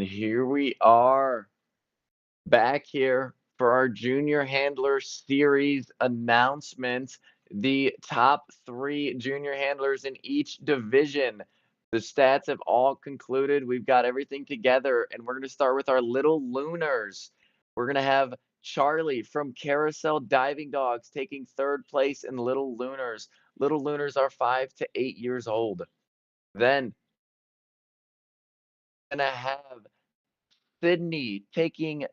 And here we are back here for our Junior Handler Series announcement. The top 3 junior handlers in each division. The stats have all concluded. We've got everything together, and we're going to start with our Little Lunars. We're going to have Charlie from Carousel Diving Dogs taking 3rd place in Little Lunars. Little Lunars are 5 to 8 years old. Then we're going to have Sydney taking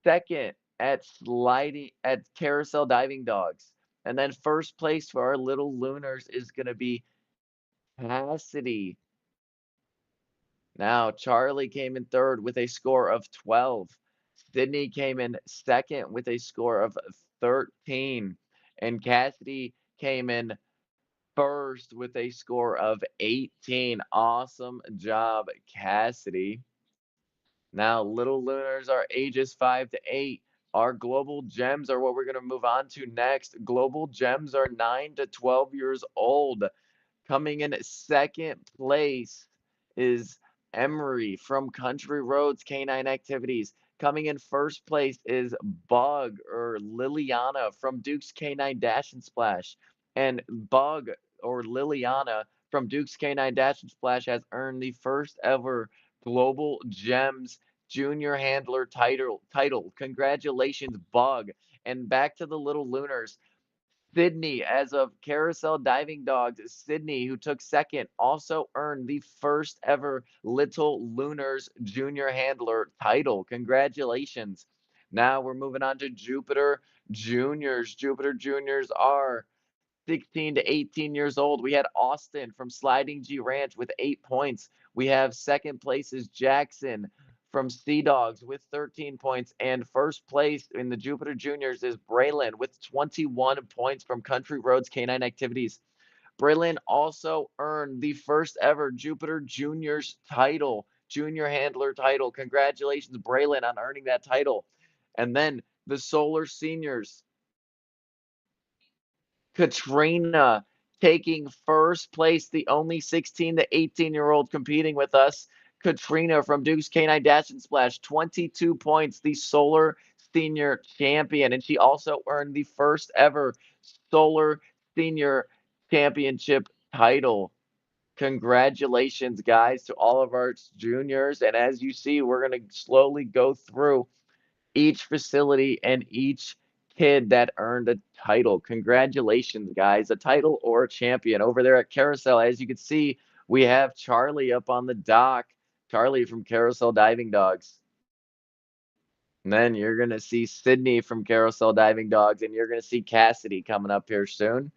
2nd at Carousel Diving Dogs. And then 1st place for our Little Lunars is going to be Cassidy. Now, Charlie came in 3rd with a score of 12. Sydney came in 2nd with a score of 13. And Cassidy came in 1st with a score of 18. Awesome job, Cassidy. Now, Little Lunars are ages 5 to 8. Our Global Gems are what we're going to move on to next. Global Gems are 9 to 12 years old. Coming in 2nd place is Emery from Country Roads Canine Activities. Coming in 1st place is Bug or Liliana from Duke's Canine Dash and Splash. And Bug or Liliana from Duke's Canine Dash and Splash has earned the first ever Global Gems Junior Handler title. Congratulations, Bug. And back to the Little Lunars. Sydney, as of Carousel Diving Dogs, Sydney, who took 2nd, also earned the first ever Little Lunars Junior Handler title. Congratulations. Now we're moving on to Jupiter Juniors. Jupiter Juniors are 16 to 18 years old. We had Austin from Sliding G Ranch with 8 points. We have 2nd place is Jackson from Sea Dogs with 13 points. And 1st place in the Jupiter Juniors is Braylon with 21 points from Country Roads Canine Activities. Braylon also earned the first ever Jupiter Juniors title, junior handler title. Congratulations, Braylon, on earning that title. And then the Solar Seniors. Katrina taking 1st place, the only 16 to 18-year-old competing with us. Katrina from Duke's Canine Dash and Splash, 22 points, the Solar Senior Champion. And she also earned the first ever Solar Senior Championship title. Congratulations, guys, to all of our juniors. And as you see, we're going to slowly go through each facility and each kid that earned a title. Congratulations, guys. A title or a champion. Over there at Carousel, as you can see, we have Charlie up on the dock. Charlie from Carousel Diving Dogs. And then you're going to see Sydney from Carousel Diving Dogs, and you're going to see Cassidy coming up here soon.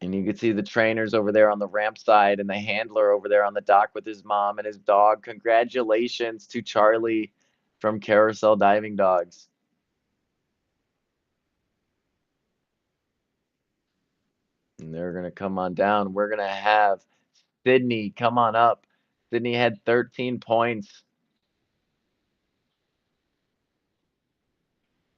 And you can see the trainers over there on the ramp side and the handler over there on the dock with his mom and his dog. Congratulations to Charlie from Carousel Diving Dogs. And they're going to come on down. We're going to have Sydney come on up. Sydney had 13 points.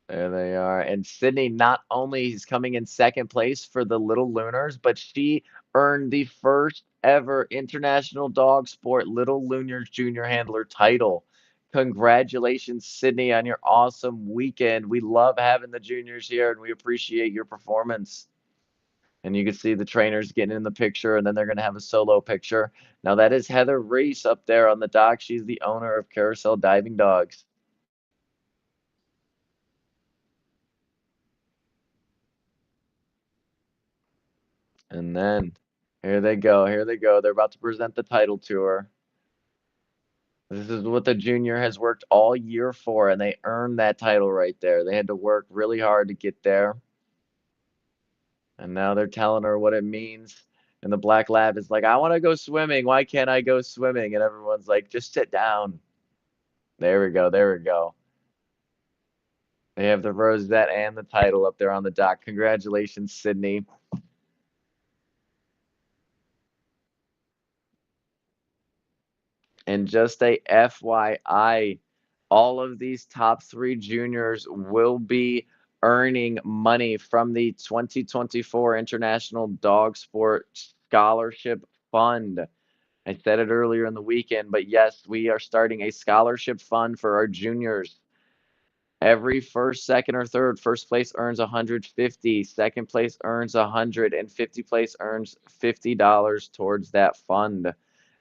There they are. And Sydney not only is coming in 2nd place for the Little Lunars, but she earned the first ever International Dog Sport Little Lunars Junior Handler title. Congratulations, Sydney, on your awesome weekend. We love having the juniors here, and we appreciate your performance. And you can see the trainers getting in the picture, and then they're going to have a solo picture. Now, that is Heather Reese up there on the dock. She's the owner of Carousel Diving Dogs. And then here they go. Here they go. They're about to present the title to her. This is what the junior has worked all year for, and they earned that title right there. They had to work really hard to get there. And now they're telling her what it means. And the black lab is like, I want to go swimming. Why can't I go swimming? And everyone's like, just sit down. There we go. There we go. They have the rosette and the title up there on the dock. Congratulations, Sydney. And just a FYI, all of these top 3 juniors will be earning money from the 2024 International Dog Sport Scholarship Fund. I said it earlier in the weekend, but yes, we are starting a scholarship fund for our juniors. Every first, second, or third, first place earns 150, second place earns 100, and 50 place earns $50 towards that fund.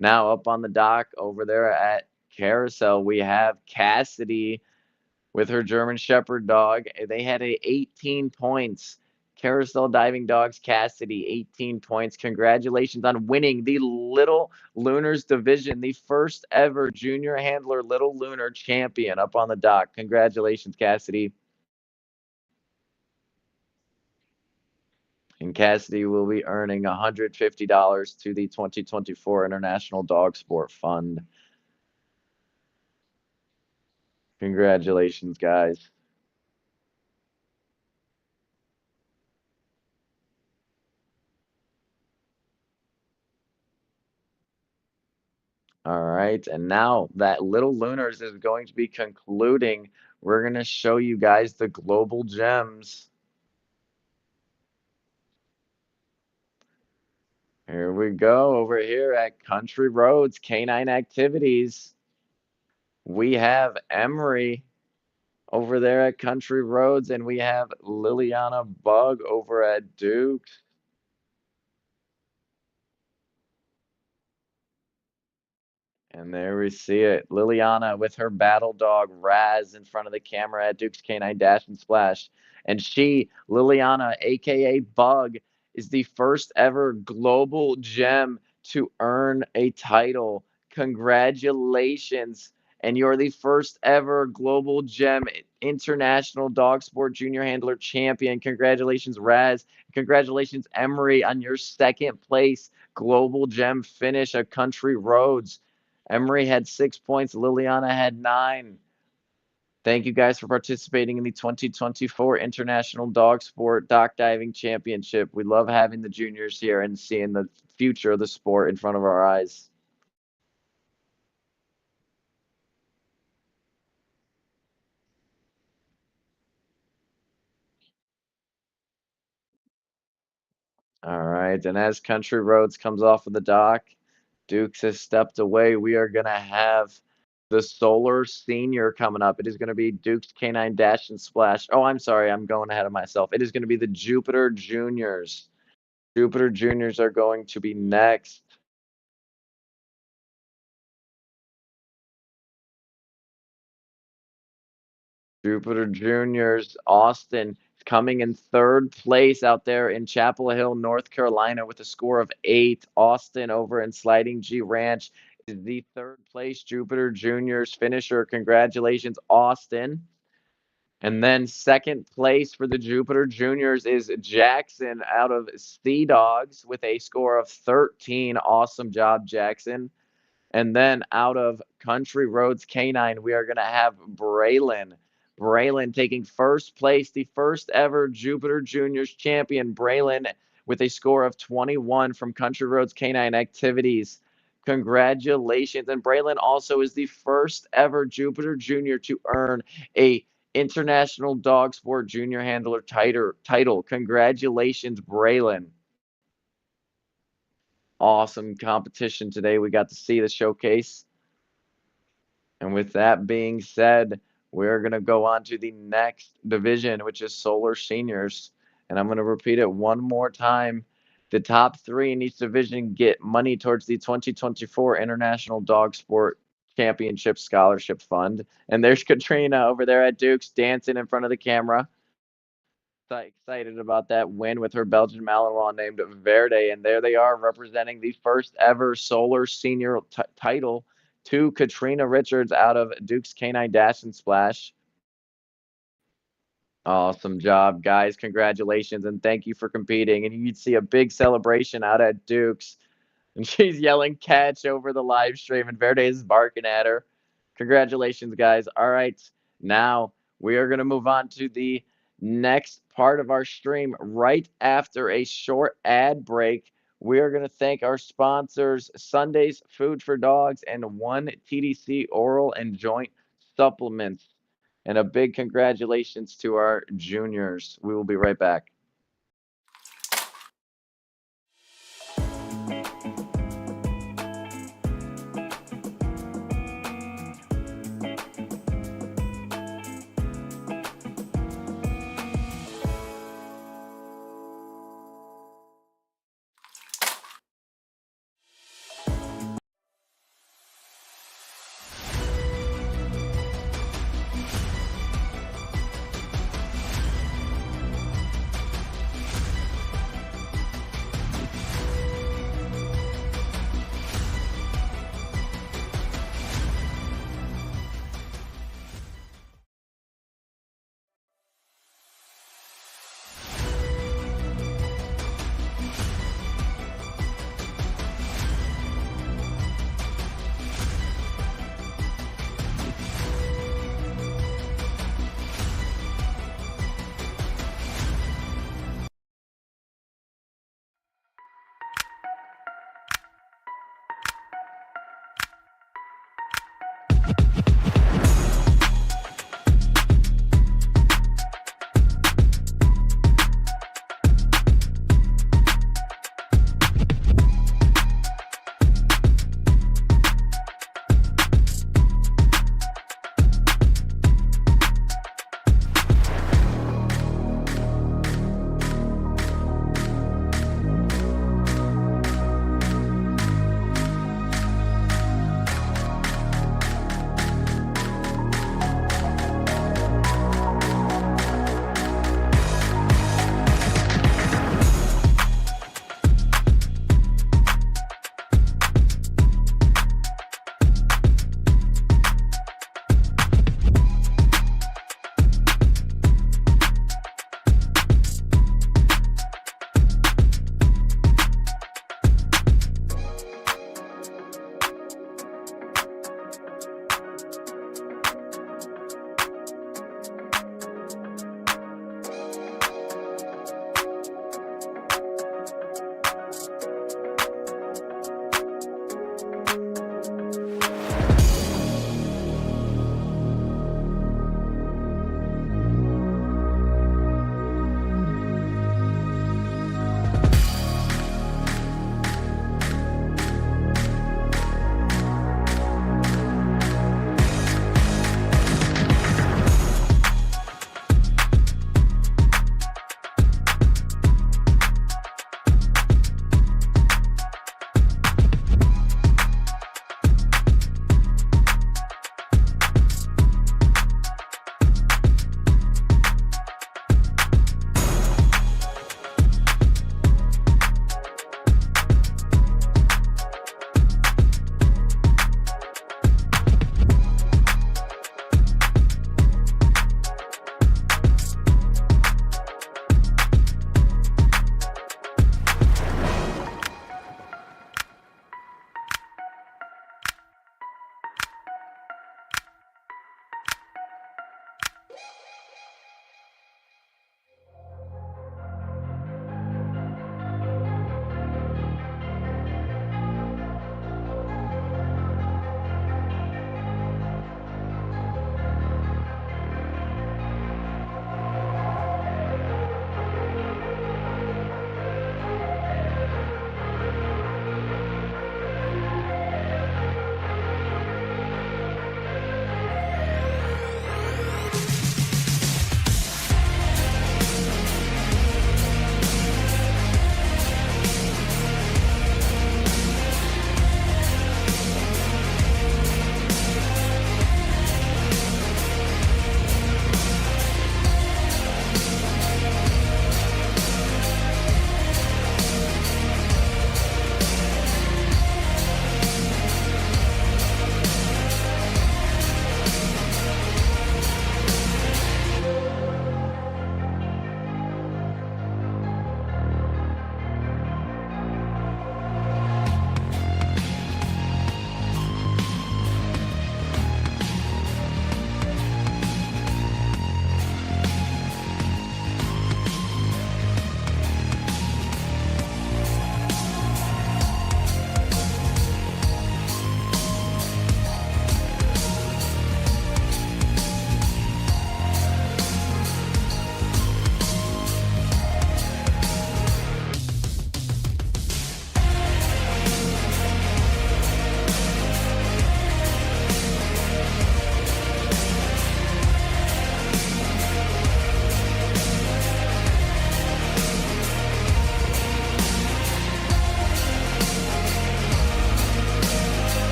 Now up on the dock over there at Carousel, we have Cassidy with her German Shepherd dog. They had 18 points. Carousel Diving Dogs Cassidy, 18 points. Congratulations on winning the Little Lunars division, the first ever junior handler Little Lunar champion up on the dock. Congratulations, Cassidy. And Cassidy will be earning $150 to the 2024 International Dog Sport Fund. Congratulations, guys. All right, and now that Little Lunars is going to be concluding, we're going to show you guys the global gems. Here we go over here at Country Roads Canine Activities. We have Emery over there at Country Roads, and we have Liliana Bug over at Duke's. And there we see it. Liliana with her battle dog Raz in front of the camera at Duke's Canine Dash and Splash. And she, Liliana, aka Bug, is the first ever global gem to earn a title. Congratulations. And you're the first ever global gem international dog sport junior handler champion. Congratulations, Raz. Congratulations, Emery, on your second place global gem finish at Country Roads. Emery had 6 points. Liliana had 9. Thank you guys for participating in the 2024 International Dog Sport Dock Diving Championship. We love having the juniors here and seeing the future of the sport in front of our eyes. All right, and as Country Roads comes off of the dock, Dukes has stepped away. We are going to have the Solar Senior coming up. It is going to be Duke's Canine Dash and Splash. Oh, I'm sorry. I'm going ahead of myself. It is going to be the Jupiter Juniors. Jupiter Juniors are going to be next. Jupiter Juniors, Austin coming in third place out there in Chapel Hill, North Carolina, with a score of 8. Austin over in Sliding G Ranch is the third place Jupiter Juniors finisher. Congratulations, Austin. And then second place for the Jupiter Juniors is Jackson out of Sea Dogs with a score of 13. Awesome job, Jackson. And then out of Country Roads Canine, we are going to have Braylon. Braylon taking first place, the first ever Jupiter Juniors champion. Braylon with a score of 21 from Country Roads Canine Activities. Congratulations. And Braylon also is the first ever Jupiter Junior to earn a International Dog Sport Junior Handler title. Congratulations, Braylon. Awesome competition today. We got to see the showcase. And with that being said, we're going to go on to the next division, which is Solar Seniors. And I'm going to repeat it one more time. The top 3 in each division get money towards the 2024 International Dog Sport Championship Scholarship Fund. And there's Katrina over there at Duke's dancing in front of the camera. Excited about that win with her Belgian Malinois named Verde. And there they are representing the first ever Solar Senior title to Katrina Richards out of Duke's Canine Dash and Splash. Awesome job, guys. Congratulations and thank you for competing. And you'd see a big celebration out at Duke's. And she's yelling catch over the live stream, and Verde is barking at her. Congratulations, guys. All right. Now we are going to move on to the next part of our stream right after a short ad break. We are going to thank our sponsors, Sunday's Food for Dogs and One TDC Oral and Joint Supplements. And a big congratulations to our juniors. We will be right back.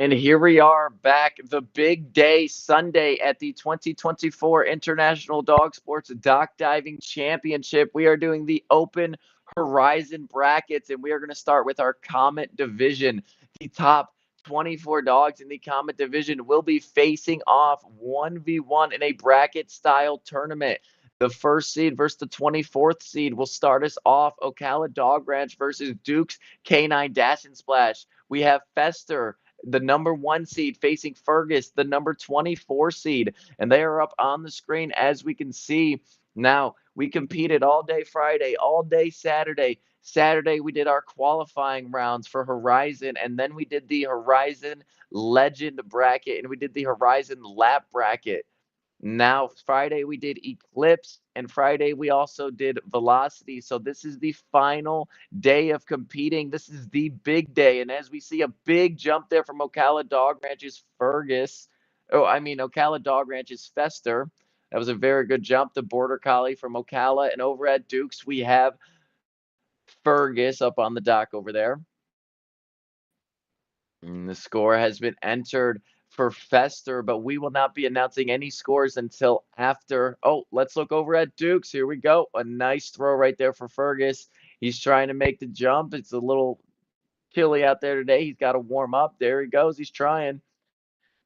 And here we are back, the big day Sunday at the 2024 International Dog Sports Dock Diving Championship. We are doing the Open Horizon brackets, and we are going to start with our Comet division. The top 24 dogs in the Comet division will be facing off 1v1 in a bracket style tournament. The first seed versus the 24th seed will start us off. Ocala Dog Ranch versus Duke's Canine Dash and Splash. We have Fester, the number 1 seed, facing Fergus, the number 24 seed, and they are up on the screen as we can see. Now, we competed all day Friday, all day Saturday. Saturday, we did our qualifying rounds for Horizon, and then we did the Horizon Legend bracket, and we did the Horizon Lap bracket. Now, Friday we did Eclipse, and Friday we also did Velocity. So this is the final day of competing. This is the big day. And as we see a big jump there from Ocala Dog Ranch's Fergus. Ocala Dog Ranch's Fester. That was a very good jump. The Border Collie from Ocala. And over at Duke's, we have Fergus up on the dock over there. And the score has been entered for Fester, but we will not be announcing any scores until after. Oh, let's look over at Duke's. Here we go. A nice throw right there for Fergus. He's trying to make the jump. It's a little chilly out there today. He's got to warm up. There he goes. He's trying.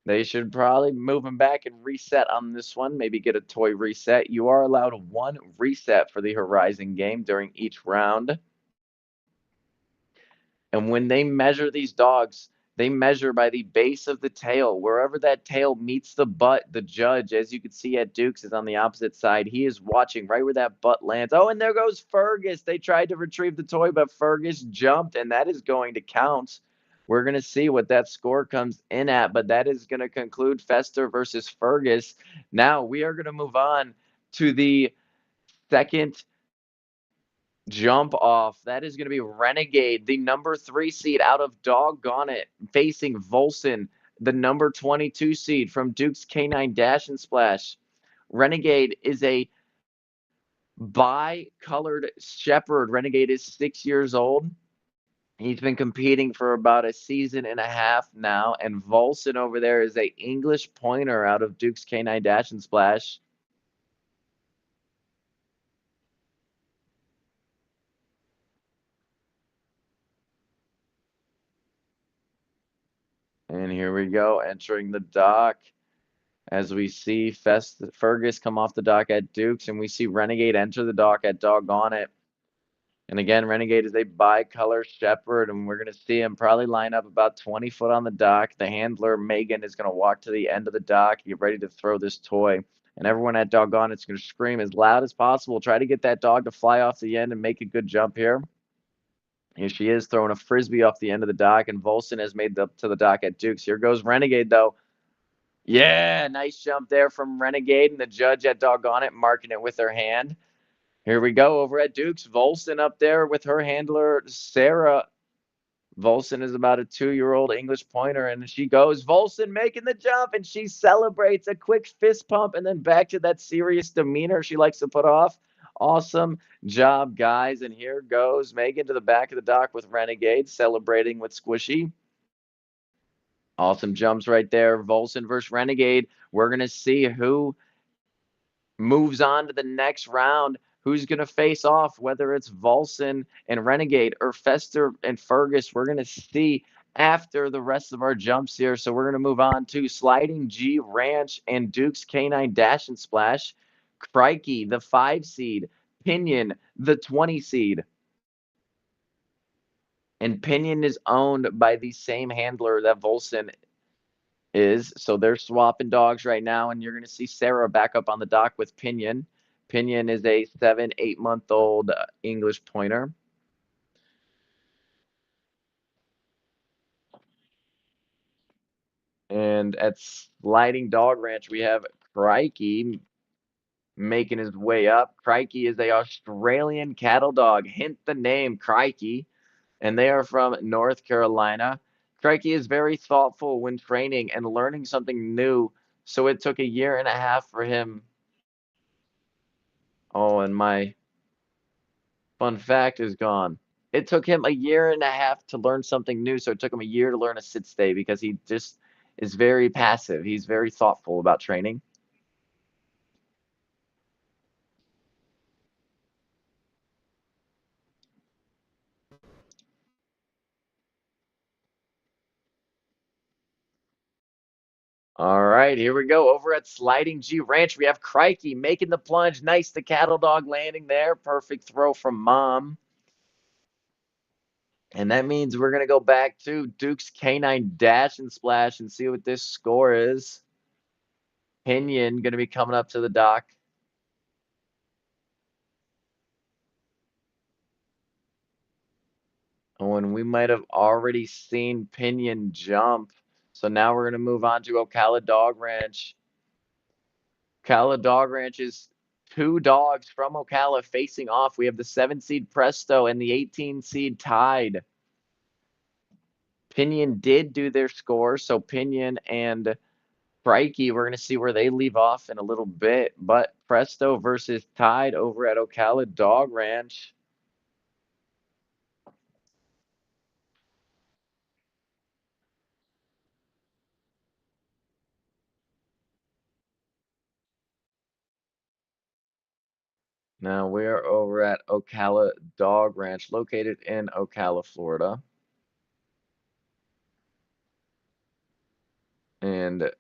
They should probably move him back and reset on this one. Maybe get a toy reset. You are allowed 1 reset for the Horizon game during each round. And when they measure these dogs, they measure by the base of the tail. Wherever that tail meets the butt, the judge, as you can see at Duke's, is on the opposite side. He is watching right where that butt lands. Oh, and there goes Fergus. They tried to retrieve the toy, but Fergus jumped, and that is going to count. We're going to see what that score comes in at, but that is going to conclude Fester versus Fergus. Now we are going to move on to the second jump off. That is going to be Renegade, the number 3 seed out of Doggone It, facing Volson, the number 22 seed from Duke's Canine Dash and Splash. Renegade is a bi-colored shepherd. Renegade is 6 years old. He's been competing for about a season and a half now, and Volson over there is a English pointer out of Duke's Canine Dash and Splash. And here we go, entering the dock. As we see Fergus come off the dock at Duke's, and we see Renegade enter the dock at Doggone It. And again, Renegade is a bi-color shepherd, and we're going to see him probably line up about 20 foot on the dock. The handler, Megan, is going to walk to the end of the dock, get ready to throw this toy. And everyone at Doggone It's going to scream as loud as possible. Try to get that dog to fly off the end and make a good jump here. Here she is throwing a frisbee off the end of the dock, and Volson has made up to the dock at Duke's. Here goes Renegade, though. Yeah, nice jump there from Renegade, and the judge at Doggone It marking it with her hand. Here we go over at Duke's. Volson up there with her handler, Sarah. Volson is about a 2-year-old English pointer, and she goes. Volson making the jump, and she celebrates a quick fist pump, and then back to that serious demeanor she likes to put off. Awesome job, guys. And here goes Megan to the back of the dock with Renegade, celebrating with Squishy. Awesome jumps right there. Volson versus Renegade. We're going to see who moves on to the next round. Who's going to face off, whether it's Volson and Renegade or Fester and Fergus. We're going to see after the rest of our jumps here. So we're going to move on to Sliding G Ranch and Duke's Canine Dash and Splash. Crikey, the 5 seed. Pinion, the 20 seed. And Pinion is owned by the same handler that Volson is. So they're swapping dogs right now, and you're going to see Sarah back up on the dock with Pinion. Pinion is a 7-8-month-old English pointer. And at Sliding Dog Ranch, we have Crikey making his way up. Crikey is a Australian cattle dog. Hint the name, Crikey. And they are from North Carolina. Crikey is very thoughtful when training and learning something new. So it took a year and a half for him. Oh, and my fun fact is gone. it took him a year and a half to learn something new, so it took him a year to learn a sit stay because he just is very passive. He's very thoughtful about training. All right, here we go. Over at Sliding G Ranch, we have Crikey making the plunge. Nice, the cattle dog landing there. Perfect throw from Mom. And that means we're going to go back to Duke's Canine Dash and Splash and see what this score is. Pinion going to be coming up to the dock. Oh, and we might have already seen Pinion jump. So now we're going to move on to Ocala Dog Ranch. Ocala Dog Ranch is two dogs from Ocala facing off. We have the 7 seed Presto and the 18 seed Tide. Pinion did do their score, so Pinion and Crikey, we're going to see where they leave off in a little bit. But Presto versus Tide over at Ocala Dog Ranch. Now we're over at Ocala Dog Ranch, located in Ocala, Florida. And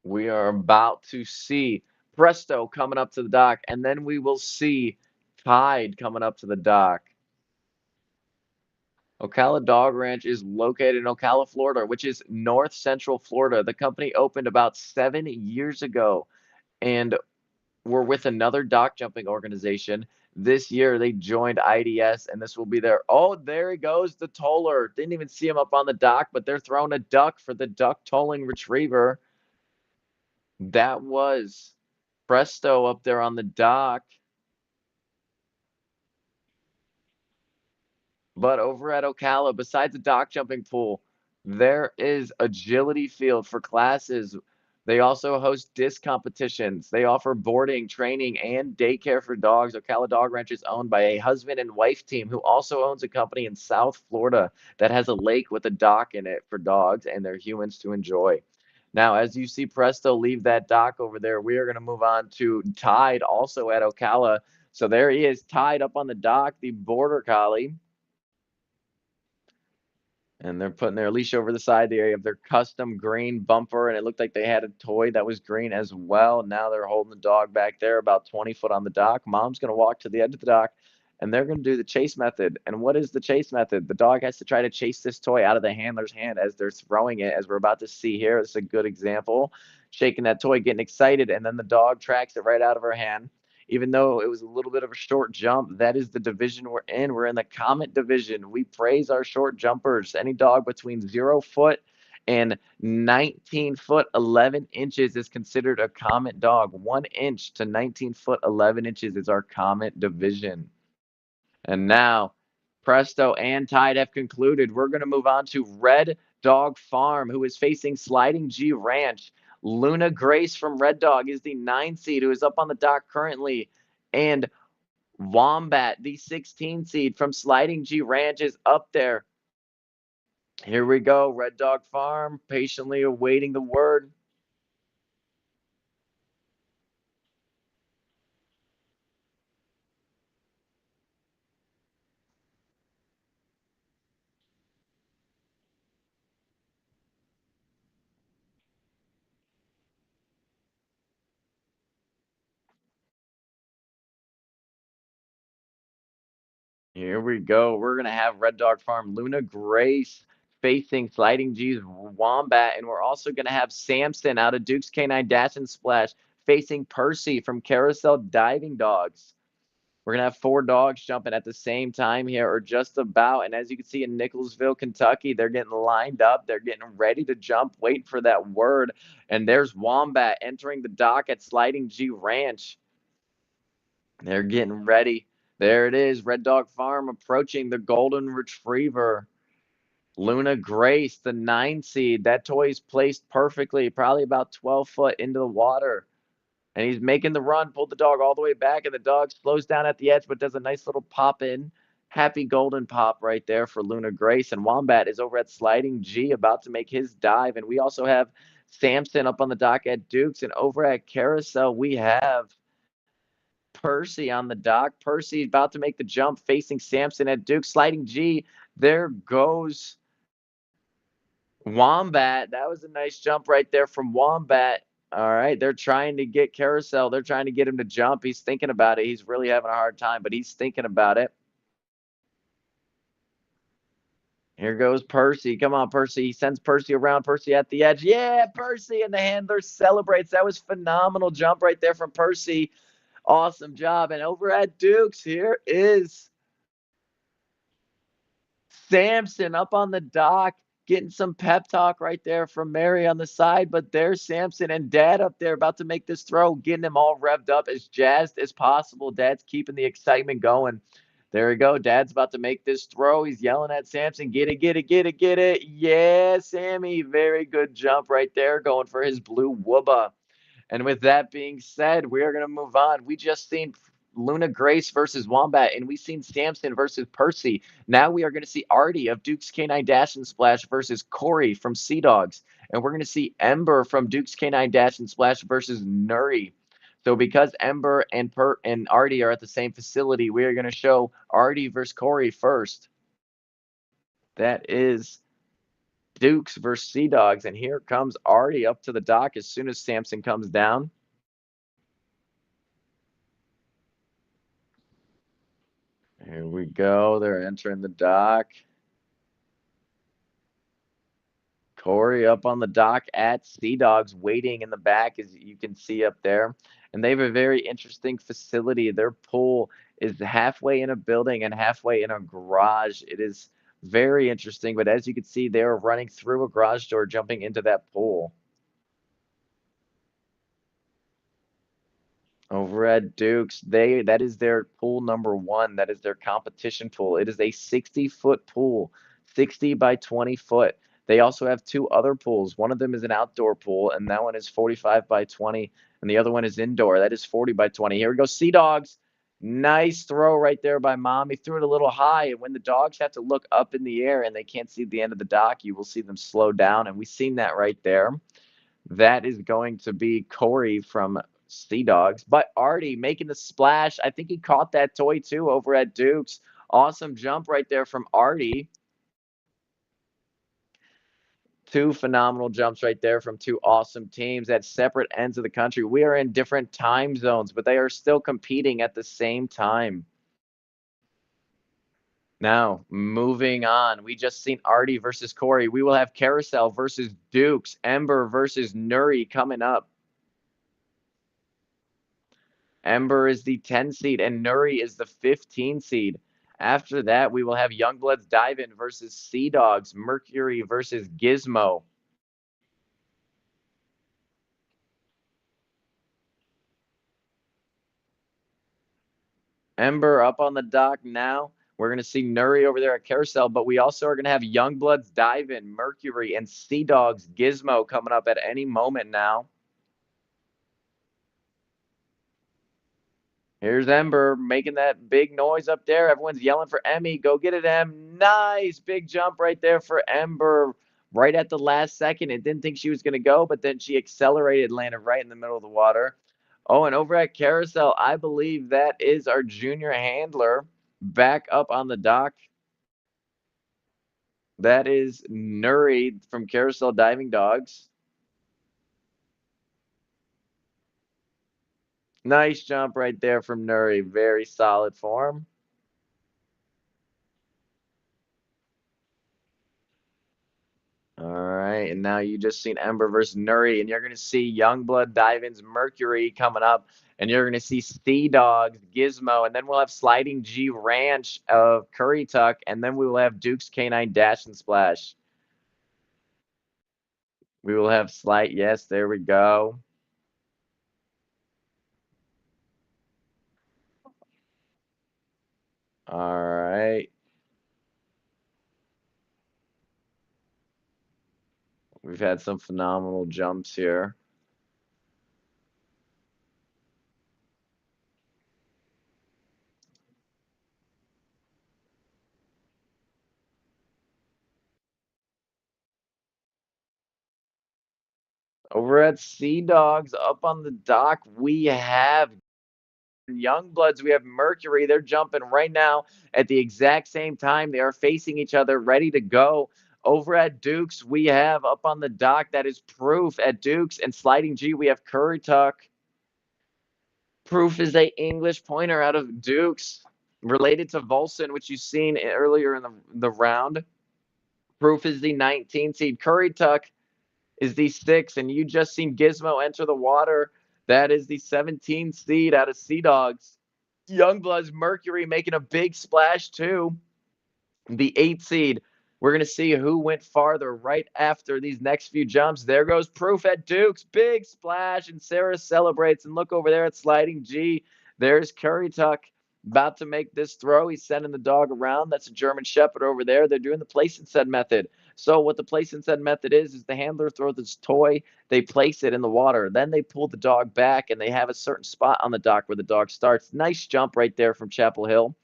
we are about to see Presto coming up to the dock, and then we will see Tide coming up to the dock. Ocala Dog Ranch is located in Ocala, Florida, which is north central Florida. The company opened about 7 years ago, and we're with another dock jumping organization. This year they joined IDS, and this will be their. Oh, there he goes, the toller. Didn't even see him up on the dock, but they're throwing a duck for the duck tolling retriever. That was Presto up there on the dock. But over at Ocala, besides the dock jumping pool, there is agility field for classes. They also host disc competitions. They offer boarding, training, and daycare for dogs. Ocala Dog Ranch is owned by a husband and wife team who also owns a company in South Florida that has a lake with a dock in it for dogs and their humans to enjoy. Now, as you see Presto leave that dock over there, we are going to move on to Tide, also at Ocala. So there he is, tied up on the dock, the border collie. And they're putting their leash over the side. They have their custom green bumper, and it looked like they had a toy that was green as well. Now they're holding the dog back there about 20 foot on the dock. Mom's going to walk to the edge of the dock, and they're going to do the chase method. And what is the chase method? The dog has to try to chase this toy out of the handler's hand as they're throwing it, as we're about to see here. This is a good example. Shaking that toy, getting excited, and then the dog tracks it right out of her hand. Even though it was a little bit of a short jump, that is the division we're in. We're in the Comet division. We praise our short jumpers. Any dog between 0 foot and 19 foot 11 inches is considered a Comet dog. 1 inch to 19 foot 11 inches is our Comet division. And now, Presto and Tide have concluded. We're going to move on to Red Dog Farm, who is facing Sliding G Ranch. Luna Grace from Red Dog is the 9 seed who is up on the dock currently. And Wombat, the 16 seed from Sliding G Ranch, is up there. Here we go. Red Dog Farm patiently awaiting the word. Here we go. We're going to have Red Dog Farm Luna Grace facing Sliding G's Wombat. And we're also going to have Samson out of Duke's Canine Dash and Splash facing Percy from Carousel Diving Dogs. We're going to have 4 dogs jumping at the same time here, or just about. And as you can see in Nicholsville, Kentucky, they're getting lined up. They're getting ready to jump, waiting for that word. And there's Wombat entering the dock at Sliding G Ranch. They're getting ready. There it is. Red Dog Farm approaching the Golden Retriever. Luna Grace, the 9 seed. That toy is placed perfectly, probably about 12 foot into the water. and he's making the run, pulled the dog all the way back, and the dog slows down at the edge, but does a nice little pop in. Happy golden pop right there for Luna Grace. And Wombat is over at Sliding G about to make his dive. And we also have Samson up on the dock at Dukes. And over at Carousel, we have Percy on the dock. Percy about to make the jump facing Samson at Dukes. Sliding G. There goes Wombat. That was a nice jump right there from Wombat. All right, they're trying to get Carousel. They're trying to get him to jump. He's thinking about it. He's really having a hard time, but he's thinking about it. Here goes Percy. Come on, Percy. He sends Percy around. Percy at the edge. Yeah, Percy, and the handler celebrates. That was phenomenal jump right there from Percy. Awesome job. And over at Dukes, here is Samson up on the dock, getting some pep talk right there from Mary on the side. But there's Samson and Dad up there about to make this throw, getting him all revved up, as jazzed as possible. Dad's keeping the excitement going. There we go. Dad's about to make this throw. He's yelling at Samson, get it, get it, get it, get it. Yeah, Sammy. Very good jump right there, going for his blue wooba. And with that being said, we are going to move on. We just seen Luna Grace versus Wombat, and we've seen Samson versus Percy. Now we are going to see Artie of Duke's Canine Dash and Splash versus Corey from Sea Dogs. And we're going to see Ember from Duke's Canine Dash and Splash versus Nuri. So because Ember and Artie are at the same facility, we are going to show Artie versus Corey first. That is Dukes versus Sea Dogs. And here comes Artie up to the dock as soon as Samson comes down. Here we go. They're entering the dock. Corey up on the dock at Sea Dogs, waiting in the back, as you can see up there. And they have a very interesting facility. Their pool is halfway in a building and halfway in a garage. It is very interesting. But as you can see, they're running through a garage door, jumping into that pool. Over at Duke's, that is their pool number one. That is their competition pool. It is a 60-foot pool, 60 by 20 foot. They also have two other pools. One of them is an outdoor pool, and that one is 45 by 20, and the other one is indoor. That is 40 by 20. Here we go, Sea Dogs. Nice throw right there by Mom. He threw it a little high, and when the dogs have to look up in the air and they can't see the end of the dock, you will see them slow down, and we've seen that right there. That is going to be Corey from Sea Dogs. But Artie making the splash. I think he caught that toy too over at Duke's. Awesome jump right there from Artie. Two phenomenal jumps right there from two awesome teams at separate ends of the country. We are in different time zones, but they are still competing at the same time. Now, moving on, we just seen Artie versus Corey. We will have Carousel versus Dukes, Ember versus Nuri coming up. Ember is the 10 seed, and Nuri is the 15 seed. After that, we will have Youngbloods Dive In versus Sea Dogs, Mercury versus Gizmo. Ember up on the dock now. We're going to see Nuri over there at Carousel, but we also are going to have Youngbloods Dive In, Mercury, and Sea Dogs Gizmo coming up at any moment now. Here's Ember making that big noise up there. Everyone's yelling for Emmy. Go get it, Em. Nice big jump right there for Ember. Right at the last second. It didn't think she was going to go, but then she accelerated, landed right in the middle of the water. Oh, and over at Carousel, I believe that is our junior handler back up on the dock. That is Nuri from Carousel Diving Dogs. Nice jump right there from Nuri. Very solid form. All right, and now you just seen Ember versus Nuri, and you're going to see Youngblood Dive-In's Mercury coming up, and you're going to see Sea Dogs, Gizmo, and then we'll have Sliding G Ranch of Curry Tuck, and then we will have Duke's Canine Dash and Splash. We will have Slight, yes, there we go. All right. We've had some phenomenal jumps here. Over at Sea Dogs, up on the dock, we have Youngbloods, we have Mercury. They're jumping right now at the exact same time. They are facing each other, ready to go. Over at Dukes, we have up on the dock, that is Proof at Dukes, and Sliding G, we have Curry Tuck. Proof is a English pointer out of Dukes, related to Volson, which you've seen earlier in the round. Proof is the 19 seed. Curry Tuck is the 6, and you just seen Gizmo enter the water. That is the 17 seed out of Sea Dogs. Youngbloods Mercury making a big splash too. The 8 seed. We're going to see who went farther right after these next few jumps. There goes Proof at Dukes. Big splash, and Sarah celebrates. And look over there at Sliding G. There's Curry Tuck about to make this throw. He's sending the dog around. That's a German Shepherd over there. They're doing the place and set method. So what the place and set method is the handler throws this toy. They place it in the water. Then they pull the dog back, and they have a certain spot on the dock where the dog starts. Nice jump right there from Chapel Hill.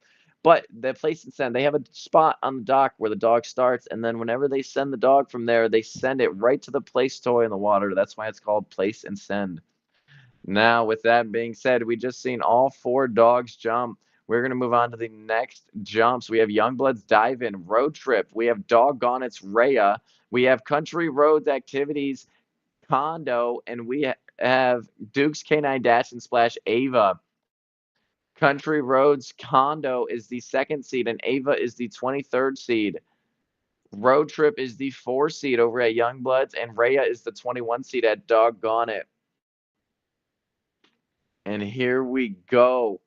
But the place and send, they have a spot on the dock where the dog starts, and then whenever they send the dog from there, they send it right to the place toy in the water. That's why it's called place and send. Now, with that being said, we just seen all 4 dogs jump. We're going to move on to the next jumps. We have Youngbloods Dive In, Road Trip. We have Doggone It's Rhea. We have Country Roads Activities, Condo, and we have Duke's Canine Dash and Splash Ava. Country Roads Condo is the 2nd seed, and Ava is the 23rd seed. Road Trip is the 4 seed over at Youngbloods, and Rhea is the 21 seed at Doggone It. And here we go.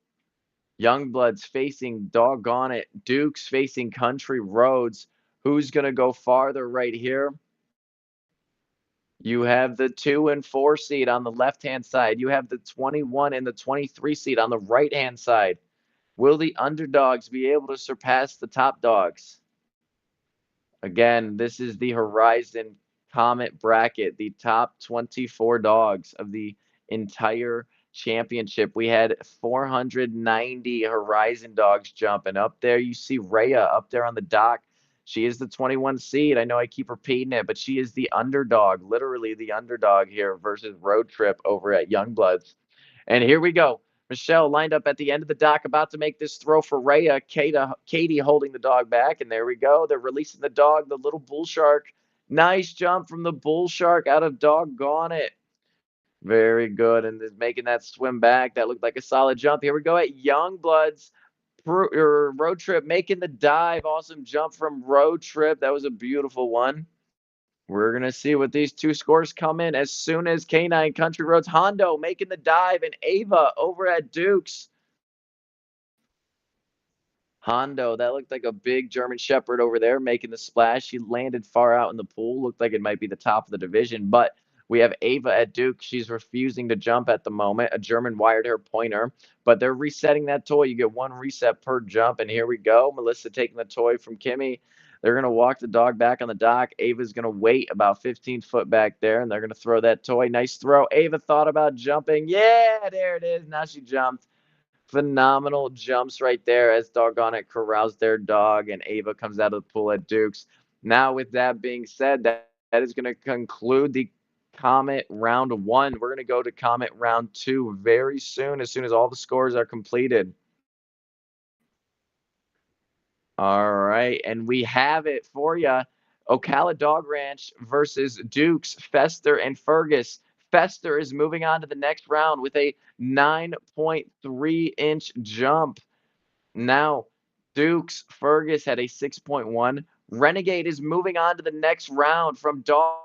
Youngbloods facing Doggone It. Dukes facing Country Roads. Who's going to go farther right here? You have the 2 and 4 seed on the left-hand side. You have the 21 and the 23 seed on the right-hand side. Will the underdogs be able to surpass the top dogs? Again, this is the Horizon Comet bracket, the top 24 dogs of the entire championship. We had 490 Horizon dogs jumping. Up there, you see Rhea up there on the dock. She is the 21 seed. I know I keep repeating it, but she is the underdog, literally the underdog here versus Road Trip over at Youngbloods. And here we go. Michelle lined up at the end of the dock, about to make this throw for Rhea. Katie holding the dog back, and there we go. They're releasing the dog, the little bull shark. Nice jump from the bull shark out of Doggone It. Very good, and is making that swim back. That looked like a solid jump. Here we go at Youngbloods. Road Trip making the dive. Awesome jump from Road Trip. That was a beautiful one. We're going to see what these 2 scores come in as soon as Canine Country Roads. Hondo making the dive, and Ava over at Dukes. Hondo, that looked like a big German Shepherd over there making the splash. She landed far out in the pool. Looked like it might be the top of the division, but we have Ava at Duke. She's refusing to jump at the moment, a German wired hair pointer, but they're resetting that toy. You get 1 reset per jump, and here we go. Melissa taking the toy from Kimmy. They're going to walk the dog back on the dock. Ava's going to wait about 15 foot back there, and they're going to throw that toy. Nice throw. Ava thought about jumping. Yeah, there it is. Now she jumped. Phenomenal jumps right there as Doggone It corrals their dog, and Ava comes out of the pool at Dukes. Now, with that being said, that is going to conclude the Comet round 1. We're going to go to Comet round 2 very soon as all the scores are completed. All right, and we have it for you. Ocala Dog Ranch versus Dukes, Fester, and Fergus. Fester is moving on to the next round with a 9.3-inch jump. Now, Dukes, Fergus had a 6.1. Renegade is moving on to the next round from Dog.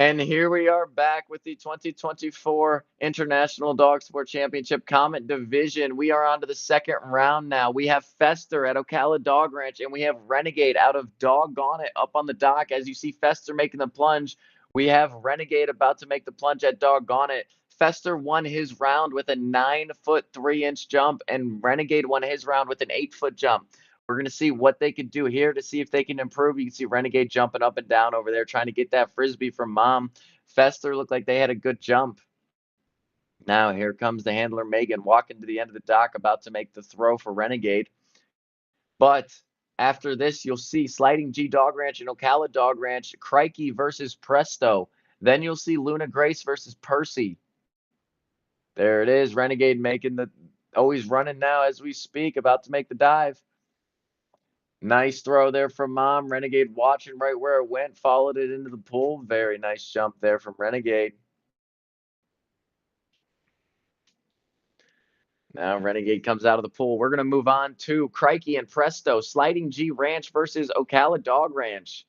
And here we are back with the 2024 International Dog Sport Championship Comet Division. We are on to the second round now. We have Fester at Ocala Dog Ranch, and we have Renegade out of Doggone It up on the dock. As you see Fester making the plunge, we have Renegade about to make the plunge at Doggone It. Fester won his round with a 9-foot 3-inch jump, and Renegade won his round with an 8-foot jump. We're going to see what they can do here to see if they can improve. You can see Renegade jumping up and down over there trying to get that Frisbee from Mom. Fester looked like they had a good jump. Now here comes the handler, Megan, walking to the end of the dock, about to make the throw for Renegade. But after this, you'll see Sliding G Dog Ranch and Ocala Dog Ranch, Crikey versus Presto. Then you'll see Luna Grace versus Percy. There it is, Renegade making the, he's running now as we speak, about to make the dive. Nice throw there from Mom. Renegade watching right where it went, followed it into the pool. Very nice jump there from Renegade. Now Renegade comes out of the pool. We're going to move on to Crikey and Presto. Sliding G Ranch versus Ocala Dog Ranch.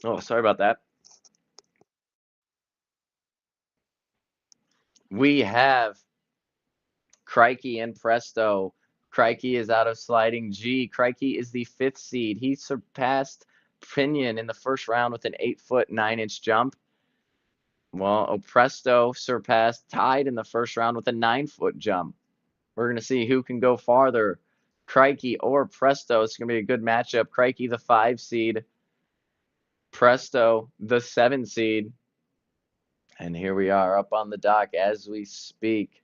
Oh, sorry about that. We have Crikey and Presto. Crikey is out of Sliding G. Crikey is the 5th seed. He surpassed Pinion in the first round with an 8-foot 9-inch jump. Well, Presto surpassed, tied in the first round with a 9-foot jump. We're going to see who can go farther, Crikey or Presto. It's going to be a good matchup. Crikey, the 5 seed. Presto, the 7 seed. And here we are up on the dock as we speak.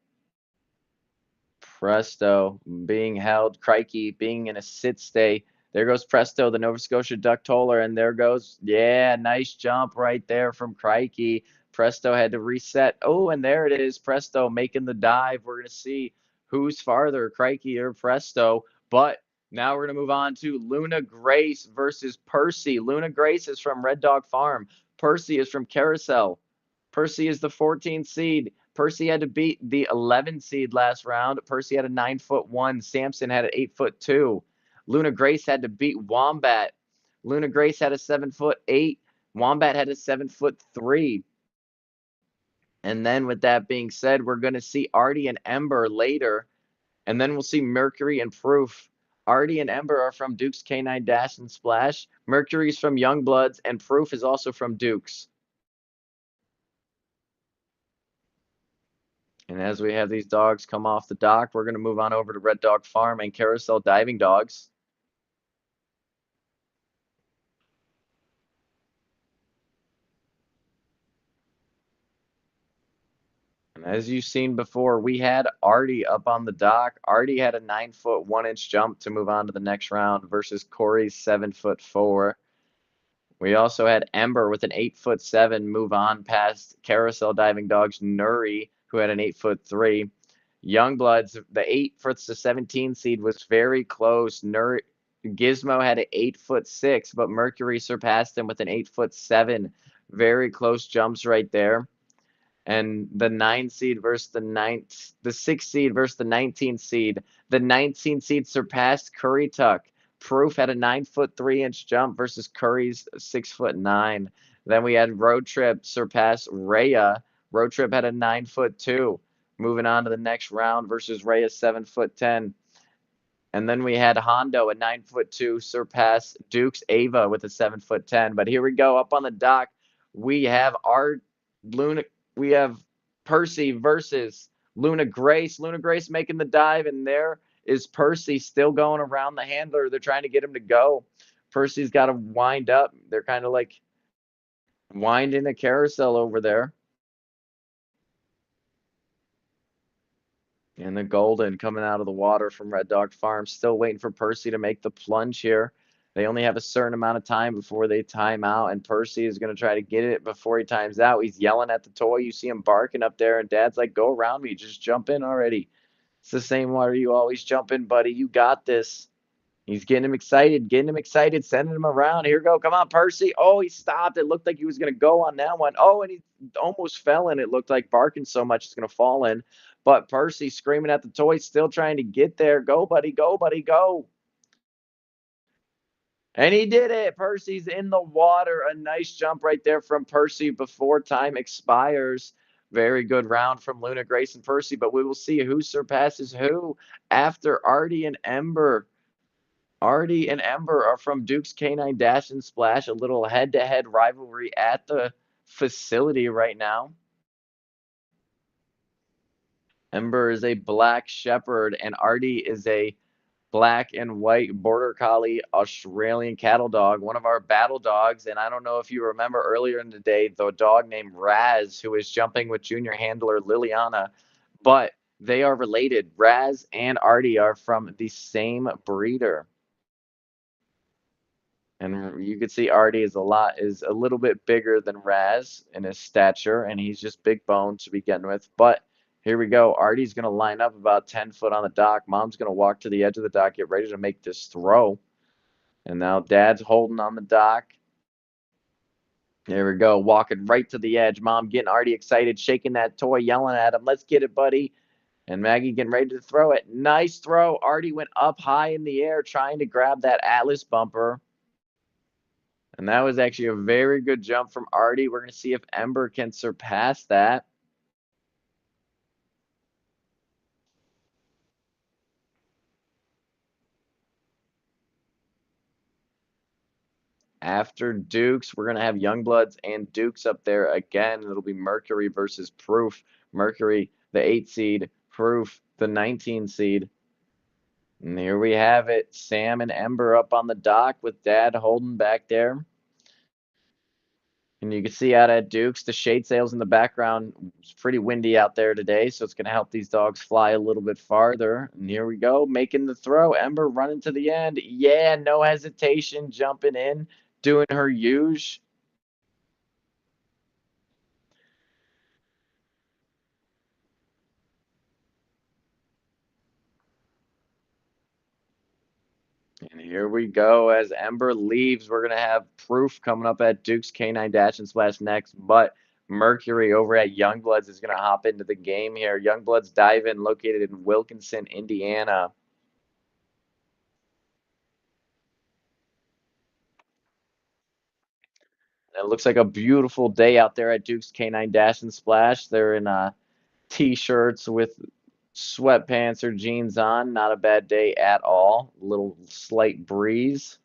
Presto being held, Crikey being in a sit stay. There goes Presto, the Nova Scotia duck toller, and there goes, yeah, nice jump right there from Crikey. Presto had to reset. Oh, and there it is, Presto making the dive. We're going to see who's farther, Crikey or Presto. But now we're going to move on to Luna Grace versus Percy. Luna Grace is from Red Dog Farm. Percy is from Carousel. Percy is the 14th seed. Percy had to beat the 11 seed last round. Percy had a 9-foot 1. Samson had an 8-foot 2. Luna Grace had to beat Wombat. Luna Grace had a 7-foot 8. Wombat had a 7-foot 3. And then with that being said, we're going to see Artie and Ember later. And then we'll see Mercury and Proof. Artie and Ember are from Duke's K9 Dash and Splash. Mercury's from Youngbloods, and Proof is also from Duke's. And as we have these dogs come off the dock, we're going to move on over to Red Dog Farm and Carousel Diving Dogs. And as you've seen before, we had Artie up on the dock. Artie had a 9-foot 1-inch jump to move on to the next round versus Corey's 7-foot 4. We also had Ember with an 8-foot 7 move on past Carousel Diving Dogs Nuri, who had an 8-foot 3. Youngbloods, the 8 foot to 17 seed was very close. Gizmo had an 8-foot 6, but Mercury surpassed him with an 8-foot 7. Very close jumps right there. And the 9 seed versus the 6 seed versus the 19 seed. The 19 seed surpassed Curry Tuck. Proof had a 9-foot 3-inch jump versus Curry's 6-foot 9. Then we had Road Trip surpass Rhea. Road Trip had a 9-foot 2. Moving on to the next round versus Rhea's 7-foot 10. And then we had Hondo, a 9-foot 2, surpass Duke's Ava with a 7-foot 10. But here we go up on the dock. We have we have Percy versus Luna Grace. Luna Grace making the dive, and there is Percy still going around the handler. They're trying to get him to go. Percy's got to wind up. They're kind of like winding a carousel over there. And the Golden coming out of the water from Red Dog Farm. Still waiting for Percy to make the plunge here. They only have a certain amount of time before they time out, and Percy is going to try to get it before he times out. He's yelling at the toy. You see him barking up there, and Dad's like, go around me. Just jump in already. It's the same water you always jump in, buddy. You got this. He's getting him excited, sending him around. Here we go. Come on, Percy. Oh, he stopped. It looked like he was going to go on that one. Oh, and he almost fell in. It looked like barking so much it's going to fall in. But Percy screaming at the toy, still trying to get there. Go, buddy. Go, buddy. Go. And he did it. Percy's in the water. A nice jump right there from Percy before time expires. Very good round from Luna, Grace, and Percy, but we will see who surpasses who after Artie and Ember. Artie and Ember are from Duke's Canine Dash and Splash, a little head-to-head rivalry at the facility right now. Ember is a black shepherd, and Artie is a black and white border collie Australian cattle dog, one of our battle dogs. And I don't know if you remember earlier in the day, the dog named Raz, who is jumping with junior handler Liliana, but they are related. Raz and Artie are from the same breeder. And you can see Artie is a little bit bigger than Raz in his stature, and he's just big bones to begin with. But here we go. Artie's going to line up about 10 foot on the dock. Mom's going to walk to the edge of the dock, get ready to make this throw. And now Dad's holding on the dock. There we go, walking right to the edge. Mom getting Artie excited, shaking that toy, yelling at him, "Let's get it, buddy." And Maggie getting ready to throw it. Nice throw. Artie went up high in the air trying to grab that Atlas bumper. And that was actually a very good jump from Artie. We're going to see if Ember can surpass that. After Dukes, we're going to have Youngbloods and Dukes up there again. It'll be Mercury versus Proof. Mercury, the 8 seed. Proof, the 19 seed. And here we have it. Sam and Ember up on the dock with Dad holding back there. And you can see out at Duke's, the shade sails in the background. It's pretty windy out there today, so it's going to help these dogs fly a little bit farther. And here we go, making the throw. Ember running to the end. Yeah, no hesitation, jumping in, doing her huge. And here we go. As Ember leaves, we're going to have Proof coming up at Duke's Canine Dash and Splash next. But Mercury over at Youngbloods is going to hop into the game here. Youngbloods Dive In, located in Wilkinson, Indiana. It looks like a beautiful day out there at Duke's Canine Dash and Splash. They're in t-shirts with sweatpants or jeans on. Not a bad day at all. A little slight breeze.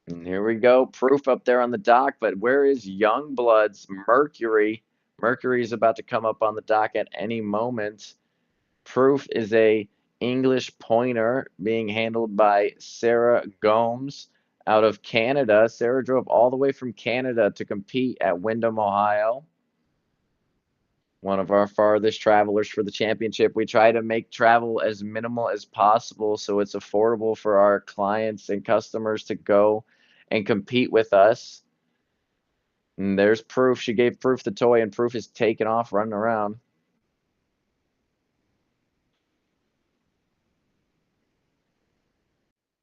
And here we go. Proof up there on the dock, but where is Youngblood's Mercury? Mercury is about to come up on the dock at any moment. Proof is a English pointer being handled by Sarah Gomes out of Canada. Sarah drove all the way from Canada to compete at Windham, Ohio. One of our farthest travelers for the championship. We try to make travel as minimal as possible so it's affordable for our clients and customers to go and compete with us. And there's Proof. She gave Proof the toy, and Proof is taking off, running around.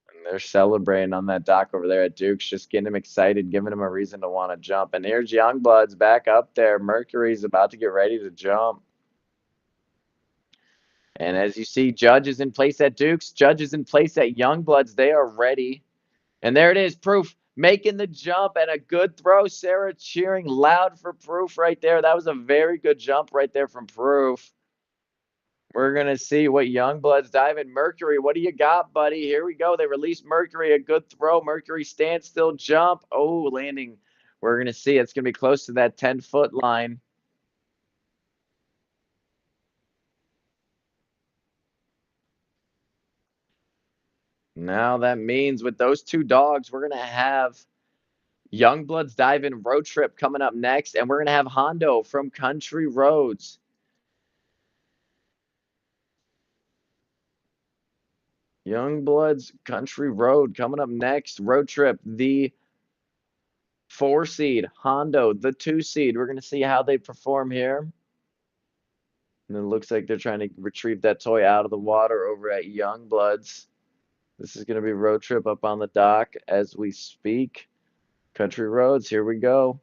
And they're celebrating on that dock over there at Duke's, just getting him excited, giving him a reason to want to jump. And here's Youngblood's back up there. Mercury's about to get ready to jump. And as you see, Judge is in place at Duke's. Judge is in place at Youngbloods. They are ready. And there it is, Proof making the jump and a good throw. Sarah cheering loud for Proof right there. That was a very good jump right there from Proof. We're going to see what Youngblood's diving. Mercury, what do you got, buddy? Here we go. They release Mercury. A good throw. Mercury standstill jump. Oh, landing. We're going to see. It's going to be close to that 10-foot line. Now that means with those two dogs, we're going to have Youngblood's Dive-In Road Trip coming up next. And we're going to have Hondo from Country Roads. Youngblood's Country Road coming up next. Road Trip, the 4 seed. Hondo, the 2 seed. We're going to see how they perform here. And it looks like they're trying to retrieve that toy out of the water over at Youngbloods. This is going to be Road Trip up on the dock as we speak. Country Roads, here we go.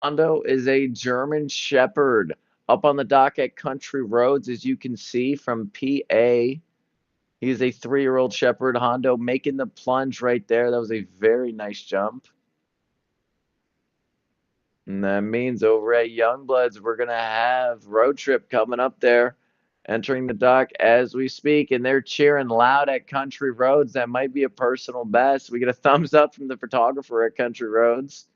Hondo is a German Shepherd up on the dock at Country Roads, as you can see from PA. He's a 3-year-old Shepherd Hondo making the plunge right there. That was a very nice jump. And that means over at Youngbloods, we're going to have Road Trip coming up there, entering the dock as we speak. And they're cheering loud at Country Roads. That might be a personal best. We get a thumbs up from the photographer at Country Roads.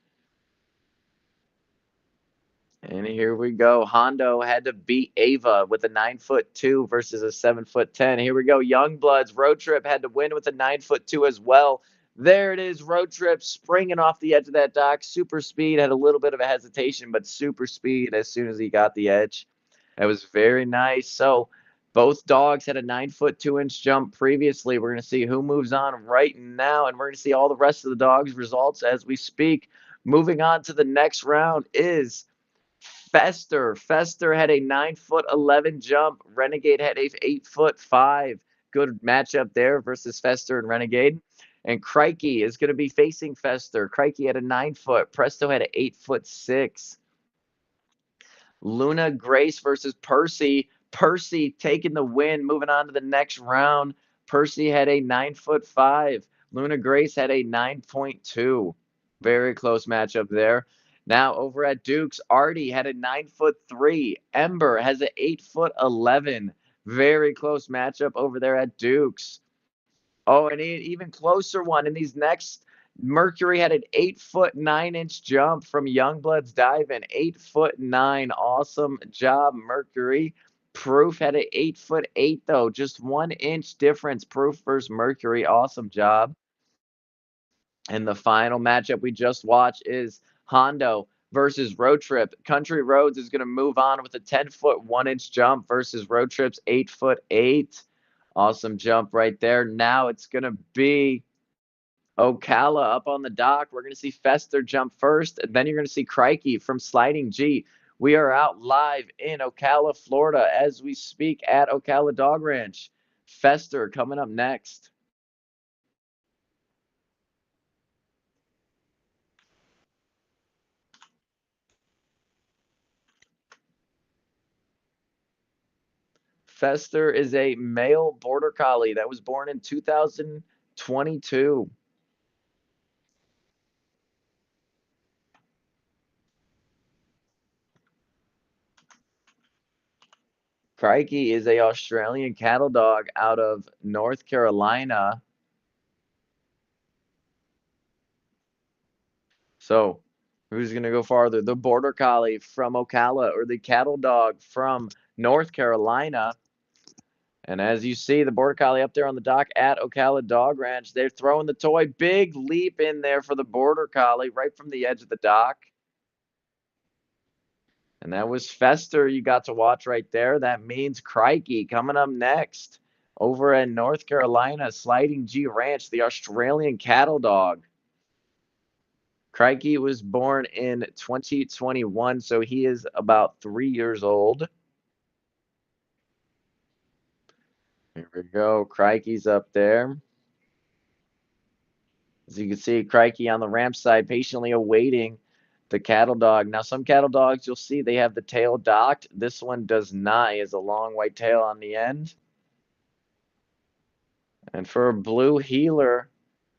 And here we go. Hondo had to beat Ava with a 9'2" versus a 7'10". Here we go. Youngbloods. Road Trip had to win with a 9'2" as well. There it is. Road Trip springing off the edge of that dock. Super speed. Had a little bit of a hesitation, but super speed as soon as he got the edge. That was very nice. So both dogs had a 9'2" jump previously. We're going to see who moves on right now, and we're going to see all the rest of the dogs' results as we speak. Moving on to the next round is Fester. Fester had a 9'11" jump. Renegade had a 8'5". Good matchup there versus Fester and Renegade. And Crikey is going to be facing Fester. Crikey had a 9'. Presto had an 8'6". Luna Grace versus Percy. Percy taking the win, moving on to the next round. Percy had a 9'5". Luna Grace had a 9.2. Very close matchup there. Now over at Duke's, Artie had a 9'3". Ember has an 8'11". Very close matchup over there at Duke's. Oh, and an even closer one in these next. Mercury had an 8'9" jump from Youngblood's diving. 8'9". Awesome job, Mercury. Proof had an 8'8" though. Just 1 inch difference. Proof versus Mercury. Awesome job. And the final matchup we just watched is Hondo versus Road Trip. Country Roads is going to move on with a 10-foot 1-inch jump versus Road Trip's 8'8". Awesome jump right there. Now it's going to be Ocala up on the dock. We're going to see Fester jump first, and then you're going to see Crikey from Sliding G. We are out live in Ocala, Florida, as we speak at Ocala Dog Ranch. Fester coming up next. Fester is a male border collie that was born in 2022. Crikey is a Australian cattle dog out of North Carolina. So, who's going to go farther? The border collie from Ocala or the cattle dog from North Carolina? And as you see, the border collie up there on the dock at Ocala Dog Ranch, they're throwing the toy. Big leap in there for the border collie right from the edge of the dock. And that was Fester you got to watch right there. That means Crikey coming up next over in North Carolina, Sliding G Ranch, the Australian cattle dog. Crikey was born in 2021, so he is about 3 years old. Here we go. Crikey's up there. As you can see, Crikey on the ramp side, patiently awaiting the cattle dog. Now, some cattle dogs, you'll see they have the tail docked. This one does not. He has a long white tail on the end. And for a blue heeler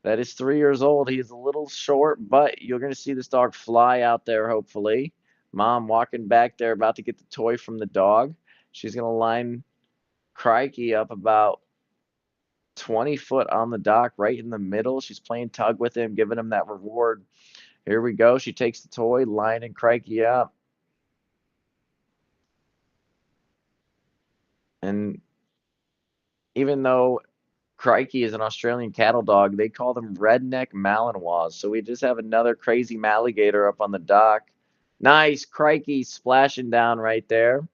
that is 3 years old, he is a little short, but you're going to see this dog fly out there, hopefully. Mom walking back there, about to get the toy from the dog. She's going to line Crikey up about 20 foot on the dock, right in the middle. She's playing tug with him, giving him that reward. Here we go. She takes the toy, lining Crikey up. And even though Crikey is an Australian cattle dog, they call them redneck Malinois. So we just have another crazy Maligator up on the dock. Nice. Crikey splashing down right there.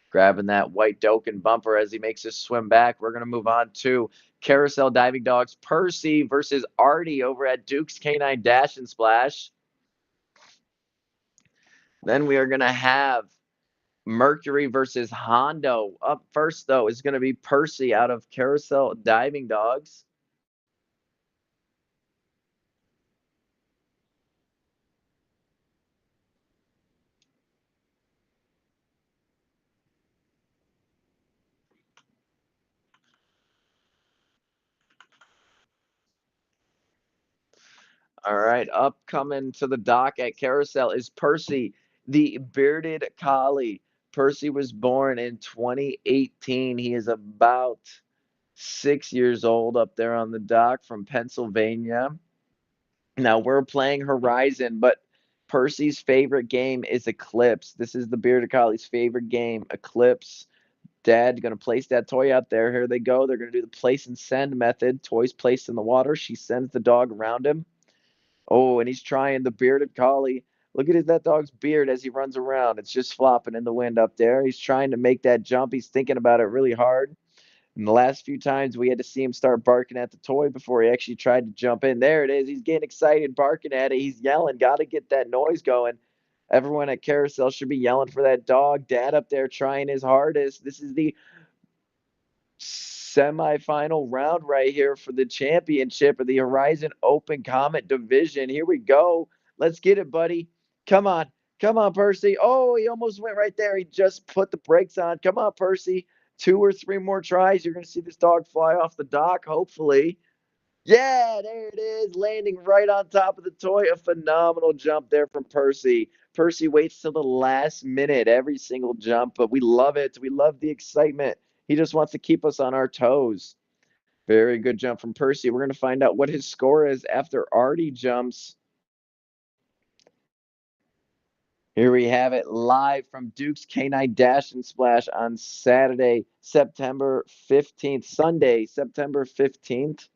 Grabbing that white Doken bumper as he makes his swim back. We're going to move on to Carousel Diving Dogs. Percy versus Artie over at Duke's Canine Dash and Splash. Then we are going to have Mercury versus Hondo. Up first, though, is going to be Percy out of Carousel Diving Dogs. All right, upcoming to the dock at Carousel is Percy, the bearded collie. Percy was born in 2018. He is about 6 years old up there on the dock from Pennsylvania. Now we're playing Horizon, but Percy's favorite game is Eclipse. This is the bearded collie's favorite game, Eclipse. Dad's gonna place that toy out there. Here they go. They're gonna do the place and send method. Toys placed in the water. She sends the dog around him. Oh, and he's trying the bearded collie. Look at that dog's beard as he runs around. It's just flopping in the wind up there. He's trying to make that jump. He's thinking about it really hard. And the last few times we had to see him start barking at the toy before he actually tried to jump in. There it is. He's getting excited, barking at it. He's yelling. Got to get that noise going. Everyone at Carousel should be yelling for that dog. Dad up there trying his hardest. This is the semifinal round right here for the championship of the Horizon Open Comet Division. Here we go. Let's get it, buddy. Come on. Come on, Percy. Oh, he almost went right there. He just put the brakes on. Come on, Percy. 2 or 3 more tries. You're going to see this dog fly off the dock, hopefully. Yeah, there it is, landing right on top of the toy. A phenomenal jump there from Percy. Percy waits till the last minute every single jump, but we love it. We love the excitement. He just wants to keep us on our toes. Very good jump from Percy. We're going to find out what his score is after Artie jumps. Here we have it live from Duke's K9 Dash and Splash on Saturday, September 15th. Sunday, September 15th.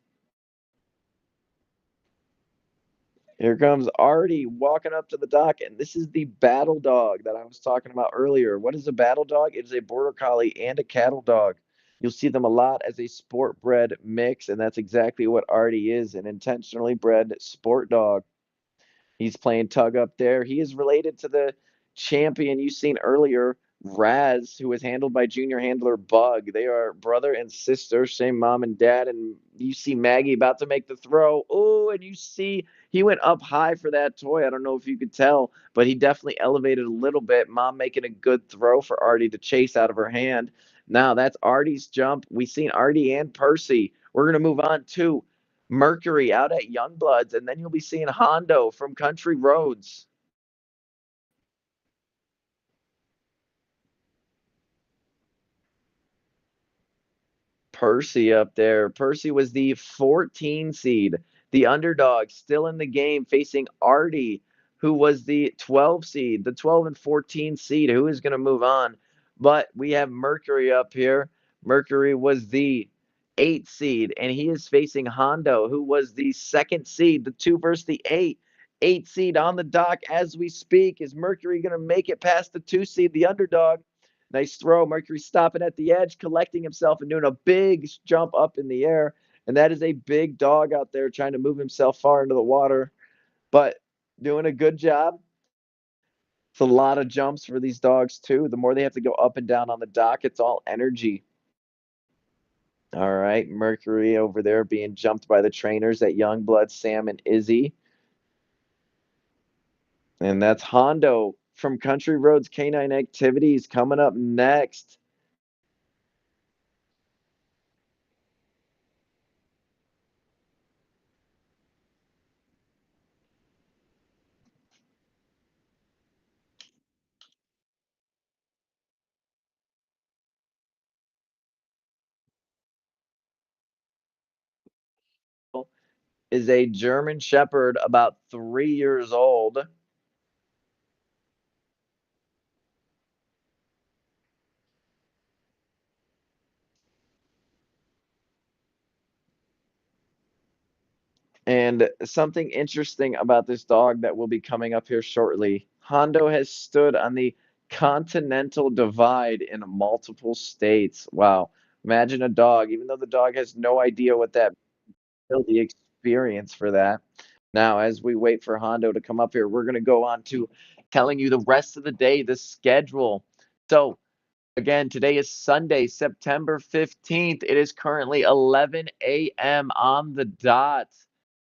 Here comes Artie walking up to the dock, and this is the battle dog that I was talking about earlier. What is a battle dog? It is a border collie and a cattle dog. You'll see them a lot as a sport bred mix, and that's exactly what Artie is, an intentionally bred sport dog. He's playing tug up there. He is related to the champion you seen earlier, Raz, who was handled by junior handler Bug. They are brother and sister, same mom and dad. And you see Maggie about to make the throw. Oh, and you see he went up high for that toy. I don't know if you could tell, but he definitely elevated a little bit. Mom making a good throw for Artie to chase out of her hand. Now that's Artie's jump. We've seen Artie and Percy. We're going to move on to Mercury out at Youngbloods, and then you'll be seeing Hondo from Country Roads. Percy up there. Percy was the 14 seed, the underdog, still in the game, facing Artie, who was the 12 seed, the 12 and 14 seed. Who is going to move on? But we have Mercury up here. Mercury was the 8 seed, and he is facing Hondo, who was the second seed, the 2 versus the 8. 8 seed on the dock as we speak. Is Mercury going to make it past the 2 seed, the underdog? Nice throw. Mercury stopping at the edge, collecting himself and doing a big jump up in the air. And that is a big dog out there trying to move himself far into the water, but doing a good job. It's a lot of jumps for these dogs, too. The more they have to go up and down on the dock, it's all energy. All right. Mercury over there being jumped by the trainers at Youngblood, Sam and Izzy. And that's Hondo from Country Roads Canine Activities coming up next. Is a German Shepherd about 3 years old. And something interesting about this dog that will be coming up here shortly. Hondo has stood on the continental divide in multiple states. Wow. Imagine a dog, even though the dog has no idea what that build the experience for that. Now, as we wait for Hondo to come up here, we're going to go on to telling you the rest of the day, the schedule. So, again, today is Sunday, September 15th. It is currently 11 a.m. on the dot.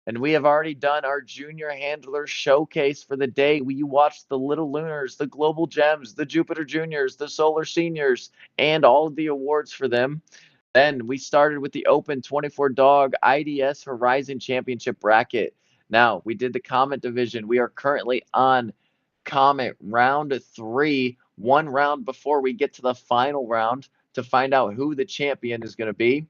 And we have already done our junior handler showcase for the day. We watched the Little Lunars, the Global Gems, the Jupiter Juniors, the Solar Seniors, and all of the awards for them. Then we started with the Open 24 Dog IDS Horizon Championship bracket. Now, we did the Comet division. We are currently on Comet round 3, one round before we get to the final round to find out who the champion is going to be.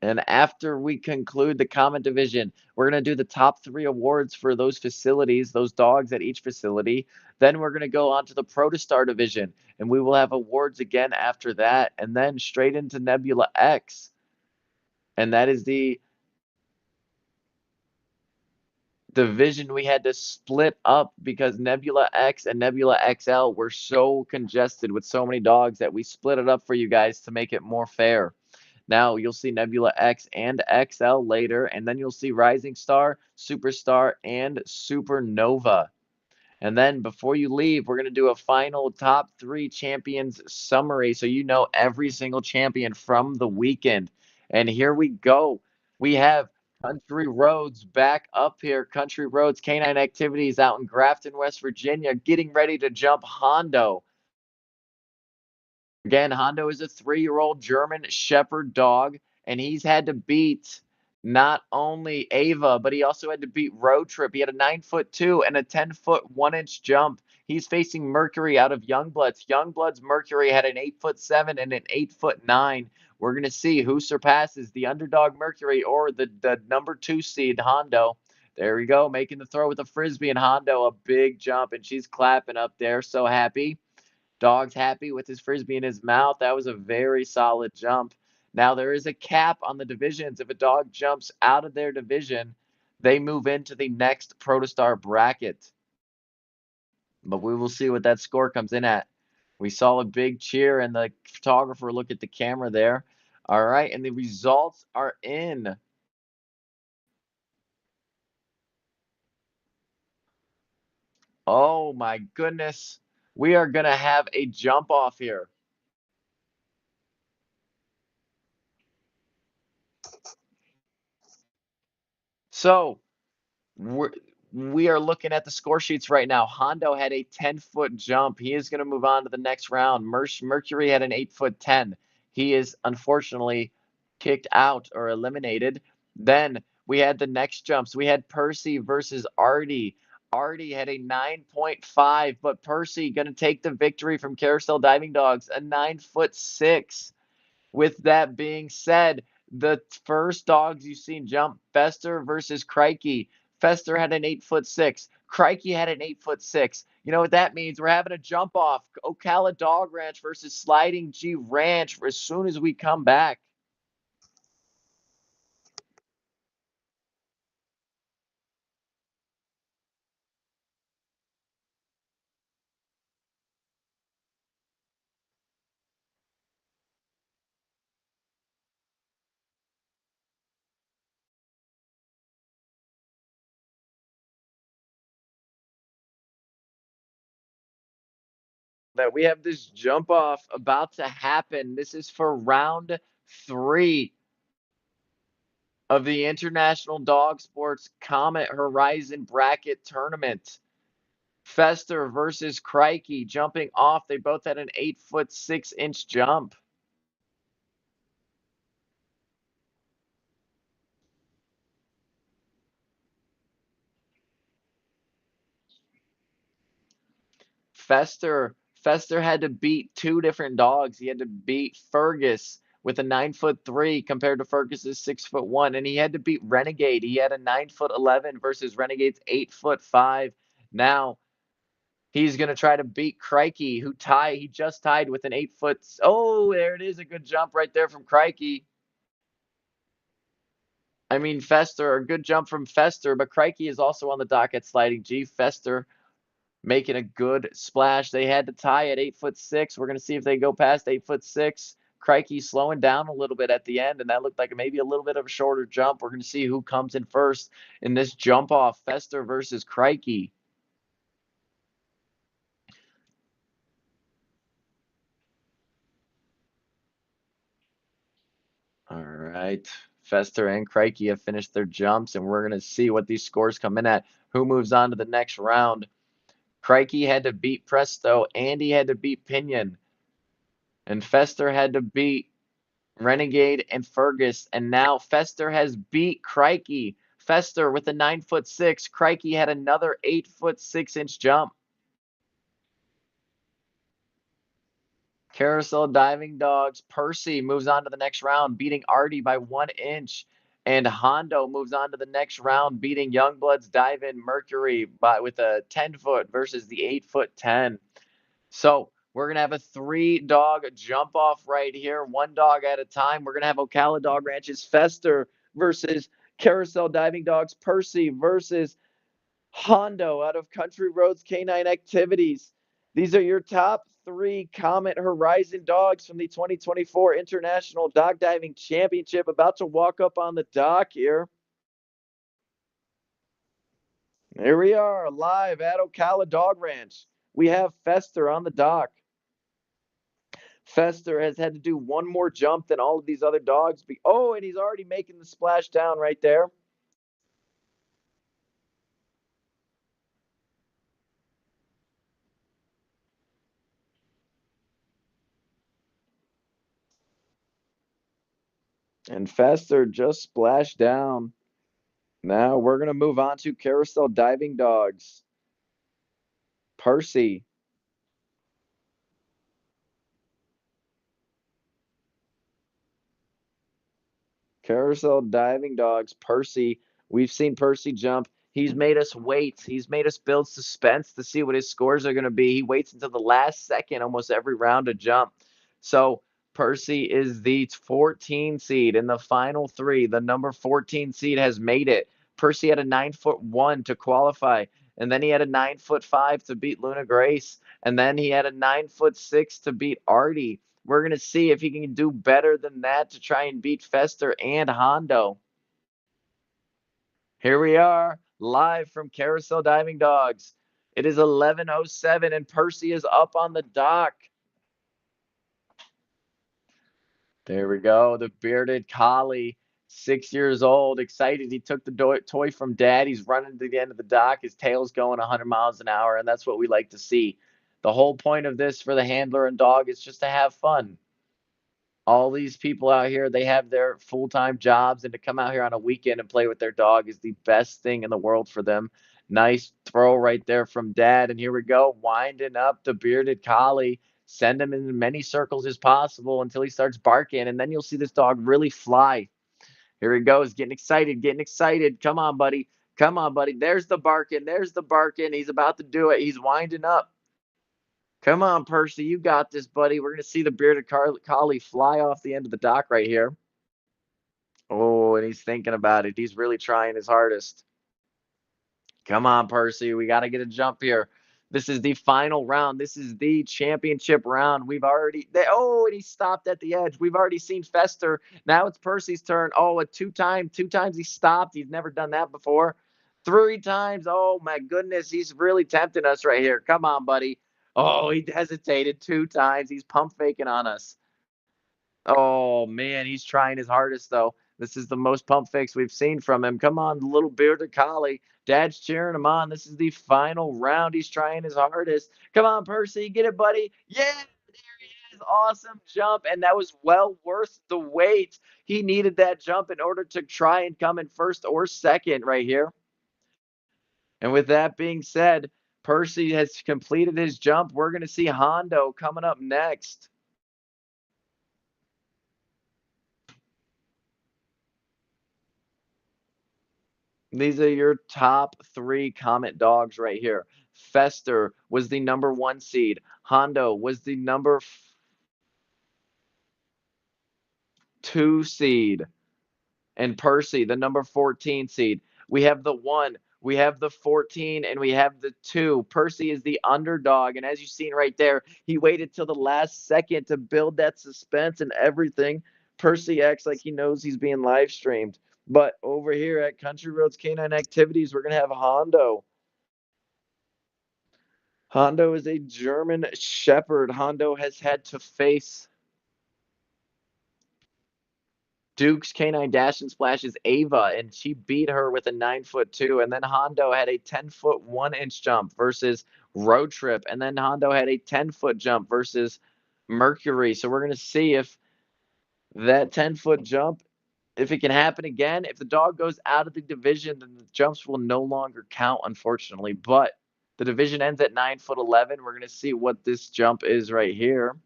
And after we conclude the Comet division, we're going to do the top 3 awards for those facilities, those dogs at each facility. Then we're going to go on to the Protostar division, and we will have awards again after that, and then straight into Nebula X. And that is the division we had to split up because Nebula X and Nebula XL were so congested with so many dogs that we split it up for you guys to make it more fair. Now you'll see Nebula X and XL later, and then you'll see Rising Star, Superstar, and Supernova. And then before you leave, we're going to do a final top 3 champions summary so you know every single champion from the weekend. And here we go. We have Country Roads back up here. Country Roads Canine Activities out in Grafton, West Virginia, getting ready to jump Hondo. Again, Hondo is a 3-year-old German Shepherd dog, and he's had to beat not only Ava, but he also had to beat Road Trip. He had a 9'2" and a 10-foot 1-inch jump. He's facing Mercury out of Youngbloods. Youngblood's Mercury had an 8'7" and an 8'9". We're going to see who surpasses the underdog Mercury or the number 2 seed Hondo. There we go, making the throw with a frisbee, and Hondo a big jump, and she's clapping up there, so happy. Dog's happy with his frisbee in his mouth. That was a very solid jump. Now, there is a cap on the divisions. If a dog jumps out of their division, they move into the next Protostar bracket. But we will see what that score comes in at. We saw a big cheer, and the photographer look at the camera there. All right, and the results are in. Oh, my goodness. We are going to have a jump off here. So, we are looking at the score sheets right now. Hondo had a 10-foot jump. He is going to move on to the next round. Mercury had an 8'10". He is unfortunately kicked out or eliminated. Then we had the next jumps. We had Percy versus Artie. Artie had a 9.5, but Percy going to take the victory from Carousel Diving Dogs, a 9'6". With that being said, the first dogs you've seen jump, Fester versus Crikey. Fester had an 8'6". Crikey had an 8'6". You know what that means? We're having a jump off. Ocala Dog Ranch versus Sliding G Ranch as soon as we come back. That we have this jump off about to happen. This is for round 3 of the International Dog Sports Comet Horizon Bracket Tournament. Fester versus Crikey jumping off. They both had an 8'6" jump. Fester had to beat 2 different dogs. He had to beat Fergus with a 9'3" compared to Fergus's 6'1", and he had to beat Renegade. He had a 9'11" versus Renegade's 8'5". Now he's gonna try to beat Crikey, who he just tied with an 8 foot. Oh, there it is, a good jump right there from Crikey. I mean, Fester, a good jump from Fester, but Crikey is also on the docket sliding G. Fester making a good splash. They had to tie at 8'6". We're going to see if they go past 8'6". Crikey slowing down a little bit at the end, and that looked like maybe a little bit of a shorter jump. We're going to see who comes in first in this jump off, Fester versus Crikey. All right. Fester and Crikey have finished their jumps, and we're going to see what these scores come in at. Who moves on to the next round? Crikey had to beat Presto. Andy had to beat Pinion. And Fester had to beat Renegade, and Fergus. And now Fester has beat Crikey. Fester with a 9'6". Crikey had another 8'6" jump. Carousel Diving Dogs. Percy moves on to the next round, beating Artie by 1 inch. And Hondo moves on to the next round, beating Youngblood's Dive-In Mercury with a 10-foot versus the 8'10". So we're going to have a 3-dog jump off right here, 1 dog at a time. We're going to have Ocala Dog Ranch's Fester versus Carousel Diving Dogs Percy versus Hondo out of Country Roads Canine Activities. These are your top 3 Comet Horizon dogs from the 2024 International Dog Diving Championship, about to walk up on the dock here. Here we are, live at Ocala Dog Ranch. We have Fester on the dock. Fester has had to do one more jump than all of these other dogs. Oh, and he's already making the splash down right there. And Fester just splashed down. Now we're going to move on to Carousel Diving Dogs. Percy. Carousel Diving Dogs. Percy. We've seen Percy jump. He's made us wait. He's made us build suspense to see what his scores are going to be. He waits until the last second almost every round to jump. So Percy is the 14 seed in the final 3. The number 14 seed has made it. Percy had a 9'1" to qualify, and then he had a 9'5" to beat Luna Grace, and then he had a 9'6" to beat Artie. We're going to see if he can do better than that to try and beat Fester and Hondo. Here we are, live from Carousel Diving Dogs. It is 11:07, and Percy is up on the dock. There we go. The bearded collie, 6 years old, excited. He took the toy from dad. He's running to the end of the dock. His tail's going 100 miles an hour, and that's what we like to see. The whole point of this for the handler and dog is just to have fun. All these people out here, they have their full-time jobs, and to come out here on a weekend and play with their dog is the best thing in the world for them. Nice throw right there from dad. And here we go, winding up the bearded collie. Send him in as many circles as possible until he starts barking, and then you'll see this dog really fly. Here he goes, getting excited, getting excited. Come on, buddy. Come on, buddy. There's the barking. There's the barking. He's about to do it. He's winding up. Come on, Percy. You got this, buddy. We're going to see the bearded collie fly off the end of the dock right here. Oh, and he's thinking about it. He's really trying his hardest. Come on, Percy. We got to get a jump here. This is the final round. This is the championship round. And he stopped at the edge. We've already seen Fester. Now it's Percy's turn. Oh, two times he stopped. He's never done that before. 3 times. Oh my goodness. He's really tempting us right here. Come on, buddy. Oh, he hesitated 2 times. He's pump faking on us. Oh man, he's trying his hardest though. This is the most pump fakes we've seen from him. Come on, little bearded collie. Dad's cheering him on. This is the final round. He's trying his hardest. Come on, Percy, get it, buddy. Yeah, there he is. Awesome jump, and that was well worth the wait. He needed that jump in order to try and come in first or second right here. And with that being said, Percy has completed his jump. We're going to see Hondo coming up next. These are your top 3 Comet dogs right here. Fester was the number 1 seed. Hondo was the number 2 seed. And Percy, the number 14 seed. We have the 1, we have the 14, and we have the 2. Percy is the underdog. And as you've seen right there, he waited till the last second to build that suspense and everything. Percy acts like he knows he's being live streamed. But over here at Country Roads Canine Activities, we're going to have Hondo. Hondo is a German Shepherd. Hondo has had to face Duke's Canine Dash and Splash's Ava, and she beat her with a 9'2". And then Hondo had a 10-foot 1-inch jump versus Road Trip. And then Hondo had a 10-foot jump versus Mercury. So we're going to see if That 10-foot jump, if it can happen again, if the dog goes out of the division, then the jumps will no longer count, unfortunately. But the division ends at 9'11". We're gonna see what this jump is right here.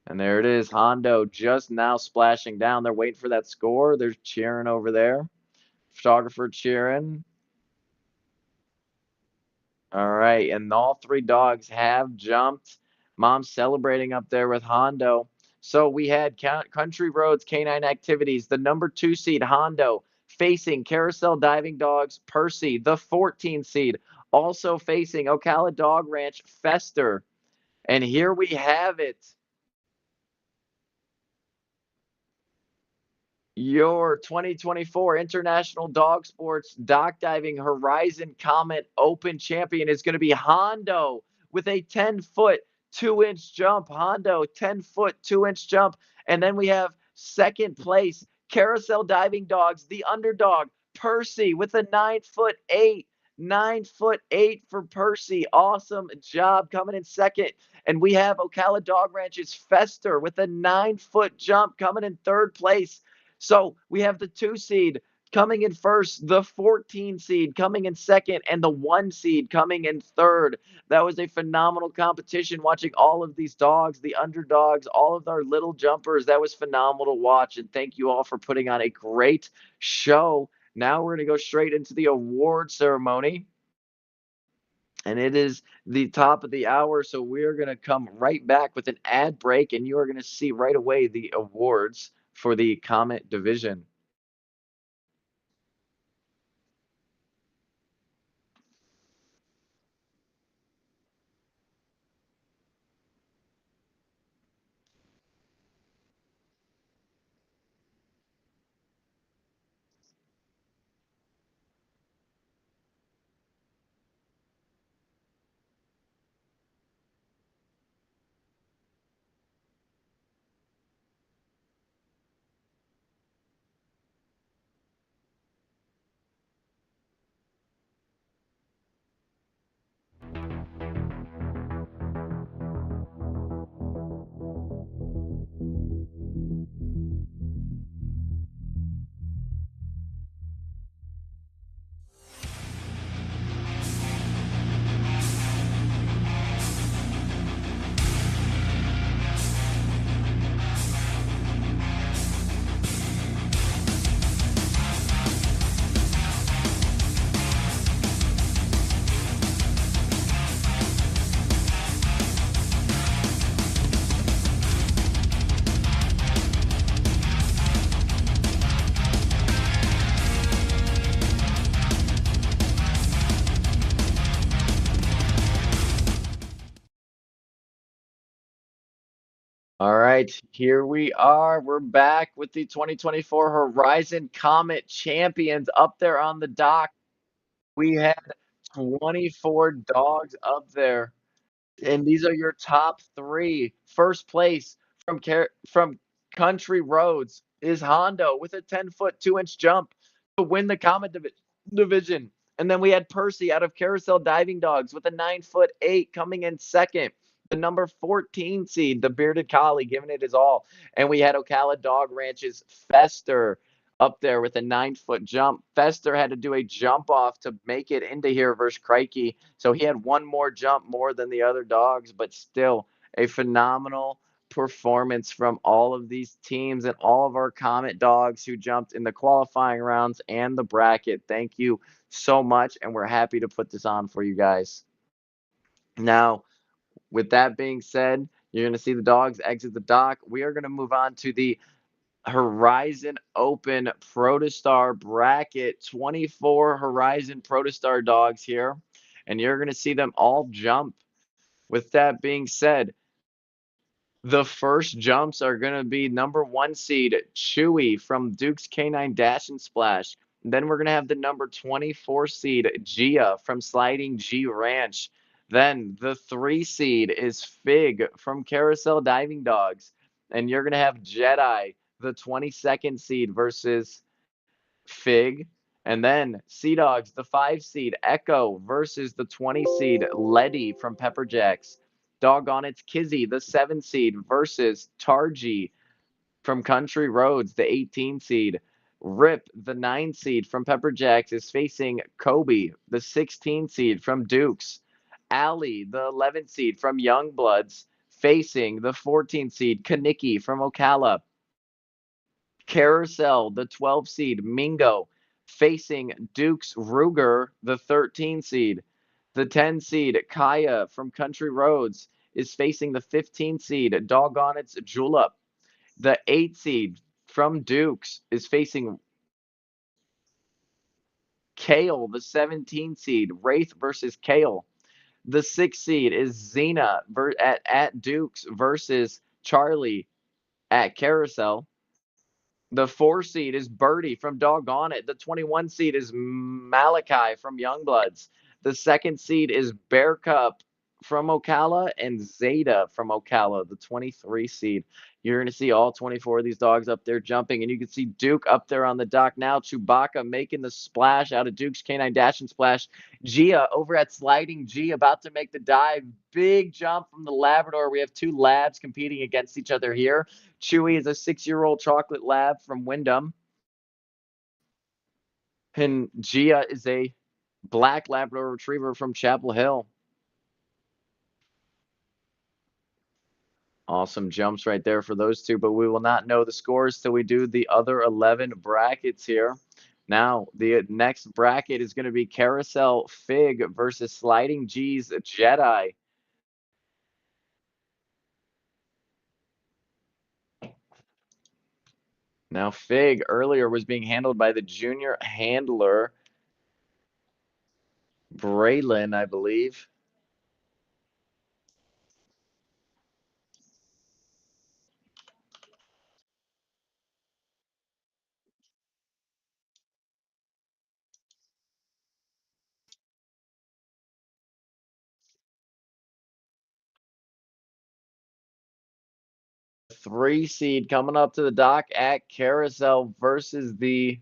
And there it is, Hondo just now splashing down. They're waiting for that score. They're cheering over there. Photographer cheering. All right, and all three dogs have jumped. Mom's celebrating up there with Hondo. So we had Country Roads Canine Activities, the number 2 seed Hondo facing Carousel Diving Dogs Percy, the 14 seed, also facing Ocala Dog Ranch Fester. And here we have it. Your 2024 International Dog Sports Dock Diving Horizon Comet Open champion is going to be Hondo with a 10-foot, 2-inch jump. Hondo, 10-foot, 2-inch jump. And then we have second place, Carousel Diving Dogs, the underdog, Percy with a 9-foot, 8. 9'8" for Percy. Awesome job coming in second. And we have Ocala Dog Ranch's Fester with a 9-foot jump coming in third place. So we have the 2 seed coming in first, the 14 seed coming in second, and the 1 seed coming in third. That was a phenomenal competition watching all of these dogs, the underdogs, all of our little jumpers. That was phenomenal to watch. And thank you all for putting on a great show. Now we're going to go straight into the award ceremony. And it is the top of the hour, so we're going to come right back with an ad break, and you are going to see right away the awards for the Comet division. All right, here we are. We're back with the 2024 Horizon Comet champions up there on the dock. We had 24 dogs up there, and these are your top 3. First place from Country Roads is Hondo with a 10-foot, 2-inch jump to win the Comet division. And then we had Percy out of Carousel Diving Dogs with a 9'8" coming in second. The number 14 seed, the Bearded Collie, giving it his all. And we had Ocala Dog Ranch's Fester up there with a 9-foot jump. Fester had to do a jump off to make it into here versus Crikey. So he had one more jump more than the other dogs, but still a phenomenal performance from all of these teams and all of our Comet dogs who jumped in the qualifying rounds and the bracket. Thank you so much, and we're happy to put this on for you guys. Now, with that being said, you're going to see the dogs exit the dock. We are going to move on to the Horizon Open Protostar bracket. 24 Horizon Protostar dogs here, and you're going to see them all jump. With that being said, the first jumps are going to be number 1 seed Chewy from Duke's Canine Dash and Splash. Then we're going to have the number 24 seed Gia from Sliding G Ranch. Then the 3 seed is Fig from Carousel Diving Dogs. And you're going to have Jedi, the 22nd seed, versus Fig. And then Sea Dogs, the 5 seed Echo versus the 20 seed Letty from PepperJack's. Doggone It's Kizzy, the 7 seed, versus Tarji from Country Roads, the 18 seed. Rip, the 9 seed from PepperJack's, is facing Kobe, the 16 seed from Dukes. Allie, the 11 seed from Youngbloods, facing the 14 seed Kaniki from Ocala. Carousel, the 12 seed Mingo, facing Dukes Ruger, the 13 seed. The 10 seed Kaya from Country Roads is facing the 15 seed Doggone It's Julep. The 8 seed from Dukes is facing Kale, the 17 seed Wraith versus Kale. The 6 seed is Xena at Dukes versus Charlie at Carousel. The 4 seed is Birdie from Doggone It. The 21 seed is Malachi from Youngbloods. The 2nd seed is Bear Cup from Ocala and Zeta from Ocala, the 23 seed. You're going to see all 24 of these dogs up there jumping, and you can see Duke up there on the dock now. Chewbacca making the splash out of Duke's Canine Dash and Splash. Gia over at Sliding G about to make the dive. Big jump from the Labrador. We have 2 labs competing against each other here. Chewy is a 6-year-old chocolate lab from Wyndham. And Gia is a black Labrador retriever from Chapel Hill. Awesome jumps right there for those two, but we will not know the scores till we do the other 11 brackets here. Now, the next bracket is going to be Carousel Fig versus Sliding G's Jedi. Now, Fig earlier was being handled by the junior handler, Braylon, I believe. Three seed coming up to the dock at Carousel versus the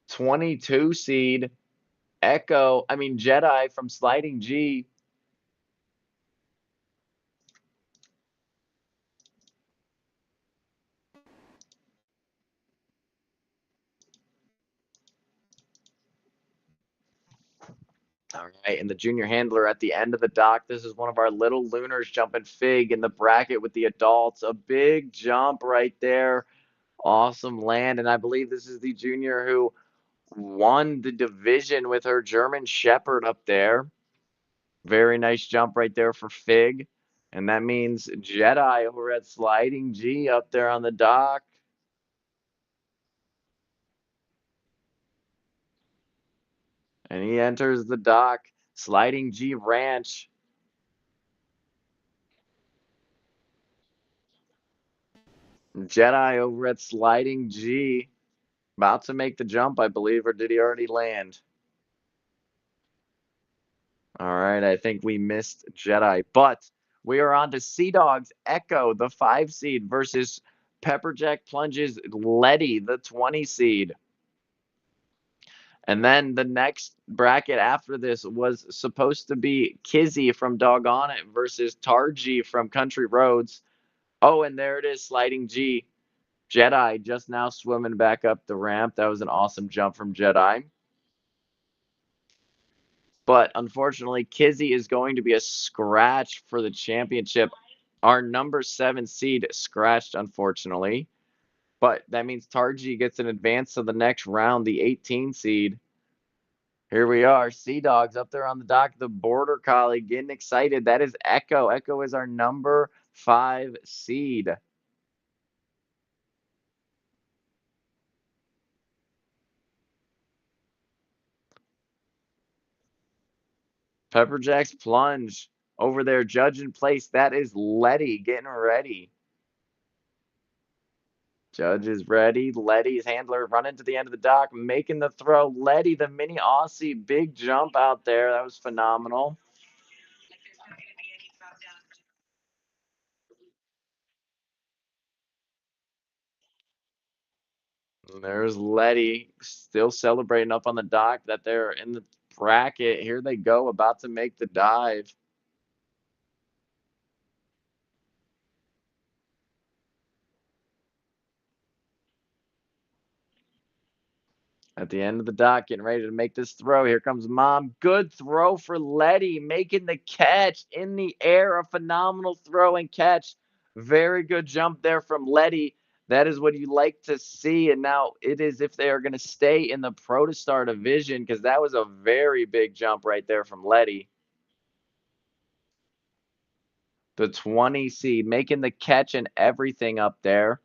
22 seed Jedi from Sliding G. All right, and the junior handler at the end of the dock. This is one of our little Lunars jumping Fig in the bracket with the adults. A big jump right there. Awesome land. And I believe this is the junior who won the division with her German Shepherd up there. Very nice jump right there for Fig. And that means Jedi over at Sliding G up there on the dock. And he enters the dock. Sliding G Ranch. Jedi over at Sliding G. About to make the jump, I believe, or did he already land? All right, I think we missed Jedi, but we are on to Sea Dogs Echo, the 5 seed, versus Pepperjack Plunge's Letty, the 20 seed. And then the next bracket after this was supposed to be Kizzy from Doggone It versus Tarji from Country Roads. Oh, and there it is, Sliding G. Jedi just now swimming back up the ramp. That was an awesome jump from Jedi. But unfortunately, Kizzy is going to be a scratch for the championship. Our number 7 seed scratched, unfortunately. But that means Tarji gets an advance to the next round, the 18 seed. Here we are, Sea Dogs up there on the dock, the Border Collie getting excited. That is Echo. Echo is our number 5 seed. PepperJack's Plunge over there, judge in place. That is Letty getting ready. Judge is ready. Letty's handler running to the end of the dock, making the throw. Letty, the mini Aussie, big jump out there. That was phenomenal. And there's Letty still celebrating up on the dock that they're in the bracket. Here they go, about to make the dive. At the end of the dock, getting ready to make this throw. Here comes Mom. Good throw for Letty, making the catch in the air. A phenomenal throw and catch. Very good jump there from Letty. That is what you like to see. And now it is if they are going to stay in the Protostar division, because that was a very big jump right there from Letty. The 20 seed making the catch and everything up there.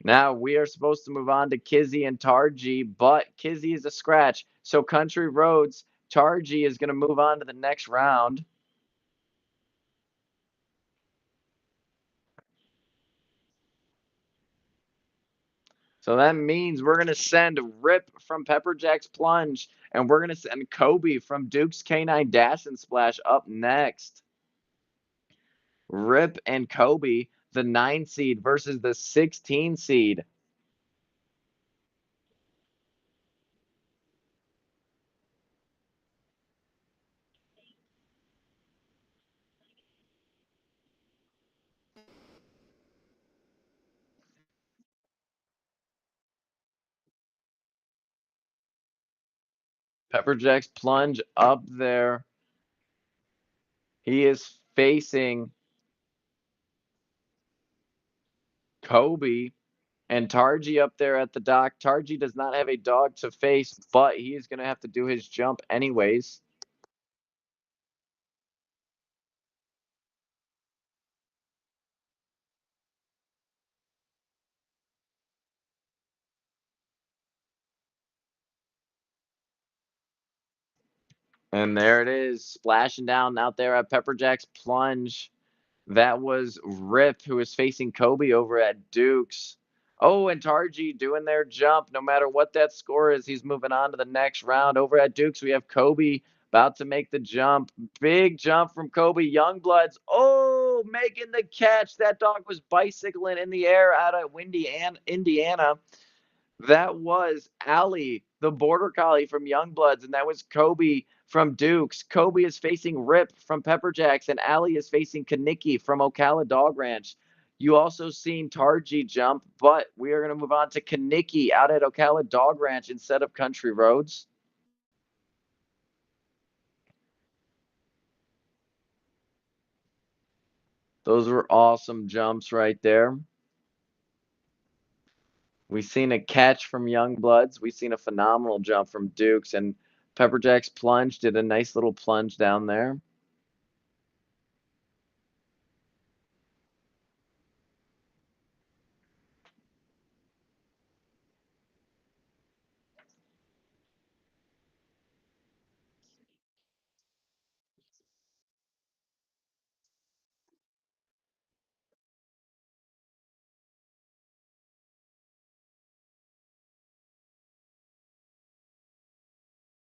Now we are supposed to move on to Kizzy and Tarji, but Kizzy is a scratch. So Country Roads, Tarji is going to move on to the next round. So that means we're going to send Rip from PepperJack's Plunge, and we're going to send Kobe from Duke's K9 Dash and Splash up next. Rip and Kobe, the 9 seed versus the 16 seed. PepperJack's Plunge up there. He is facing Kobe and Tarji up there at the dock. Tarji does not have a dog to face, but he is going to have to do his jump anyways. And there it is, splashing down out there at PepperJack's Plunge. That was Rip, who is facing Kobe over at Duke's. Oh, and Tarji doing their jump. No matter what that score is, he's moving on to the next round. Over at Duke's, we have Kobe about to make the jump. Big jump from Kobe. Youngbloods. Oh, making the catch. That dog was bicycling in the air out of Indiana. That was Allie, the border collie from Youngbloods, and that was Kobe from Dukes. Kobe is facing Rip from PepperJack's, and Allie is facing Kaniki from Ocala Dog Ranch. You also seen Tarji jump, but we are going to move on to Kaniki out at Ocala Dog Ranch instead of Country Roads. Those were awesome jumps right there. We've seen a catch from Youngbloods. We've seen a phenomenal jump from Dukes, and PepperJack's Plunge did a nice little plunge down there.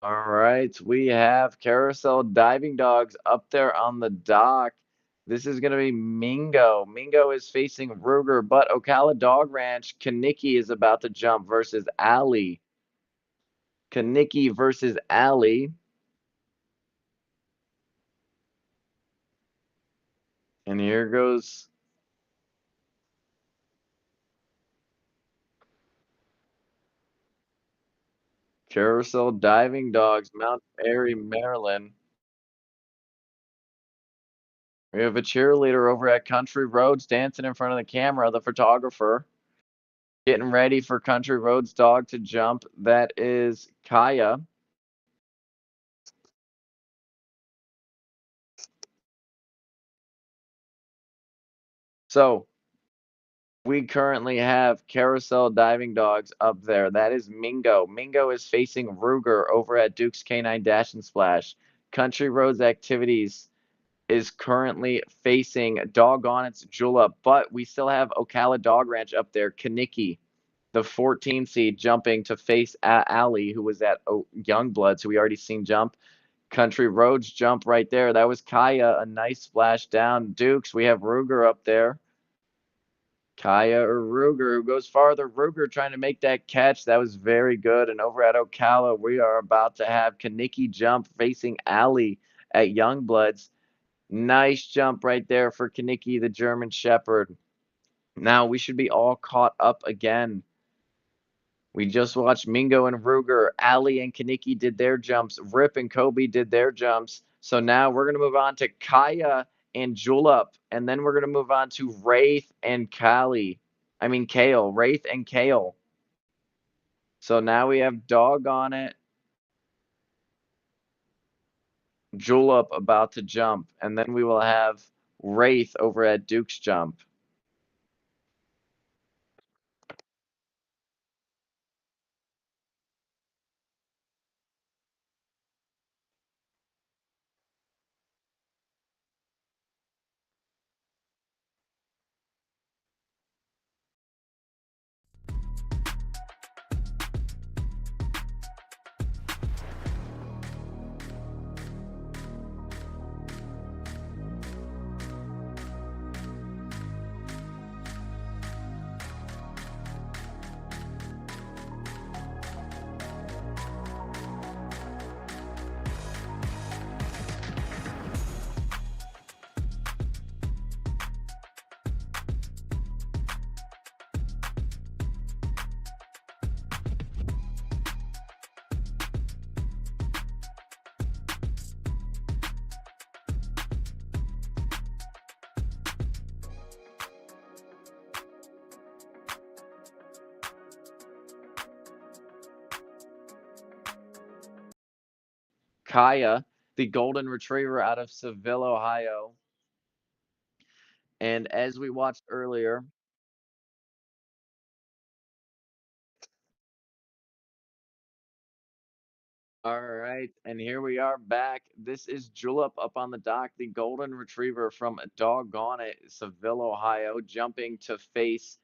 All right, we have Carousel Diving Dogs up there on the dock. This is going to be Mingo. Mingo is facing Ruger, but Ocala Dog Ranch, Kaniki is about to jump versus Ali. Kaniki versus Ali. And here goes Carousel Diving Dogs, Mount Airy, Maryland. We have a cheerleader over at Country Roads dancing in front of the camera, the photographer. Getting ready for Country Roads dog to jump. That is Kaya. So we currently have Carousel Diving Dogs up there. That is Mingo. Mingo is facing Ruger over at Duke's K9 Dash and Splash. Country Roads Activities is currently facing Doggone It's Jula, but we still have Ocala Dog Ranch up there. Kaniki, the 14 seed, jumping to face Ali, who was at Youngbloods, who we already seen jump. Country Roads jump right there. That was Kaya, a nice splash down. Dukes, we have Ruger up there. Kaya or Ruger, who goes farther? Ruger trying to make that catch. That was very good. And over at Ocala, we are about to have Kaniki jump facing Ali at Youngbloods. Nice jump right there for Kaniki, the German Shepherd. Now we should be all caught up again. We just watched Mingo and Ruger. Ali and Kaniki did their jumps. Rip and Kobe did their jumps. So now we're going to move on to Kaya and Julep. And then we're going to move on to Wraith and Kali. I mean, Kale. Wraith and Kale. So now we have Dog on it. Julep about to jump. And then we will have Wraith over at Duke's jump. Kaya, the golden retriever out of Seville, Ohio. And as we watched earlier, all right, and here we are back. This is Julep up on the dock, the golden retriever from Doggone It, Seville, Ohio, jumping to face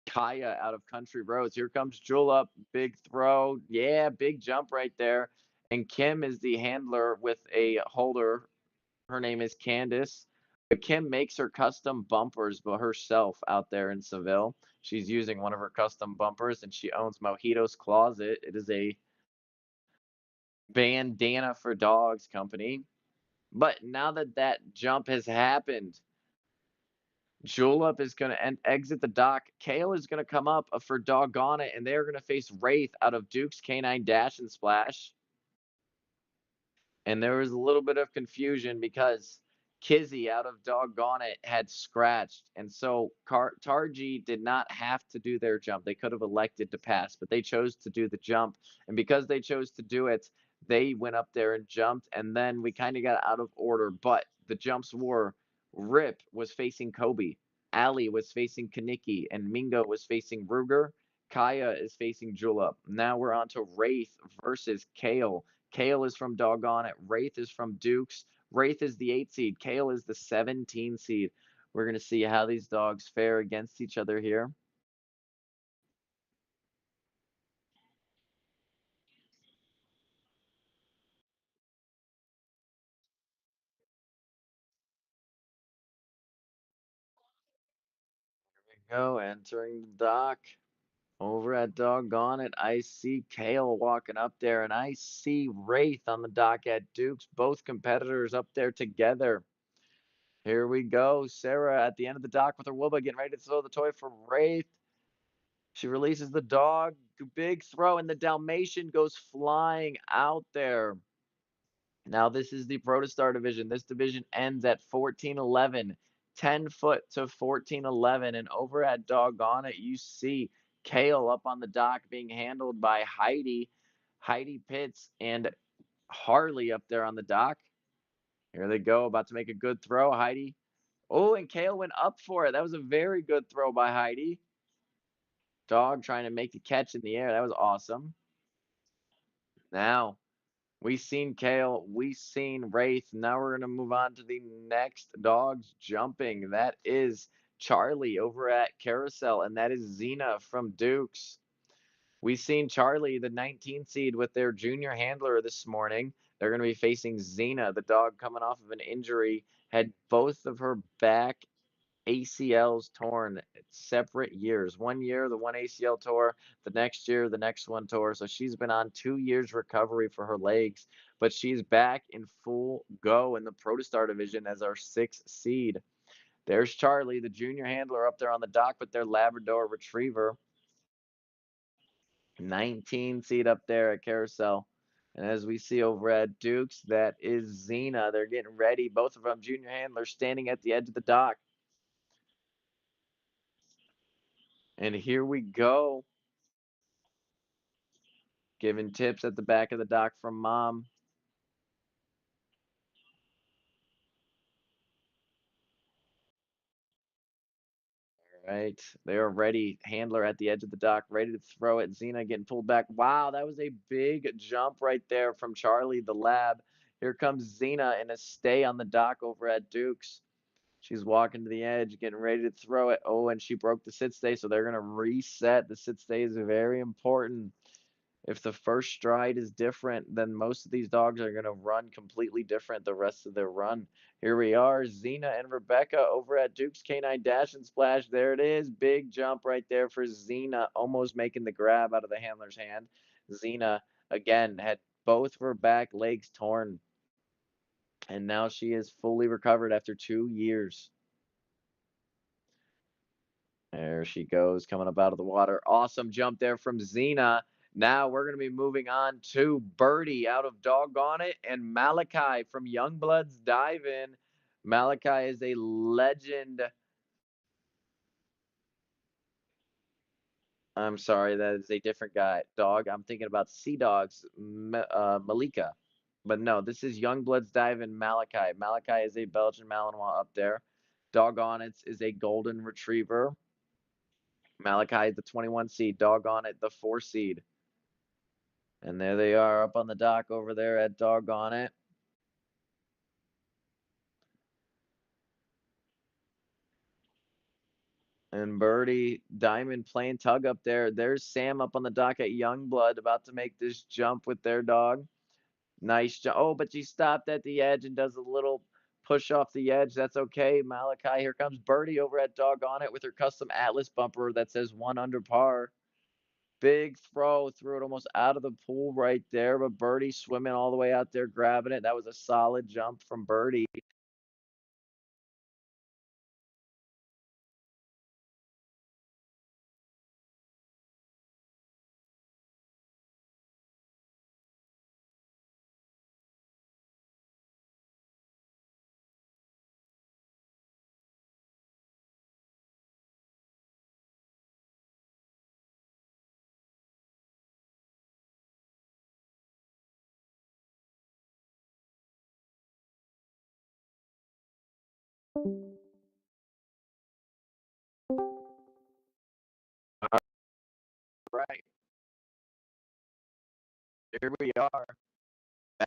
Kaya out of Country Roads. Here comes Julep, big throw. Yeah, big jump right there. And Kim is the handler with a holder. Her name is Candace. But Kim makes her custom bumpers by herself out there in Seville. She's using one of her custom bumpers and she owns Mojito's Closet. It is a bandana for dogs company. But now that that jump has happened, Julep is going to exit the dock. Kale is going to come up for Doggone It, and they're going to face Wraith out of Duke's Canine Dash and Splash. And there was a little bit of confusion because Kizzy out of Doggone It had scratched. And so Tarji did not have to do their jump. They could have elected to pass, but they chose to do the jump. And because they chose to do it, they went up there and jumped. And then we kind of got out of order. But the jumps were Rip was facing Kobe, Ali was facing Kaniki, and Mingo was facing Ruger. Kaya is facing Julep. Now we're on to Wraith versus Kale. Kale is from Doggone It. Wraith is from Dukes. Wraith is the 8 seed. Kale is the 17 seed. We're going to see how these dogs fare against each other here. Here we go, entering the dock. Over at Doggone It, I see Kale walking up there, and I see Wraith on the dock at Dukes. Both competitors up there together. Here we go. Sarah at the end of the dock with her Wooba getting ready to throw the toy for Wraith. She releases the dog. Big throw, and the Dalmatian goes flying out there. Now, this is the Protostar division. This division ends at 1411, 10 foot to 1411. And over at Doggone It, you see Kale up on the dock being handled by Heidi Pitts, and Harley up there on the dock. Here they go, about to make a good throw. Heidi. Oh, and Kale went up for it. That was a very good throw by Heidi. Dog trying to make the catch in the air. That was awesome. Now, we seen Kale, we seen Wraith. Now we're gonna move on to the next dogs jumping. That is Charlie over at Carousel, and that is Xena from Dukes. We seen Charlie, the 19 seed, with their junior handler this morning. They're gonna be facing Xena, the dog coming off of an injury, had both of her back ACLs torn separate years. 1 year, the one ACL tore. The next year, the next one tore. So she's been on 2 years recovery for her legs, but she's back in full go in the Protostar division as our 6th seed. There's Charlie, the junior handler up there on the dock with their Labrador Retriever. 19 seed up there at Carousel. And as we see over at Duke's, that is Xena. They're getting ready. Both of them junior handlers standing at the edge of the dock. And here we go. Giving tips at the back of the dock from Mom. All right. They are ready. Handler at the edge of the dock, ready to throw it. Xena getting pulled back. Wow, that was a big jump right there from Charlie the Lab. Here comes Xena in a stay on the dock over at Duke's. She's walking to the edge, getting ready to throw it. Oh, and she broke the sit stay, so they're going to reset. The sit stay is very important. If the first stride is different, then most of these dogs are going to run completely different the rest of their run. Here we are, Xena and Rebecca over at Duke's Canine Dash and Splash. There it is. Big jump right there for Xena, almost making the grab out of the handler's hand. Xena, again, had both of her back legs torn, and now she is fully recovered after 2 years. There she goes, coming up out of the water. Awesome jump there from Xena. Now we're going to be moving on to Birdie out of Doggone It and Malachi from Youngbloods Dive In. Malachi is a legend. I'm sorry, that is a different guy. Dog. I'm thinking about Sea Dogs, Malika. But no, this is Youngbloods Dive In Malachi. Malachi is a Belgian Malinois up there. Doggone It is a Golden Retriever. Malachi is the 21 seed. Doggone It, the 4 seed. And there they are up on the dock over there at Doggone It. And Birdie, Diamond playing tug up there. There's Sam up on the dock at Youngblood about to make this jump with their dog. Nice jump. Oh, but she stopped at the edge and does a little push off the edge. That's okay. Malachi, here comes Birdie over at Doggone It with her custom Atlas bumper that says 1 under par. Big throw, threw it almost out of the pool right there, but Birdie swimming all the way out there, grabbing it. That was a solid jump from Birdie. All right, here we are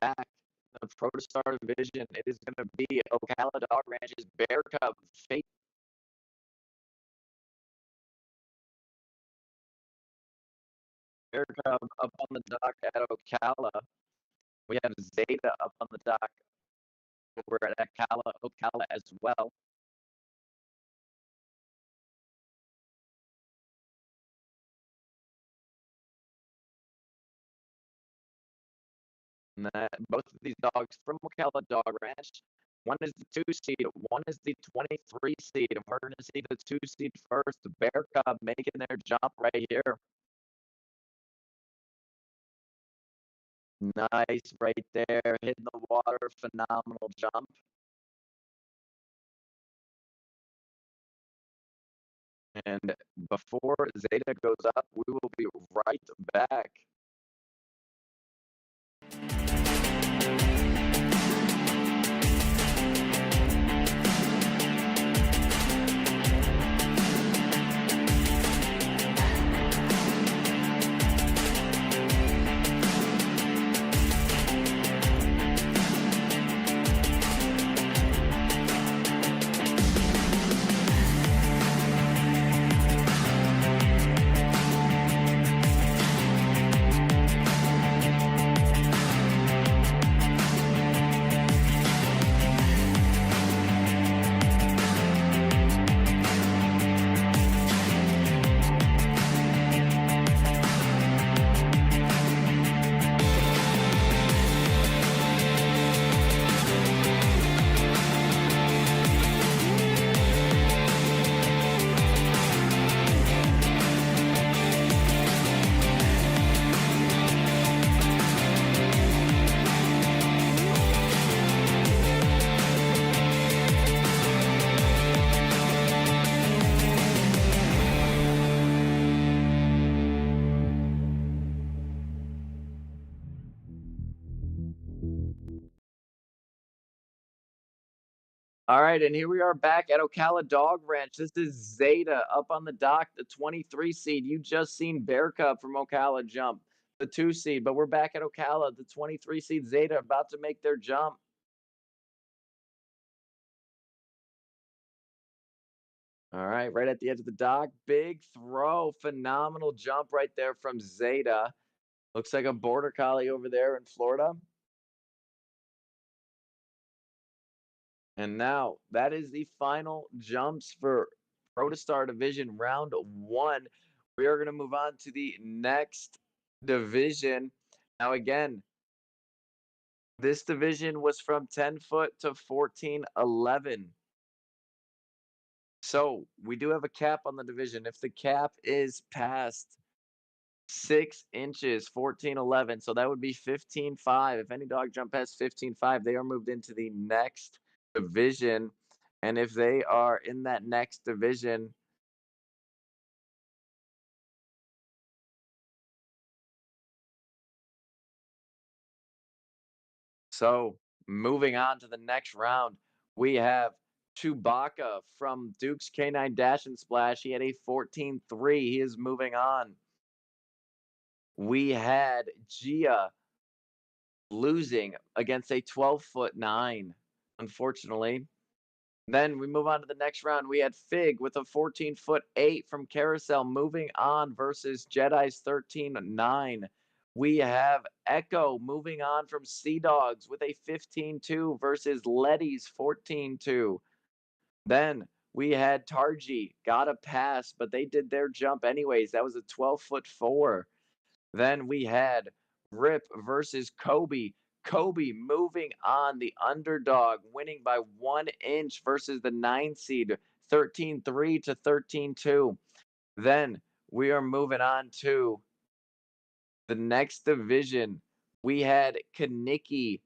back. The Protostar division. It is going to be Ocala Dog Ranch's Bear Cub Fate. Bear Cub up on the dock at Ocala. We have Zeta up on the dock over at Ocala as well. And both of these dogs from Ocala Dog Ranch. One is the 2 seed, one is the 23 seed. And we're going to see the 2 seed first, the Bear Cub making their jump right here. Nice right there, hitting the water, phenomenal jump. And before Zeta goes up, we will be right back. All right, and here we are back at Ocala Dog Ranch. This is Zeta up on the dock, the 23 seed. You just seen Bear Cub from Ocala jump, the 2 seed, but we're back at Ocala, the 23 seed Zeta about to make their jump. All right, right at the edge of the dock, big throw, phenomenal jump right there from Zeta. Looks like a border collie over there in Florida. And now that is the final jumps for Protostar Division Round 1. We are going to move on to the next division. Now, again, this division was from 10 foot to 1411. So we do have a cap on the division. If the cap is past 6 inches, 1411. So that would be 15.5. If any dog jump past 15.5, they are moved into the next division. And if they are in that next division, so moving on to the next round, we have Chewbacca from Duke's K9 Dash and Splash. He had a 14.3. He is moving on. We had Gia losing against a 12-foot 9, unfortunately. Then we move on to the next round. We had Fig with a 14-foot 8 from Carousel moving on versus Jedi's 13.9. We have Echo moving on from Sea Dogs with a 15-2 versus Letty's 14-2. Then we had Tarji, got a pass, but they did their jump anyways. That was a 12-foot 4. Then we had Rip versus Kobe. Kobe moving on, the underdog, winning by 1 inch versus the 9 seed, 13-3 to 13-2. Then we are moving on to the next division. We had Kaniki,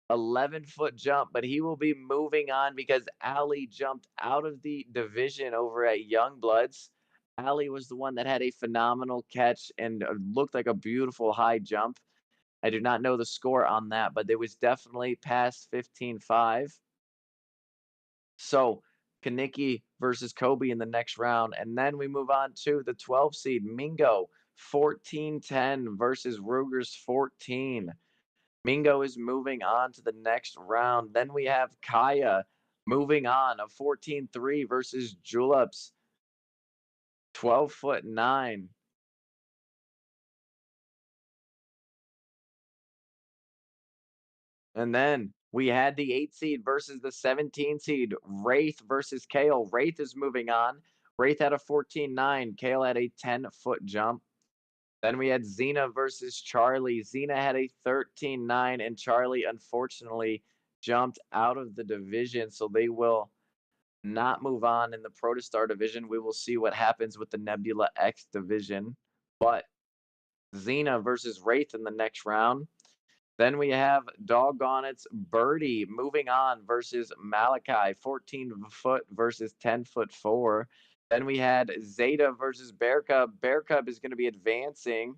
11-foot jump, but he will be moving on because Ali jumped out of the division over at Youngbloods. Ali was the one that had a phenomenal catch and looked like a beautiful high jump. I do not know the score on that, but it was definitely past 15.5. So Kaniki versus Kobe in the next round. And then we move on to the 12 seed Mingo, 14-10 versus Ruger's 14. Mingo is moving on to the next round. Then we have Kaya moving on, a 14-3 versus Juleps, 12-foot 9. And then we had the 8 seed versus the 17 seed, Wraith versus Kale. Wraith is moving on. Wraith had a 14-9. Kale had a 10-foot jump. Then we had Xena versus Charlie. Xena had a 13-9, and Charlie unfortunately jumped out of the division, so they will not move on in the Protostar division. We will see what happens with the Nebula X division. But Xena versus Wraith in the next round. Then we have Doggone It's Birdie moving on versus Malachi, 14-foot versus 10-foot 4. Then we had Zeta versus Bear Cub. Bear Cub is going to be advancing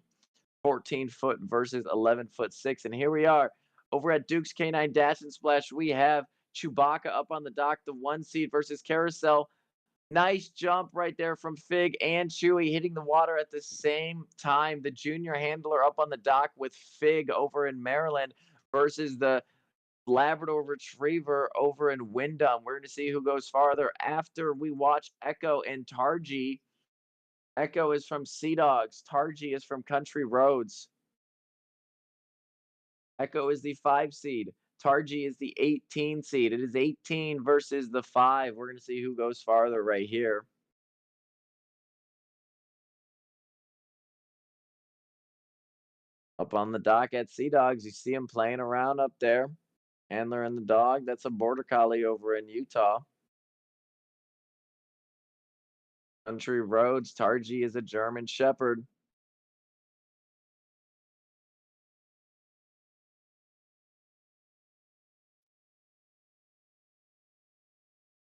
14-foot versus 11-foot 6. And here we are over at Duke's K9 Dash and Splash. We have Chewbacca up on the dock, the 1 seed versus Carousel. Nice jump right there from Fig and Chewy hitting the water at the same time. The junior handler up on the dock with Fig over in Maryland versus the Labrador Retriever over in Wyndham. We're going to see who goes farther after we watch Echo and Tarji. Echo is from Sea Dogs. Tarji is from Country Roads. Echo is the 5 seed. Tarji is the 18 seed. It is 18 versus the 5. We're going to see who goes farther right here. Up on the dock at Sea Dogs, you see him playing around up there. Handler and the dog, that's a border collie over in Utah. Country Roads, Tarji is a German Shepherd.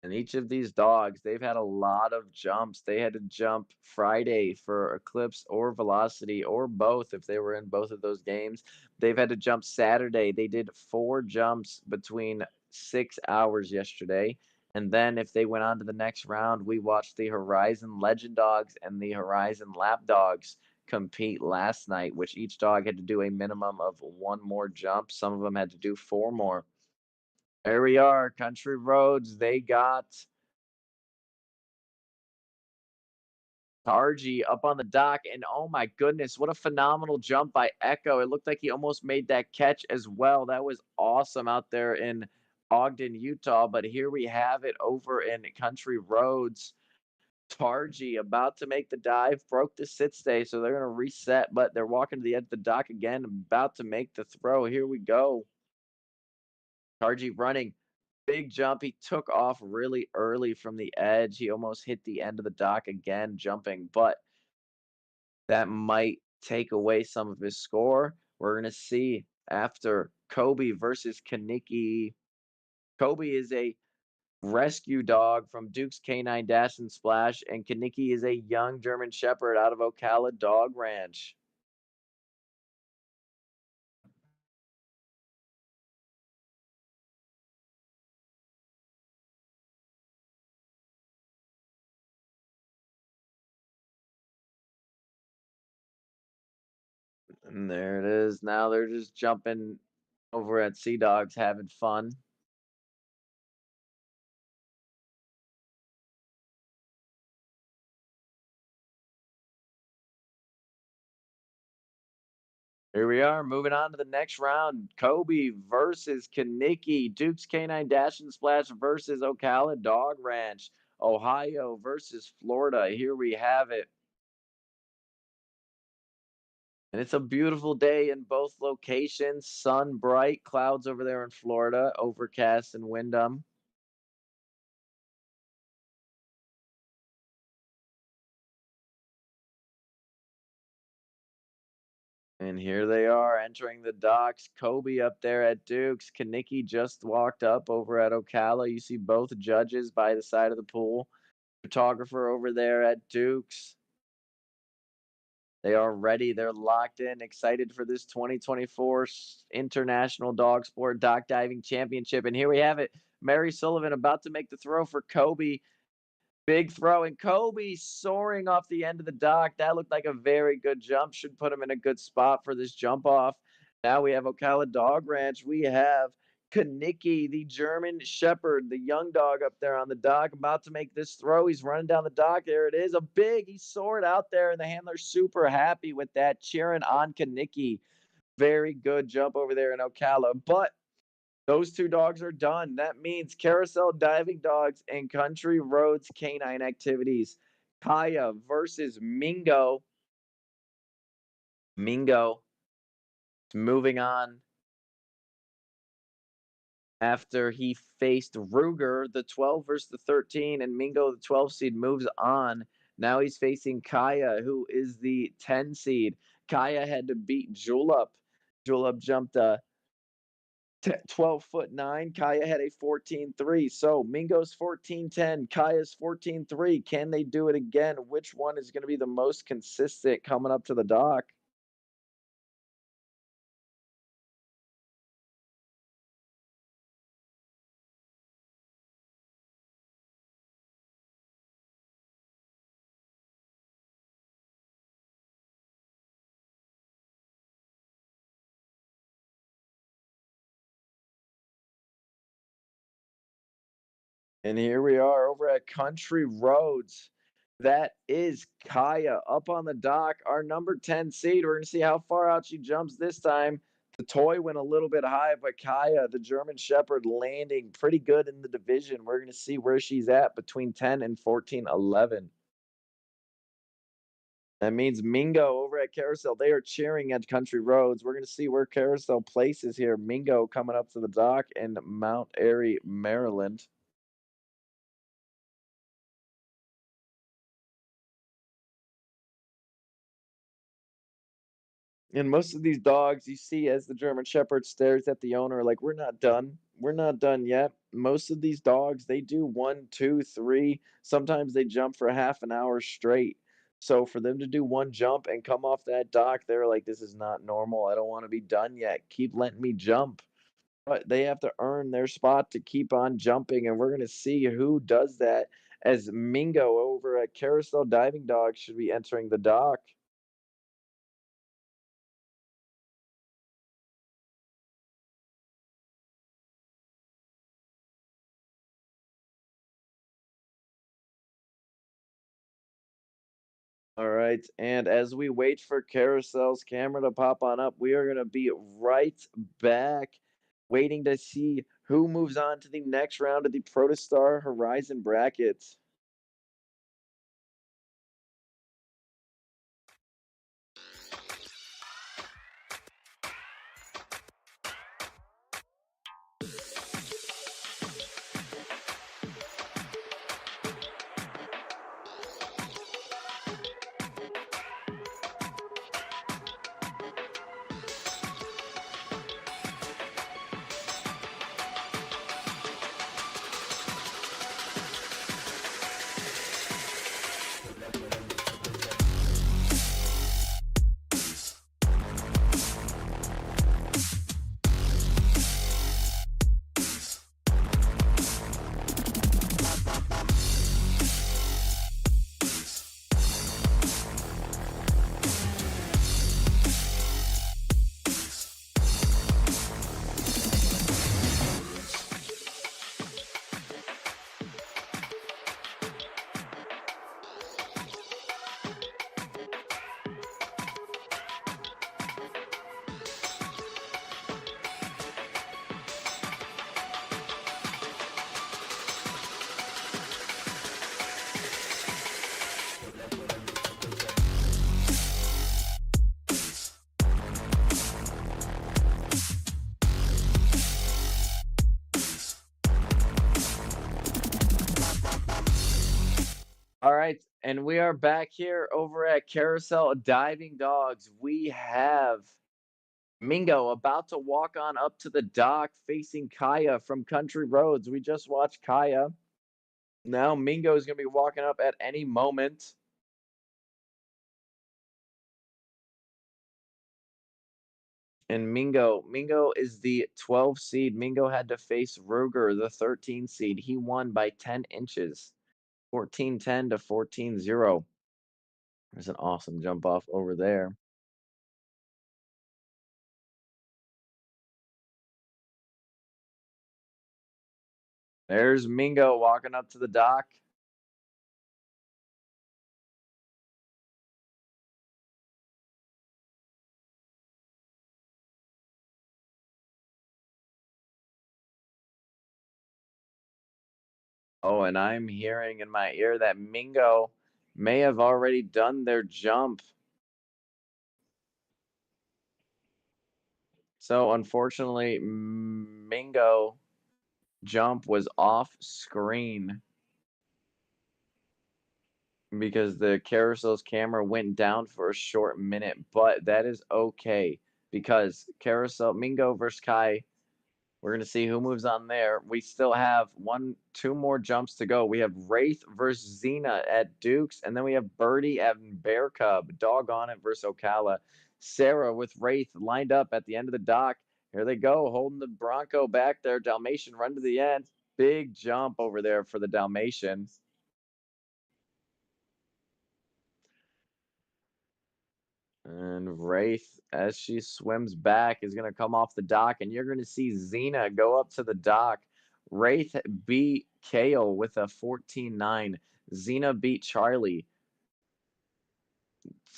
And each of these dogs, they've had a lot of jumps. They had to jump Friday for Eclipse or Velocity or both if they were in both of those games. They've had to jump Saturday. They did 4 jumps between 6 hours yesterday. And then if they went on to the next round, we watched the Horizon Legend Dogs and the Horizon Lap Dogs compete last night, which each dog had to do a minimum of one more jump. Some of them had to do four more. There we are, Country Roads. They got Targy up on the dock, and oh my goodness, what a phenomenal jump by Echo. It looked like he almost made that catch as well. That was awesome out there in Ogden, Utah. But here we have it over in Country Roads. Targy about to make the dive, broke the sit stay, so they're going to reset, but they're walking to the edge of the dock again, about to make the throw. Here we go. Targy running. Big jump. He took off really early from the edge. He almost hit the end of the dock again, jumping, but that might take away some of his score. We're going to see after Kobe versus Kaniki. Kobe is a rescue dog from Duke's Canine Dash and Splash, and Kaniki is a young German Shepherd out of Ocala Dog Ranch. And there it is. Now they're just jumping over at Sea Dogs, having fun. Here we are, moving on to the next round. Kobe versus Kaniki. Duke's Canine Dash and Splash versus Ocala Dog Ranch. Ohio versus Florida. Here we have it. And it's a beautiful day in both locations. Sun bright, clouds over there in Florida, overcast in Wyndham. And here they are entering the docks. Kobe up there at Duke's. Kaniki just walked up over at Ocala. You see both judges by the side of the pool. Photographer over there at Duke's. They are ready. They're locked in, excited for this 2024 International Dog Sport Dock Diving Championship. And here we have it. Mary Sullivan about to make the throw for Kobe. Big throw, and Kobe soaring off the end of the dock. That looked like a very good jump. Should put him in a good spot for this jump off. Now we have Ocala Dog Ranch. We have Kaniki, the German Shepherd, the young dog up there on the dock, about to make this throw. He's running down the dock. There it is. He soared out there, and the handler's super happy with that, cheering on Kaniki. Very good jump over there in Ocala. But those two dogs are done. That means carousel diving dogs and country roads canine activities. Kaya versus Mingo. Mingo moving on after he faced Ruger, the 12 versus the 13, and Mingo, the 12 seed, moves on. Now he's facing Kaya, who is the 10 seed. Kaya had to beat Julep. Julep jumped 12'9". Kaya had a 14'3". So Mingo's 14'10". Kaya's 14'3". Can they do it again? Which one is going to be the most consistent coming up to the dock? And here we are over at Country Roads. That is Kaya up on the dock, our number 10 seed. We're going to see how far out she jumps this time. The toy went a little bit high, but Kaya, the German Shepherd, landing pretty good in the division. We're going to see where she's at between 10 and 14-11. That means Mingo over at Carousel. They are cheering at Country Roads. We're going to see where Carousel places here. Mingo coming up to the dock in Mount Airy, Maryland. And most of these dogs you see as the German Shepherd stares at the owner like, we're not done. We're not done yet. Most of these dogs, they do one, two, three. Sometimes they jump for half an hour straight. So for them to do one jump and come off that dock, they're like, this is not normal. I don't want to be done yet. Keep letting me jump. but they have to earn their spot to keep on jumping, and we're gonna see who does that as Mingo over at Carousel Diving Dog should be entering the dock. All right, and as we wait for Carousel's camera to pop on up, we are gonna be right back, waiting to see who moves on to the next round of the Protostar Horizon brackets. All right, and we are back here over at Carousel Diving Dogs. We have Mingo about to walk on up to the dock facing Kaya from Country Roads. We just watched Kaya. Now Mingo is going to be walking up at any moment. And Mingo is the 12 seed. Mingo had to face Ruger, the 13 seed. He won by 10 inches, 14-10 to 14-0. There's an awesome jump off over there. There's Mingo walking up to the dock. Oh, and I'm hearing in my ear that Mingo may have already done their jump. So unfortunately, Mingo jump was off screen because the carousel's camera went down for a short minute, but that is okay because carousel Mingo versus Kai. We're gonna see who moves on there. We still have two more jumps to go. We have Wraith versus Xena at Duke's, and then we have Birdie and Bear Cub, Doggone It versus Ocala. Sarah with Wraith lined up at the end of the dock. Here they go, holding the Bronco back there. Dalmatian run to the end. Big jump over there for the Dalmatian. And Wraith, as she swims back, is going to come off the dock, and you're going to see Xena go up to the dock. Wraith beat Kale with a 14-9. Xena beat Charlie.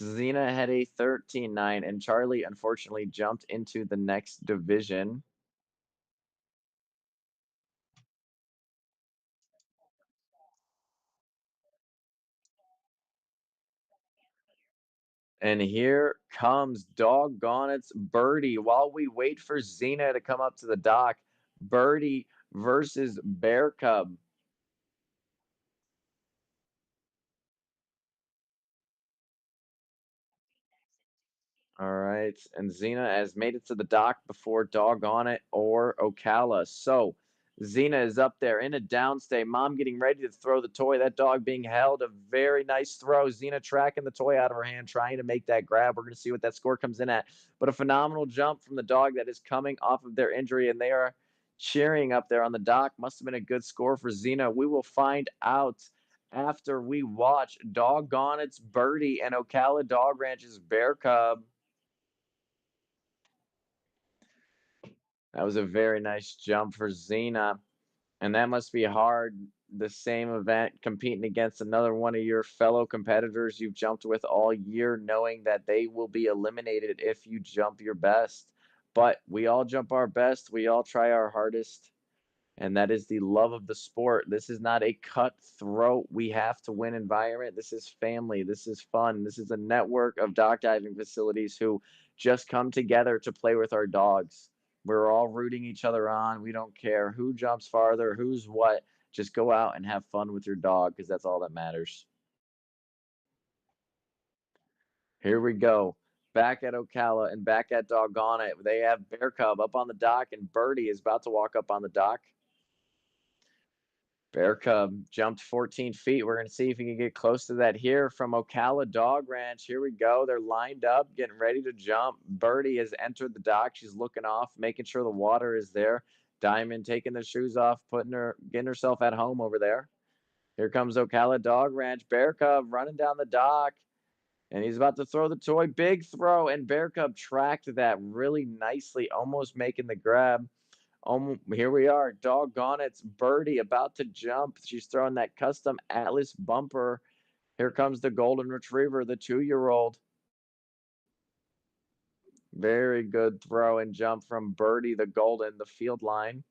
Xena had a 13-9, and Charlie unfortunately jumped into the next division. And here comes Doggone It's Birdie. While we wait for Xena to come up to the dock, Birdie versus Bear Cub. All right, and Xena has made it to the dock before Doggone It or Ocala. So Xena is up there in a downstay. Mom getting ready to throw the toy. That dog being held. A very nice throw. Xena tracking the toy out of her hand, trying to make that grab. We're going to see what that score comes in at. But a phenomenal jump from the dog that is coming off of their injury, and they are cheering up there on the dock. Must have been a good score for Xena. We will find out after we watch Doggone It's Birdie and Ocala Dog Ranch's Bear Cub. That was a very nice jump for Xena. And that must be hard. The same event, competing against another one of your fellow competitors you've jumped with all year, knowing that they will be eliminated if you jump your best. But we all jump our best. We all try our hardest. And that is the love of the sport. This is not a cutthroat, we have to win environment. This is family. This is fun. This is a network of dock diving facilities who just come together to play with our dogs. We're all rooting each other on. We don't care who jumps farther, who's what. Just go out and have fun with your dog because that's all that matters. Here we go. Back at Ocala and back at Doggone It. They have Bear Cub up on the dock, and Birdie is about to walk up on the dock. Bear Cub jumped 14 feet. We're going to see if he can get close to that here from Ocala Dog Ranch. Here we go. They're lined up, getting ready to jump. Birdie has entered the dock. She's looking off, making sure the water is there. Diamond taking the shoes off, getting herself at home over there. Here comes Ocala Dog Ranch. Bear Cub running down the dock, and he's about to throw the toy. Big throw, and Bear Cub tracked that really nicely, almost making the grab. Here we are. Doggone It's Birdie about to jump. She's throwing that custom Atlas bumper. Here comes the Golden Retriever, the 2-year-old. Very good throw and jump from Birdie, the Golden, the field line.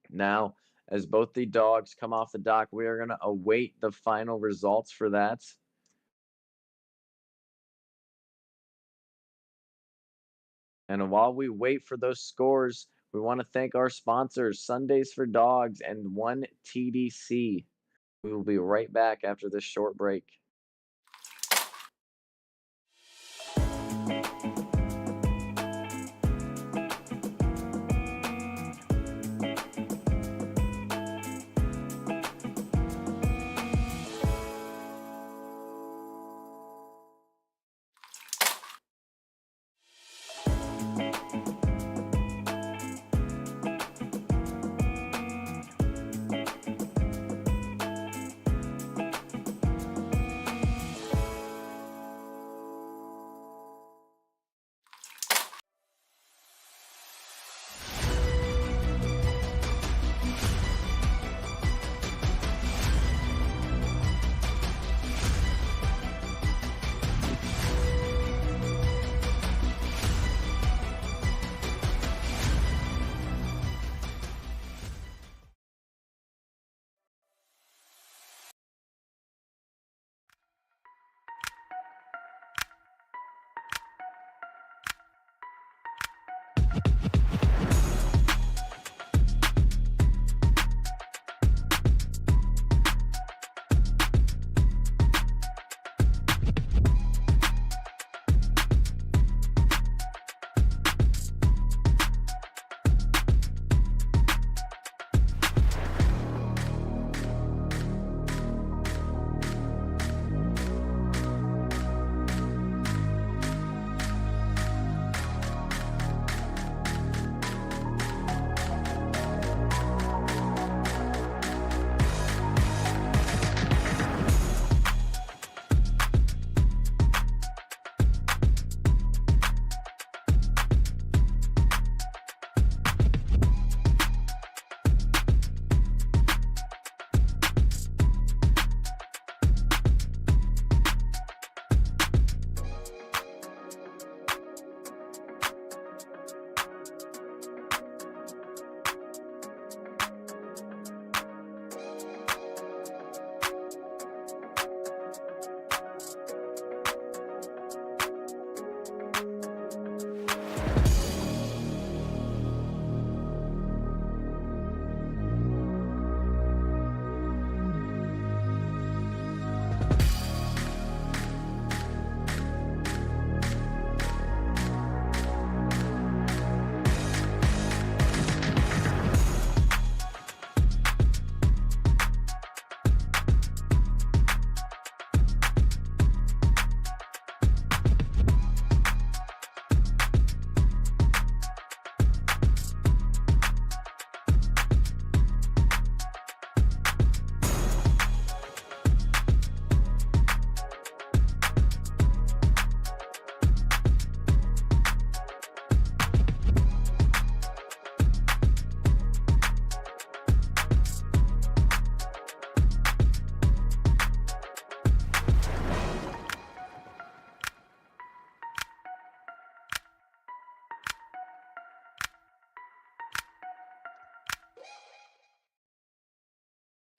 Now, as both the dogs come off the dock, we are going to await the final results for that. And while we wait for those scores, we want to thank our sponsors, Sundays for Dogs and 1TDC. We will be right back after this short break.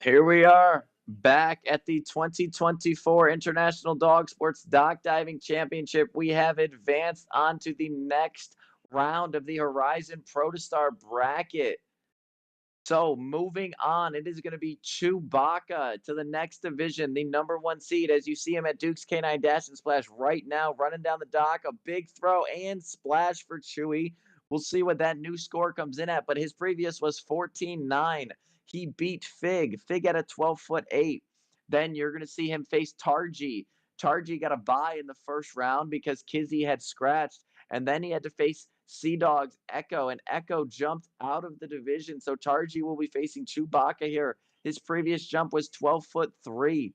Here we are back at the 2024 International Dog Sports Dock Diving Championship. We have advanced on to the next round of the Horizon Protostar bracket. So moving on, it is going to be Chewbacca to the next division, the #1 seed. As you see him at Duke's K9 Dash and Splash right now, running down the dock, a big throw and splash for Chewy. We'll see what that new score comes in at, but his previous was 14-9. He beat Fig. Fig at a 12'8". Then you're going to see him face Tarji. Tarji got a bye in the first round because Kizzy had scratched, and then he had to face Sea Dog's Echo, and Echo jumped out of the division. So Tarji will be facing Chewbacca here. His previous jump was 12'3".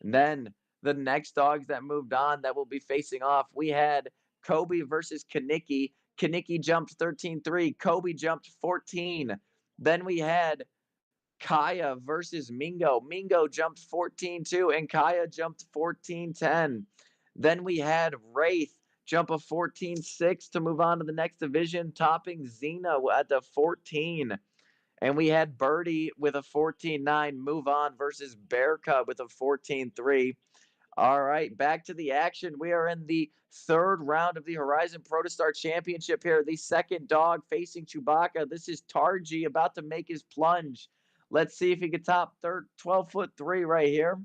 And then the next dogs that moved on that will be facing off, we had Kobe versus Kaniki. Kaniki jumped 13'3". Kobe jumped 14. Then we had Kaya versus Mingo. Mingo jumped 14-2, and Kaya jumped 14-10. Then we had Wraith jump a 14-6 to move on to the next division, topping Xena at the 14. And we had Birdie with a 14-9 move on versus Bear Cub with a 14-3. All right, back to the action. We are in the third round of the Horizon Protostar Championship here. The second dog facing Chewbacca. This is Tarji about to make his plunge. Let's see if he can top 12'3" right here.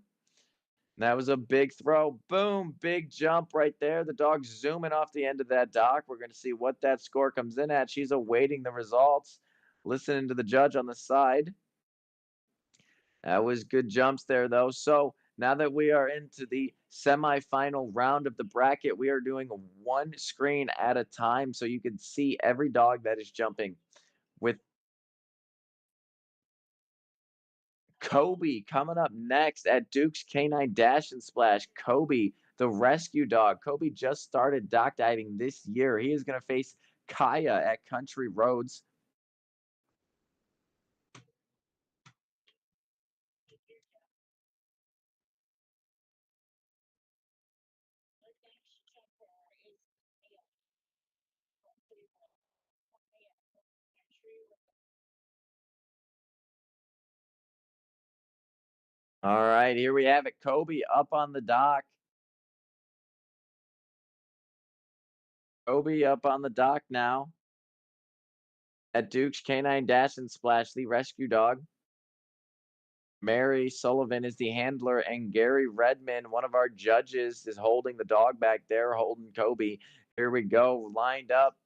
That was a big throw. Boom, big jump right there. The dog's zooming off the end of that dock. We're going to see what that score comes in at. She's awaiting the results, listening to the judge on the side. That was good jumps there, though. So now that we are into the semifinal round of the bracket, we are doing one screen at a time so you can see every dog that is jumping. With Kobe coming up next at Duke's K9 Dash and Splash. Kobe, the rescue dog. Kobe just started dock diving this year. He is going to face Kaya at Country Roads. All right, here we have it. Kobe up on the dock. Kobe up on the dock now at Duke's K9 Dash and Splash, the rescue dog. Mary Sullivan is the handler, and Gary Redman, one of our judges, is holding the dog back there, holding Kobe. Here we go, lined up.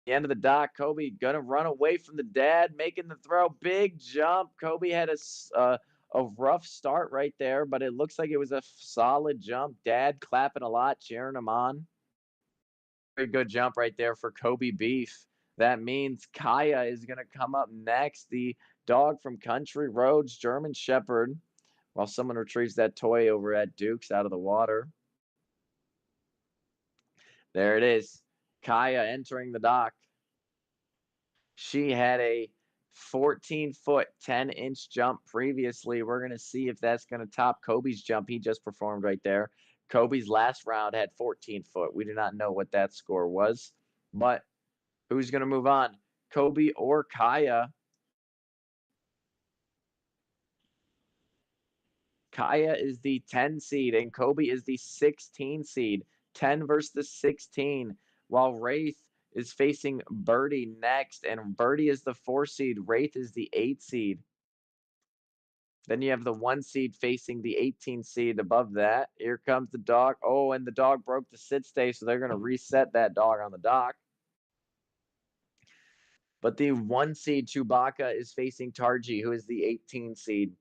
The end of the dock, Kobe gonna run away from the dad, making the throw. Big jump. Kobe had a rough start right there, but it looks like it was a solid jump. Dad clapping a lot, cheering him on. Very good jump right there for Kobe Beef. That means Kaya is going to come up next. The dog from Country Roads, German Shepherd, while someone retrieves that toy over at Duke's out of the water. There it is. Kaya entering the dock. She had a 14-foot, 10-inch jump previously. We're going to see if that's going to top Kobe's jump he just performed right there. Kobe's last round had 14-foot. We do not know what that score was, but who's going to move on? Kobe or Kaya? Kaya is the 10 seed and Kobe is the 16 seed. 10 versus the 16. While Wraith is facing Birdie next, and Birdie is the 4 seed. Wraith is the 8 seed. Then you have the 1 seed facing the 18 seed above that. Here comes the dog. Oh, and the dog broke the sit stay, so they're going to reset that dog on the dock. But the 1 seed Chewbacca is facing Tarji, who is the 18 seed.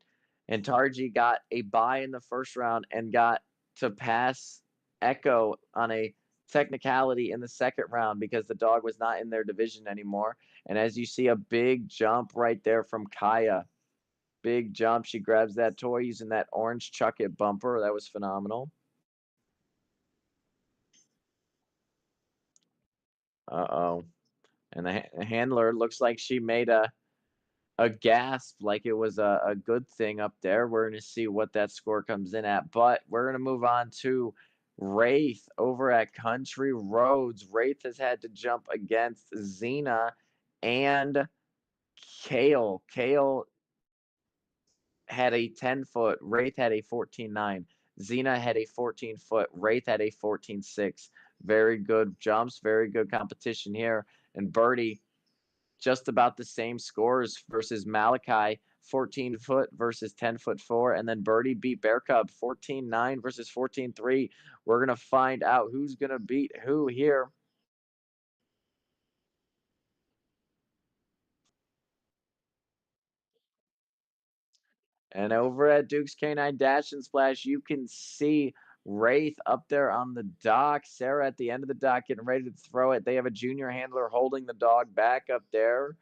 And Tarji got a bye in the first round and got to pass Echo on a technicality in the second round because the dog was not in their division anymore. And as you see, a big jump right there from Kaya. Big jump. She grabs that toy using that orange Chuck It bumper. That was phenomenal. Uh-oh. And the handler looks like she made a gasp, like it was a good thing up there. We're going to see what that score comes in at. But we're going to move on to Wraith over at Country Roads. Wraith has had to jump against Xena and Kale. Kale had a 10-foot, Wraith had a 14.9. Xena had a 14-foot, Wraith had a 14.6. Very good jumps, very good competition here. And Birdie, just about the same scores versus Malachi, 14-foot versus 10-foot 4. And then Birdie beat Bear Cub, 14.9 versus 14.3. We're going to find out who's going to beat who here. And over at Duke's Canine Dash and Splash, you can see Wraith up there on the dock. Sarah at the end of the dock getting ready to throw it. They have a junior handler holding the dog back up there.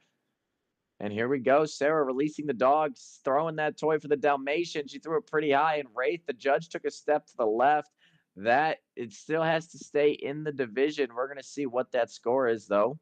And here we go. Sarah releasing the dog, throwing that toy for the Dalmatian. She threw it pretty high. And Wraith, the judge, took a step to the left. That it still has to stay in the division. We're going to see what that score is, though.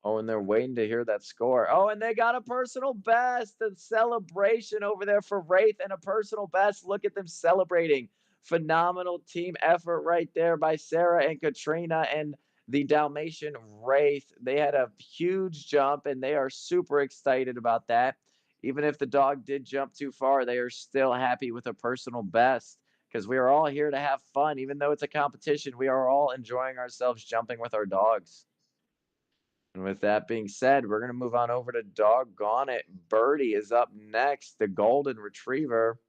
Oh, and they're waiting to hear that score. Oh, and they got a personal best. The celebration over there for Wraith and a personal best. Look at them celebrating. Phenomenal team effort right there by Sarah and Katrina and the Dalmatian Wraith. They had a huge jump and they are super excited about that. Even if the dog did jump too far, they are still happy with a personal best because we are all here to have fun. Even though it's a competition, we are all enjoying ourselves jumping with our dogs. And with that being said, we're going to move on over to Doggone It. Birdie is up next, the Golden Retriever.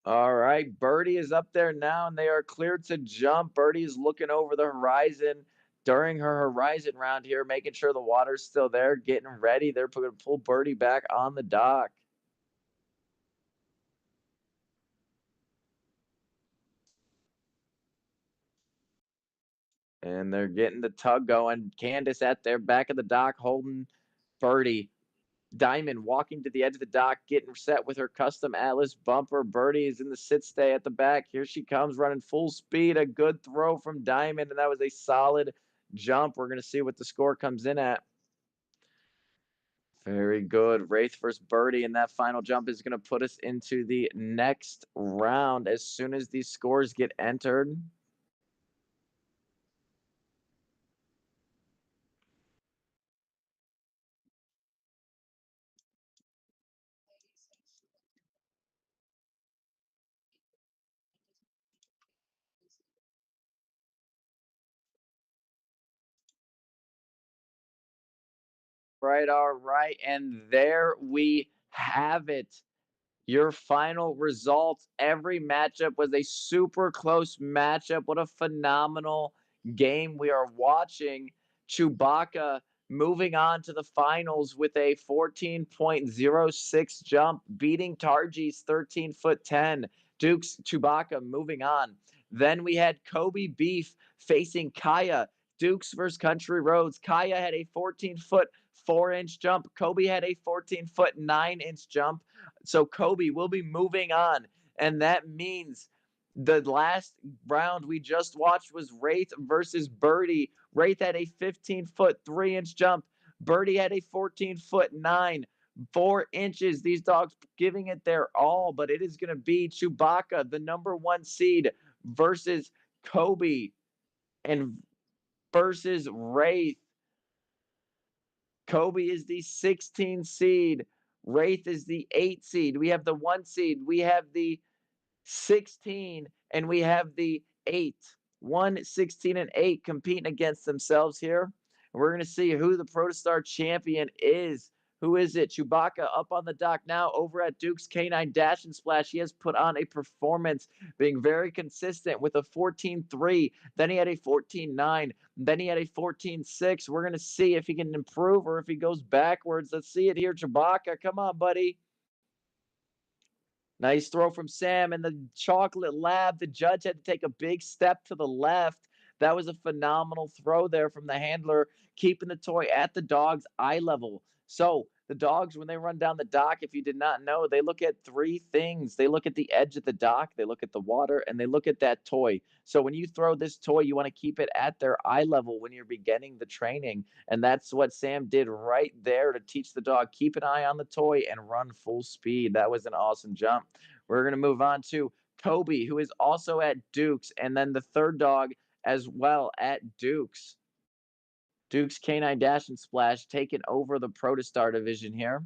All right, Birdie is up there now, and they are cleared to jump. Birdie is looking over the horizon during her horizon round here, making sure the water's still there, getting ready. They're going to pull Birdie back on the dock. And they're getting the tug going. Candace at their back of the dock holding Birdie. Diamond walking to the edge of the dock, getting set with her custom Atlas bumper. Birdie is in the sit stay at the back. Here she comes, running full speed. A good throw from Diamond, and that was a solid jump. We're going to see what the score comes in at. Very good. Wraith versus Birdie, and that final jump is going to put us into the next round as soon as these scores get entered. Right, all right. And there we have it. Your final results. Every matchup was a super close matchup. What a phenomenal game we are watching. Chewbacca moving on to the finals with a 14.06 jump, beating Tarji's 13-foot 10. Duke's Chewbacca moving on. Then we had Kobe Beef facing Kaya. Dukes versus Country Roads. Kaya had a 14-foot 4-inch jump. Kobe had a 14-foot 9-inch jump. So Kobe will be moving on. And that means the last round we just watched was Wraith versus Birdie. Wraith had a 15-foot 3-inch jump. Birdie had a 14-foot 9, 4 inches. These dogs giving it their all, but it is going to be Chewbacca, the number 1 seed, versus Kobe and versus Wraith. Kobe is the 16 seed. Wraith is the 8 seed. We have the 1 seed. We have the 16 and we have the 8. 1, 16, and 8 competing against themselves here. And we're going to see who the Protostar champion is. Who is it? Chewbacca up on the dock now over at Duke's Canine Dash and Splash. He has put on a performance, being very consistent with a 14.3. Then he had a 14.9. Then he had a 14.6. We're going to see if he can improve or if he goes backwards. Let's see it here, Chewbacca. Come on, buddy. Nice throw from Sam and the chocolate lab. The judge had to take a big step to the left. That was a phenomenal throw there from the handler, keeping the toy at the dog's eye level. So The dogs, when they run down the dock, if you did not know, they look at three things. They look at the edge of the dock, they look at the water, and they look at that toy. So when you throw this toy, you want to keep it at their eye level when you're beginning the training. And that's what Sam did right there to teach the dog, keep an eye on the toy and run full speed. That was an awesome jump. We're going to move on to Kobe, who is also at Duke's, and then the third dog as well at Duke's. Duke's Canine Dash and Splash taking over the Protostar division here.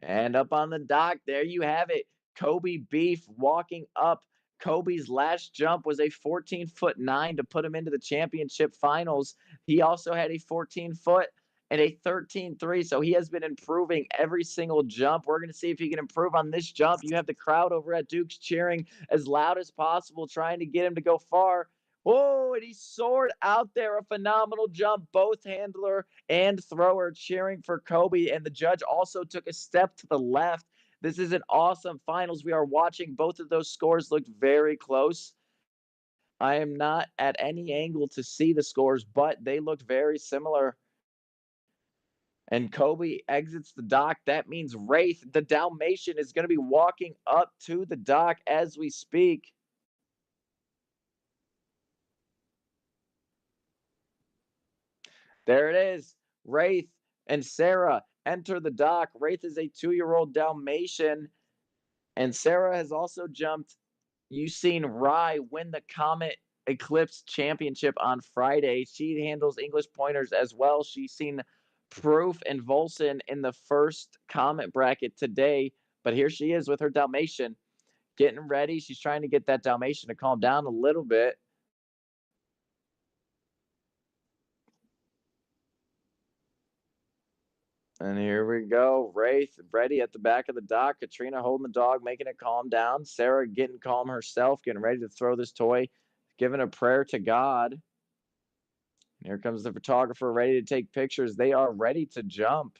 And up on the dock, there you have it. Kobe Beef walking up. Kobe's last jump was a 14'9" to put him into the championship finals. He also had a 14-foot and a 13.3, so he has been improving every single jump. We're going to see if he can improve on this jump. You have the crowd over at Duke's cheering as loud as possible, trying to get him to go far. Oh, and he soared out there, a phenomenal jump. Both handler and thrower cheering for Kobe, and the judge also took a step to the left. This is an awesome finals we are watching. Both of those scores looked very close. I am not at any angle to see the scores, but they looked very similar. And Kobe exits the dock. That means Wraith, the Dalmatian, is going to be walking up to the dock as we speak. There it is. Wraith and Sarah enter the dock. Wraith is a 2-year-old Dalmatian, and Sarah has also jumped. You've seen Rye win the Comet Eclipse Championship on Friday. She handles English pointers as well. She's seen Proof and Volson in the first Comet bracket today, but here she is with her Dalmatian getting ready. She's trying to get that Dalmatian to calm down a little bit. And here we go. Wraith ready at the back of the dock. Katrina holding the dog, making it calm down. Sarah getting calm herself, getting ready to throw this toy, giving a prayer to God. And here comes the photographer ready to take pictures. They are ready to jump.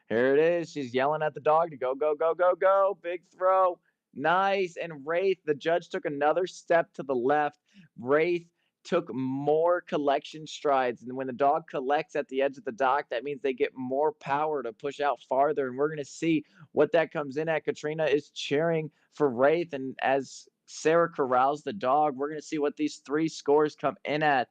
Here it is. She's yelling at the dog to go, go, go, go, go. Big throw. Nice. And Wraith, the judge took another step to the left. Wraith took more collection strides. And when the dog collects at the edge of the dock, that means they get more power to push out farther. And we're going to see what that comes in at. Katrina is cheering for Wraith. And as Sarah corrals the dog, we're going to see what these three scores come in at.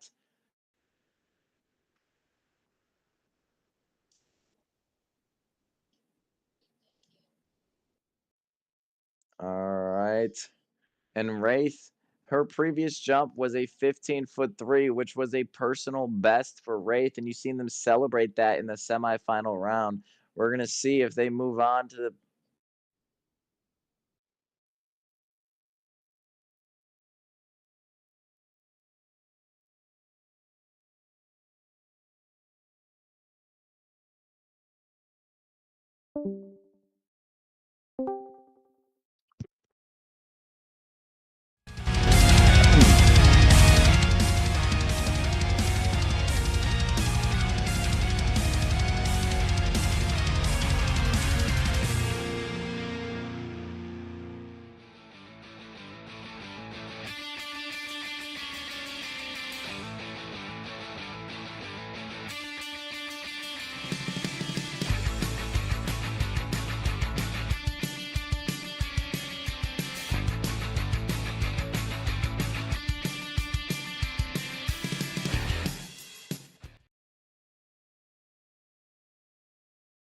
All right. And Wraith, her previous jump was a 15'3", which was a personal best for Wraith, and you've seen them celebrate that in the semifinal round. We're gonna see if they move on to the.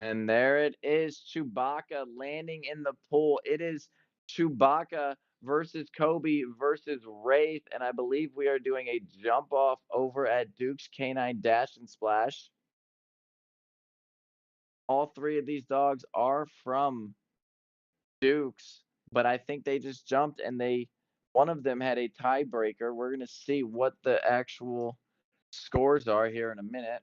And there it is, Chewbacca landing in the pool. It is Chewbacca versus Kobe versus Wraith, and I believe we are doing a jump off over at Duke's Canine Dash and Splash. All three of these dogs are from Dukes, but I think they just jumped and one of them had a tiebreaker. We're going to see what the actual scores are here in a minute.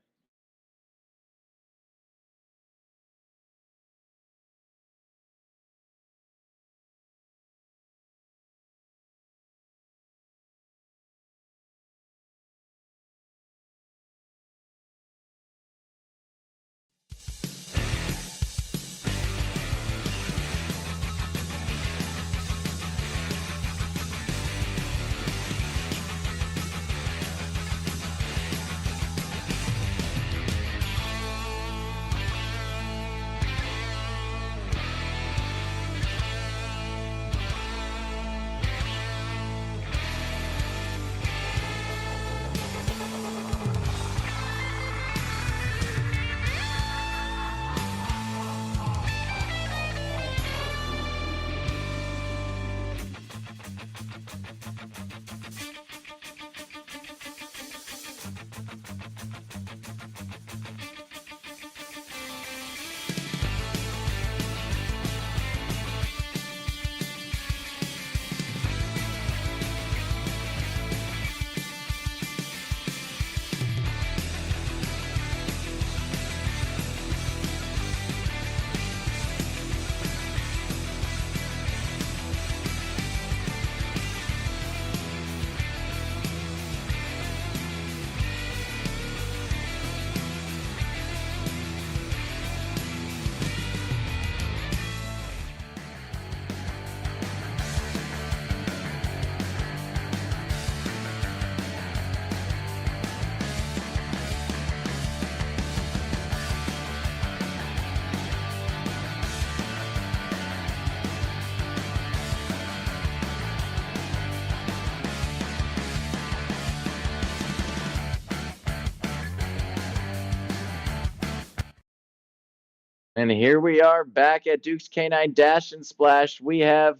And here we are back at Duke's Canine Dash and Splash. We have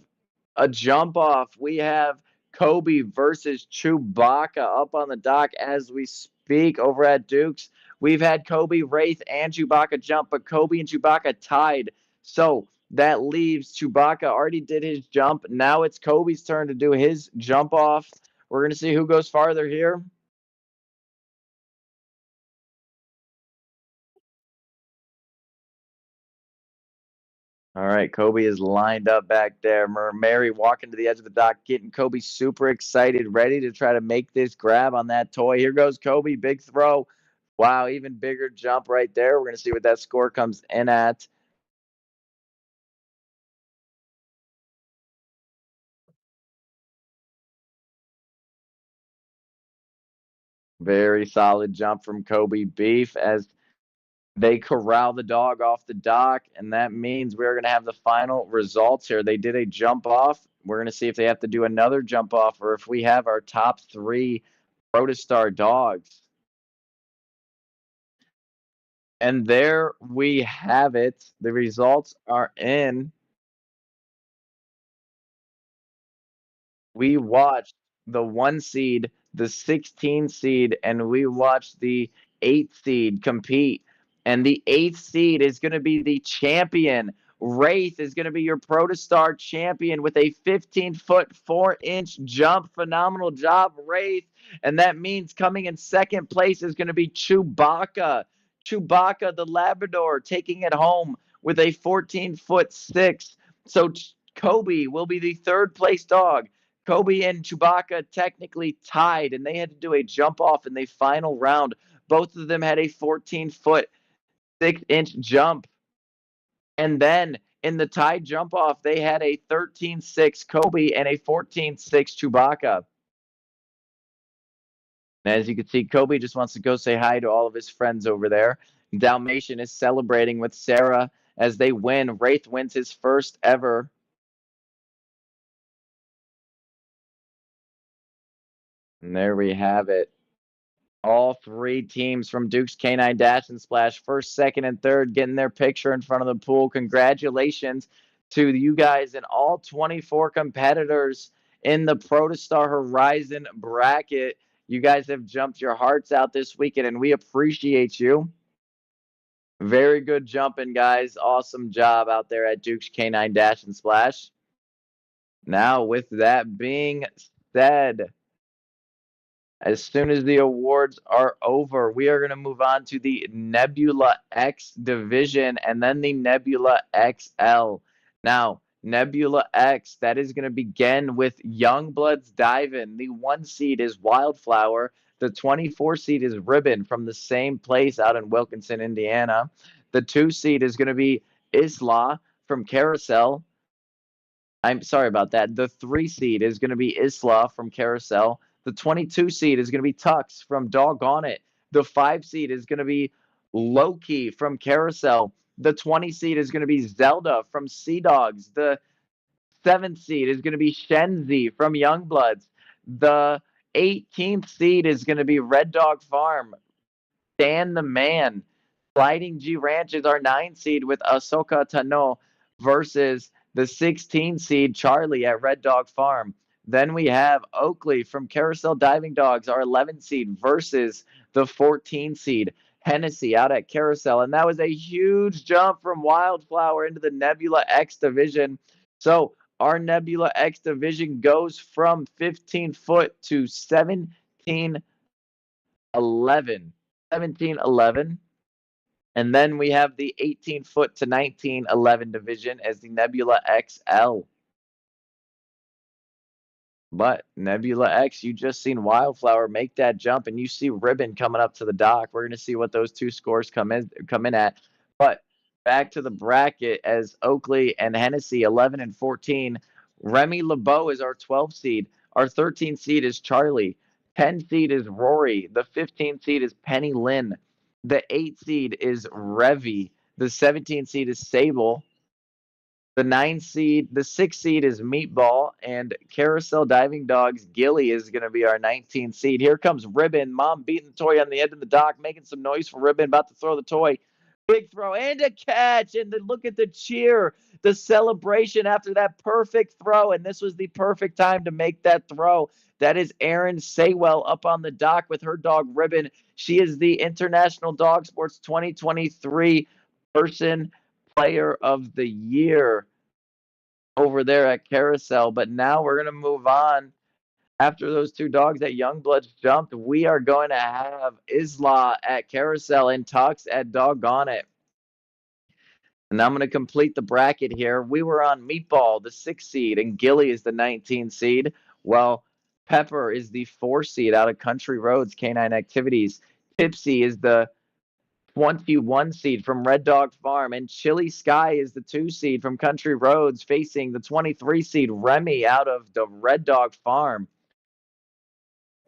a jump off. We have Kobe versus Chewbacca up on the dock as we speak over at Duke's. We've had Kobe, Wraith, and Chewbacca jump, but Kobe and Chewbacca tied. So that leaves Chewbacca already did his jump. Now it's Kobe's turn to do his jump off. We're going to see who goes farther here. All right, Kobe is lined up back there. Mary walking to the edge of the dock, getting Kobe super excited, ready to try to make this grab on that toy. Here goes Kobe, big throw. Wow, even bigger jump right there. We're going to see what that score comes in at. Very solid jump from Kobe Beef as they corral the dog off the dock, and that means we're going to have the final results here. They did a jump off. We're going to see if they have to do another jump off or if we have our top three Protostar dogs. And there we have it. The results are in. We watched the 1 seed, the 16 seed, and we watched the 8 seed compete. And the 8th seed is going to be the champion. Wraith is going to be your Protostar champion with a 15-foot, 4-inch jump. Phenomenal job, Wraith. And that means coming in second place is going to be Chewbacca. Chewbacca, the Labrador, taking it home with a 14-foot 6. So Kobe will be the third place dog. Kobe and Chewbacca technically tied, and they had to do a jump off in the final round. Both of them had a 14-foot, 6-inch jump. And then in the tied jump off, they had a 13-6 Kobe and a 14-6 Chewbacca. And as you can see, Kobe just wants to go say hi to all of his friends over there. Dalmatian is celebrating with Sarah as they win. Wraith wins his first ever. And there we have it. All three teams from Duke's Canine Dash and Splash, first, second, and third, getting their picture in front of the pool. Congratulations to you guys and all 24 competitors in the Protostar Horizon bracket. You guys have jumped your hearts out this weekend, and we appreciate you. Very good jumping, guys. Awesome job out there at Duke's Canine Dash and Splash. Now, with that being said, as soon as the awards are over, we are going to move on to the Nebula X division and then the Nebula XL. Now, Nebula X, that is going to begin with Youngbloods Diving. The 1 seed is Wildflower. The 24 seed is Ribbon from the same place out in Wilkinson, Indiana. The 2 seed is going to be Isla from Carousel. I'm sorry about that. The 3 seed is going to be Isla from Carousel. The 22 seed is going to be Tux from Doggone It. The 5 seed is going to be Loki from Carousel. The 20 seed is going to be Zelda from Sea Dogs. The 7th seed is going to be Shenzi from Youngbloods. The 18th seed is going to be Red Dog Farm. Dan the Man. Sliding G Ranch is our 9 seed with Ahsoka Tano versus the 16 seed Charlie at Red Dog Farm. Then we have Oakley from Carousel Diving Dogs, our 11 seed, versus the 14 seed Hennessy out at Carousel. And that was a huge jump from Wildflower into the Nebula X division. So our Nebula X division goes from 15 foot to 1711. 1711. And then we have the 18 foot to 1911 division as the Nebula XL. But Nebula X, you just seen Wildflower make that jump, and you see Ribbon coming up to the dock. We're going to see what those two scores come in at. But back to the bracket as Oakley and Hennessy 11 and 14. Remy LeBeau is our 12 seed. Our 13 seed is Charlie. 10 seed is Rory. The 15 seed is Penny Lynn. The 8 seed is Revy. The 17 seed is Sable. The 6 seed is Meatball, and Carousel Diving Dogs Gilly is going to be our 19 seed. Here comes Ribbon. Mom beating the toy on the edge of the dock, making some noise for Ribbon, about to throw the toy. Big throw and a catch. And then look at the cheer, the celebration after that perfect throw. And this was the perfect time to make that throw. That is Erin Saywell up on the dock with her dog Ribbon. She is the International Dog Sports 2023 Person Player of the Year over there at Carousel. But now we're going to move on. After those two dogs at Youngbloods jumped, we are going to have Isla at Carousel and Tux at Doggone It. And I'm going to complete the bracket here. We were on Meatball, the 6th seed, and Gilly is the 19th seed. Well, Pepper is the 4th seed out of Country Roads Canine Activities. Tipsy is the 21 seed from Red Dog Farm, and Chili Sky is the 2 seed from Country Roads, facing the 23 seed Remy out of the Red Dog Farm.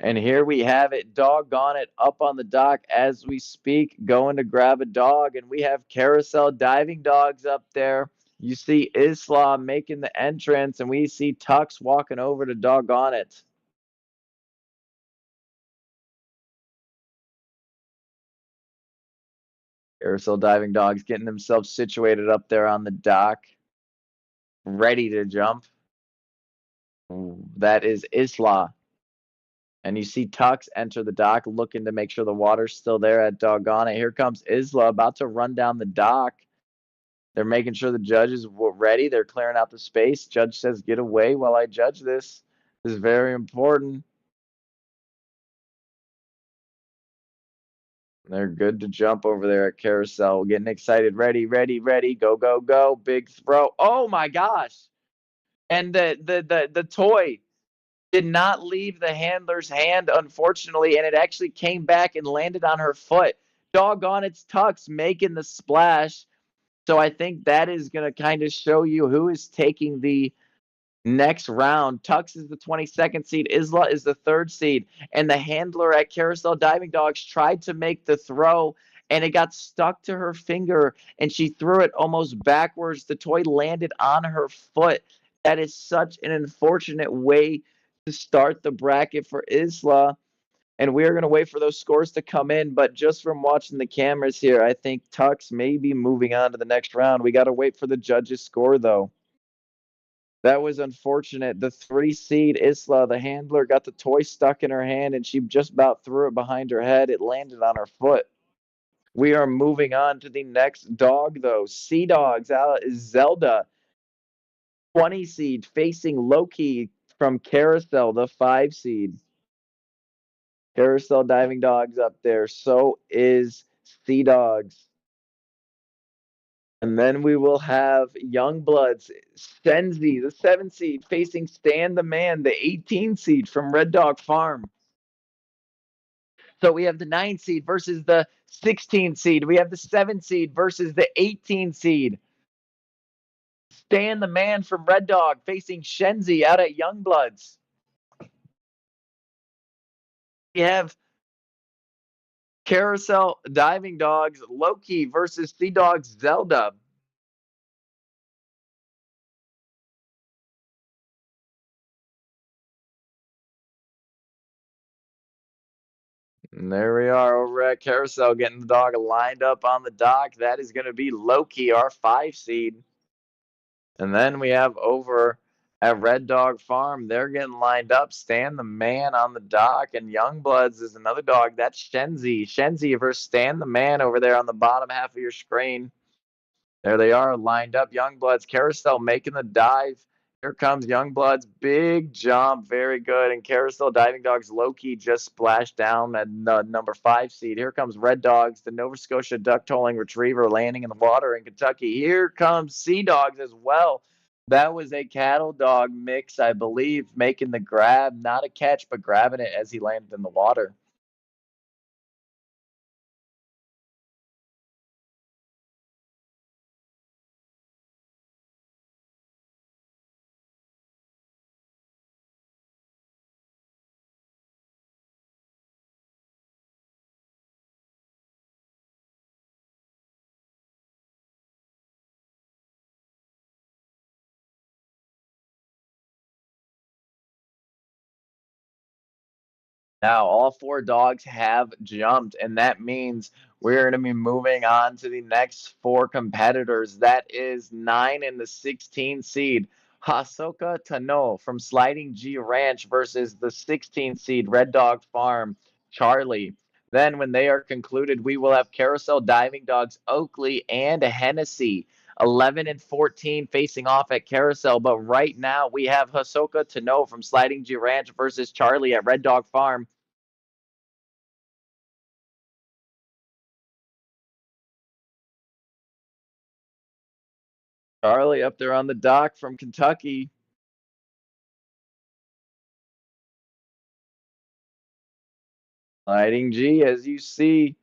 And here we have it, Doggone It, up on the dock as we speak, going to grab a dog. And we have Carousel Diving Dogs up there. You see Islam making the entrance, and we see Tux walking over to Doggone It. Carousel Diving Dogs getting themselves situated up there on the dock, ready to jump. That is Isla. And you see Tux enter the dock, looking to make sure the water's still there at Doggone It. Here comes Isla, about to run down the dock. They're making sure the judge is ready. They're clearing out the space. Judge says, get away while I judge this. This is very important. They're good to jump over there at Carousel. Getting excited. Ready, ready, ready. Go, go, go. Big throw. Oh my gosh. And the toy did not leave the handler's hand, unfortunately, and it actually came back and landed on her foot. Doggone It's Tux making the splash. So I think that is going to kind of show you who is taking the next round. Tux is the 22nd seed. Isla is the 3rd seed. And the handler at Carousel Diving Dogs tried to make the throw, and it got stuck to her finger, and she threw it almost backwards. The toy landed on her foot. That is such an unfortunate way to start the bracket for Isla. And we're going to wait for those scores to come in. But just from watching the cameras here, I think Tux may be moving on to the next round. We got to wait for the judges' score, though. That was unfortunate. The 3 seed Isla, the handler, got the toy stuck in her hand, and she just about threw it behind her head. It landed on her foot. We are moving on to the next dog, though. Sea Dogs out is Zelda, 20 seed, facing Loki from Carousel, the 5 seed. Carousel Diving Dogs up there. So is Sea Dogs. And then we will have Youngbloods, Senzi, the 7 seed, facing Stan the Man, the 18 seed from Red Dog Farm. So we have the 9 seed versus the 16 seed. We have the 7 seed versus the 18 seed. Stan the Man from Red Dog facing Shenzi out at Youngbloods. We have Carousel Diving Dogs, Loki versus Sea Dogs, Zelda. And there we are over at Carousel getting the dog lined up on the dock. That is going to be Loki, our 5 seed. And then we have over at Red Dog Farm, they're getting lined up. Stan the Man on the dock, and Youngbloods is another dog. That's Shenzi. Shenzi versus Stan the Man over there on the bottom half of your screen. There they are, lined up. Youngbloods, Carousel making the dive. Here comes Youngbloods, big jump, very good. And Carousel Diving Dogs, Loki just splashed down at the number 5 seed. Here comes Red Dogs, the Nova Scotia duck tolling retriever landing in the water in Kentucky. Here comes Sea Dogs as well. That was a cattle dog mix, I believe, making the grab, not a catch, but grabbing it as he landed in the water. Now, all 4 dogs have jumped, and that means We're going to be moving on to the next four competitors. That is 9 and the 16 seed, Hasoka Tano from Sliding G Ranch versus the 16 seed Red Dog Farm, Charlie. Then, when they are concluded, we will have Carousel Diving Dogs, Oakley, and Hennessy. 11 and 14 facing off at Carousel. But right now, we have Hasoka Tano from Sliding G Ranch versus Charlie at Red Dog Farm. Charlie up there on the dock from Kentucky. Lighting G, as you see,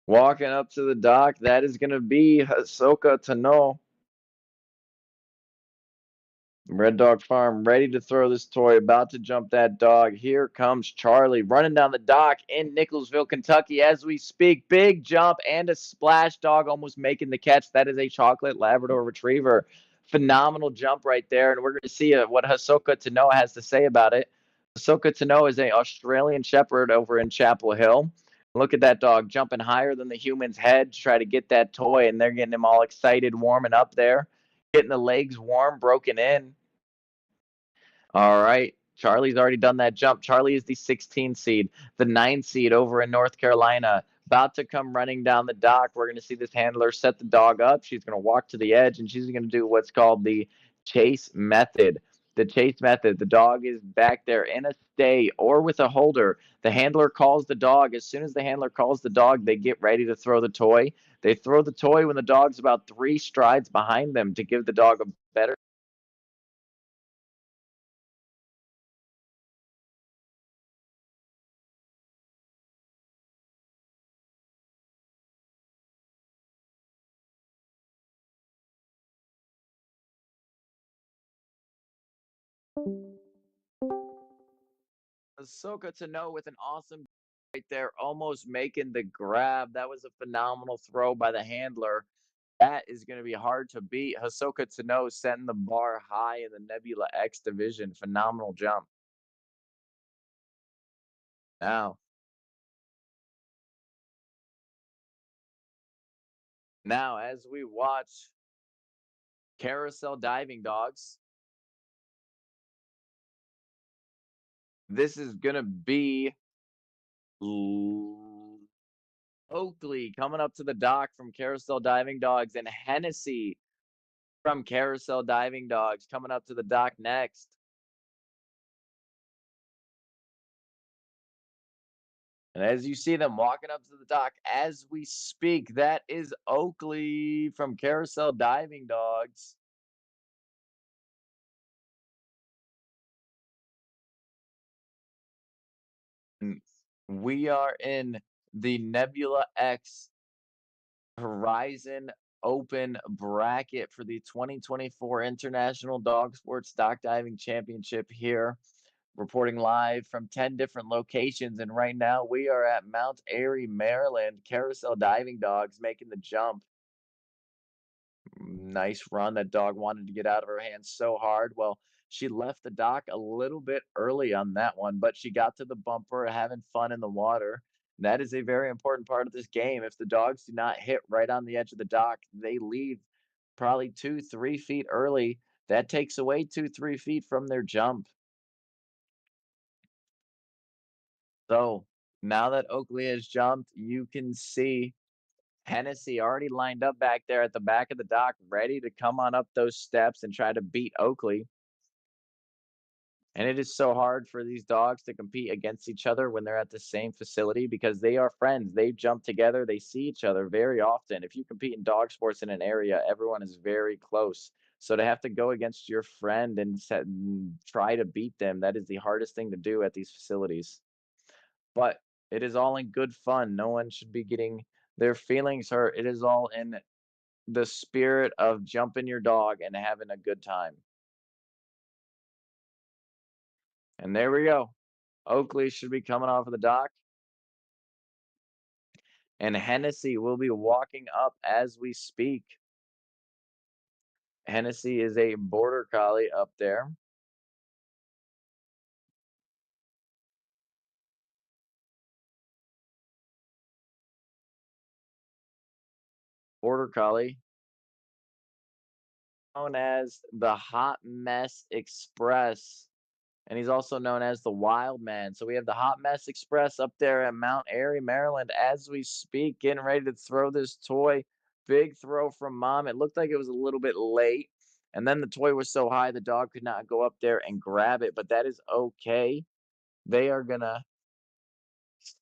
walking up to the dock, that is going to be Hasoka Tano. Red Dog Farm ready to throw this toy, about to jump that dog. Here comes Charlie running down the dock in Nicholsville, Kentucky as we speak. Big jump and a splash, dog almost making the catch. That is a chocolate Labrador Retriever. Phenomenal jump right there. And we're going to see what Hasoka Tano has to say about it. Hasoka Tano is an Australian Shepherd over in Chapel Hill. Look at that dog jumping higher than the human's head to try to get that toy, and they're getting him all excited, warming up there, getting the legs warm, broken in. All right. Charlie's already done that jump. Charlie is the 16 seed, the 9 seed over in North Carolina. About to come running down the dock. We're going to see this handler set the dog up. She's going to walk to the edge and she's going to do what's called the chase method. The chase method. The dog is back there in a stay or with a holder. The handler calls the dog. As soon as the handler calls the dog, they get ready to throw the toy. They throw the toy when the dog's about 3 strides behind them to give the dog a better. Ahsoka Tano with an awesome right there, almost making the grab. That was a phenomenal throw by the handler. That is going to be hard to beat. Hasoka Tano setting the bar high in the Nebula X division. Phenomenal jump. Now, now as we watch Carousel Diving Dogs, this is going to be Oakley coming up to the dock from Carousel Diving Dogs and Hennessy from Carousel Diving Dogs coming up to the dock next. And as you see them walking up to the dock as we speak, that is Oakley from Carousel Diving Dogs. And we are in the Nebula X Horizon Open bracket for the 2024 International Dog Sports Dock Diving Championship here. Reporting live from 10 different locations. And right now we are at Mount Airy, Maryland. Carousel Diving Dogs making the jump. Nice run. That dog wanted to get out of her hands so hard. Well, she left the dock a little bit early on that one, but she got to the bumper, having fun in the water. That is a very important part of this game. If the dogs do not hit right on the edge of the dock, they leave probably 2, 3 feet early. That takes away 2, 3 feet from their jump. So now that Oakley has jumped, you can see Hennessy already lined up back there at the back of the dock, ready to come on up those steps and try to beat Oakley. And it is so hard for these dogs to compete against each other when they're at the same facility because they are friends. They jump together, they see each other very often. If you compete in dog sports in an area, everyone is very close. So to have to go against your friend and try to beat them, that is the hardest thing to do at these facilities. But it is all in good fun. No one should be getting their feelings hurt. It is all in the spirit of jumping your dog and having a good time. And there we go. Oakley should be coming off of the dock, and Hennessy will be walking up as we speak. Hennessy is a border collie up there. Border Collie, known as the Hot Mess Express. And he's also known as the Wild Man. So we have the Hot Mess Express up there at Mount Airy, Maryland, as we speak, getting ready to throw this toy. Big throw from mom. It looked like it was a little bit late. And then the toy was so high, the dog could not go up there and grab it, but that is okay. They are going to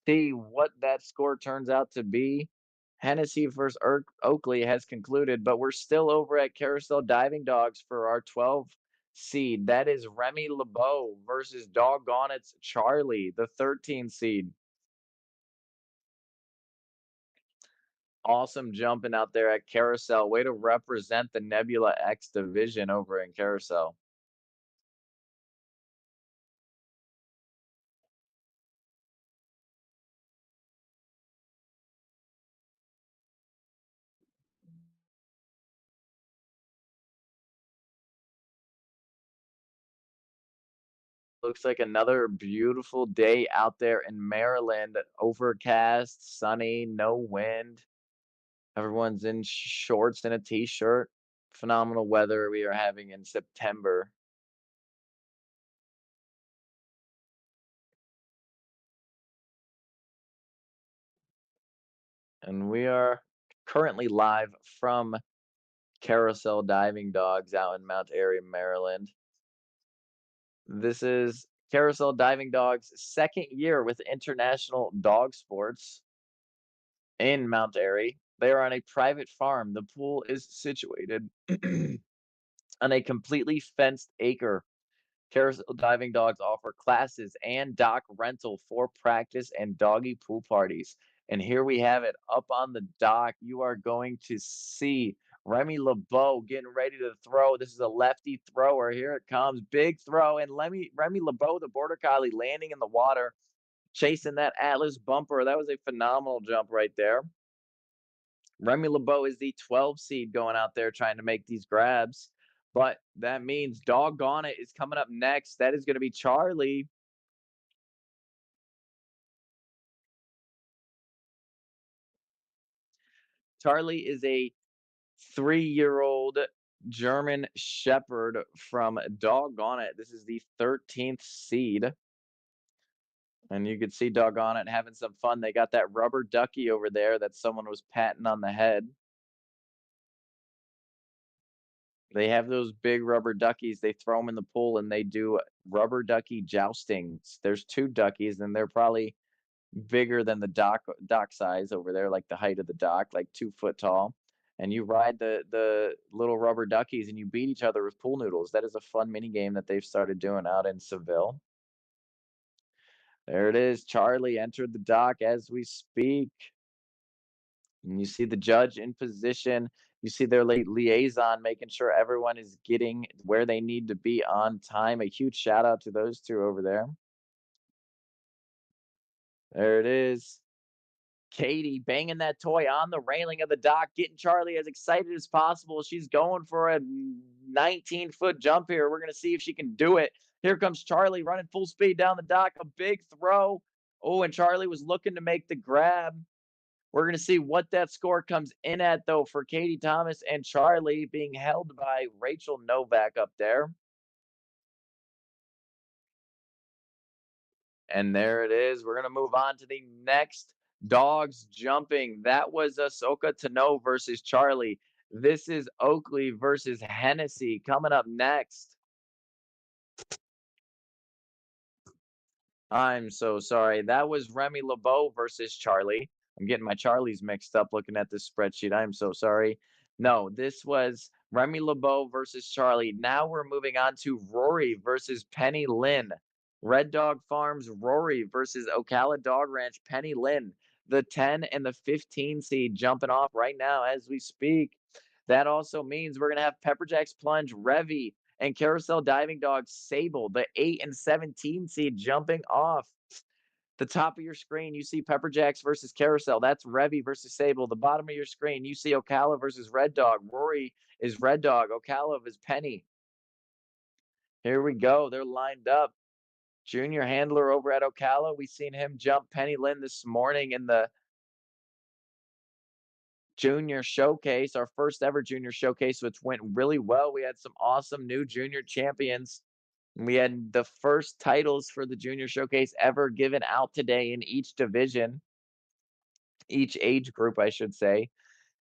see what that score turns out to be. Hennessy versus Oakley has concluded, but we're still over at Carousel Diving Dogs for our 12 seed. That is Remy LeBeau versus Doggone It's Charlie, the 13 seed. Awesome jumping out there at Carousel. Way to represent the Nebula X division over in Carousel. Looks like another beautiful day out there in Maryland. Overcast, sunny, no wind. Everyone's in shorts and a t-shirt. Phenomenal weather we are having in September. And we are currently live from Carousel Diving Dogs out in Mount Airy, Maryland. This is Carousel Diving Dogs' second year with International Dog Sports in Mount Airy. They are on a private farm. The pool is situated on a completely fenced acre. Carousel Diving Dogs offer classes and dock rental for practice and doggy pool parties. And here we have it up on the dock. You are going to see Remy LeBeau getting ready to throw. This is a lefty thrower. Here it comes. Big throw. And Remy LeBeau, the Border Collie, landing in the water, chasing that Atlas bumper. That was a phenomenal jump right there. Remy LeBeau is the 12 seed going out there trying to make these grabs. But that means Doggone It is coming up next. That is going to be Charlie. Charlie is a 3-year-old German Shepherd from Doggone It. This is the 13th seed. And you could see Doggone It having some fun. They got that rubber ducky over there that someone was patting on the head. They have those big rubber duckies. They throw them in the pool and they do rubber ducky joustings. There's two duckies and they're probably bigger than the dock size over there, like the height of the dock, like 2 foot tall. And you ride the little rubber duckies and you beat each other with pool noodles. That is a fun mini game that they've started doing out in Seville. There it is. Charlie entered the dock as we speak. And you see the judge in position. You see their liaison making sure everyone is getting where they need to be on time. A huge shout out to those two over there. There it is. Katie banging that toy on the railing of the dock, getting Charlie as excited as possible. She's going for a 19-foot jump here. We're going to see if she can do it. Here comes Charlie running full speed down the dock. A big throw. Oh, and Charlie was looking to make the grab. We're going to see what that score comes in at, though, for Katie Thomas and Charlie being held by Rachel Novak up there. And there it is. We're going to move on to the next dogs jumping. That was Ahsoka Tano versus Charlie. This is Oakley versus Hennessy coming up next. I'm so sorry. That was Remy LeBeau versus Charlie. I'm getting my Charlies mixed up looking at this spreadsheet. I'm so sorry. No, this was Remy LeBeau versus Charlie. Now we're moving on to Rory versus Penny Lynn. Red Dog Farms Rory versus Ocala Dog Ranch Penny Lynn. The 10 and the 15 seed jumping off right now as we speak. That also means we're going to have PepperJack's Plunge Revy and Carousel Diving Dog Sable, the 8 and 17 seed jumping off. The top of your screen, you see PepperJack's versus Carousel. That's Revy versus Sable. The bottom of your screen, you see Ocala versus Red Dog. Rory is Red Dog. Ocala is Penny. Here we go. They're lined up. Junior handler over at Ocala. We seen him jump Penny Lynn this morning in the junior showcase, our first ever junior showcase, which went really well. We had some awesome new junior champions. We had the first titles for the junior showcase ever given out today in each division, each age group, I should say.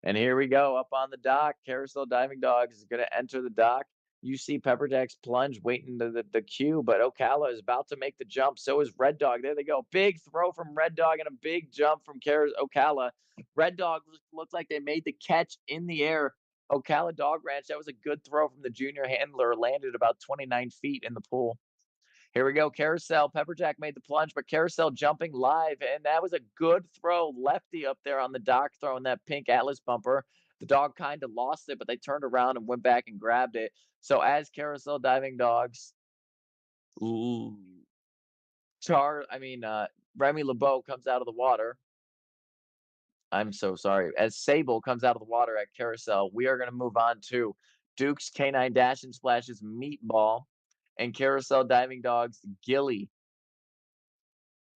And here we go up on the dock. Carousel Diving Dogs is going to enter the dock. You see PepperJack's Plunge waiting the queue, but Ocala is about to make the jump. So is Red Dog. There they go. Big throw from Red Dog and a big jump from Ocala. Red Dog looked like they made the catch in the air. Ocala Dog Ranch, that was a good throw from the junior handler, landed about 29 feet in the pool. Here we go. Carousel. Pepperjack made the plunge, but Carousel jumping live. And that was a good throw. Lefty up there on the dock throwing that pink Atlas bumper. The dog kind of lost it, but they turned around and went back and grabbed it. So as Carousel Diving Dogs, ooh, Remy LeBeau comes out of the water. I'm so sorry. As Sable comes out of the water at Carousel, we are going to move on to Duke's Canine Dash and Splashes Meatball and Carousel Diving Dogs Gilly.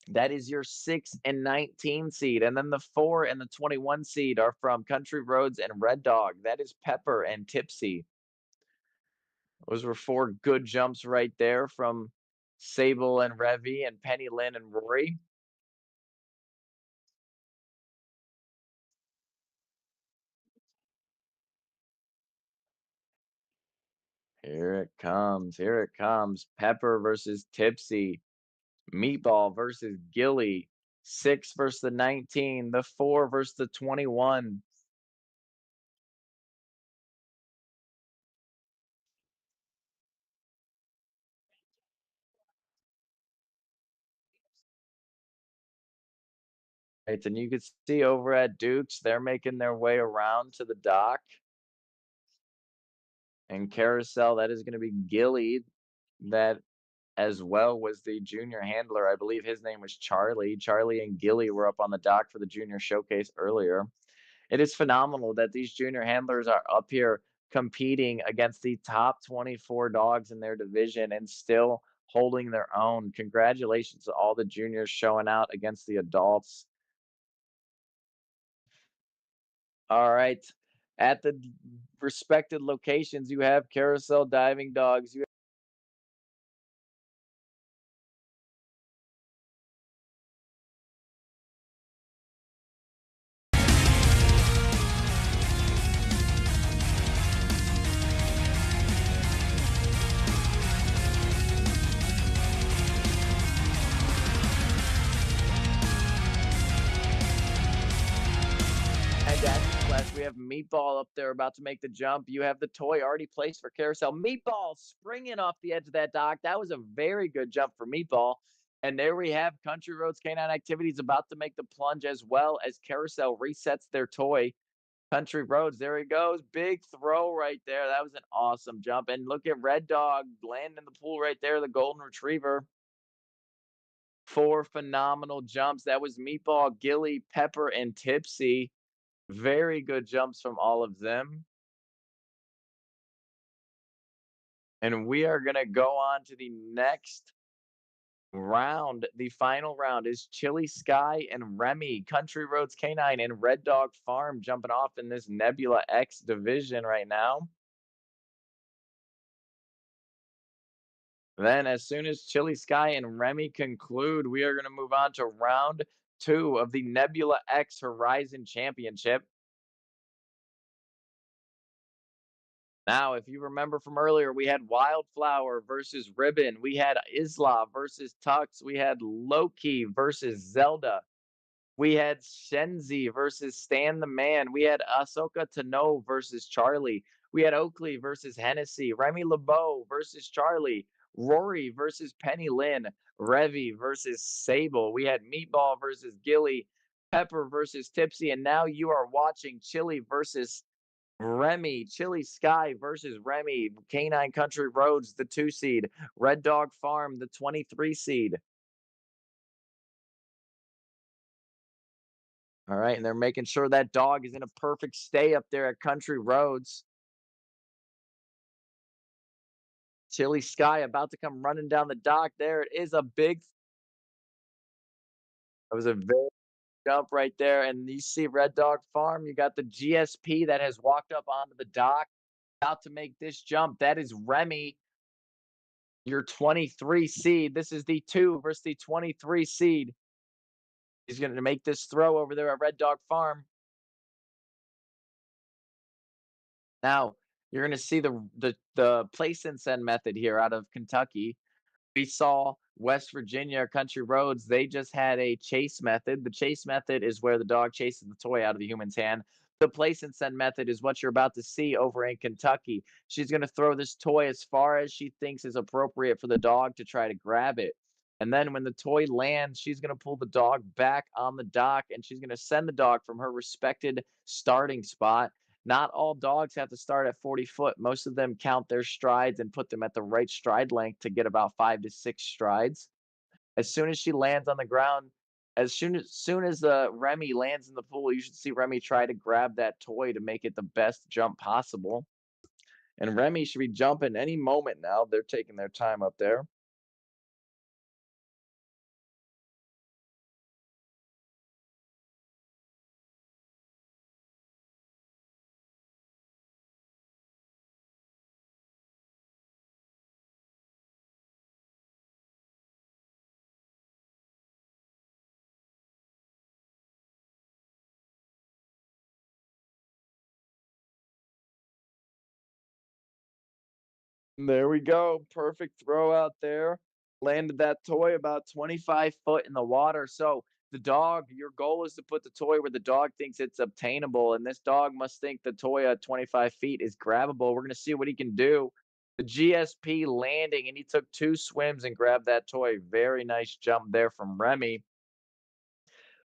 That is your 6 and 19 seed. And then the 4 and the 21 seed are from Country Roads and Red Dog. That is Pepper and Tipsy. Those were 4 good jumps right there from Sable and Revy and Penny Lynn and Rory. Here it comes. Here it comes. Pepper versus Tipsy. Meatball versus Gilly. 6 versus the 19. The 4 versus the 21. Right, and you can see over at Duke's, they're making their way around to the dock. And Carousel, that is going to be Gilly. That as well was the junior handler. I believe his name was Charlie. Charlie and Gilly were up on the dock for the junior showcase earlier. It is phenomenal that these junior handlers are up here competing against the top 24 dogs in their division and still holding their own. Congratulations to all the juniors showing out against the adults. All right. At the respected locations, you have Carousel Diving Dogs. You and Dash Splash, we have Meatball up there about to make the jump. You have the toy already placed for Carousel. Meatball springing off the edge of that dock. That was a very good jump for Meatball. And there we have Country Roads Canine Activities about to make the plunge as well as Carousel resets their toy. Country Roads, there he goes. Big throw right there. That was an awesome jump. And look at Red Dog landing in the pool right there, the Golden Retriever. 4 phenomenal jumps. That was Meatball, Gilly, Pepper, and Tipsy. Very good jumps from all of them. And we are going to go on to the next round. The final round is Chili Sky and Remy, Country Roads Canine, and Red Dog Farm jumping off in this Nebula X division right now. Then, as soon as Chili Sky and Remy conclude, we are going to move on to round 2 of the Nebula X Horizon Championship. Now, if you remember from earlier, we had Wildflower versus Ribbon. We had Isla versus Tux. We had Loki versus Zelda. We had Shenzi versus Stan the Man. We had Ahsoka Tano versus Charlie. We had Oakley versus Hennessy. Remy LeBeau versus Charlie. Rory versus Penny Lynn. Revy versus Sable. We had Meatball versus Gilly. Pepper versus Tipsy. And now you are watching Chili versus Remy, Chili Sky versus Remy, Canine Country Roads, the 2 seed, Red Dog Farm, the 23 seed. All right, and they're making sure that dog is in a perfect stay up there at Country Roads. Chili Sky about to come running down the dock. There it is, a big. That was a very jump right there. And you see Red Dog Farm, you got the GSP that has walked up onto the dock, about to make this jump. That is Remy, your 23 seed. This is the 2 versus the 23 seed. He's going to make this throw over there at Red Dog Farm. Now, you're going to see the place and send method here out of Kentucky. We saw West Virginia Country Roads, they just had a chase method. The chase method is where the dog chases the toy out of the human's hand. The place and send method is what you're about to see over in Kentucky. She's going to throw this toy as far as she thinks is appropriate for the dog to try to grab it. And then when the toy lands, she's going to pull the dog back on the dock and she's going to send the dog from her respected starting spot. Not all dogs have to start at 40 foot. Most of them count their strides and put them at the right stride length to get about 5 to 6 strides. As soon as she lands on the ground, as soon as Remy lands in the pool, you should see Remy try to grab that toy to make it the best jump possible. And Remy should be jumping any moment now. They're taking their time up there. There we go. Perfect throw out there. Landed that toy about 25 foot in the water. So the dog, your goal is to put the toy where the dog thinks it's obtainable. And this dog must think the toy at 25 feet is grabbable. We're going to see what he can do. The GSP landing, and he took 2 swims and grabbed that toy. Very nice jump there from Remy.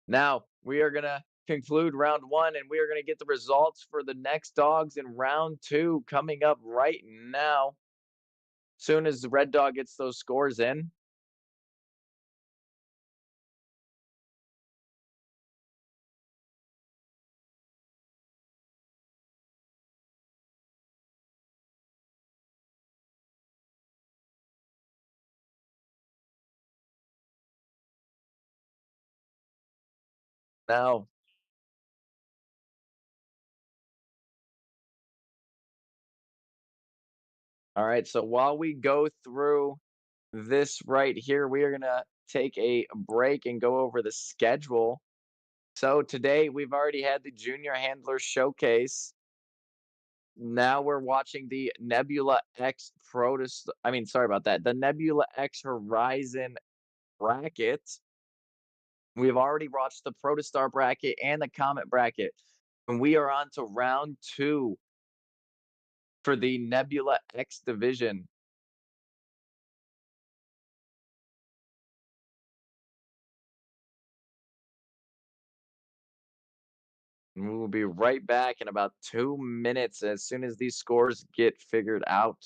Now we are going to conclude round 1 and we are going to get the results for the next dogs in round 2 coming up right now. Soon as the Red Dog gets those scores in. Now, all right, so while we go through this right here, we are gonna take a break and go over the schedule. So today we've already had the Junior Handler Showcase. Now we're watching the Nebula X sorry about that, the Nebula X Horizon bracket. We've already watched the Protostar bracket and the Comet bracket, and we are on to round 2 for the Nebula X division. We will be right back in about 2 minutes as soon as these scores get figured out.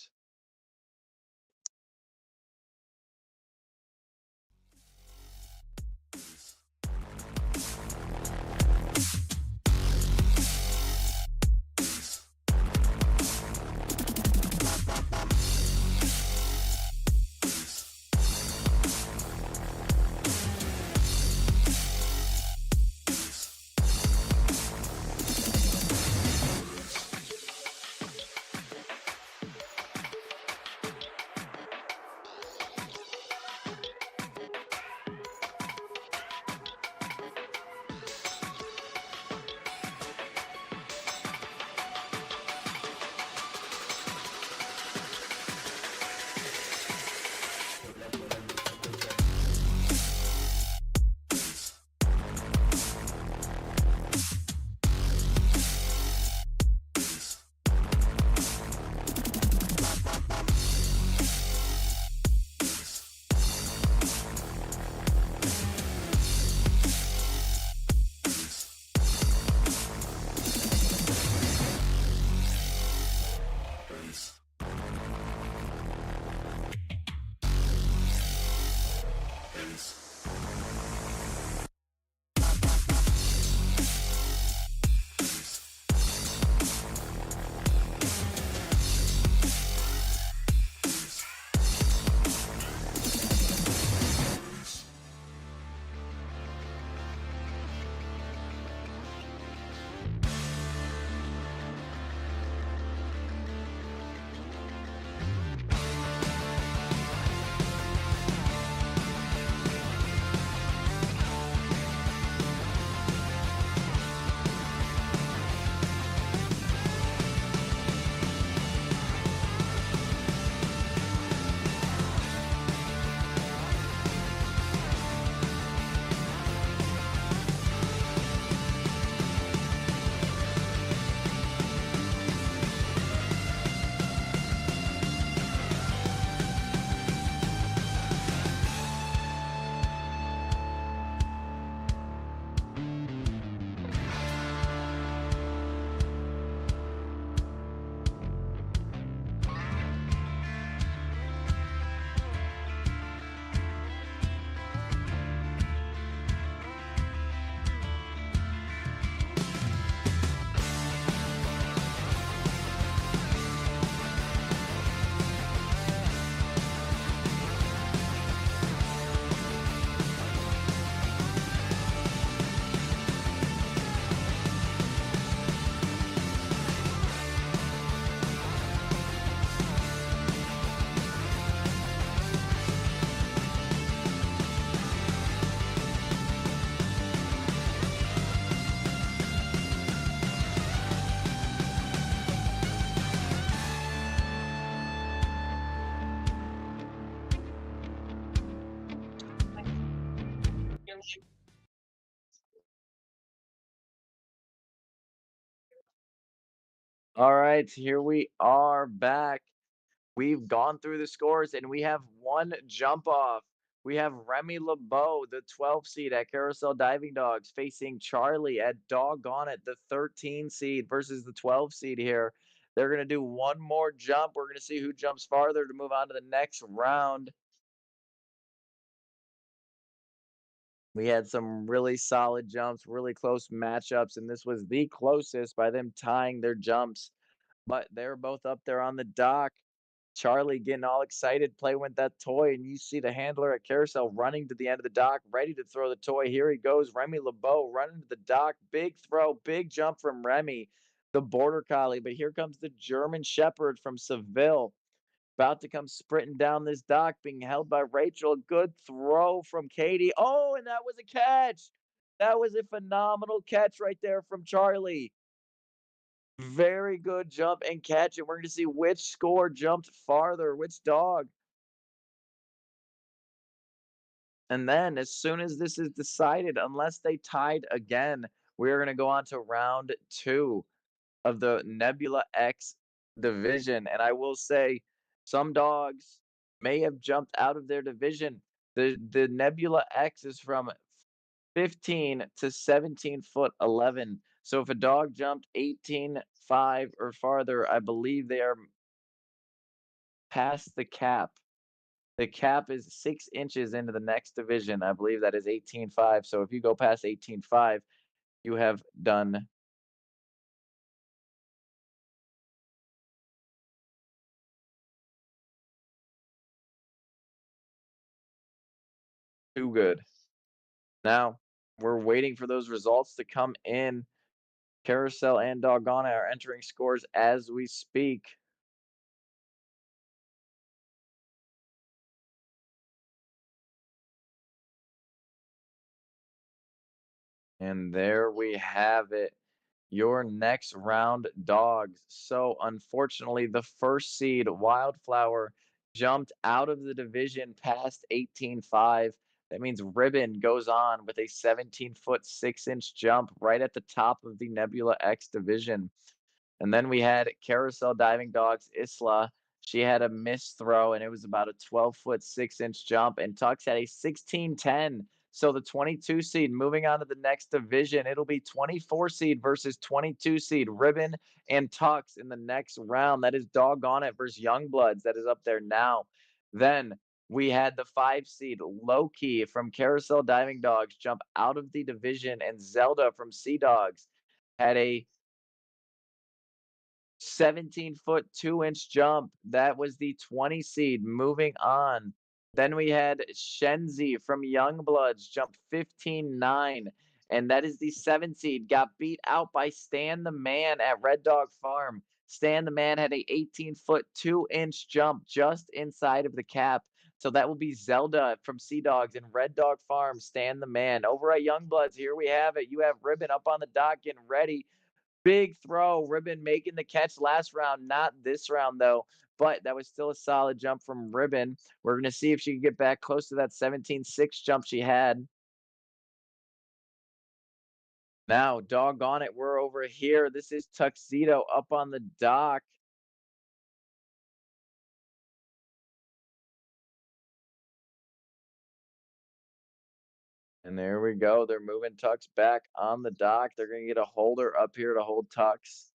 All right, here we are back. We've gone through the scores and we have one jump off. We have Remy LeBeau, the 12 seed at Carousel Diving Dogs, facing Charlie at Doggone It, the 13 seed versus the 12 seed here. They're going to do one more jump. We're going to see who jumps farther to move on to the next round. We had some really solid jumps, really close matchups, and this was the closest by them tying their jumps. But they're both up there on the dock. Charlie getting all excited, playing with that toy, and you see the handler at Carousel running to the end of the dock, ready to throw the toy. Here he goes, Remy LeBeau running to the dock. Big throw, big jump from Remy, the border collie. But here comes the German Shepherd from Seville, about to come sprinting down this dock, being held by Rachel. Good throw from Katie. Oh, and that was a catch. That was a phenomenal catch right there from Charlie. Very good jump and catch, and we're gonna see which score jumped farther, which dog. And then as soon as this is decided, unless they tied again, we're gonna go on to round 2 of the Nebula X division. And I will say some dogs may have jumped out of their division. The Nebula X is from 15 to 17 foot 11. So if a dog jumped 18.5 or farther, I believe they are past the cap. The cap is 6 inches into the next division. I believe that is 18.5. So if you go past 18.5, you have done too good. Now we're waiting for those results to come in. Carousel and Doggone are entering scores as we speak. And there we have it. Your next round dogs. So, unfortunately, the first seed, Wildflower, jumped out of the division past 18.5. That means Ribbon goes on with a 17-foot 6-inch jump right at the top of the Nebula X division. And then we had Carousel Diving Dogs Isla. She had a missed throw, and it was about a 12-foot 6-inch jump. And Tux had a 16-10. So the 22 seed moving on to the next division, it'll be 24 seed versus 22 seed Ribbon and Tux in the next round. That is Doggone It versus Youngbloods. That is up there now. Then we had the 5 seed Loki from Carousel Diving Dogs jump out of the division, and Zelda from Sea Dogs had a 17-foot 2-inch jump. That was the 20 seed. Moving on. Then we had Shenzi from Youngbloods jump 15.9. And that is the 7 seed. Got beat out by Stan the Man at Red Dog Farm. Stan the Man had a 18-foot 2-inch jump just inside of the cap. So that will be Zelda from Sea Dogs and Red Dog Farm, Stan the Man. Over at Youngbloods, here we have it. You have Ribbon up on the dock getting ready. Big throw, Ribbon making the catch last round, not this round though, but that was still a solid jump from Ribbon. We're gonna see if she can get back close to that 17.6 jump she had. Now, doggone it, we're over here. This is Tuxedo up on the dock. And there we go. They're moving Tux back on the dock. They're gonna get a holder up here to hold Tux.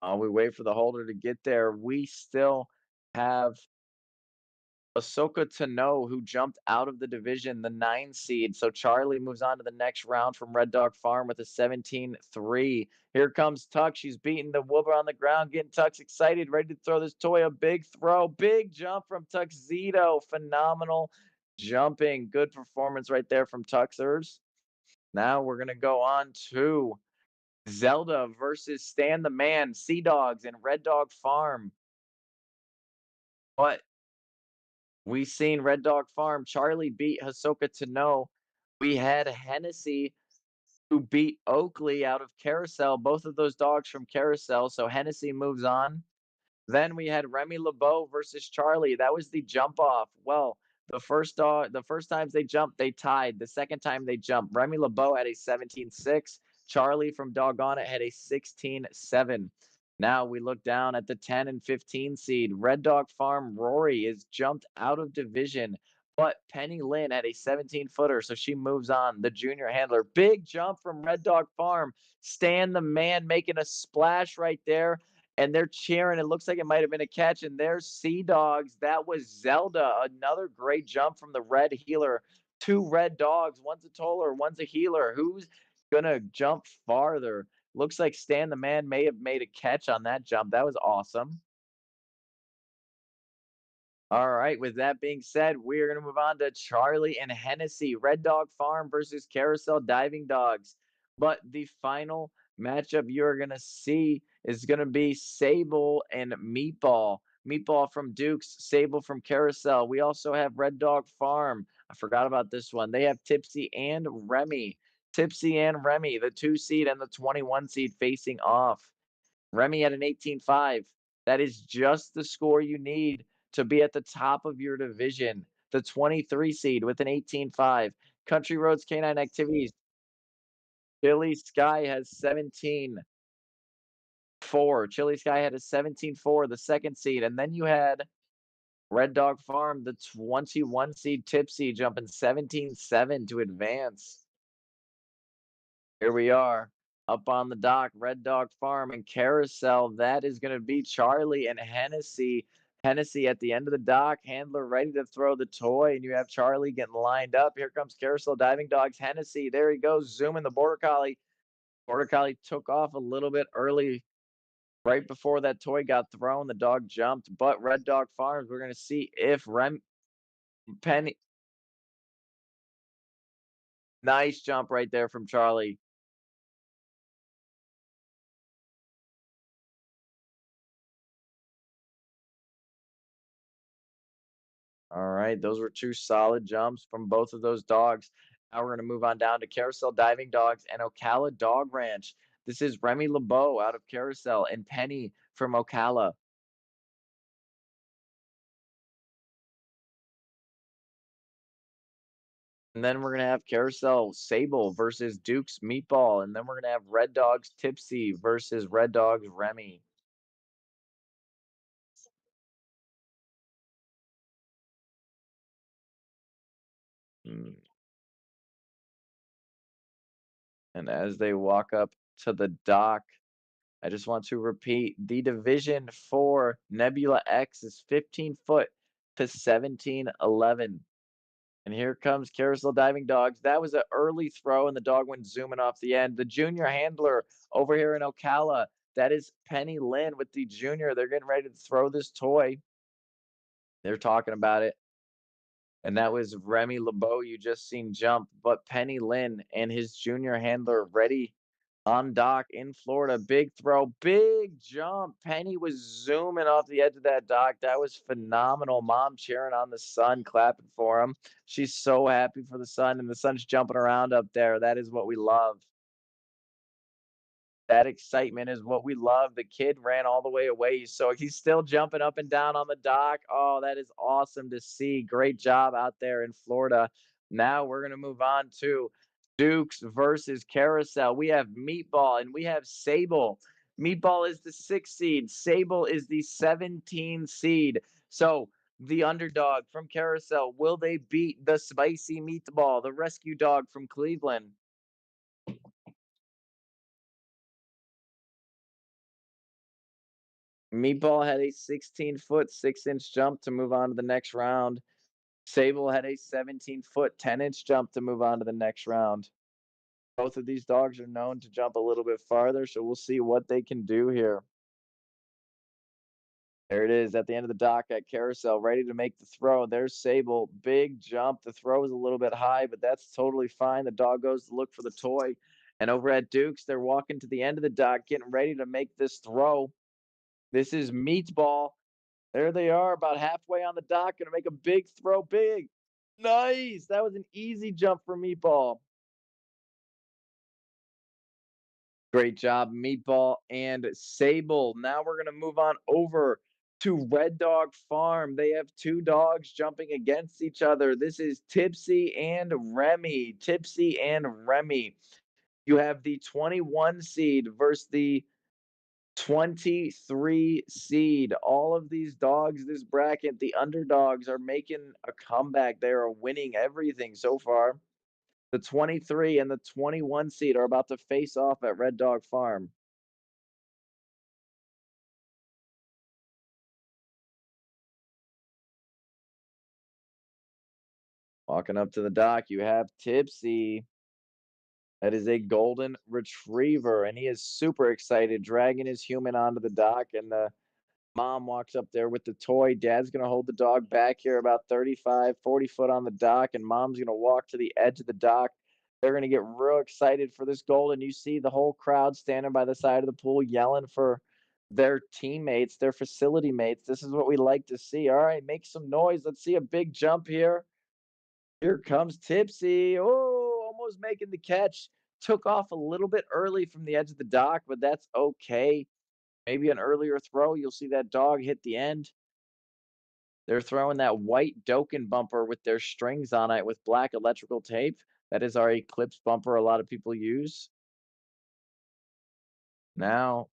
While we wait for the holder to get there, we still have Ahsoka Tano, who jumped out of the division, the 9 seed. So Charlie moves on to the next round from Red Dog Farm with a 17-3. Here comes Tuck. She's beating the Woober on the ground, getting Tux excited, ready to throw this toy. A big throw, big jump from Tuxedo. Phenomenal jumping. Good performance right there from Tuxers. Now we're going to go on to Zelda versus Stan the Man, Sea Dogs, and Red Dog Farm. But we seen Red Dog Farm. Charlie beat Hisoka Tano. We had Hennessy who beat Oakley out of Carousel. Both of those dogs from Carousel. So Hennessy moves on. Then we had Remy LeBeau versus Charlie. That was the jump off. Well, the first times they jumped, they tied. The second time they jumped, Remy LeBeau had a 17-6. Charlie from Doggone It had a 16-7. Now we look down at the 10 and 15 seed. Red Dog Farm Rory is jumped out of division, but Penny Lynn had a 17-footer, so she moves on. The junior handler, big jump from Red Dog Farm. Stan the man making a splash right there, and they're cheering. It looks like it might have been a catch, and there's Sea Dogs. That was Zelda. Another great jump from the red healer. Two red dogs. One's a toller, one's a healer. Who's gonna jump farther? Looks like Stan the man may have made a catch on that jump. That was awesome. All right. With that being said, we are going to move on to Charlie and Hennessy, Red Dog Farm versus Carousel Diving Dogs. But the final matchup you're going to see is going to be Sable and Meatball. Meatball from Dukes, Sable from Carousel. We also have Red Dog Farm. I forgot about this one. They have Tipsy and Remy. Tipsy and Remy, the 2 seed and the 21 seed facing off. Remy had an 18-5. That is just the score you need to be at the top of your division. The 23 seed with an 18-5. Country Roads Canine Activities. Chili Sky has 17-4. Chili Sky had a 17-4, the second seed. And then you had Red Dog Farm, the 21 seed Tipsy, jumping 17-7 to advance. Here we are up on the dock, Red Dog Farm and Carousel. That is going to be Charlie and Hennessy. Hennessy at the end of the dock, handler ready to throw the toy, and you have Charlie getting lined up. Here comes Carousel Diving Dogs. Hennessy, there he goes, zooming the Border Collie. Border Collie took off a little bit early, right before that toy got thrown. The dog jumped, but Red Dog Farms, we're going to see if Penny, nice jump right there from Charlie. All right, those were two solid jumps from both of those dogs. Now we're going to move on down to Carousel Diving Dogs and Ocala Dog Ranch. This is Remy LeBeau out of Carousel and Penny from Ocala. And then we're going to have Carousel Sable versus Duke's Meatball. And then we're going to have Red Dogs Tipsy versus Red Dogs Remy. Mm, and as they walk up to the dock, I just want to repeat the division for Nebula X is 15 foot to 1711. And here comes Carousel Diving Dogs. That was an early throw, and the dog went zooming off the end. The junior handler over here in Ocala, that is Penny Lynn with the junior. They're getting ready to throw this toy. They're talking about it. And that was Remy LeBeau you just seen jump. But Penny Lynn and his junior handler ready on dock in Florida. Big throw, big jump. Penny was zooming off the edge of that dock. That was phenomenal. Mom cheering on the son, clapping for him. She's so happy for the son, and the son's jumping around up there. That is what we love. That excitement is what we love. The kid ran all the way away, so he's still jumping up and down on the dock. Oh, that is awesome to see. Great job out there in Florida. Now we're going to move on to Dukes versus Carousel. We have Meatball and we have Sable. Meatball is the 6 seed, Sable is the 17 seed. So, the underdog from Carousel, will they beat the spicy meatball, the rescue dog from Cleveland? Meatball had a 16-foot, 6-inch jump to move on to the next round. Sable had a 17-foot, 10-inch jump to move on to the next round. Both of these dogs are known to jump a little bit farther, so we'll see what they can do here. There it is at the end of the dock at Carousel, ready to make the throw. There's Sable, big jump. The throw is a little bit high, but that's totally fine. The dog goes to look for the toy. And over at Duke's, they're walking to the end of the dock, getting ready to make this throw. This is Meatball. There they are, about halfway on the dock, gonna make a big throw. Big. Nice. That was an easy jump for Meatball. Great job, Meatball and Sable. Now we're gonna move on over to Red Dog Farm. They have two dogs jumping against each other. This is Tipsy and Remy. Tipsy and Remy. You have the 21 seed versus the 23 seed. All of these dogs, this bracket, the underdogs are making a comeback. They are winning everything so far. The 23 and the 21 seed are about to face off at Red Dog Farm. Walking up to the dock, you have Tipsy. That is a golden retriever, and he is super excited, dragging his human onto the dock. And the mom walks up there with the toy. Dad's going to hold the dog back here about 35, 40 foot on the dock, and mom's going to walk to the edge of the dock. They're going to get real excited for this goal. And you see the whole crowd standing by the side of the pool yelling for their teammates, their facility mates. This is what we like to see. All right, make some noise. Let's see a big jump here. Here comes Tipsy. Oh, almost making the catch. Took off a little bit early from the edge of the dock, but that's okay. Maybe an earlier throw, you'll see that dog hit the end. They're throwing that white Doken bumper with their strings on it with black electrical tape. That is our Eclipse bumper a lot of people use. Now,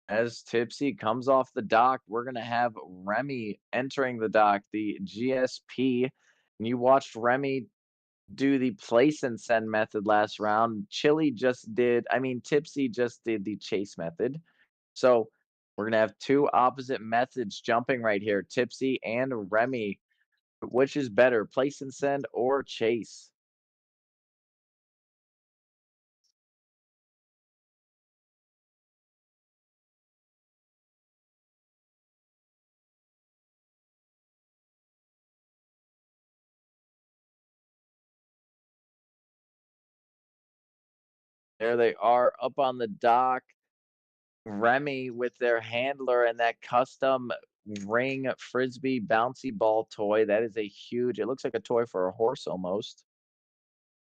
as Tipsy comes off the dock, we're going to have Remy entering the dock, the GSP. And you watched Remy do the place and send method last round. Tipsy just did the chase method. So we're gonna have two opposite methods jumping right here, Tipsy and Remy. Which is better, place and send or chase? There they are up on the dock. Remy with their handler and that custom ring frisbee bouncy ball toy. That is a huge, it looks like a toy for a horse almost.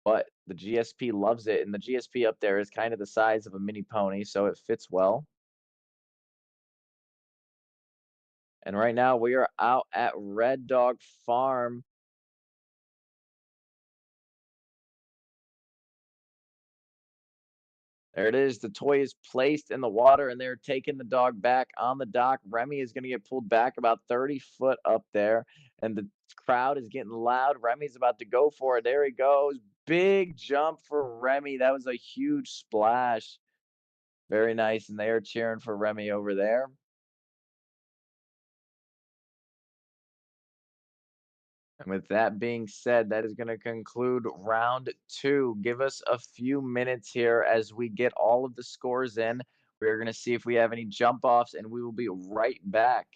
But the GSP loves it, and the GSP up there is kind of the size of a mini pony, so it fits well. And right now we are out at Red Dog Farm. There it is. The toy is placed in the water, and they're taking the dog back on the dock. Remy is going to get pulled back about 30 foot up there, and the crowd is getting loud. Remy's about to go for it. There he goes. Big jump for Remy. That was a huge splash. Very nice. And they are cheering for Remy over there. And with that being said, that is going to conclude round two. Give us a few minutes here as we get all of the scores in. We're going to see if we have any jump offs, and we will be right back.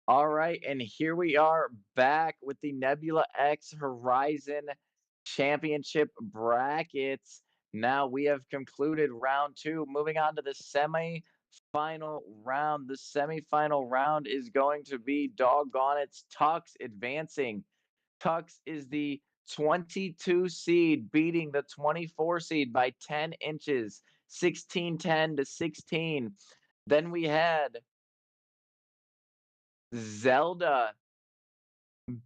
All right, and here we are back with the Nebula X Horizon Championship brackets. Now we have concluded round two. Moving on to the semi-final round. The semifinal round is going to be doggone it's Tux advancing. Tux is the 22 seed, beating the 24 seed by 10 inches, 16-10 to 16. Then we had Zelda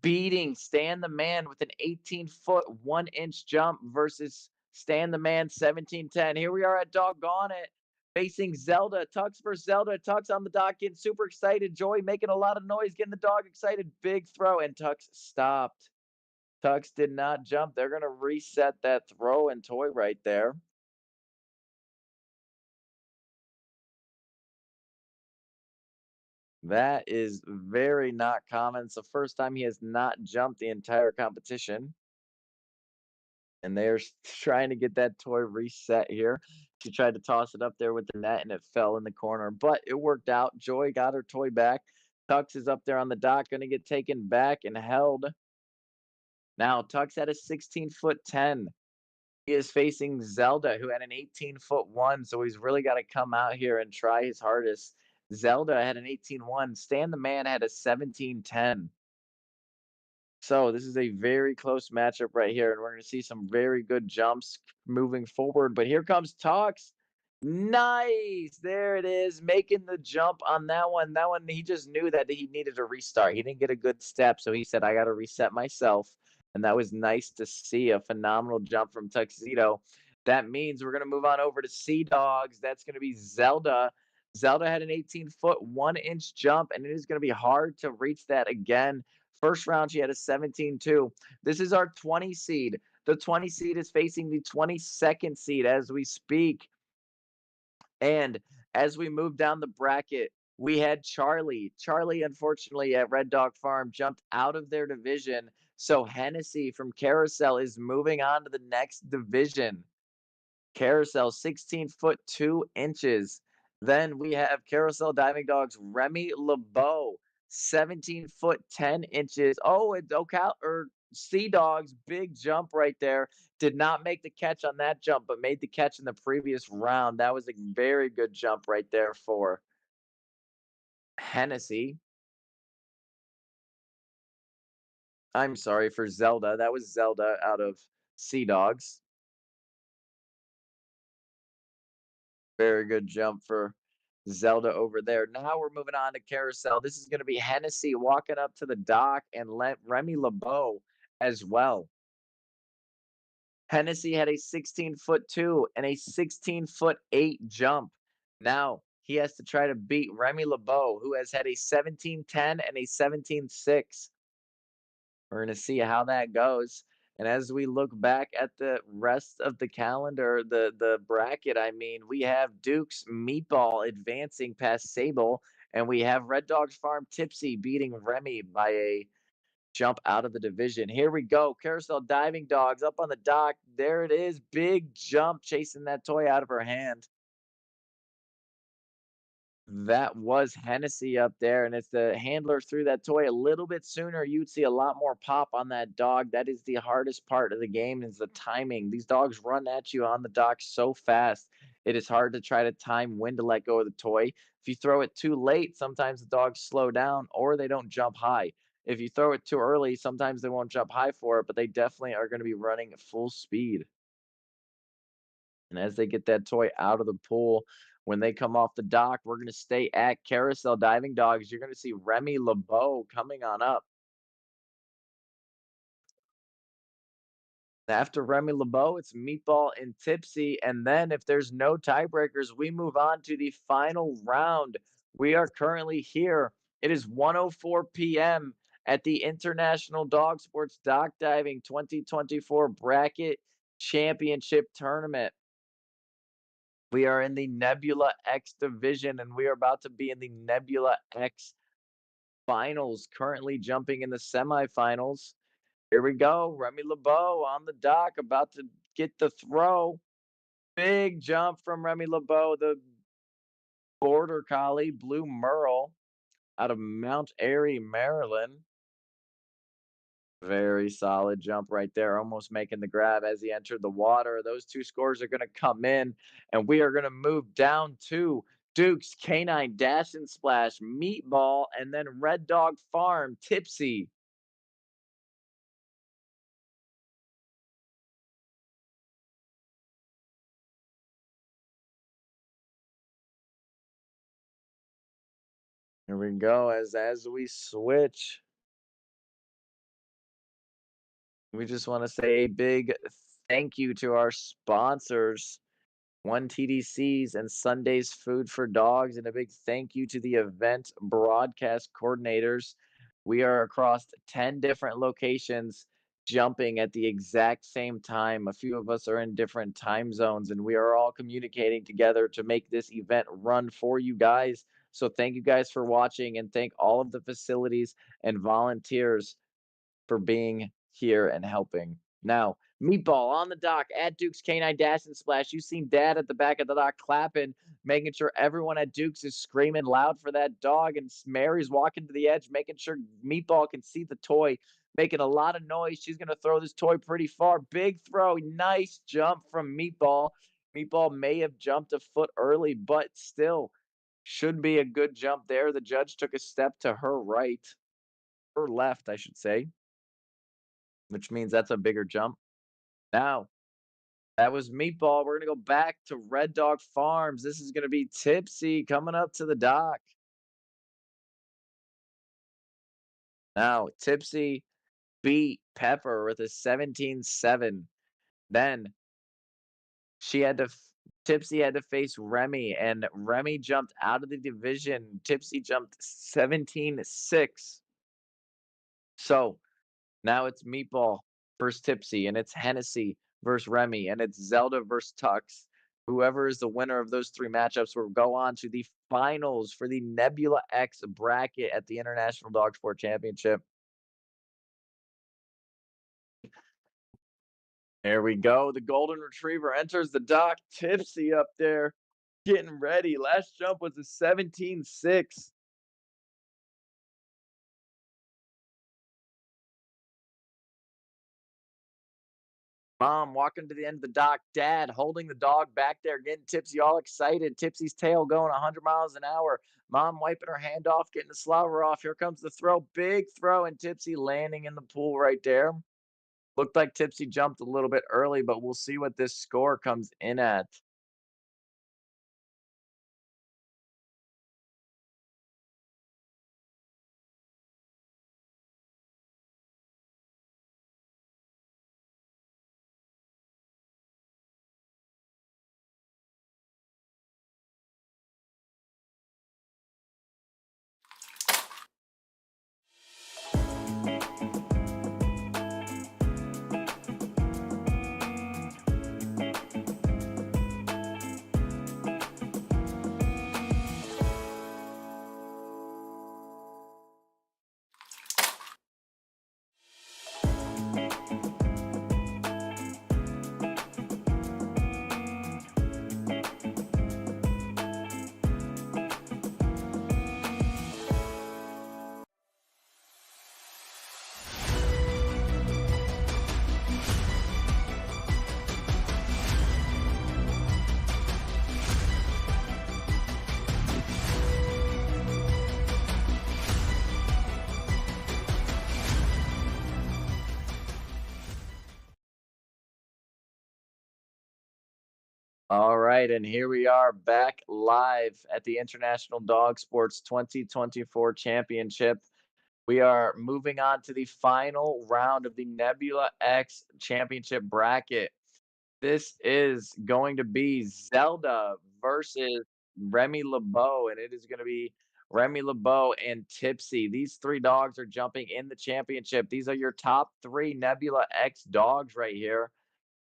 beating Stan the Man with an 18-foot, 1-inch jump versus Stan the Man 17-10. Here we are at Doggone It, facing Zelda. Tux versus Zelda. Tux on the dock, getting super excited. Joy making a lot of noise, getting the dog excited. Big throw, and Tux stopped. Tux did not jump. They're going to reset that throw and toy right there. That is very not common. It's the first time he has not jumped the entire competition. And they're trying to get that toy reset here. She tried to toss it up there with the net and it fell in the corner, but it worked out. Joy got her toy back. Tux is up there on the dock, going to get taken back and held. Now, Tux had a 16-foot 10. He is facing Zelda, who had an 18-foot 1, so he's really got to come out here and try his hardest. Zelda had an 18-1. Stan the Man had a 17-10. So this is a very close matchup right here, and we're going to see some very good jumps moving forward. But here comes Talks. Nice. There it is, making the jump on that one. That one, he just knew that he needed a restart. He didn't get a good step, so he said, I got to reset myself. And that was nice to see, a phenomenal jump from Tuxedo. That means we're going to move on over to Sea Dogs. That's going to be Zelda. Zelda had an 18-foot, 1-inch jump, and it is going to be hard to reach that again. First round, she had a 17-2. This is our 20 seed. The 20 seed is facing the 22nd seed as we speak. And as we move down the bracket, we had Charlie. Charlie, unfortunately, at Red Dog Farm jumped out of their division. So Hennessy from Carousel is moving on to the next division. Carousel, 16-foot 2 inches. Then we have Carousel Diving Dogs Remy LeBeau, 17-foot 10 inches. Oh, and Ocal or Sea Dogs, big jump right there. Did not make the catch on that jump, but made the catch in the previous round. That was a very good jump right there for Hennessy. I'm sorry for Zelda. That was Zelda out of Sea Dogs. Very good jump for Zelda over there. Now we're moving on to Carousel. This is going to be Hennessy walking up to the dock and let Remy LeBeau as well. Hennessy had a 16-foot 2 and a 16-foot 8 jump. Now he has to try to beat Remy LeBeau, who has had a 17-10 and a 17-6. We're going to see how that goes. And as we look back at the rest of the calendar, the bracket, I mean, we have Duke's Meatball advancing past Sable, and we have Red Dogs Farm Tipsy beating Remy by a jump out of the division. Here we go. Carousel Diving Dogs up on the dock. There it is. Big jump chasing that toy out of her hand. That was Hennessy up there, and if the handler threw that toy a little bit sooner, you'd see a lot more pop on that dog. That is the hardest part of the game is the timing. These dogs run at you on the dock so fast. It is hard to try to time when to let go of the toy. If you throw it too late, sometimes the dogs slow down or they don't jump high. If you throw it too early, sometimes they won't jump high for it, but they definitely are going to be running at full speed. And as they get that toy out of the pool, when they come off the dock, we're going to stay at Carousel Diving Dogs. You're going to see Remy LeBeau coming on up. After Remy LeBeau, it's Meatball and Tipsy. And then, if there's no tiebreakers, we move on to the final round. We are currently here. It is 1:04 p.m. at the International Dog Sports Dock Diving 2024 Bracket Championship Tournament. We are in the Nebula X division, and we are about to be in the Nebula X finals, currently jumping in the semifinals. Here we go. Remy LeBeau on the dock, about to get the throw. Big jump from Remy LeBeau, the border collie, Blue Merle. out of Mount Airy, Maryland. Very solid jump right there, almost making the grab as he entered the water. Those two scores are going to come in, and we are going to move down to Duke's Canine Dash and Splash, Meatball, and then Red Dog Farm, Tipsy. Here we go as we switch. We just want to say a big thank you to our sponsors. One TDCs and Sunday's Food for Dogs, and a big thank you to the event broadcast coordinators. We are across 10 different locations jumping at the exact same time. A few of us are in different time zones, and we are all communicating together to make this event run for you guys. So, thank you guys for watching, and thank all of the facilities and volunteers for being here and helping. Now, Meatball on the dock at Duke's Canine Dash and Splash. You've seen Dad at the back of the dock clapping, making sure everyone at Duke's is screaming loud for that dog. And Mary's walking to the edge, making sure Meatball can see the toy, making a lot of noise. She's going to throw this toy pretty far. Big throw. Nice jump from Meatball. Meatball may have jumped a foot early, but still should be a good jump there. The judge took a step to her right, her left, I should say, which means that's a bigger jump. Now, that was Meatball. We're gonna go back to Red Dog Farms. This is gonna be Tipsy coming up to the dock. Now, Tipsy beat Pepper with a 17-7. Then she had to Tipsy had to face Remy, and Remy jumped out of the division. Tipsy jumped 17-6. So now it's Meatball versus Tipsy, and it's Hennessy versus Remy, and it's Zelda versus Tux. Whoever is the winner of those three matchups will go on to the finals for the Nebula X bracket at the International Dog Sport Championship. There we go. The Golden Retriever enters the dock. Tipsy up there getting ready. Last jump was a 17-6. Mom walking to the end of the dock. Dad holding the dog back there, getting Tipsy all excited. Tipsy's tail going 100 miles an hour. Mom wiping her hand off, getting the slobber off. Here comes the throw. Big throw, and Tipsy landing in the pool right there. Looked like Tipsy jumped a little bit early, but we'll see what this score comes in at. All right, and here we are back live at the International Dog Sports 2024 Championship. We are moving on to the final round of the Nebula X Championship bracket. This is going to be Zelda versus Remy LeBeau, and it is going to be Remy LeBeau and Tipsy. These three dogs are jumping in the championship. These are your top three Nebula X dogs right here.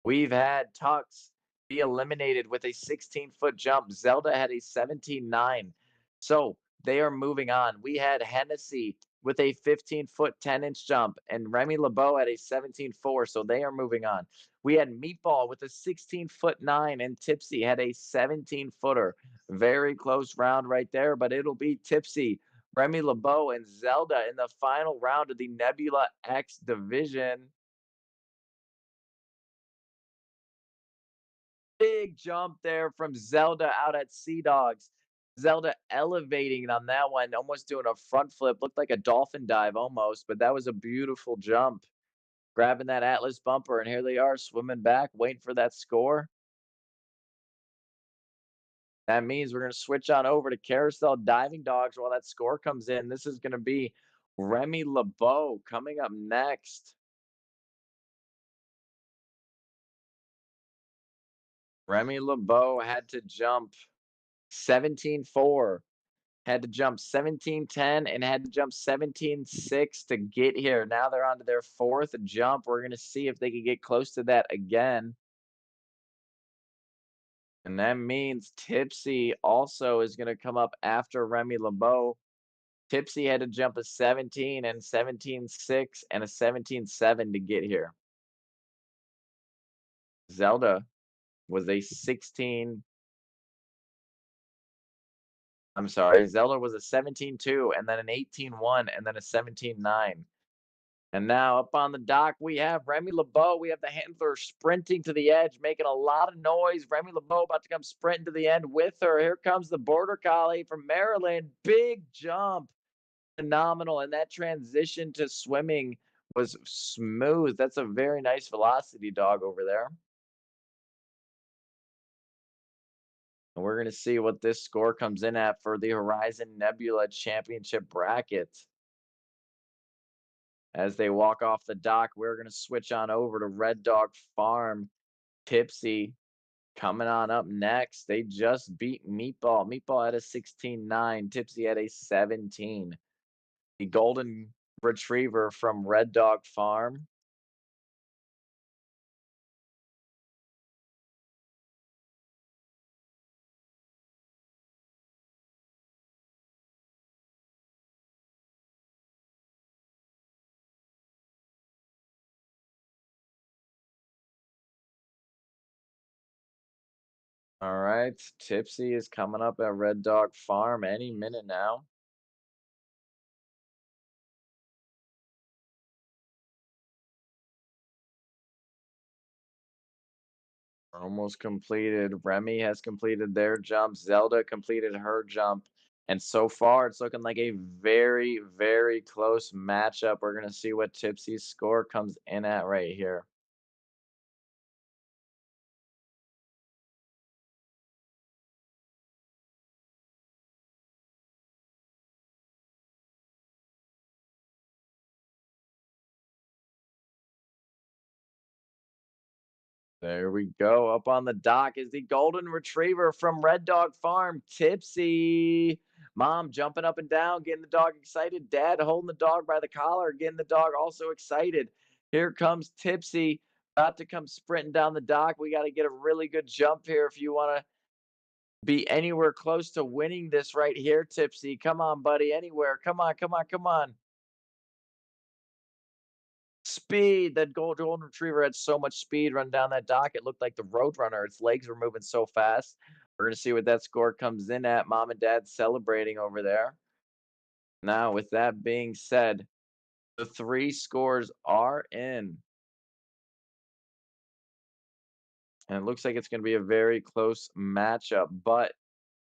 We've had Tux be eliminated with a 16-foot jump. Zelda had a 17-9. So they are moving on. We had Hennessy with a 15-foot, 10-inch jump, and Remy LeBeau at a 17-4. So they are moving on. We had Meatball with a 16-foot 9, and Tipsy had a 17-footer. Very close round right there, but it'll be Tipsy Remy LeBeau and Zelda in the final round of the Nebula X division. Big jump there from Zelda out at Sea Dogs. Zelda elevating on that one, almost doing a front flip. Looked like a dolphin dive almost, but that was a beautiful jump. Grabbing that Atlas bumper, and here they are swimming back, waiting for that score. That means we're going to switch on over to Carousel Diving Dogs while that score comes in. This is going to be Remy LeBeau coming up next. Remy LeBeau had to jump 17.4, had to jump 17.10, and had to jump 17.6 to get here. Now they're on to their fourth jump. We're going to see if they can get close to that again. And that means Tipsy also is going to come up after Remy LeBeau. Tipsy had to jump a 17 and 17.6 and a 17.7 to get here. Zelda was a 16. I'm sorry. Zelda was a 17.2 and then an 18.1 and then a 17.9. And now up on the dock, we have Remy LeBeau. We have the handler sprinting to the edge, making a lot of noise. Remy LeBeau about to come sprinting to the end with her. Here comes the Border Collie from Maryland. Big jump. Phenomenal. And that transition to swimming was smooth. That's a very nice velocity dog over there. And we're going to see what this score comes in at for the Horizon Nebula Championship bracket. As they walk off the dock, we're going to switch on over to Red Dog Farm. Tipsy coming on up next. They just beat Meatball. Meatball had a 16.9. Tipsy had a 17. The Golden Retriever from Red Dog Farm. All right. Tipsy is coming up at Red Dog Farm any minute now. Almost completed. Remy has completed their jump. Zelda completed her jump. And so far, it's looking like a very, very close matchup. We're going to see what Tipsy's score comes in at right here. There we go. Up on the dock is the Golden Retriever from Red Dog Farm, Tipsy. Mom jumping up and down, getting the dog excited. Dad holding the dog by the collar, getting the dog also excited. Here comes Tipsy, about to come sprinting down the dock. We got to get a really good jump here if you want to be anywhere close to winning this right here, Tipsy. Come on, buddy, anywhere. Come on, come on, come on. Speed. That golden retriever had so much speed running down that dock. It looked like the Roadrunner. Its legs were moving so fast. We're going to see what that score comes in at. Mom and dad celebrating over there. Now, with that being said, the three scores are in. And it looks like it's going to be a very close matchup. But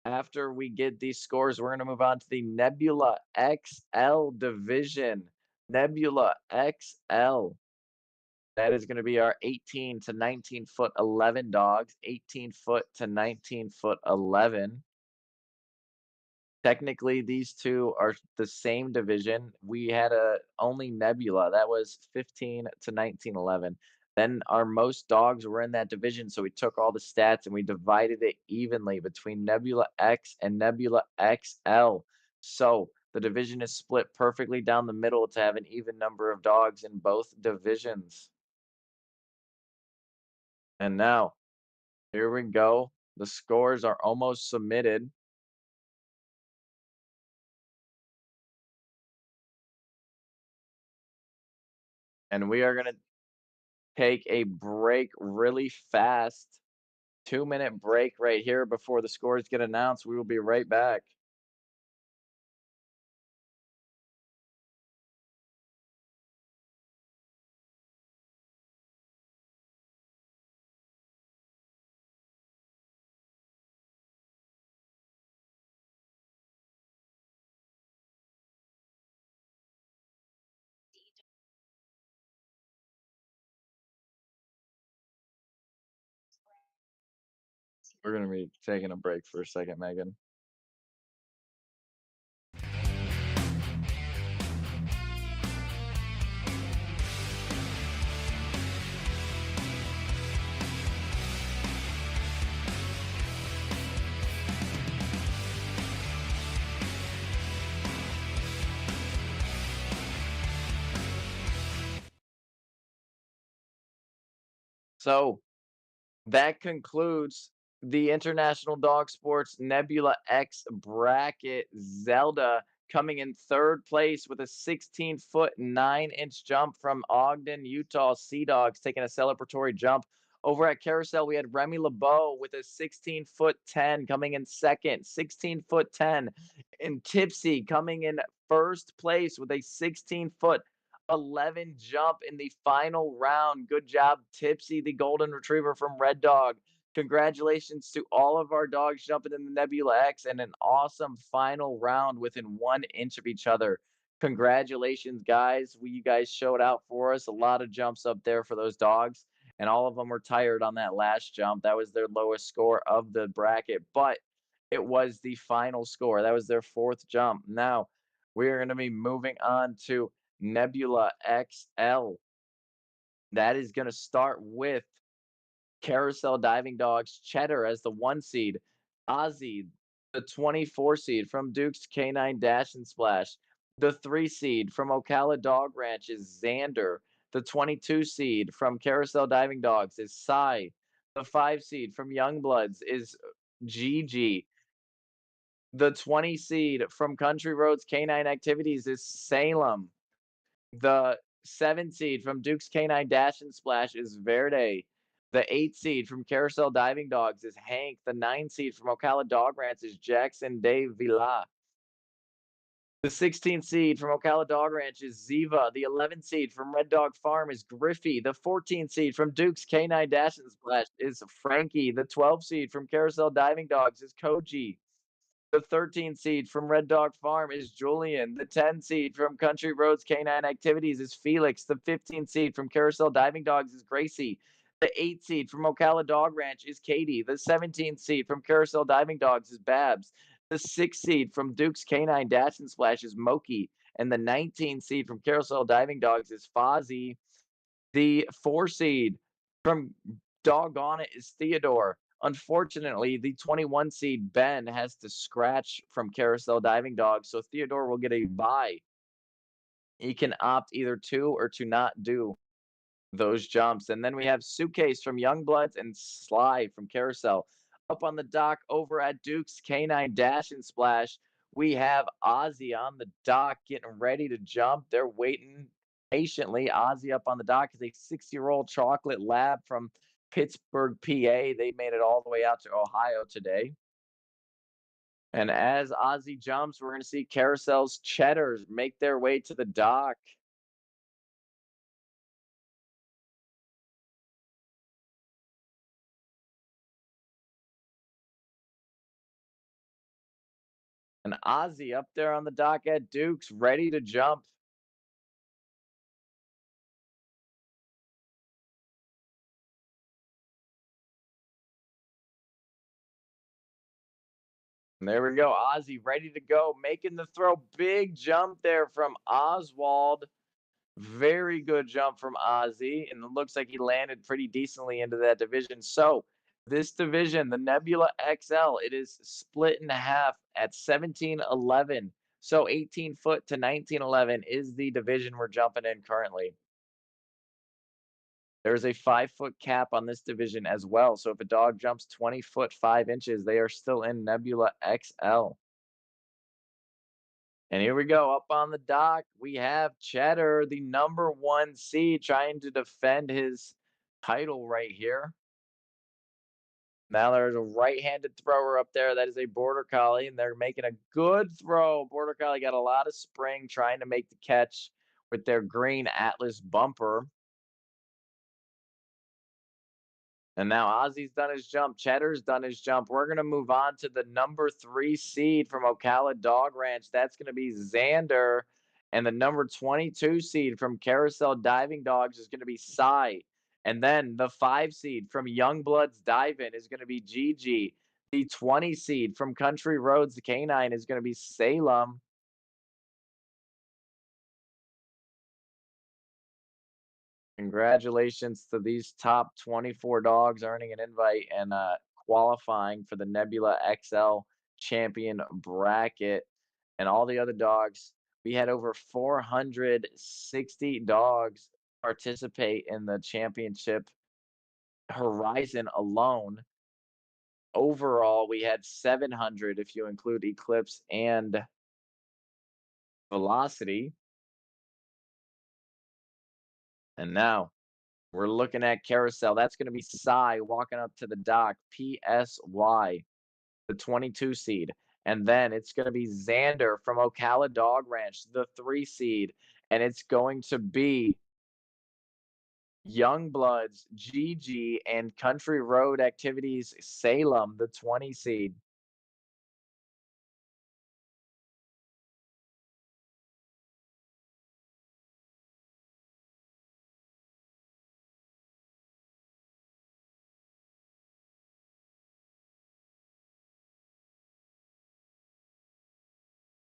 after we get these scores, we're going to move on to the Nebula XL division. Nebula XL. That is going to be our 18 to 19-foot 11 dogs, 18-foot to 19-foot 11. Technically, these two are the same division. We had a only Nebula that was 15 to 1911. Then our most dogs were in that division, so we took all the stats and we divided it evenly between Nebula X and Nebula XL. So the division is split perfectly down the middle to have an even number of dogs in both divisions. And now, here we go. The scores are almost submitted. And we are going to take a break really fast. 2-minute break right here before the scores get announced. We will be right back. We're gonna be taking a break for a second, Megan. So that concludes the International Dog Sports Nebula X bracket. Zelda coming in third place with a 16-foot 9-inch jump from Ogden, Utah. Sea Dogs taking a celebratory jump. Over at Carousel, we had Remy LeBeau with a 16-foot 10 coming in second, 16-foot 10. And Tipsy coming in first place with a 16-foot 11 jump in the final round. Good job, Tipsy, the golden retriever from Red Dog. Congratulations to all of our dogs jumping in the Nebula X and an awesome final round within 1 inch of each other. Congratulations, guys. You guys showed out for us. A lot of jumps up there for those dogs, and all of them were tired on that last jump. That was their lowest score of the bracket, but it was the final score. That was their fourth jump. Now, we are going to be moving on to Nebula XL. That is going to start with Carousel Diving Dogs Cheddar as the 1 seed, Ozzy, the 24 seed from Duke's Canine Dash and Splash. The 3 seed from Ocala Dog Ranch is Xander. The 22 seed from Carousel Diving Dogs is Sai. The 5 seed from Youngbloods is Gigi. The 20 seed from Country Roads Canine Activities is Salem. The 7 seed from Duke's Canine Dash and Splash is Verde. The 8 seed from Carousel Diving Dogs is Hank. The 9 seed from Ocala Dog Ranch is Jackson Dave Villa. The 16 seed from Ocala Dog Ranch is Ziva. The 11 seed from Red Dog Farm is Griffey. The 14 seed from Duke's Canine Dash and Splash is Frankie. The 12 seed from Carousel Diving Dogs is Koji. The 13 seed from Red Dog Farm is Julian. The 10 seed from Country Roads Canine Activities is Felix. The 15 seed from Carousel Diving Dogs is Gracie. The 8 seed from Ocala Dog Ranch is Katie. The 17 seed from Carousel Diving Dogs is Babs. The 6 seed from Duke's Canine Dash and Splash is Moki. And the 19 seed from Carousel Diving Dogs is Fozzie. The 4 seed from Doggone It is Theodore. Unfortunately, the 21 seed Ben has to scratch from Carousel Diving Dogs, so Theodore will get a bye. He can opt either to or to not do those jumps. And then we have Suitcase from Youngbloods and Sly from Carousel. Up on the dock over at Duke's Canine Dash and Splash, we have Ozzy on the dock getting ready to jump. They're waiting patiently. Ozzy up on the dock is a 6-year-old chocolate lab from Pittsburgh, PA. They made it all the way out to Ohio today. And as Ozzy jumps, we're going to see Carousel's Cheddars make their way to the dock. And Ozzy up there on the dock at Duke's, ready to jump. And there we go. Ozzy ready to go, making the throw. Big jump there from Oswald. Very good jump from Ozzy. And it looks like he landed pretty decently into that division. So, this division, the Nebula XL, it is split in half at 17-11. So, 18 foot to 19-11 is the division we're jumping in currently. There's a 5-foot cap on this division as well. So if a dog jumps 20 foot 5 inches, they are still in Nebula XL. And here we go. Up on the dock, we have Cheddar, the number 1 seed, trying to defend his title right here. Now there's a right-handed thrower up there. That is a Border Collie, and they're making a good throw. Border Collie got a lot of spring trying to make the catch with their green Atlas bumper. And now Ozzy's done his jump. Cheddar's done his jump. We're going to move on to the number 3 seed from Ocala Dog Ranch. That's going to be Xander. And the number 22 seed from Carousel Diving Dogs is going to be Cy. And then the 5 seed from Youngbloods Dive-In is going to be Gigi. The 20 seed from Country Roads Canine is going to be Salem. Congratulations to these top 24 dogs earning an invite and qualifying for the Nebula XL champion bracket. And all the other dogs, we had over 460 dogs participate in the championship horizon alone. Overall, we had 700 if you include Eclipse and Velocity. And now we're looking at Carousel. That's going to be Psy walking up to the dock, PSY, the 22 seed. And then it's going to be Xander from Ocala Dog Ranch, the 3 seed. And it's going to be Youngbloods, Gigi, and Country Road Activities, Salem, the 20 seed.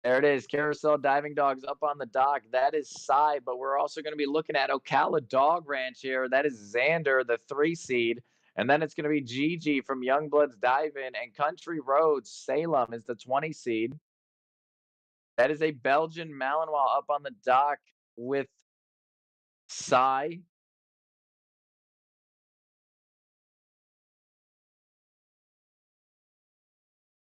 There it is, Carousel Diving Dogs up on the dock. That is Psy, but we're also going to be looking at Ocala Dog Ranch here. That is Xander, the 3 seed. And then it's going to be Gigi from Youngbloods Dive In, and Country Roads Salem is the 20 seed. That is a Belgian Malinois up on the dock with Psy.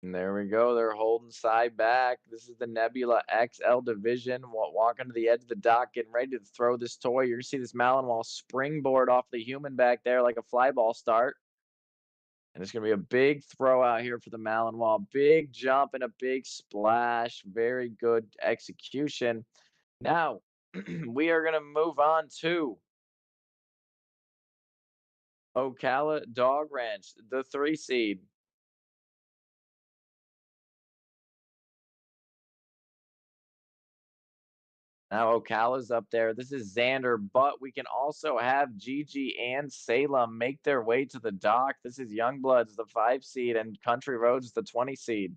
And there we go. They're holding Psy back. This is the Nebula XL division. Walking to the edge of the dock, getting ready to throw this toy. You're going to see this Malinois springboard off the human back there like a fly ball start. And it's going to be a big throw out here for the Malinois. Big jump and a big splash. Very good execution. Now, we are going to move on to Ocala Dog Ranch, the 3 seed. Now Ocala's up there. This is Xander, but we can also have Gigi and Salem make their way to the dock. This is Youngbloods, the 5 seed, and Country Roads, the 20 seed.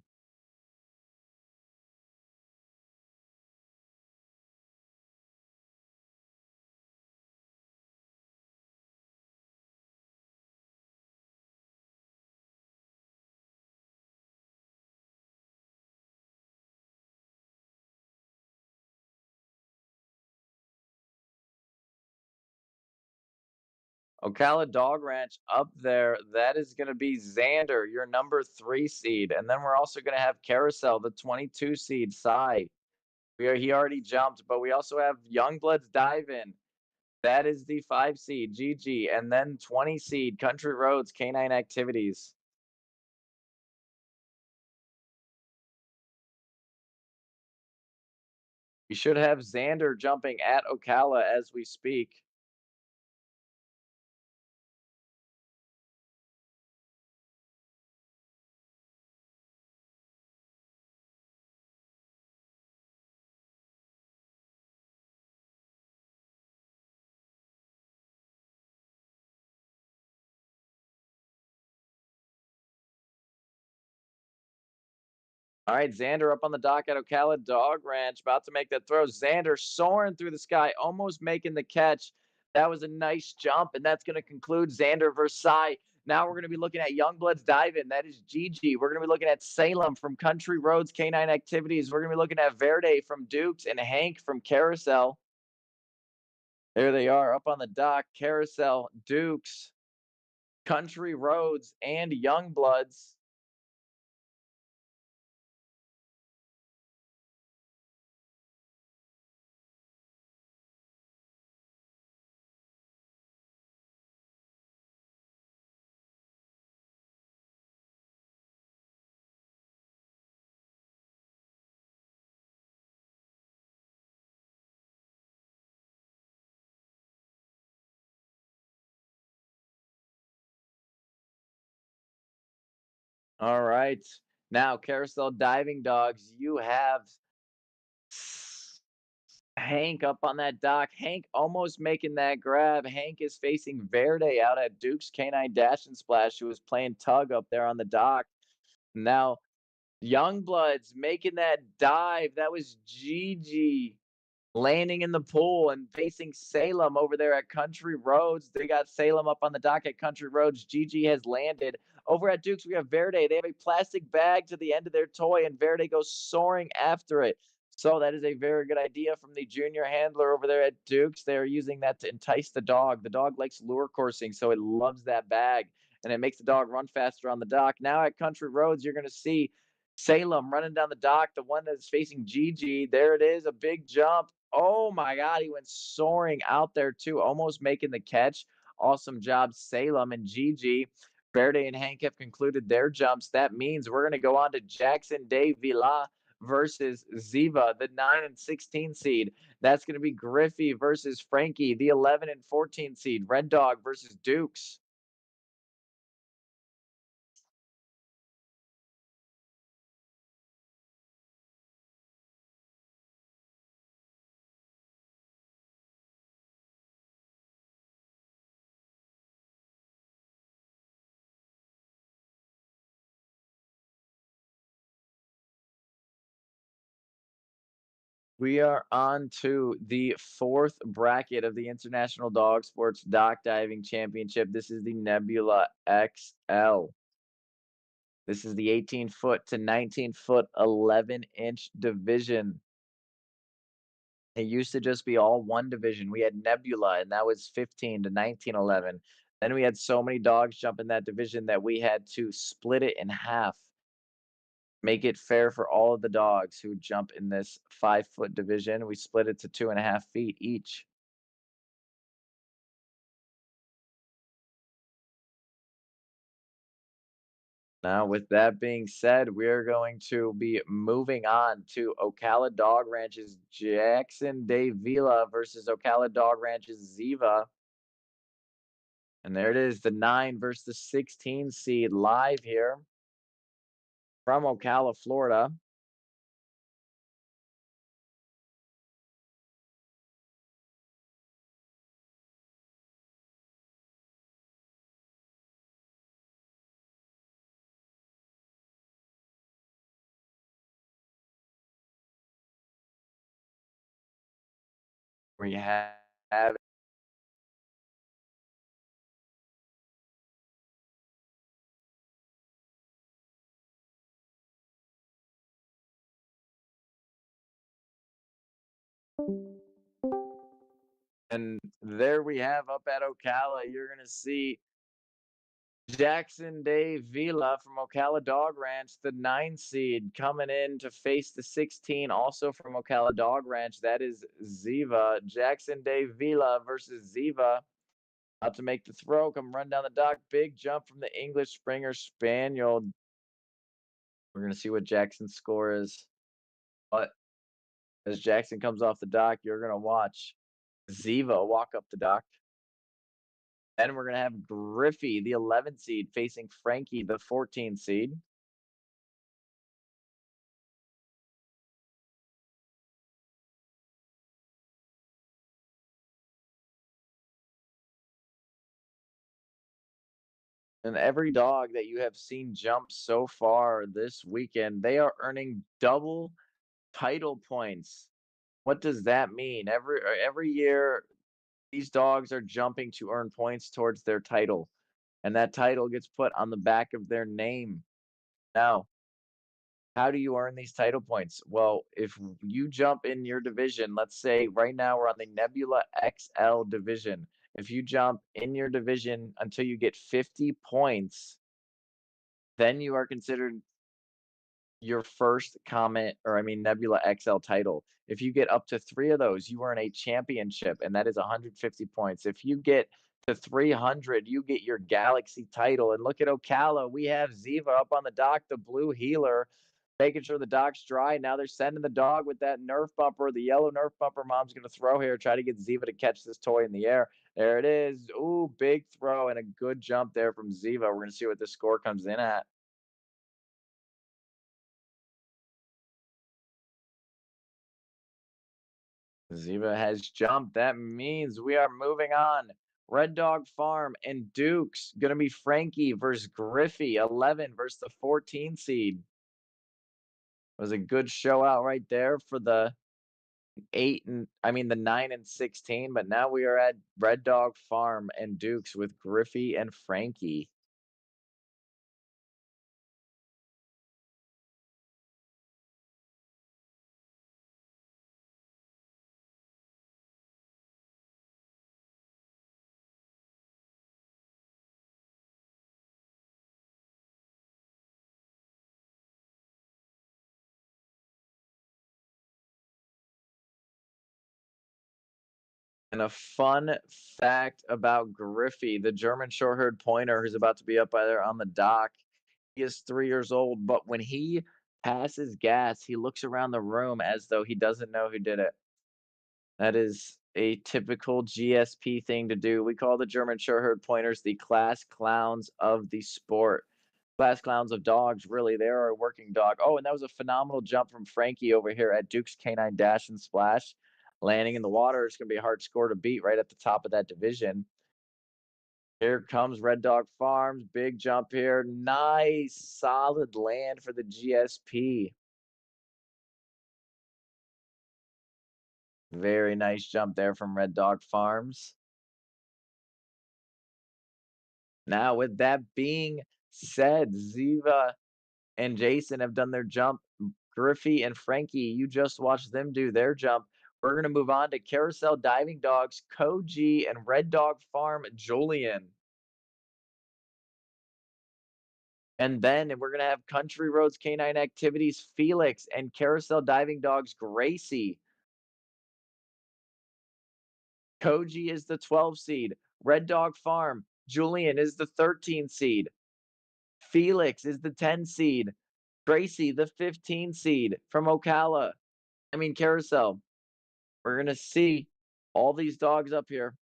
Ocala Dog Ranch up there. That is going to be Xander, your number 3 seed. And then we're also going to have Carousel, the 22 seed, Psy. He already jumped, but we also have Youngbloods Dive In. That is the 5 seed, GG. And then 20 seed, Country Roads, Canine Activities. We should have Xander jumping at Ocala as we speak. All right, Xander up on the dock at Ocala Dog Ranch, about to make that throw. Xander soaring through the sky, almost making the catch. That was a nice jump, and that's going to conclude Xander Versailles. Now we're going to be looking at Youngbloods Dive In. That is Gigi. We're going to be looking at Salem from Country Roads Canine Activities. We're going to be looking at Verde from Dukes and Hank from Carousel. There they are up on the dock. Carousel, Dukes, Country Roads, and Youngbloods. All right. Now, Carousel Diving Dogs, you have Hank up on that dock. Hank almost making that grab. Hank is facing Verde out at Duke's Canine Dash and Splash, who was playing tug up there on the dock. Now, Youngbloods making that dive. That was Gigi landing in the pool and facing Salem over there at Country Roads. They got Salem up on the dock at Country Roads. Gigi has landed. Over at Duke's, we have Verde. They have a plastic bag to the end of their toy, and Verde goes soaring after it. So that is a very good idea from the junior handler over there at Duke's. They're using that to entice the dog. The dog likes lure coursing, so it loves that bag, and it makes the dog run faster on the dock. Now at Country Roads, you're going to see Salem running down the dock, the one that's facing Gigi. There it is, a big jump. Oh my God, he went soaring out there too, almost making the catch. Awesome job, Salem and Gigi. Verde and Hank have concluded their jumps. That means we're going to go on to Jackson de Villa versus Ziva, the 9 and 16 seed. That's going to be Griffey versus Frankie, the 11 and 14 seed. Red Dog versus Dukes. We are on to the fourth bracket of the International Dog Sports Dock Diving Championship. This is the Nebula XL. This is the 18-foot to 19-foot, 11-inch division. It used to just be all one division. We had Nebula, and that was 15 to 1911. Then we had so many dogs jump in that division that we had to split it in half, make it fair for all of the dogs who jump in this 5-foot division. We split it to 2.5 feet each. Now, with that being said, we're going to be moving on to Ocala Dog Ranch's Jackson de Villa versus Ocala Dog Ranch's Ziva. And there it is, the 9 versus the 16 seed live here from Ocala, Florida. We have and there we have up at Ocala, you're going to see Jackson de Villa from Ocala Dog Ranch, the 9 seed, coming in to face the 16, also from Ocala Dog Ranch. That is Ziva. Jackson de Villa versus Ziva. Out to make the throw, come run down the dock. Big jump from the English Springer Spaniel. We're going to see what Jackson's score is. But as Jackson comes off the dock, you're going to watch Ziva walk up the dock. Then we're going to have Griffey, the 11 seed, facing Frankie, the 14 seed. And every dog that you have seen jump so far this weekend, they are earning double title points. What does that mean? Every year, these dogs are jumping to earn points towards their title, and that title gets put on the back of their name. Now, how do you earn these title points? Well, if you jump in your division, let's say right now we're on the Nebula XL division. If you jump in your division until you get 50 points, then you are considered your first Comet, or I mean Nebula XL title. If you get up to 3 of those, you earn a championship, and that is 150 points. If you get to 300, you get your Galaxy title. And look at Ocala, we have Ziva up on the dock, the blue healer, making sure the dock's dry. Now they're sending the dog with that Nerf bumper, the yellow Nerf bumper mom's going to throw here, try to get Ziva to catch this toy in the air. There it is. Ooh, big throw and a good jump there from Ziva. We're going to see what the score comes in at. Ziva has jumped. That means we are moving on. Red Dog Farm and Duke's gonna be Frankie versus Griffey, 11 versus the 14 seed. Was a good show out right there for the the 9 and 16. But now we are at Red Dog Farm and Duke's with Griffey and Frankie. And a fun fact about Griffey, the German short-haired pointer who's about to be up by there on the dock. He is 3 years old, but when he passes gas, he looks around the room as though he doesn't know who did it. That is a typical GSP thing to do. We call the German short-haired pointers the class clowns of the sport. Class clowns of dogs, really. They are a working dog. Oh, and that was a phenomenal jump from Frankie over here at Duke's Canine Dash and Splash. Landing in the water. It's going to be a hard score to beat right at the top of that division. Here comes Red Dog Farms. Big jump here. Nice, solid land for the GSP. Very nice jump there from Red Dog Farms. Now, with that being said, Ziva and Jason have done their jump. Griffey and Frankie, you just watched them do their jump. We're going to move on to Carousel Diving Dogs, Koji, and Red Dog Farm, Julian. And then we're going to have Country Roads Canine Activities, Felix, and Carousel Diving Dogs, Gracie. Koji is the 12 seed. Red Dog Farm, Julian is the 13 seed. Felix is the 10 seed. Gracie, the 15 seed from Ocala. Carousel. We're gonna see all these dogs up here.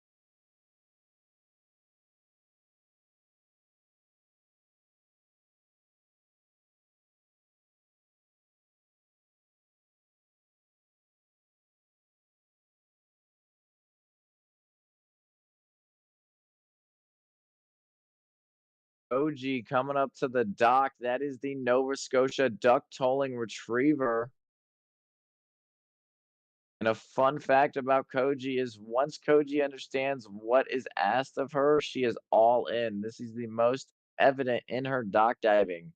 OG coming up to the dock. That is the Nova Scotia duck tolling retriever. And a fun fact about Koji is once Koji understands what is asked of her, she is all in. This is the most evident in her dock diving.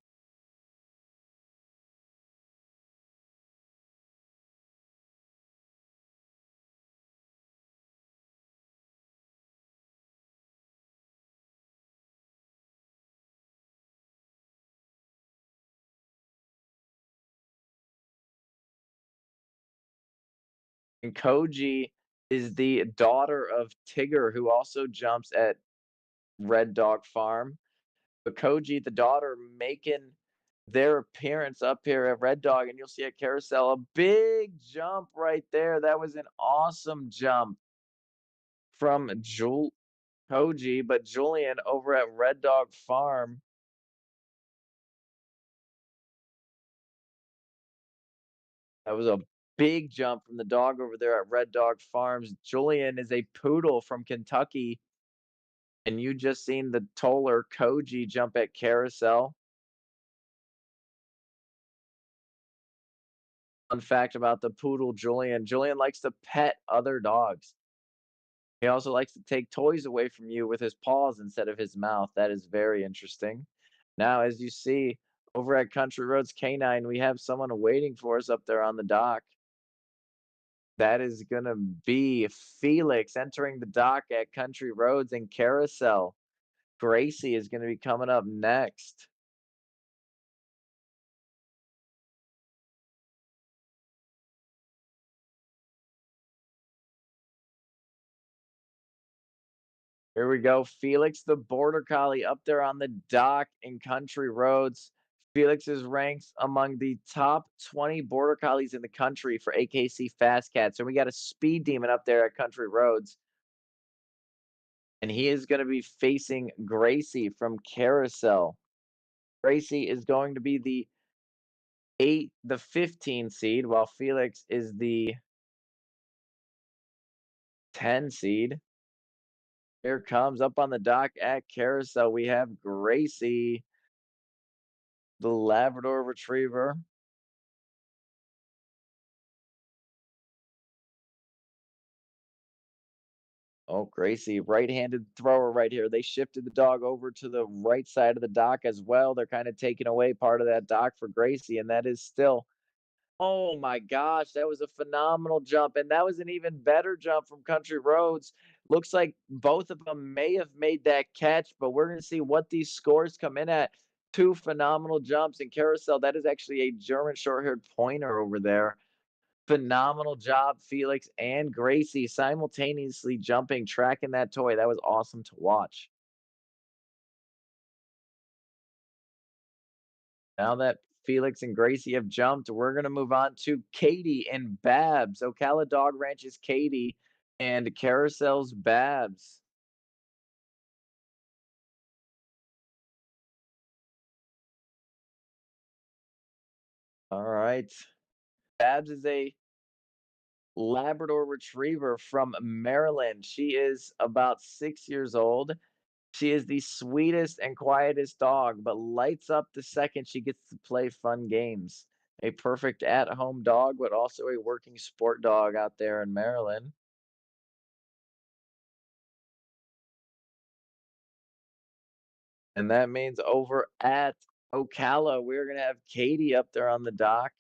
And Koji is the daughter of Tigger, who also jumps at Red Dog Farm. But Koji, the daughter, making their appearance up here at Red Dog, and you'll see at Carousel a big jump right there. That was an awesome jump from Koji, but Julian over at Red Dog Farm. That was a big jump from the dog over there at Red Dog Farms. Julian is a poodle from Kentucky, and you just seen the toller Koji jump at Carousel. Fun fact about the poodle Julian. Julian likes to pet other dogs. He also likes to take toys away from you with his paws instead of his mouth. That is very interesting. Now, as you see over at Country Roads Canine, we have someone waiting for us up there on the dock. That is going to be Felix entering the dock at Country Roads and Carousel. Gracie is going to be coming up next. Here we go. Felix the Border Collie up there on the dock in Country Roads. Felix is ranked among the top 20 Border Collies in the country for AKC Fast Cats. So we got a speed demon up there at Country Roads. And he is going to be facing Gracie from Carousel. Gracie is going to be the 15 seed, while Felix is the 10 seed. Here comes up on the dock at Carousel. We have Gracie, the Labrador Retriever. Oh, Gracie, right-handed thrower right here. They shifted the dog over to the right side of the dock as well. They're kind of taking away part of that dock for Gracie, and that is still. Oh my gosh, that was a phenomenal jump, and that was an even better jump from Country Roads. Looks like both of them may have made that catch, but we're gonna see what these scores come in at. Two phenomenal jumps in Carousel. That is actually a German short-haired pointer over there. Phenomenal job, Felix and Gracie simultaneously jumping, tracking that toy. That was awesome to watch. Now that Felix and Gracie have jumped, we're going to move on to Katie and Babs. Ocala Dog Ranch's Katie and Carousel's Babs. All right. Babs is a Labrador Retriever from Maryland. She is about 6 years old. She is the sweetest and quietest dog, but lights up the second she gets to play fun games. A perfect at home dog, but also a working sport dog out there in Maryland. And that means over at Ocala, we're going to have Katie up there on the dock.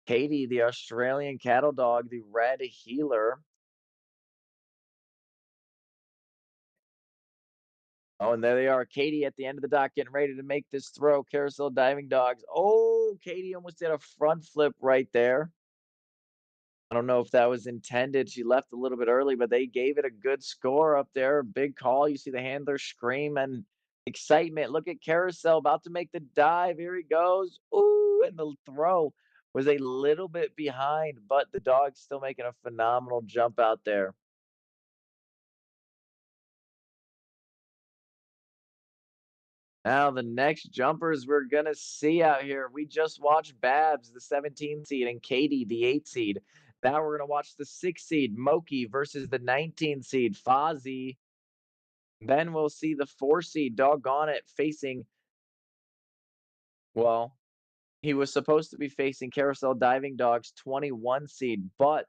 Katie, the Australian cattle dog, the red healer. Oh, and there they are. Katie at the end of the dock getting ready to make this throw. Carousel diving dogs. Oh, Katie almost did a front flip right there. I don't know if that was intended. She left a little bit early, but they gave it a good score up there. Big call. You see the handler scream and excitement. Look at Carousel about to make the dive. Here he goes. Ooh, and the throw was a little bit behind, but the dog's still making a phenomenal jump out there. Now, the next jumpers we're going to see out here. We just watched Babs, the 17 seed, and Katie, the 8 seed. Now we're going to watch the 6 seed, Moki, versus the 19 seed, Fozzie. Then we'll see the 4 seed, Doggone It, facing, well, he was supposed to be facing Carousel Diving Dog's 21 seed, but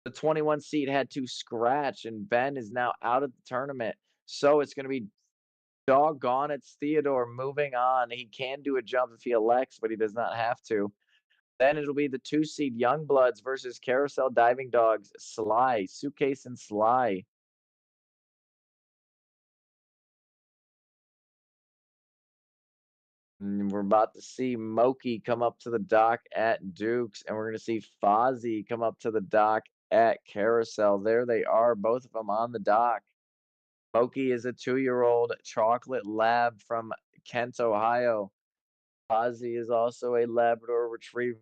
the 21 seed had to scratch, and Ben is now out of the tournament. So it's going to be Doggone It's Theodore moving on. He can do a jump if he elects, but he does not have to. Then it'll be the 2 seed Youngbloods versus Carousel Diving Dogs, Sly, Suitcase and Sly. And we're about to see Moki come up to the dock at Duke's, and we're going to see Fozzie come up to the dock at Carousel. There they are, both of them on the dock. Moki is a 2-year-old chocolate lab from Kent, Ohio. Fozzie is also a Labrador Retriever.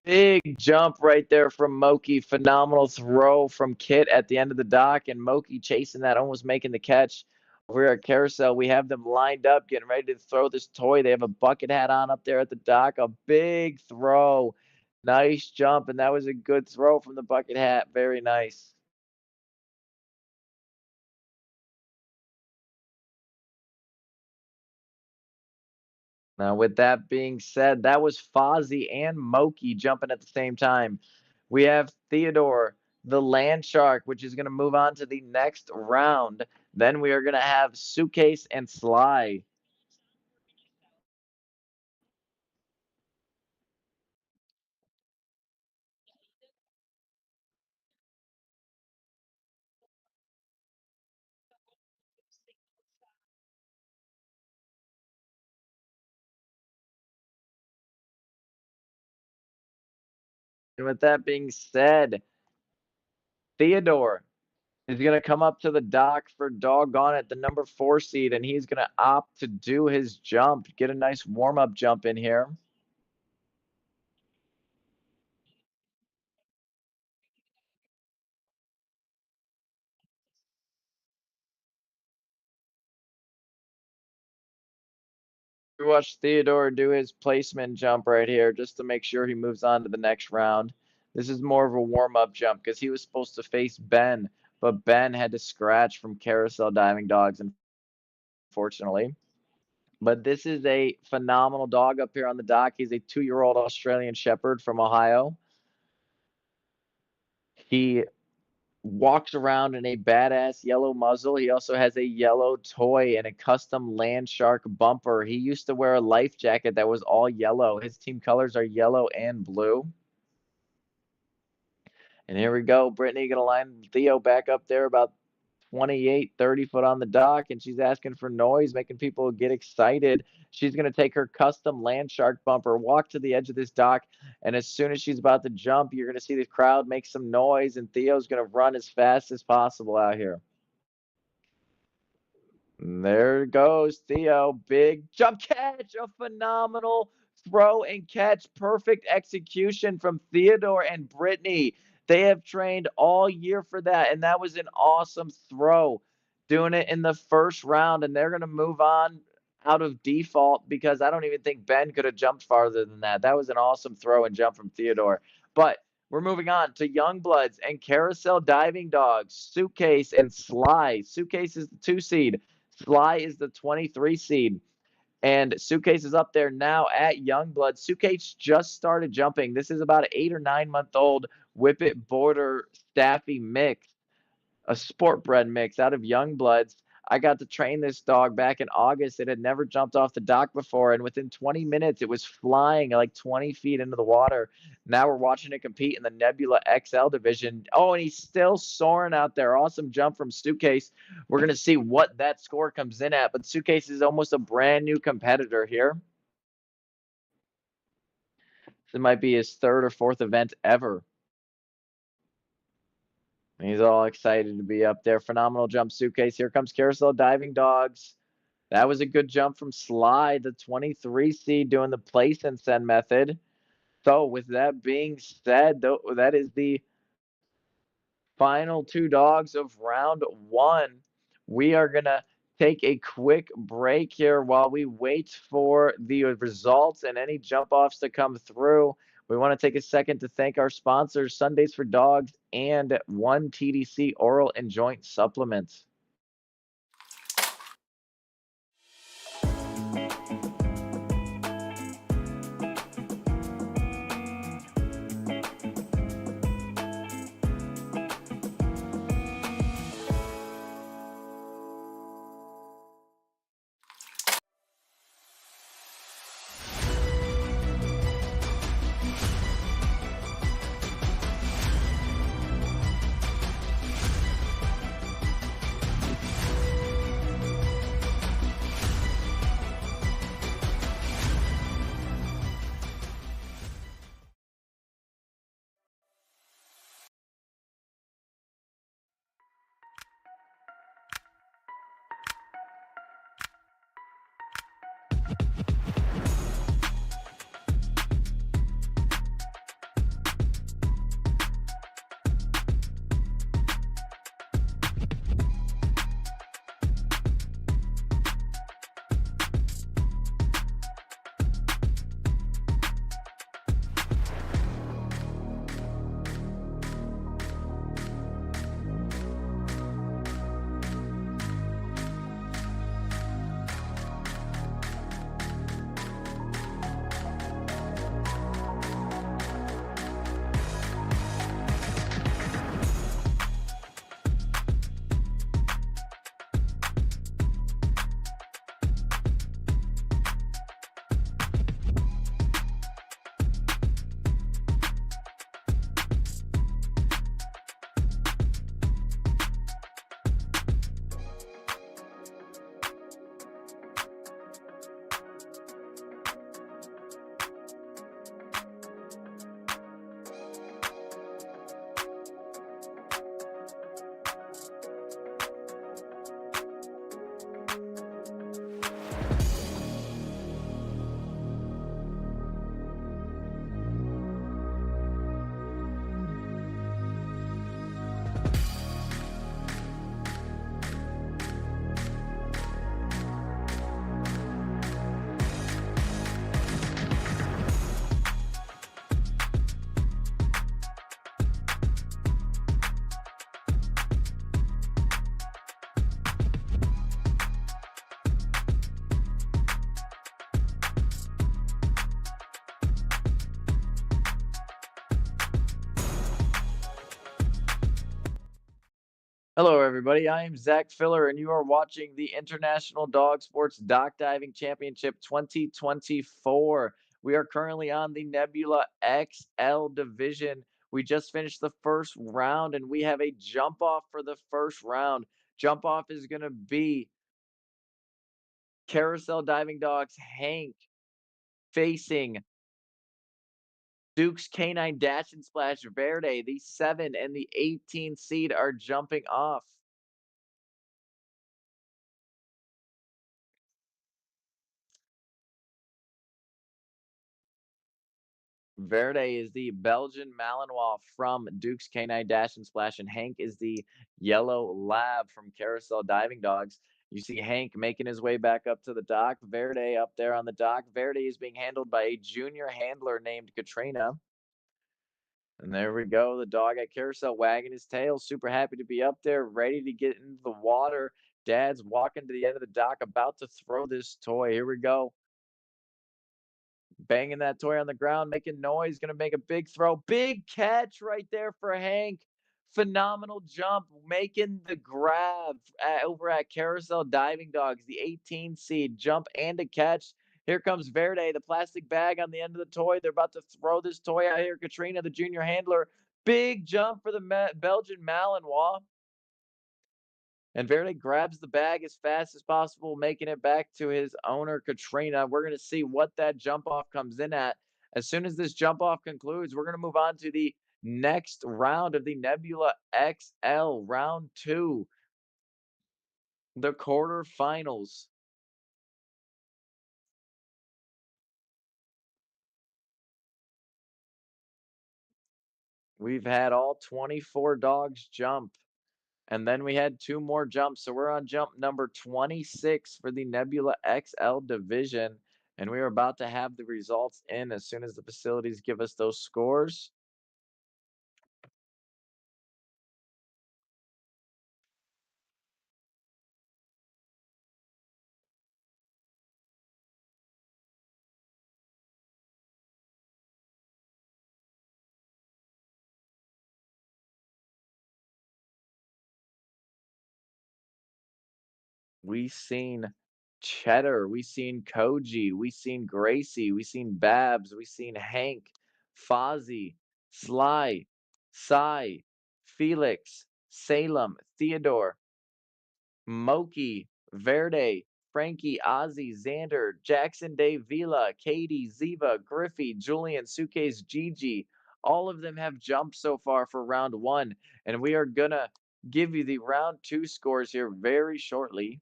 Big jump right there from Moki. Phenomenal throw from Kit at the end of the dock, and Moki chasing that, almost making the catch. Over here at Carousel, we have them lined up, getting ready to throw this toy. They have a bucket hat on up there at the dock. A big throw. Nice jump, and that was a good throw from the bucket hat. Very nice. Now, with that being said, that was Fozzie and Moki jumping at the same time. We have Theodore, the land shark, which is going to move on to the next round. Then we are going to have Suitcase and Sly. And with that being said, Theodore is going to come up to the dock for Doggone It, the number 4 seed, and he's going to opt to do his jump, get a nice warm up jump in here. watch Theodore do his placement jump right here just to make sure he moves on to the next round. This is more of a warm-up jump because he was supposed to face Ben, but Ben had to scratch from carousel diving dogs, unfortunately. But this is a phenomenal dog up here on the dock. He's a 2-year-old Australian Shepherd from Ohio. He walks around in a badass yellow muzzle. He also has a yellow toy and a custom land shark bumper. He used to wear a life jacket that was all yellow. His team colors are yellow and blue. And here we go. Brittany going to line Theo back up there about 28, 30 foot on the dock, and she's asking for noise, making people get excited. She's going to take her custom land shark bumper, walk to the edge of this dock, and as soon as she's about to jump, you're going to see the crowd make some noise, and Theo's going to run as fast as possible out here. And there goes Theo. Big jump catch, a phenomenal throw and catch. Perfect execution from Theodore and Brittany. They have trained all year for that, and that was an awesome throw. Doing it in the first round, and they're going to move on out of default because I don't even think Ben could have jumped farther than that. That was an awesome throw and jump from Theodore. But we're moving on to Youngbloods and Carousel Diving Dogs, Suitcase and Sly. Suitcase is the 2 seed. Sly is the 23 seed. And Suitcase is up there now at Youngblood. Suitcase just started jumping. This is about an 8 or 9 month old Whippet Border Staffy mix, a sport bred mix out of Youngbloods. I got to train this dog back in August. It had never jumped off the dock before, and within 20 minutes, it was flying like 20 feet into the water. Now we're watching it compete in the Nebula XL division. Oh, and he's still soaring out there. Awesome jump from Suitcase. We're going to see what that score comes in at, but Suitcase is almost a brand new competitor here. This might be his 3rd or 4th event ever. He's all excited to be up there. Phenomenal jump, Suitcase. Here comes Carousel Diving Dogs. That was a good jump from Sly, the 23 seed, doing the place and send method. So with that being said, that is the final 2 dogs of round 1. We are going to take a quick break here while we wait for the results and any jump offs to come through. We want to take a second to thank our sponsors, Sundays for Dogs and 1TDC Oral and Joint Supplements. Hello, everybody. I am Zach Filler, and you are watching the International Dog Sports Dock Diving Championship 2024. We are currently on the Nebula XL division. We just finished the first round, and we have a jump off for the first round. Jump off is going to be Carousel Diving Dogs Hank facing Duke's Canine Dash and Splash Verde. The 7 and the 18 seed are jumping off. Verde is the Belgian Malinois from Duke's Canine Dash and Splash, and Hank is the yellow lab from Carousel Diving Dogs. You see Hank making his way back up to the dock. Verde up there on the dock. Verde is being handled by a junior handler named Katrina. And there we go. The dog at Carousel wagging his tail, super happy to be up there, ready to get into the water. Dad's walking to the end of the dock, about to throw this toy. Here we go. Banging that toy on the ground, making noise, gonna make a big throw. Big catch right there for Hank. Phenomenal jump, making the grab over at Carousel Diving Dogs, the 18 seed jump and a catch. Here comes Verde, the plastic bag on the end of the toy. They're about to throw this toy out here. Katrina, the junior handler, big jump for the Belgian Malinois. And Verde grabs the bag as fast as possible, making it back to his owner, Katrina. We're going to see what that jump off comes in at. As soon as this jump off concludes, we're going to move on to the next round of the Nebula XL, round two, the quarterfinals. We've had all 24 dogs jump. And then we had two more jumps. So we're on jump number 26 for the Nebula XL division. And we are about to have the results in as soon as the facilities give us those scores. We seen Cheddar, we seen Koji, we seen Gracie, we seen Babs, we seen Hank, Fozzie, Sly, Cy, Felix, Salem, Theodore, Moki, Verde, Frankie, Ozzy, Xander, Jackson, Dave, Vila, Katie, Ziva, Griffey, Julian, Suitcase, Gigi. All of them have jumped so far for round one, and we are gonna give you the round two scores here very shortly.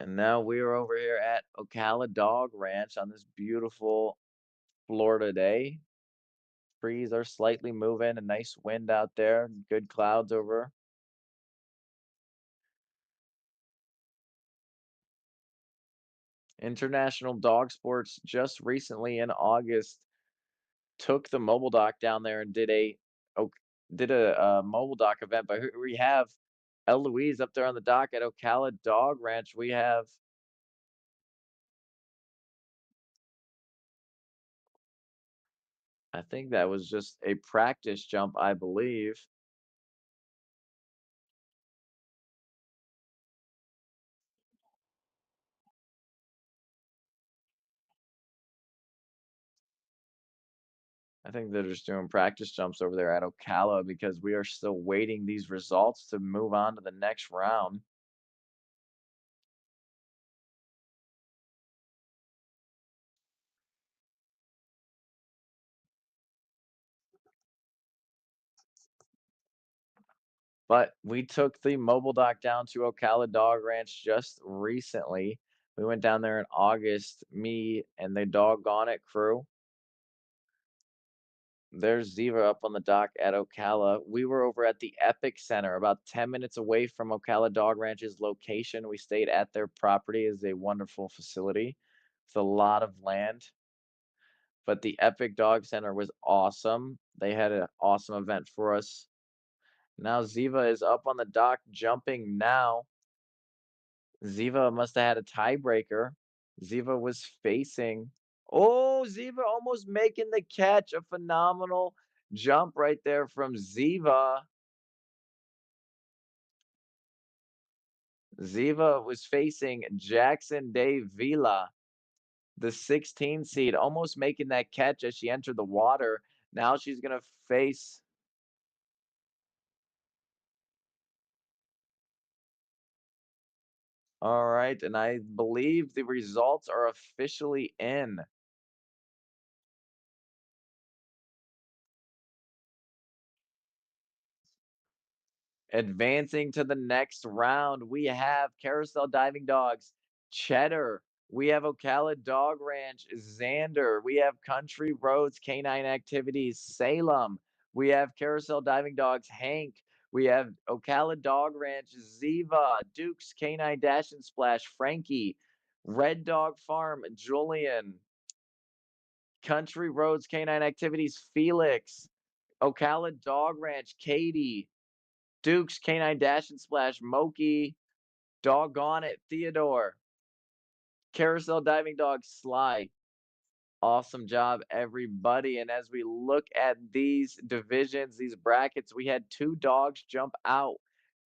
And now we are over here at Ocala Dog Ranch on this beautiful Florida day. Trees are slightly moving, a nice wind out there, good clouds over. International Dog Sports just recently in August took the mobile dock down there and oc- did a mobile dock event. But here we have Eloise up there on the dock at Ocala Dog Ranch. We have I think that was just a practice jump, I believe. I think they're just doing practice jumps over there at Ocala because we are still waiting these results to move on to the next round. But we took the mobile dock down to Ocala Dog Ranch just recently. We went down there in August, me and the Doggone It crew. There's Ziva up on the dock at Ocala. We were over at the Epic Center, about 10 minutes away from Ocala Dog Ranch's location. We stayed at their property. It's a wonderful facility with a lot of land. But the Epic Dog Center was awesome. They had an awesome event for us. Now Ziva is up on the dock jumping now. Ziva must have had a tiebreaker. Ziva was facing. Oh, Ziva almost making the catch. A phenomenal jump right there from Ziva. Ziva was facing Jackson Day Vila, the 16 seed, almost making that catch as she entered the water. Now she's going to face. All right, and I believe the results are officially in. Advancing to the next round, we have Carousel Diving Dogs, Cheddar. We have Ocala Dog Ranch, Xander. We have Country Roads Canine Activities, Salem. We have Carousel Diving Dogs, Hank. We have Ocala Dog Ranch, Ziva. Duke's Canine Dash and Splash, Frankie. Red Dog Farm, Julian. Country Roads Canine Activities, Felix. Ocala Dog Ranch, Katie. Duke's Canine Dash and Splash, Moki. Doggone it, Theodore. Carousel Diving Dog, Sly. Awesome job, everybody. And as we look at these divisions, these brackets, we had two dogs jump out.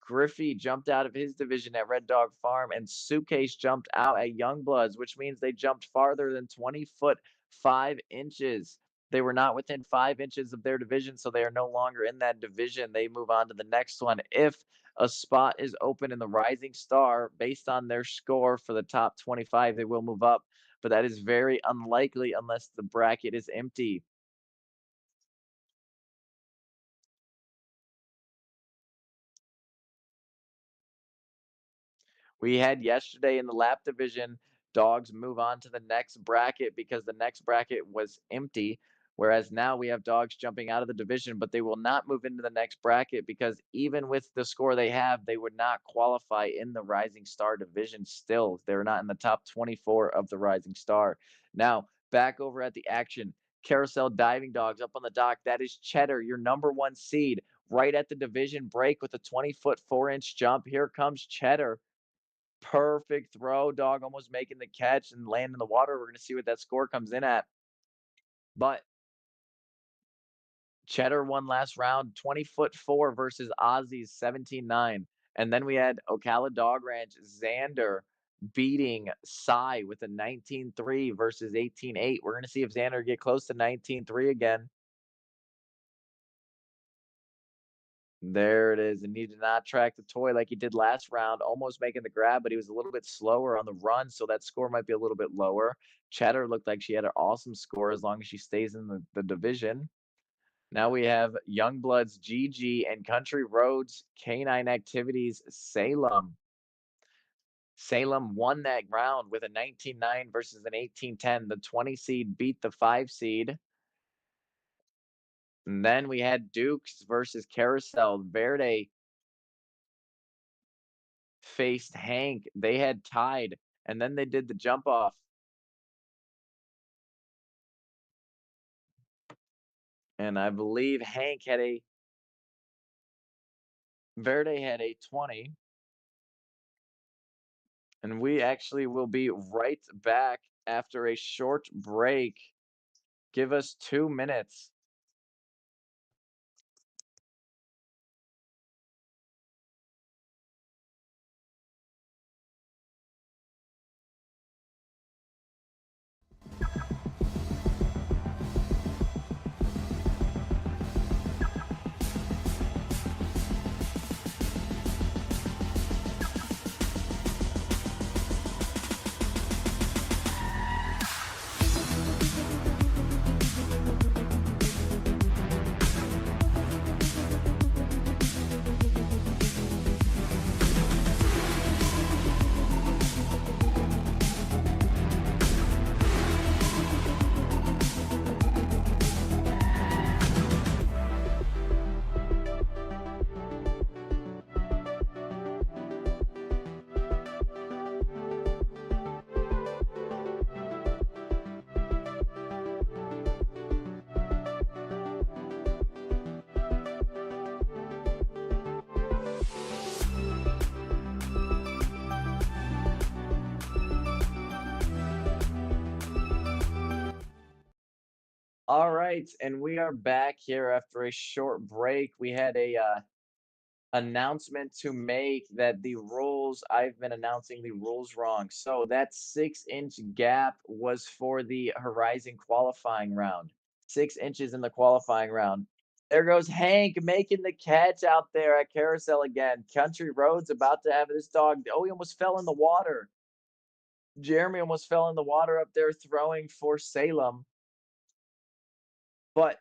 Griffey jumped out of his division at Red Dog Farm, and Suitcase jumped out at Youngbloods, which means they jumped farther than 20 foot 5 inches. They were not within 5 inches of their division, so they are no longer in that division. They move on to the next one. If a spot is open in the Rising Star, based on their score for the top 25, they will move up, but that is very unlikely unless the bracket is empty. We had yesterday in the lap division, dogs move on to the next bracket because the next bracket was empty. Whereas now we have dogs jumping out of the division, but they will not move into the next bracket because even with the score they have, they would not qualify in the Rising Star division still. They're not in the top 24 of the Rising Star. Now, back over at the action. Carousel Diving Dogs up on the dock. That is Cheddar, your number 1 seed, right at the division break with a 20-foot 4-inch jump. Here comes Cheddar. Perfect throw, dog almost making the catch and land in the water. We're going to see what that score comes in at. But Cheddar won last round, 20-foot 4 versus Ozzy's 17-9. And then we had Ocala Dog Ranch, Xander beating Cy with a 19-3 versus 18-8. We're going to see if Xander get close to 19-3 again. There it is, and he did not track the toy like he did last round, almost making the grab, but he was a little bit slower on the run, so that score might be a little bit lower. Cheddar looked like she had an awesome score as long as she stays in the division. Now we have Youngbloods, GG, and Country Roads, Canine Activities, Salem. Salem won that round with a 19-9 versus an 18-10. The 20 seed beat the 5 seed. And then we had Dukes versus Carousel. Verde faced Hank. They had tied, and then they did the jump off. And I believe Hank had a Verde had a 20. And we actually will be right back after a short break. Give us 2 minutes. All right, and we are back here after a short break. We had a announcement to make that the rules, I've been announcing the rules wrong. So that 6-inch gap was for the Horizon qualifying round. 6 inches in the qualifying round. There goes Hank making the catch out there at Carousel again. Country Road's about to have this dog. Oh, he almost fell in the water. Jeremy almost fell in the water up there throwing for Salem. But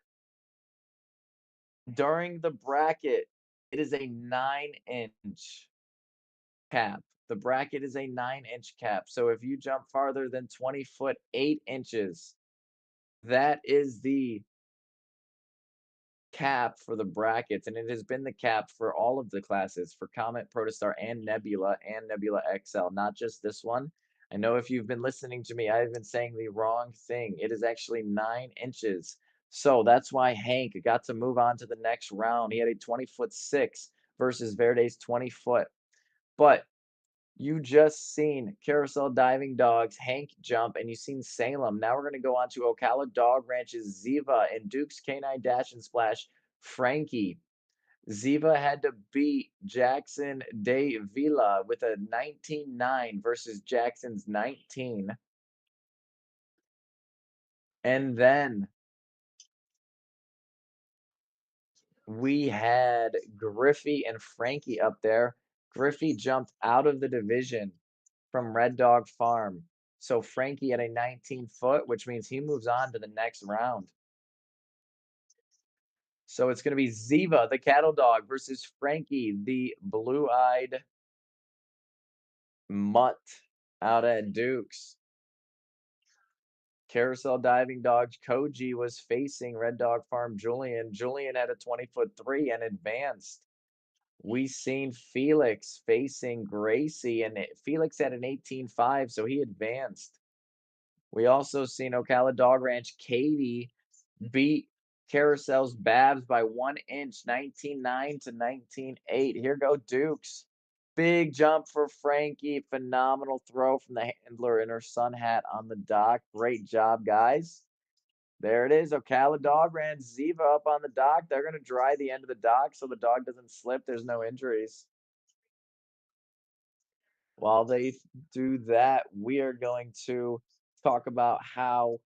during the bracket, it is a 9-inch cap. The bracket is a 9-inch cap. So if you jump farther than 20 foot 8 inches, that is the cap for the brackets. And it has been the cap for all of the classes for Comet, Protostar, and Nebula XL, not just this one. I know if you've been listening to me, I've been saying the wrong thing. It is actually 9 inches. So that's why Hank got to move on to the next round. He had a 20-foot 6 versus Verde's 20-foot. But you just seen Carousel Diving Dogs, Hank Jump, and you've seen Salem. Now we're going to go on to Ocala Dog Ranch's Ziva and Duke's Canine Dash and Splash, Frankie. Ziva had to beat Jackson de Villa with a 19-9 versus Jackson's 19. And then we had Griffey and Frankie up there. Griffey jumped out of the division from Red Dog Farm. So Frankie at a 19-foot, which means he moves on to the next round. So it's going to be Ziva, the cattle dog, versus Frankie, the blue-eyed mutt out at Duke's. Carousel Diving Dogs Koji was facing Red Dog Farm Julian. Julian had a 20-foot 3 and advanced. We seen Felix facing Gracie, and Felix had an 18-5, so he advanced. We also seen Ocala Dog Ranch Katie beat Carousel's Babs by 1 inch, 19-9 to 19-8. Here go Dukes. Big jump for Frankie. Phenomenal throw from the handler in her sun hat on the dock. Great job, guys. There it is. Ocala Dog Ranch Ziva up on the dock. They're going to dry the end of the dock so the dog doesn't slip. There's no injuries. While they do that, we are going to talk about how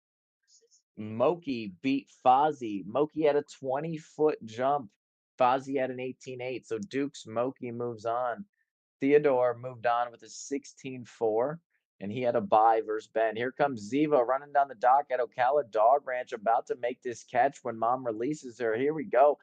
Moki beat Fozzie. Moki had a 20-foot jump. Fozzie had an 18-8. So Duke's Moki moves on. Theodore moved on with a 16-4, and he had a bye versus Ben. Here comes Ziva running down the dock at Ocala Dog Ranch, about to make this catch when Mom releases her. Here we go.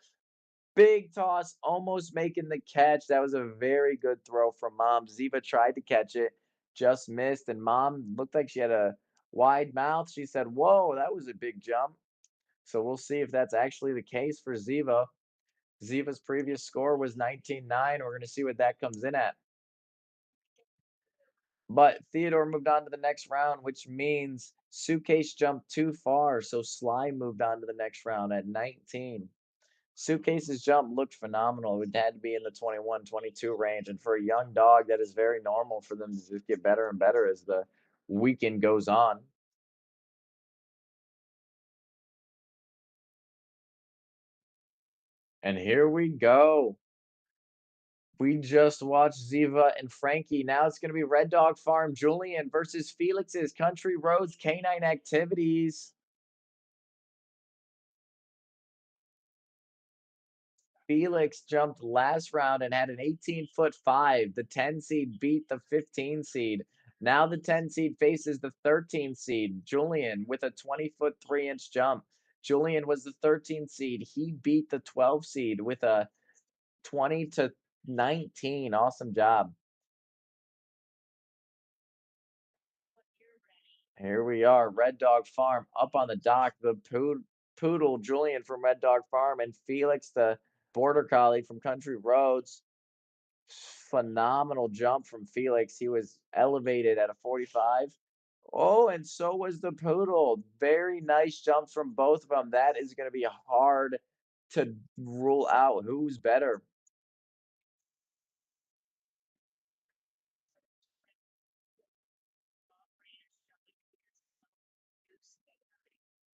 Big toss, almost making the catch. That was a very good throw from Mom. Ziva tried to catch it, just missed, and Mom looked like she had a wide mouth. She said, "Whoa, that was a big jump." So we'll see if that's actually the case for Ziva. Ziva's previous score was 19-9. We're going to see what that comes in at. But Theodore moved on to the next round, which means Suitcase jumped too far. So Sly moved on to the next round at 19. Suitcase's jump looked phenomenal. It had to be in the 21, 22 range. And for a young dog, that is very normal for them to just get better and better as the weekend goes on. And here we go. We just watched Ziva and Frankie. Now it's going to be Red Dog Farm Julian versus Felix's Country Roads Canine Activities. Felix jumped last round and had an 18-foot 5. The 10 seed beat the 15 seed. Now the 10 seed faces the 13 seed, Julian, with a 20-foot 3-inch jump. Julian was the 13 seed. He beat the 12 seed with a 20 to 19. Awesome job. Here we are, Red Dog Farm up on the dock. The poodle Julian from Red Dog Farm and Felix, the border collie from Country Roads. Phenomenal jump from Felix. He was elevated at a 45. Oh, and so was the poodle. Very nice jumps from both of them. That is going to be hard to rule out who's better.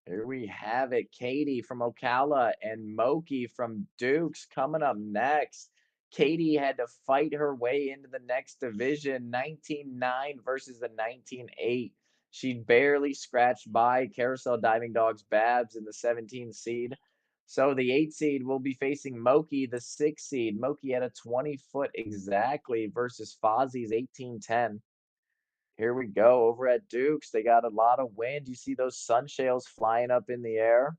Here we have it. Katie from Ocala and Moki from Dukes coming up next. Katie had to fight her way into the next division, 19-9 versus the 19-8. She barely scratched by Carousel Diving Dogs Babs in the 17 seed. So the 8 seed will be facing Moki, the 6 seed. Moki had a 20-foot exactly versus Fozzie's 18-10. Here we go over at Duke's. They got a lot of wind. You see those sunshales flying up in the air.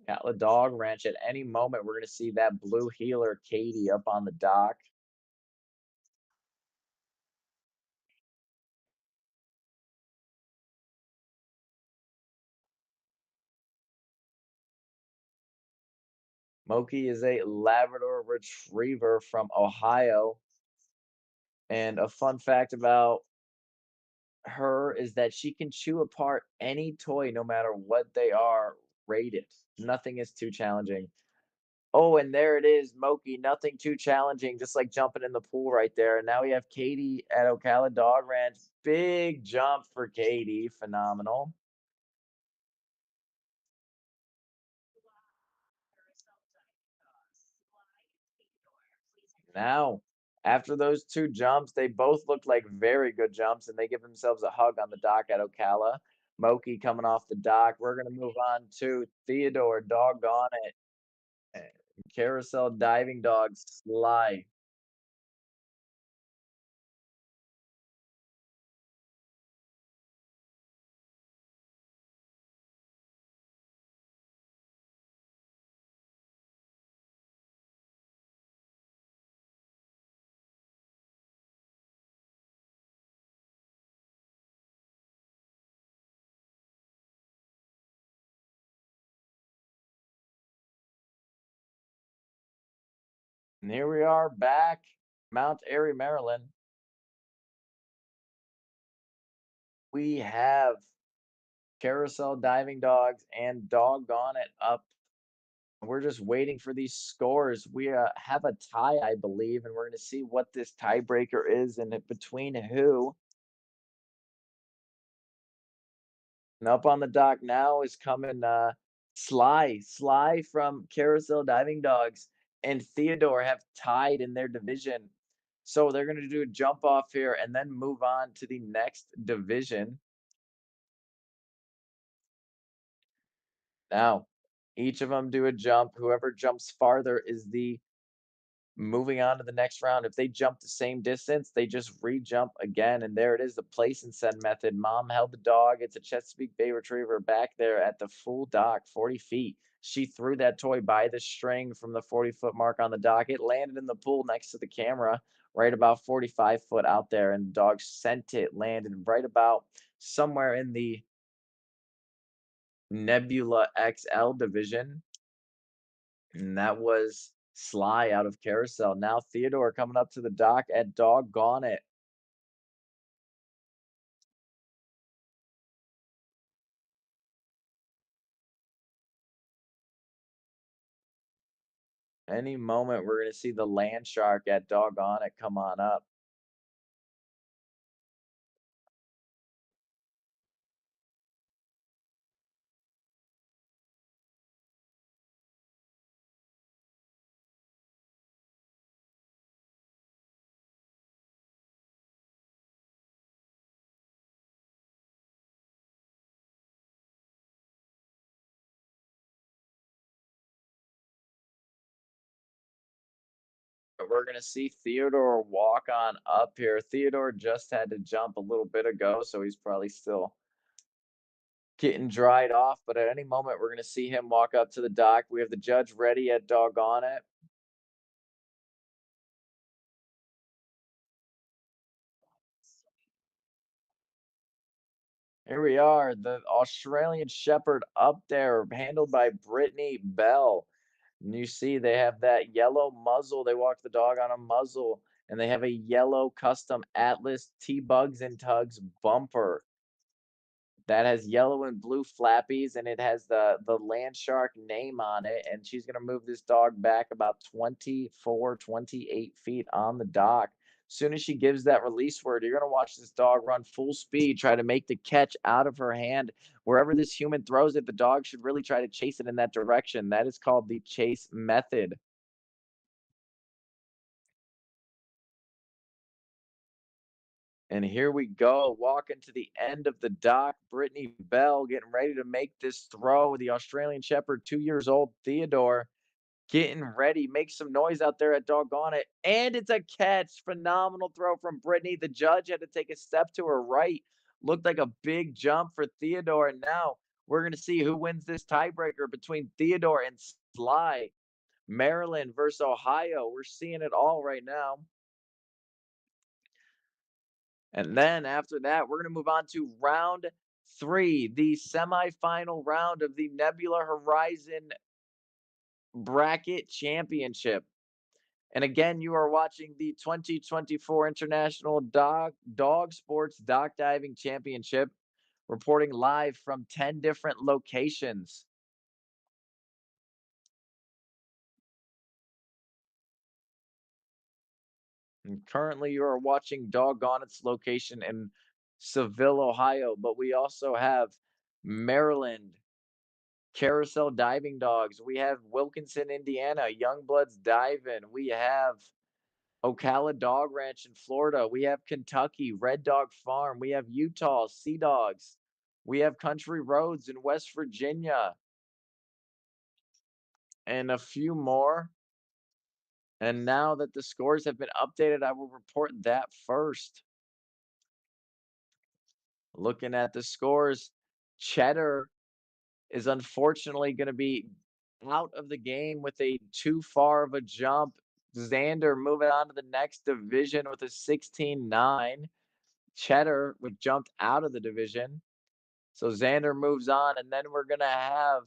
At the Dog Ranch, at any moment, we're going to see that blue heeler, Katie, up on the dock. Moki is a Labrador Retriever from Ohio. And a fun fact about her is that she can chew apart any toy, no matter what they are rated. Nothing is too challenging. Oh, and there it is, Moki, nothing too challenging, just like jumping in the pool right there. And now we have Katie at Ocala Dog Ranch. Big jump for Katie, phenomenal. Now, after those two jumps, they both look like very good jumps, and they give themselves a hug on the dock at Ocala. Moki coming off the dock. We're gonna move on to Theodore, doggone it. eh, Carousel Diving Dogs Sly. And here we are back, Mount Airy, Maryland. We have Carousel Diving Dogs and doggone it up. We're just waiting for these scores. We have a tie, I believe, and we're going to see what this tiebreaker is and between who. And up on the dock now is coming Sly from Carousel Diving Dogs and Theodore have tied in their division. So they're going to do a jump off here and then move on to the next division. Now, each of them do a jump. Whoever jumps farther is the moving on to the next round. If they jump the same distance, they just re-jump again. And there it is, the place and send method. Mom held the dog. It's a Chesapeake Bay Retriever back there at the full dock, 40 feet. She threw that toy by the string from the 40-foot mark on the dock. It landed in the pool next to the camera, right about 45 foot out there. And the dog sent it, landed right about somewhere in the Nebula XL division. And that was Sly out of Carousel. Now Theodore coming up to the dock at doggone it. Any moment we're gonna see the land shark at doggone it come on up. But we're gonna see Theodore walk on up here. Theodore just had to jump a little bit ago, so he's probably still getting dried off. But at any moment, we're gonna see him walk up to the dock. We have the judge ready at doggone it. Here we are, the Australian Shepherd up there, handled by Brittany Bell. And you see they have that yellow muzzle. They walk the dog on a muzzle, and they have a yellow custom Atlas T-Bugs and Tugs bumper that has yellow and blue flappies, and it has the land shark name on it. And she's gonna move this dog back about 24, 28 feet on the dock. Soon as she gives that release word, you're gonna watch this dog run full speed, try to make the catch out of her hand. Wherever this human throws it, the dog should really try to chase it in that direction. That is called the chase method. And here we go, walking to the end of the dock. Brittany Bell getting ready to make this throw. The Australian Shepherd, 2 years old, Theodore, getting ready. Make some noise out there at doggone it. And it's a catch. Phenomenal throw from Brittany. The judge had to take a step to her right. Looked like a big jump for Theodore. And now we're going to see who wins this tiebreaker between Theodore and Sly. Maryland versus Ohio. We're seeing it all right now. And then after that, we're going to move on to round three, the semifinal round of the Nebula Horizon Bracket Championship. And again, you are watching the 2024 International Dog Sports Dock Diving Championship, reporting live from 10 different locations. And currently, you are watching Doggone Its location in Seville, Ohio, but we also have Maryland, Carousel Diving Dogs. We have Wilkinson, Indiana, Youngbloods Diving. We have Ocala Dog Ranch in Florida. We have Kentucky, Red Dog Farm. We have Utah, Sea Dogs. We have Country Roads in West Virginia, and a few more. And now that the scores have been updated, I will report that first. Looking at the scores, Cheddar is unfortunately going to be out of the game with a too far of a jump. Xander moving on to the next division with a 16-9. Cheddar was jumped out of the division. So Xander moves on, and then we're going to have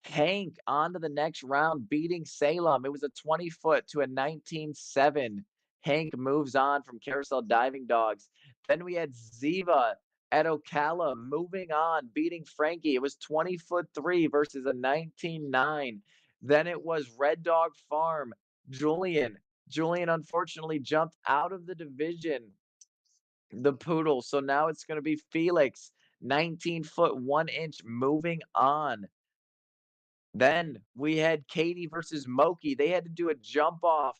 Hank on to the next round, beating Salem. It was a 20-foot to a 19-7. Hank moves on from Carousel Diving Dogs. Then we had Ziva at Ocala moving on, beating Frankie. It was 20-foot 3 versus a 19-9. Then it was Red Dog Farm, Julian. Julian unfortunately jumped out of the division, the poodle. So now it's going to be Felix, 19-foot 1 inch, moving on. Then we had Katie versus Moki. They had to do a jump off.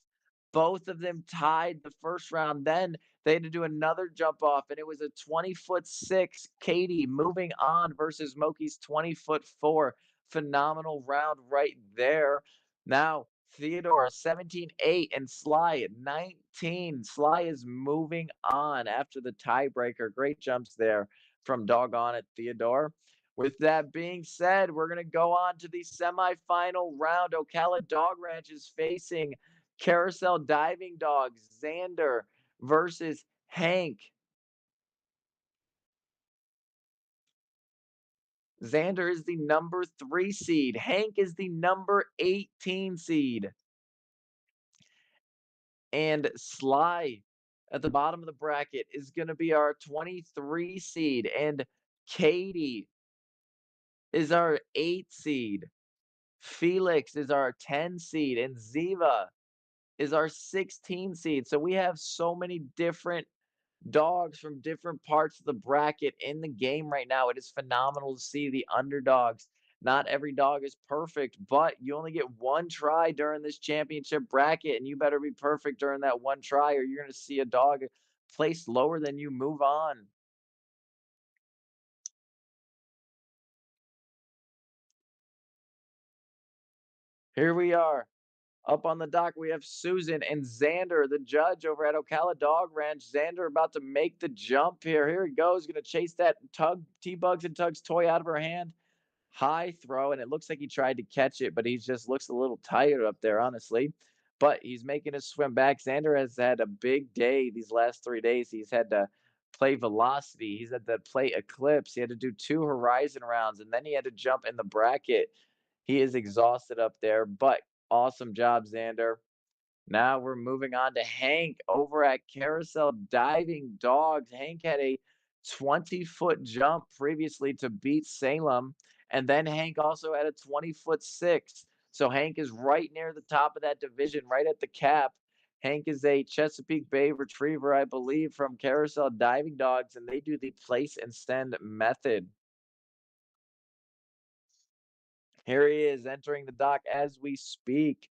Both of them tied the first round. Then they had to do another jump off, and it was a 20-foot 6. Katie moving on versus Moki's 20-foot 4. Phenomenal round right there. Now, Theodore, 17-8, and Sly at 19. Sly is moving on after the tiebreaker. Great jumps there from Doggone It, Theodore. With that being said, we're going to go on to the semifinal round. Ocala Dog Ranch is facing Carousel Diving Dogs, Xander versus Hank. Xander is the number 3 seed. Hank is the number 18 seed. And Sly at the bottom of the bracket is going to be our 23 seed. And Katie is our 8 seed. Felix is our 10 seed. And Ziva is our 16 seed. So we have so many different dogs from different parts of the bracket in the game right now. It is phenomenal to see the underdogs. Not every dog is perfect, but you only get one try during this championship bracket, and you better be perfect during that one try, or you're going to see a dog placed lower than you move on. Here we are. Up on the dock, we have Susan and Xander, the judge over at Ocala Dog Ranch. Xander about to make the jump here. Here he goes, going to chase that T-Bugs and Tugs toy out of her hand. High throw, and it looks like he tried to catch it, but he just looks a little tired up there, honestly. But he's making his swim back. Xander has had a big day these last 3 days. He's had to play Velocity. He's had to play Eclipse. He had to do 2 Horizon rounds, and then he had to jump in the bracket. He is exhausted up there, but awesome job, Xander. Now we're moving on to Hank over at Carousel Diving Dogs. Hank had a 20-foot jump previously to beat Salem, and then Hank also had a 20-foot 6. So Hank is right near the top of that division, right at the cap. Hank is a Chesapeake Bay retriever, I believe, from Carousel Diving Dogs, and they do the place and send method. Here he is entering the dock as we speak.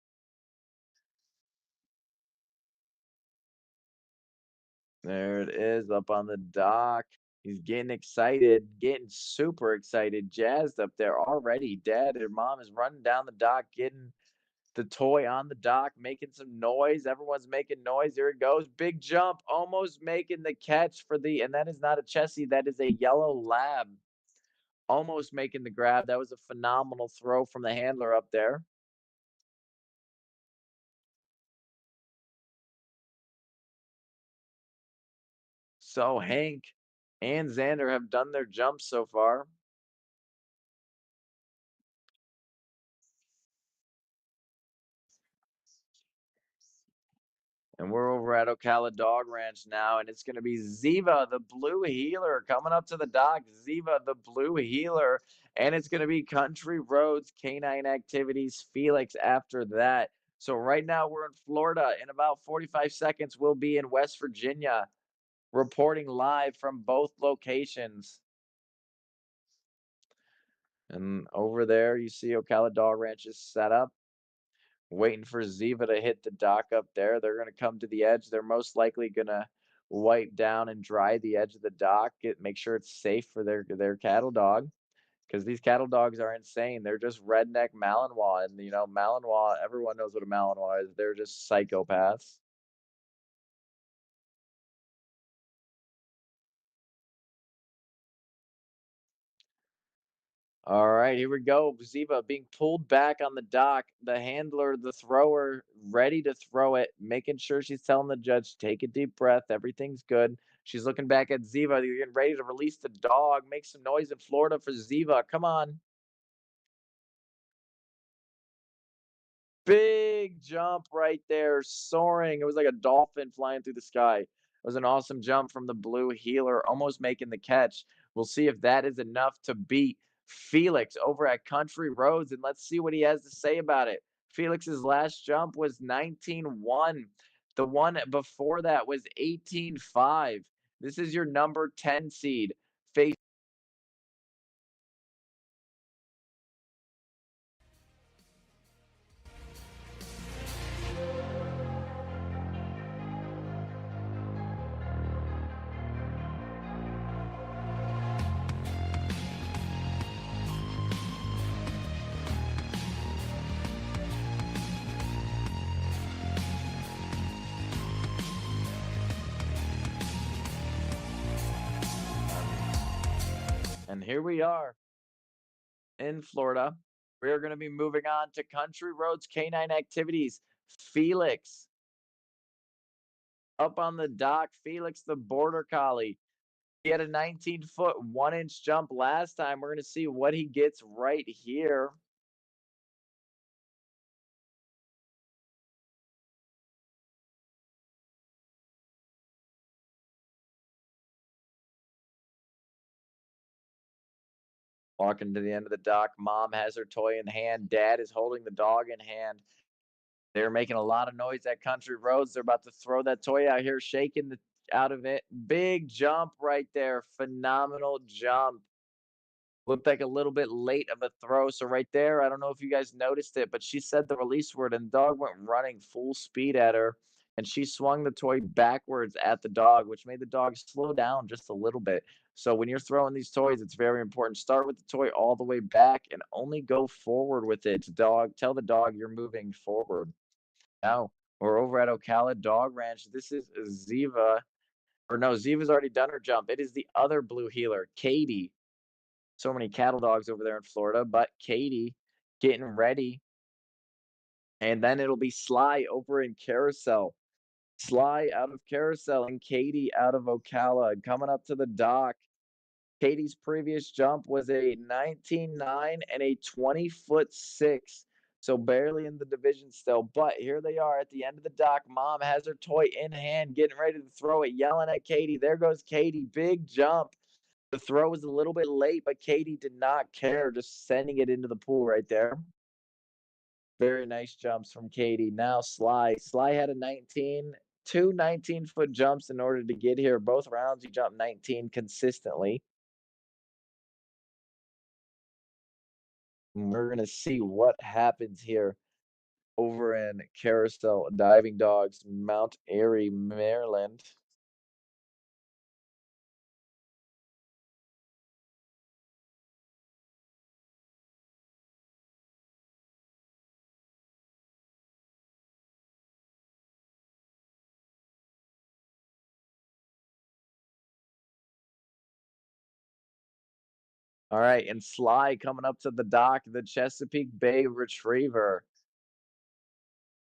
There it is up on the dock. He's getting excited, getting super excited, jazzed up there already. Dad or mom is running down the dock, getting the toy on the dock, making some noise. Everyone's making noise. Here it goes. Big jump, almost making the catch for the, and that is not a Chessie, that is a yellow lab. Almost making the grab. That was a phenomenal throw from the handler up there. So Hank and Xander have done their jumps so far. And we're over at Ocala Dog Ranch now, and it's going to be Ziva, the blue heeler, coming up to the dock. Ziva, the blue heeler. And it's going to be Country Roads, Canine Activities, Felix after that. So right now we're in Florida. In about 45 seconds, we'll be in West Virginia, reporting live from both locations. And over there, you see Ocala Dog Ranch is set up, waiting for Ziva to hit the dock up there. They're going to come to the edge. They're most likely going to wipe down and dry the edge of the dock, make sure it's safe for their cattle dog, because these cattle dogs are insane. They're just redneck Malinois, and Malinois. Everyone knows what a Malinois is. They're just psychopaths. All right, here we go. Ziva being pulled back on the dock. The handler, the thrower, ready to throw it, making sure she's telling the judge, take a deep breath. Everything's good. She's looking back at Ziva. You're getting ready to release the dog. Make some noise in Florida for Ziva. Come on. Big jump right there, soaring. It was like a dolphin flying through the sky. It was an awesome jump from the blue heeler, almost making the catch. We'll see if that is enough to beat Felix over at Country Roads, and let's see what he has to say about it. Felix's last jump was 19-1. The one before that was 18-5. This is your number 10 seed. Face and here we are in Florida. We are going to be moving on to Country Roads Canine Activities. Felix up on the dock. Felix, the border collie. He had a 19-foot, 1-inch jump last time. We're going to see what he gets right here. Walking to the end of the dock. Mom has her toy in hand. Dad is holding the dog in hand. They're making a lot of noise at Country Roads. They're about to throw that toy out here, shaking the out of it. Big jump right there. Phenomenal jump. Looked like a little bit late of a throw. So right there, I don't know if you guys noticed it, but she said the release word and the dog went running full speed at her. And she swung the toy backwards at the dog, which made the dog slow down just a little bit. So when you're throwing these toys, it's very important. Start with the toy all the way back and only go forward with it. Dog, tell the dog you're moving forward. Now we're over at Ocala Dog Ranch. This is Ziva, or no, Ziva's already done her jump. It is the other blue heeler, Katie. So many cattle dogs over there in Florida, but Katie getting ready. And then it'll be Sly over in Carousel. Sly out of Carousel and Katie out of Ocala coming up to the dock. Katie's previous jump was a 19-9 and a 20-foot 6. So barely in the division still. But here they are at the end of the dock. Mom has her toy in hand, getting ready to throw it, yelling at Katie. There goes Katie. Big jump. The throw was a little bit late, but Katie did not care, just sending it into the pool right there. Very nice jumps from Katie. Now Sly. Sly had a 19, two 19-foot jumps in order to get here. Both rounds he jumped 19 consistently. And we're gonna see what happens here over in Carousel Diving Dogs, Mount Airy, Maryland. All right, and Sly coming up to the dock, the Chesapeake Bay Retriever.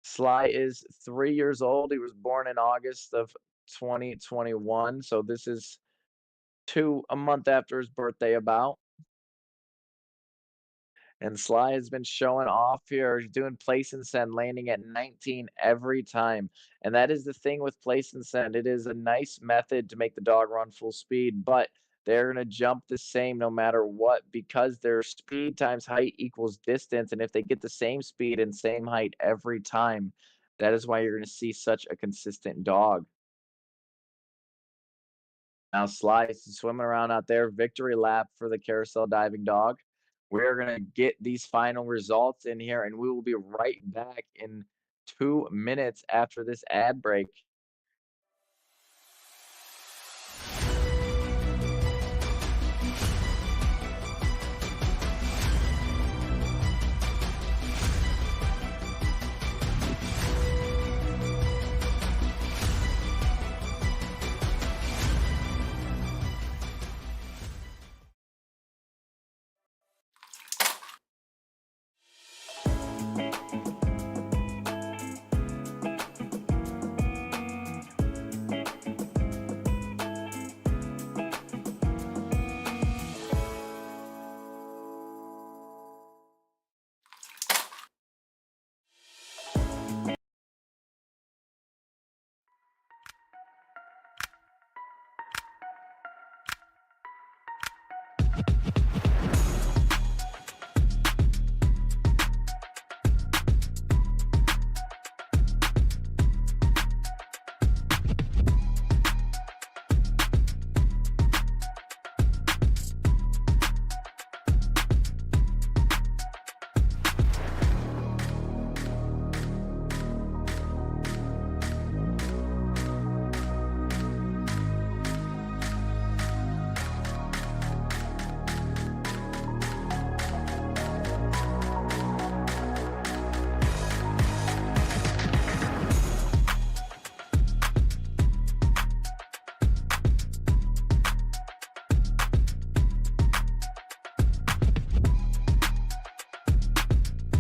Sly is 3 years old. He was born in August of 2021. So this is a month after his birthday about. And Sly has been showing off here. He's doing place and send, landing at 19 every time. And that is the thing with place and send. It is a nice method to make the dog run full speed, but they're going to jump the same no matter what because their speed times height equals distance. And if they get the same speed and same height every time, that is why you're going to see such a consistent dog. Now Slice is swimming around out there. Victory lap for the carousel diving dog. We're going to get these final results in here, and we will be right back in 2 minutes after this ad break.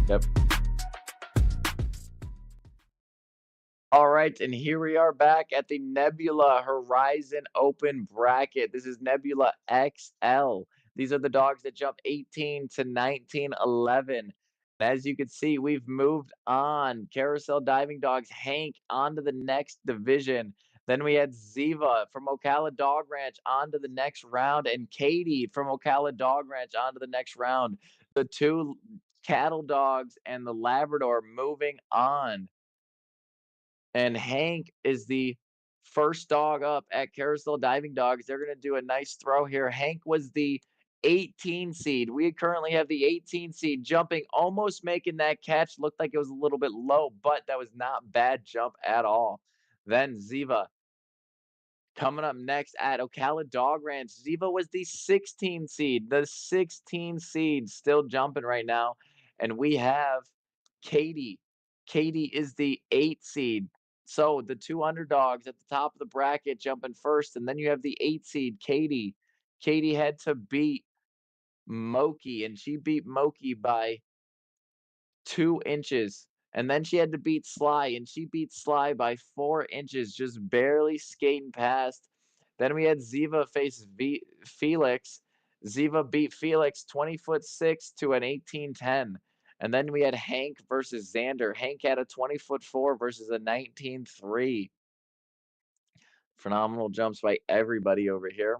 Yep. All right, and here we are back at the Nebula Horizon Open Bracket. This is Nebula XL. These are the dogs that jump 18 to 1911. As you can see, we've moved on. Carousel Diving Dogs Hank onto the next division. Then we had Ziva from Ocala Dog Ranch onto the next round, and Katie from Ocala Dog Ranch onto the next round. The two cattle dogs and the Labrador moving on. And Hank is the first dog up at Carousel Diving Dogs. They're going to do a nice throw here. Hank was the 18 seed. We currently have the 18 seed jumping, almost making that catch. Looked like it was a little bit low, but that was not bad jump at all. Then Ziva coming up next at Ocala Dog Ranch. Ziva was the 16 seed. The 16 seed still jumping right now. And we have Katie. Katie is the 8 seed. So the two underdogs at the top of the bracket jumping first. And then you have the 8 seed, Katie. Katie had to beat Moki, and she beat Moki by 2 inches. And then she had to beat Sly, and she beat Sly by 4 inches, just barely skating past. Then we had Ziva face Felix. Ziva beat Felix 20'6" to an 18'10". And then we had Hank versus Xander. Hank had a 20'4" versus a 19'3". Phenomenal jumps by everybody over here.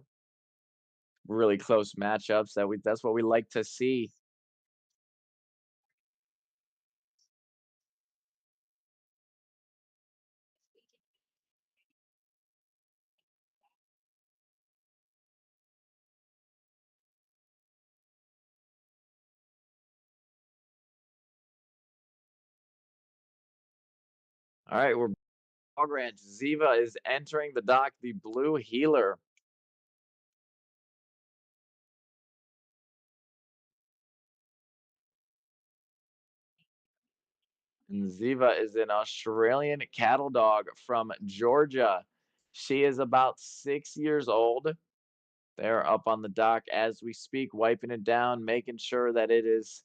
Really close matchups. That's what we like to see. All right, we're Dog Ranch. Ziva is entering the dock, the blue healer. And Ziva is an Australian cattle dog from Georgia. She is about 6 years old. They're up on the dock as we speak, wiping it down, making sure that it is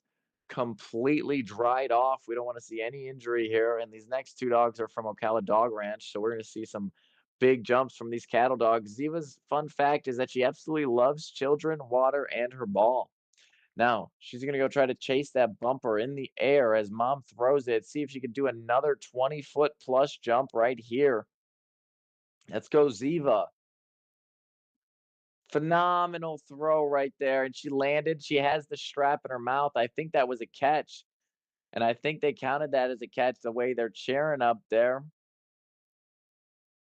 completely dried off. We don't want to see any injury here. And these next two dogs are from Ocala Dog Ranch. So we're going to see some big jumps from these cattle dogs. Ziva's fun fact is that she absolutely loves children, water, and her ball. Now, she's going to go try to chase that bumper in the air as mom throws it. See if she can do another 20-foot plus jump right here. Let's go, Ziva. Phenomenal throw right there, and she landed. She has the strap in her mouth. I think that was a catch, and I think they counted that as a catch the way they're cheering up there.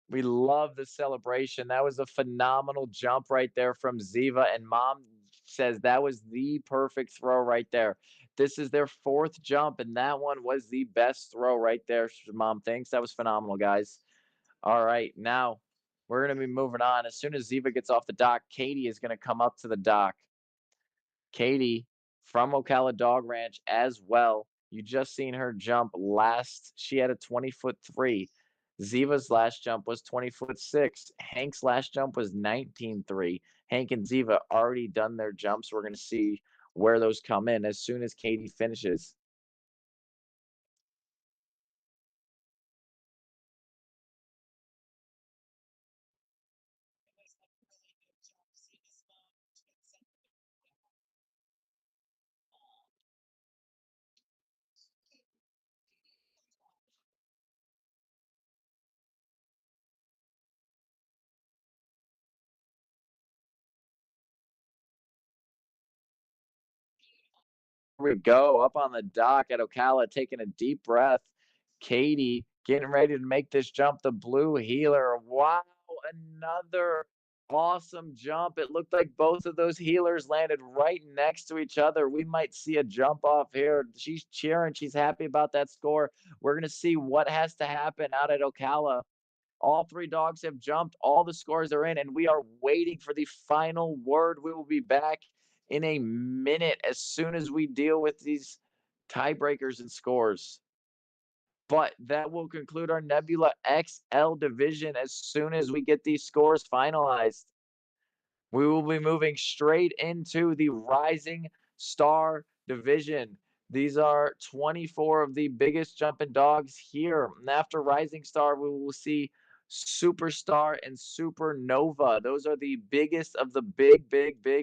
We love the celebration. That was a phenomenal jump right there from Ziva, and mom says that was the perfect throw right there. This is their fourth jump, and that one was the best throw right there. Mom thinks that was phenomenal, guys. All right, now we're going to be moving on. As soon as Ziva gets off the dock, Katie is going to come up to the dock. Katie from Ocala Dog Ranch as well. You just seen her jump last. She had a 20-foot three. Ziva's last jump was 20-foot six. Hank's last jump was 19.3. Hank and Ziva already done their jumps. We're going to see where those come in as soon as Katie finishes. Here we go up on the dock at Ocala, taking a deep breath. Katie getting ready to make this jump. The blue healer. Wow, another awesome jump. It looked like both of those healers landed right next to each other. We might see a jump off here. She's cheering. She's happy about that score. We're going to see what has to happen out at Ocala. All three dogs have jumped. All the scores are in, and we are waiting for the final word. We will be back in a minute as soon as we deal with these tiebreakers and scores. But that will conclude our Nebula XL division as soon as we get these scores finalized. We will be moving straight into the Rising Star division. These are 24 of the biggest jumping dogs here. And after Rising Star, we will see Superstar and Supernova. Those are the biggest of the big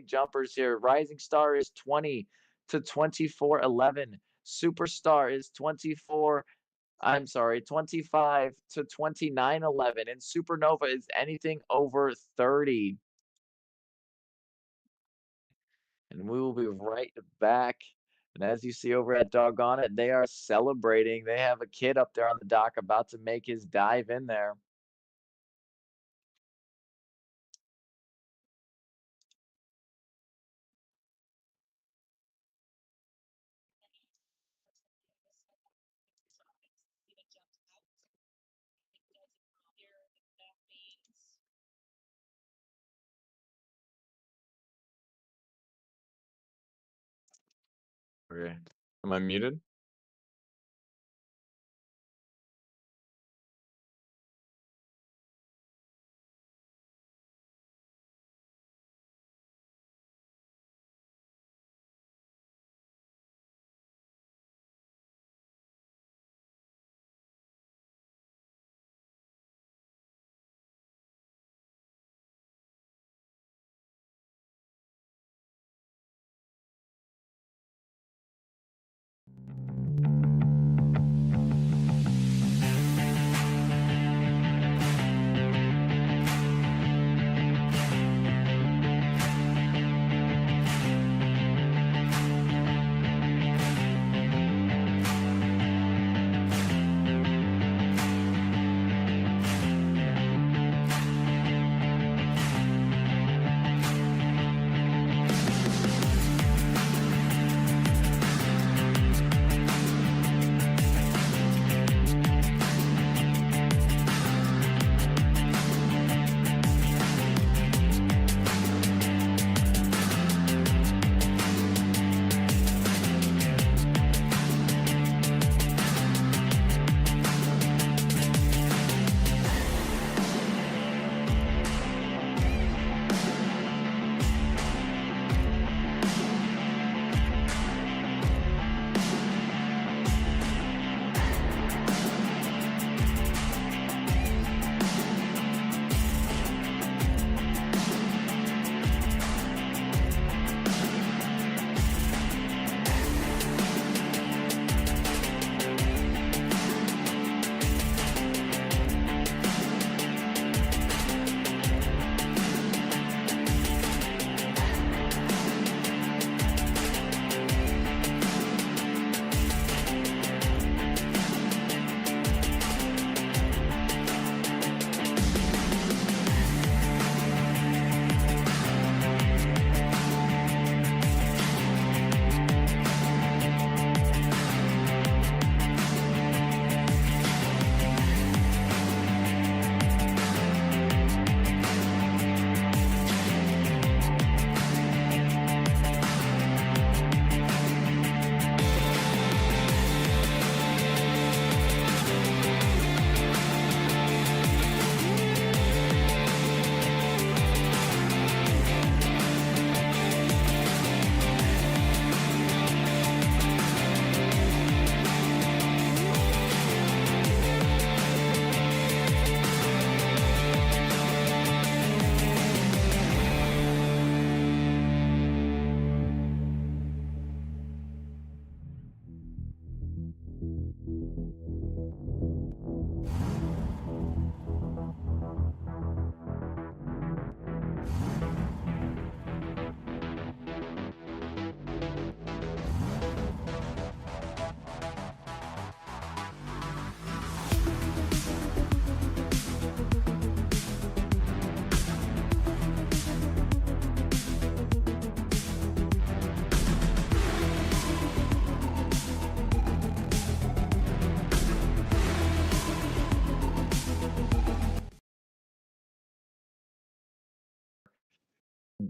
jumpers here. Rising Star is 20 to 24.11. Superstar is 25 to 29.11. And Supernova is anything over 30. And we will be right back. And as you see over at Doggone It, they are celebrating. They have a kid up there on the dock about to make his dive in there. Okay. Am I muted?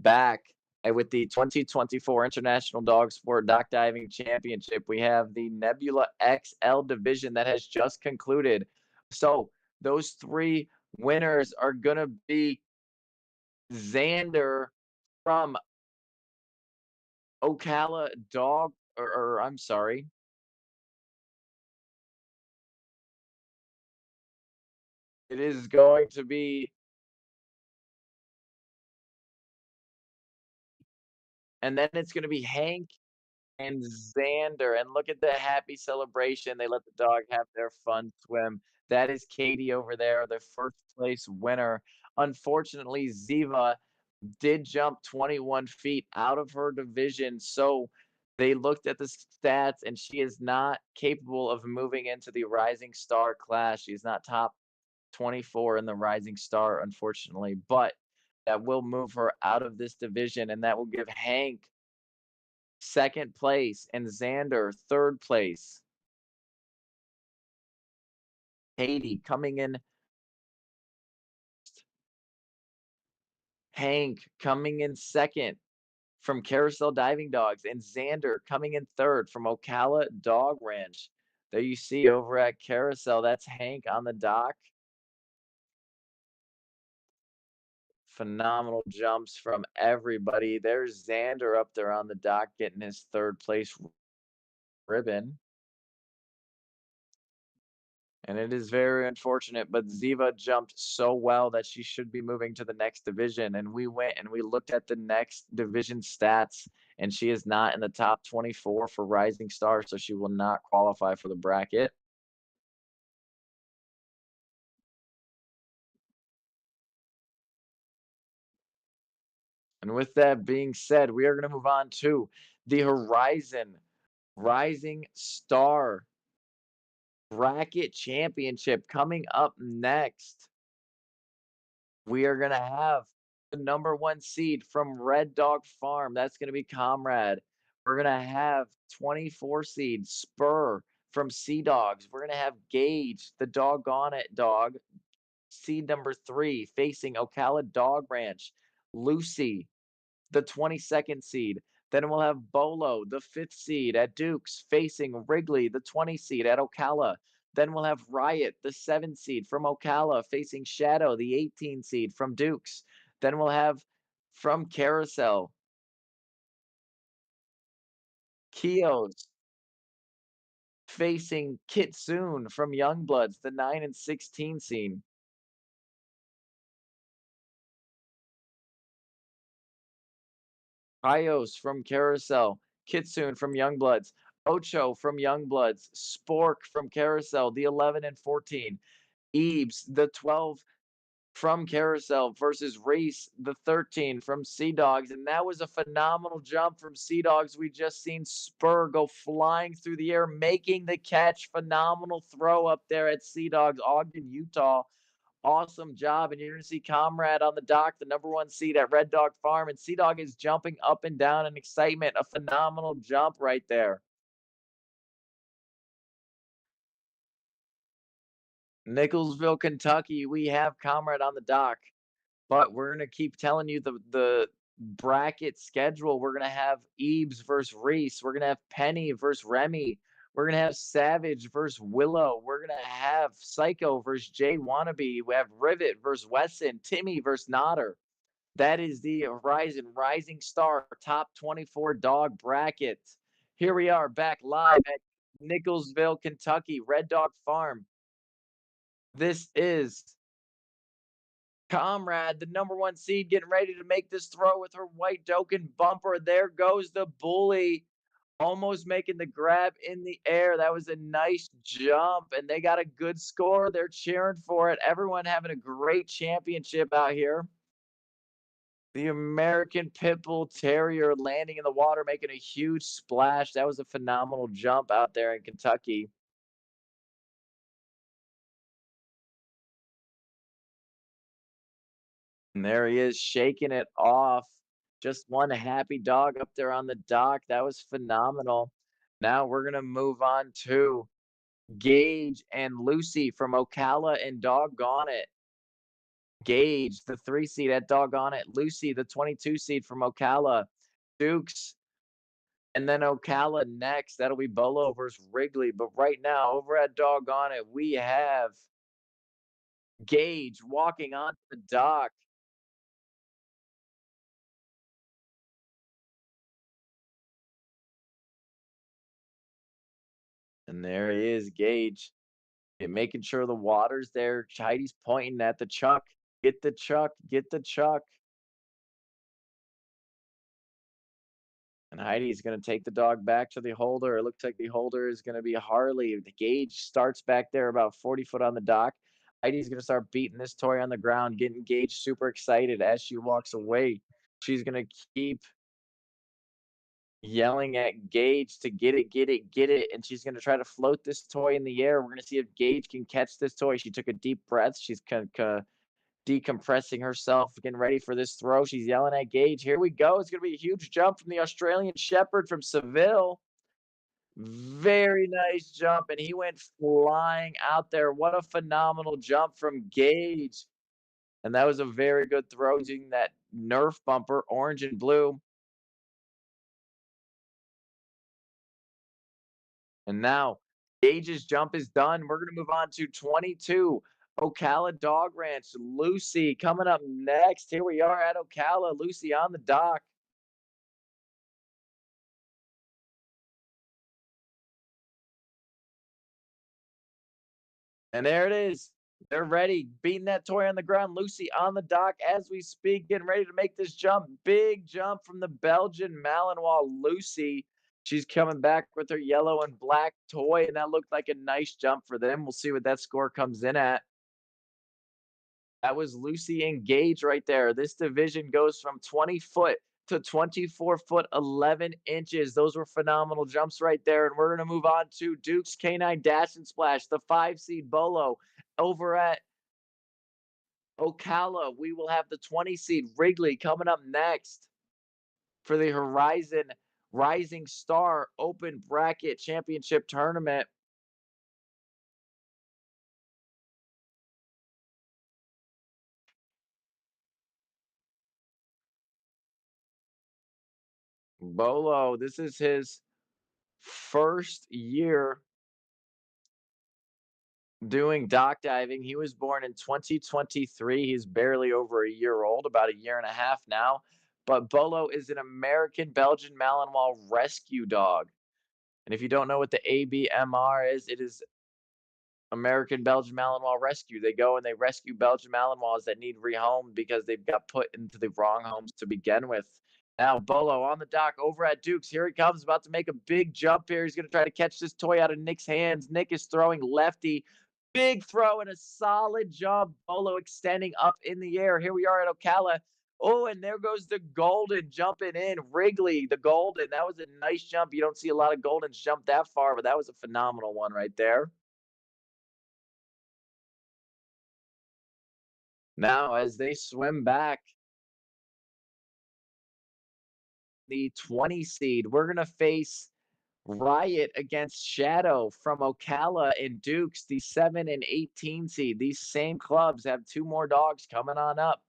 Back with the 2024 International Dog Sport Dock Diving Championship, we have the Nebula XL division that has just concluded. So those three winners are going to be Xander from Ocala Dog, or I'm sorry, it is going to be, and then it's going to be Hank and Xander, and look at the happy celebration. They let the dog have their fun swim. That is Katie over there, the first place winner. Unfortunately, Ziva did jump 21 feet out of her division, so they looked at the stats, and she is not capable of moving into the Rising Star class. She's not top 24 in the Rising Star, unfortunately, but that will move her out of this division, and that will give Hank second place, and Xander third place. Katie coming in, Hank coming in second from Carousel Diving Dogs, and Xander coming in third from Ocala Dog Ranch. There you see over at Carousel, that's Hank on the dock. Phenomenal jumps from everybody. There's Xander up there on the dock getting his third place ribbon. And it is very unfortunate, but Ziva jumped so well that she should be moving to the next division. And we went and we looked at the next division stats, and she is not in the top 24 for Rising Star, so she will not qualify for the bracket. And with that being said, we are going to move on to the Horizon Rising Star Bracket Championship coming up next. We are gonna have the number 1 seed from Red Dog Farm, that's gonna be Comrade. We're gonna have 24 seed Spur from Sea Dogs. We're gonna have Gage, the doggone it dog, seed number 3, facing Ocala Dog Ranch. Lucy, the 22nd seed. Then we'll have Bolo, the 5th seed at Dukes, facing Wrigley, the 20 seed at Ocala. Then we'll have Riot, the 7 seed from Ocala, facing Shadow, the 18 seed from Dukes. Then we'll have from Carousel, Kios, facing Kitsune from Youngbloods, the 9 and 16 seed. Hyos from Carousel, Kitsune from Youngbloods, Ocho from Youngbloods, Spork from Carousel, the 11 and 14, Ebes, the 12 from Carousel versus Reese, the 13 from Sea Dogs. And that was a phenomenal jump from Sea Dogs. We just seen Spur go flying through the air, making the catch. Phenomenal throw up there at Sea Dogs, Ogden, Utah. Awesome job. And you're going to see Comrade on the dock, the number 1 seed at Red Dog Farm. And Sea Dog is jumping up and down in excitement. A phenomenal jump right there. Nicholsville, Kentucky, we have Comrade on the dock. But we're gonna keep telling you the bracket schedule. We're gonna have Ebes versus Reese. We're gonna have Penny versus Remy. We're gonna have Savage versus Willow. We're gonna have Psycho versus Jay Wannabe. We have Rivet versus Wesson. Timmy versus Nodder. That is the Horizon Rising Star Top 24 Dog Bracket. Here we are back live at Nicholsville, Kentucky, Red Dog Farm. This is Comrade, the number 1 seed, getting ready to make this throw with her white Doken bumper. There goes the bully, almost making the grab in the air. That was a nice jump, and they got a good score. They're cheering for it. Everyone having a great championship out here. The American Pit Bull Terrier landing in the water, making a huge splash. That was a phenomenal jump out there in Kentucky. And there he is shaking it off. Just one happy dog up there on the dock. That was phenomenal. Now we're going to move on to Gage and Lucy from Ocala and Doggone It. Gage, the 3 seed at Doggone It, Lucy, the 22 seed from Ocala, Dukes, and then Ocala next. That'll be Bolo versus Wrigley. But right now, over at Doggone It, we have Gage walking onto the dock. And there he is, Gage, and making sure the water's there. Heidi's pointing at the chuck. Get the chuck, get the chuck. And Heidi's going to take the dog back to the holder. It looks like the holder is going to be Harley. The Gage starts back there about 40 foot on the dock. Heidi's going to start beating this toy on the ground, getting Gage super excited as she walks away. She's going to keep yelling at Gage to get it, get it, get it. And she's going to try to float this toy in the air. We're going to see if Gage can catch this toy. She took a deep breath. She's decompressing herself, getting ready for this throw. She's yelling at Gage. Here we go. It's going to be a huge jump from the Australian Shepherd from Seville. Very nice jump, and he went flying out there. What a phenomenal jump from Gage. And that was a very good throw using that Nerf bumper, orange and blue. And now Gage's jump is done. We're going to move on to 22. Ocala Dog Ranch. Lucy coming up next. Here we are at Ocala. Lucy on the dock. And there it is. They're ready, beating that toy on the ground. Lucy on the dock as we speak, getting ready to make this jump. Big jump from the Belgian Malinois Lucy. She's coming back with her yellow and black toy, and that looked like a nice jump for them. We'll see what that score comes in at. That was Lucy and Gage right there. This division goes from 20 foot to 24 foot 11 inches. Those were phenomenal jumps right there. And we're going to move on to Duke's Canine Dash and Splash, the 5 seed Bolo over at Ocala. We will have the 20 seed Wrigley coming up next for the Horizon Rising Star Open Bracket Championship Tournament. Bolo, this is his first year doing dock diving. He was born in 2023. He's barely over a year old, about a year and a half now. But Bolo is an American Belgian Malinois rescue dog. And if you don't know what the ABMR is, it is American Belgian Malinois Rescue. They go and they rescue Belgian Malinois that need rehomed because they've got put into the wrong homes to begin with. Now, Bolo on the dock over at Duke's. Here he comes, about to make a big jump here. He's going to try to catch this toy out of Nick's hands. Nick is throwing lefty. Big throw and a solid jump. Bolo extending up in the air. Here we are at Ocala. Oh, and there goes the Golden jumping in. Wrigley, the Golden. That was a nice jump. You don't see a lot of Goldens jump that far, but that was a phenomenal one right there. Now, as they swim back, the 20 seed, we're going to face Riot against Shadow from Ocala and Dukes, the 7 and 18 seed. These same clubs have two more dogs coming on up.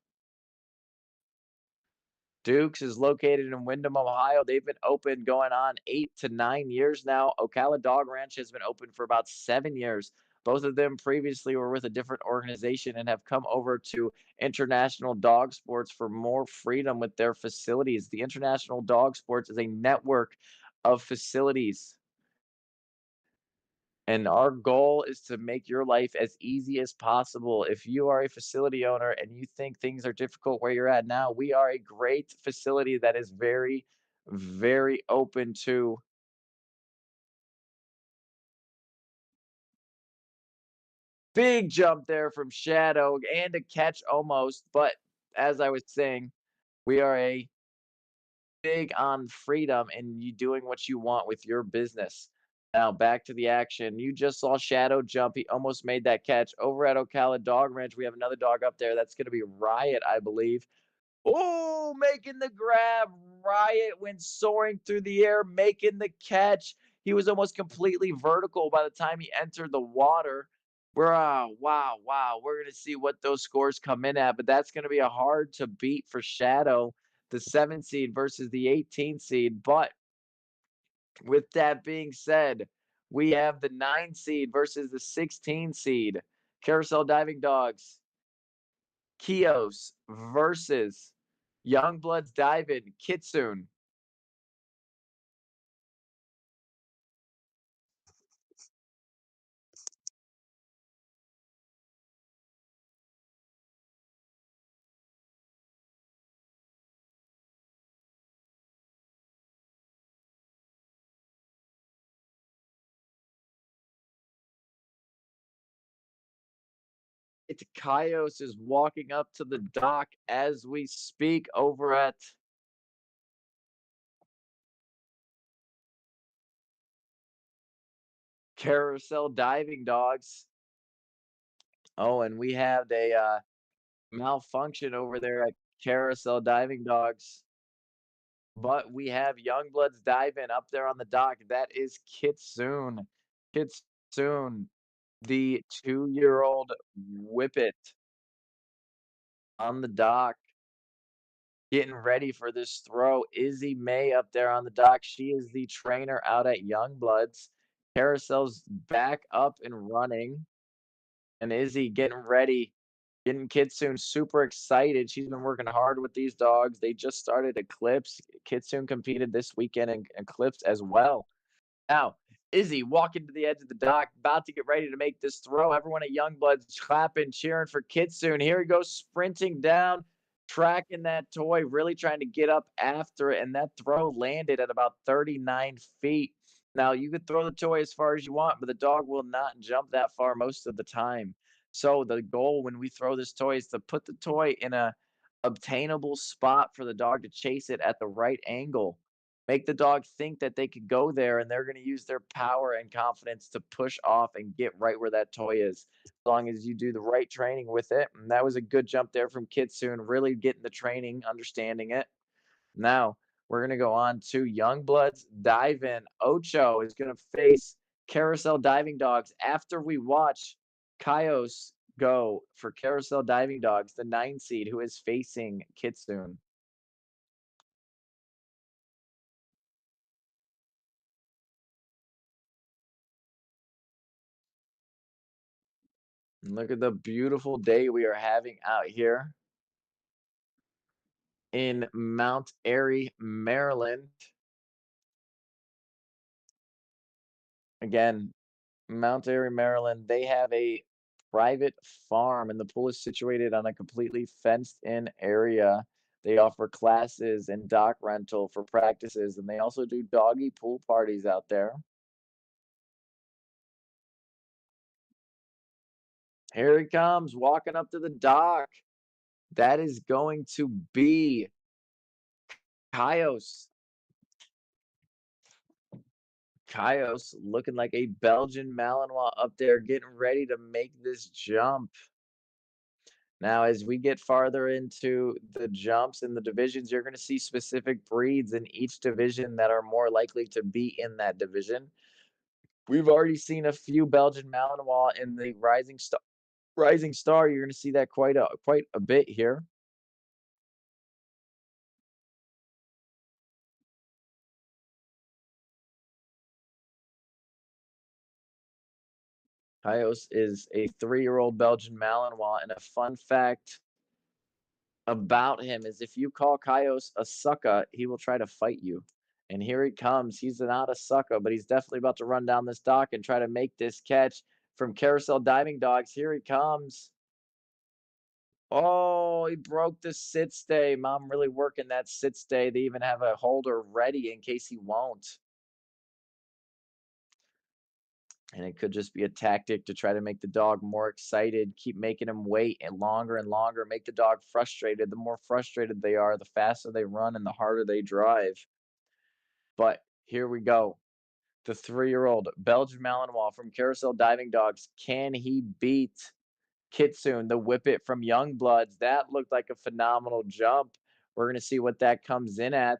Dukes is located in Windham, Ohio. They've been open going on 8 to 9 years now. Ocala Dog Ranch has been open for about 7 years. Both of them previously were with a different organization and have come over to International Dog Sports for more freedom with their facilities. The International Dog Sports is a network of facilities, and our goal is to make your life as easy as possible. If you are a facility owner and you think things are difficult where you're at now, we are a great facility that is very, very open to. Big jump there from Shadow and a catch almost. But as I was saying, we are a big on freedom and you doing what you want with your business. Now back to the action. You just saw Shadow jump. He almost made that catch. Over at Ocala Dog Ranch, we have another dog up there. That's going to be Riot, I believe. Oh, making the grab. Riot went soaring through the air, making the catch. He was almost completely vertical by the time he entered the water. Bro, wow, wow. We're gonna see what those scores come in at, but that's gonna be a hard to beat for Shadow, the 7 seed versus the 18 seed. But with that being said, we have the 9 seed versus the 16 seed. Carousel Diving Dogs, Kios versus Youngbloods Diving, Kitsune. It's Kios is walking up to the dock as we speak over at Carousel Diving Dogs. Oh, and we have a malfunction over there at Carousel Diving Dogs. But we have Youngbloods diving up there on the dock. That is Kitsune. Kitsune, the 2-year-old whippet on the dock, getting ready for this throw. Izzy May up there on the dock. She is the trainer out at Youngbloods. Carousel's back up and running. And Izzy getting ready, getting Kitsune super excited. She's been working hard with these dogs. They just started Eclipse. Kitsune competed this weekend in Eclipse as well. Now, Izzy walking to the edge of the dock, about to get ready to make this throw. Everyone at Youngblood's clapping, cheering for Kitsune. Here he goes, sprinting down, tracking that toy, really trying to get up after it. And that throw landed at about 39 feet. Now, you could throw the toy as far as you want, but the dog will not jump that far most of the time. So, the goal when we throw this toy is to put the toy in a obtainable spot for the dog to chase it at the right angle, make the dog think that they could go there and they're going to use their power and confidence to push off and get right where that toy is, as long as you do the right training with it. And that was a good jump there from Kitsune, really getting the training, understanding it. Now we're going to go on to Youngbloods Dive In. Ocho is going to face Carousel Diving Dogs after we watch Kaios go for Carousel Diving Dogs, the 9 seed who is facing Kitsune. Look at the beautiful day we are having out here in Mount Airy, Maryland. Again, Mount Airy, Maryland, they have a private farm, and the pool is situated on a completely fenced-in area. They offer classes and dock rental for practices, and they also do doggy pool parties out there. Here he comes, walking up to the dock. That is going to be Kaios. Kaios looking like a Belgian Malinois up there, getting ready to make this jump. Now, as we get farther into the jumps and the divisions, you're going to see specific breeds in each division that are more likely to be in that division. We've already seen a few Belgian Malinois in the Rising Star. Rising Star, you're going to see that quite a bit here. Kaios is a 3-year-old Belgian Malinois, and a fun fact about him is if you call Kaios a sucker, he will try to fight you. And here he comes. He's not a sucker, but he's definitely about to run down this dock and try to make this catch from Carousel Diving Dogs. Here he comes. Oh, he broke the sit stay. Mom really working that sit stay. They even have a holder ready in case he won't. And it could just be a tactic to try to make the dog more excited, keep making him wait and longer, make the dog frustrated. The more frustrated they are, the faster they run and the harder they drive. But here we go. The 3-year-old Belgian Malinois from Carousel Diving Dogs. Can he beat Kitsune, the Whippet from Youngbloods? That looked like a phenomenal jump. We're going to see what that comes in at.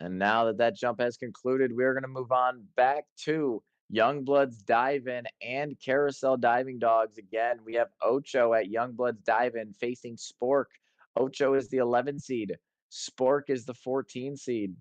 And now that that jump has concluded, we're going to move on back to Youngblood's Dive In and Carousel Diving Dogs. Again, we have Ocho at Youngblood's Dive In facing Spork. Ocho is the 11 seed. Spork is the 14 seed.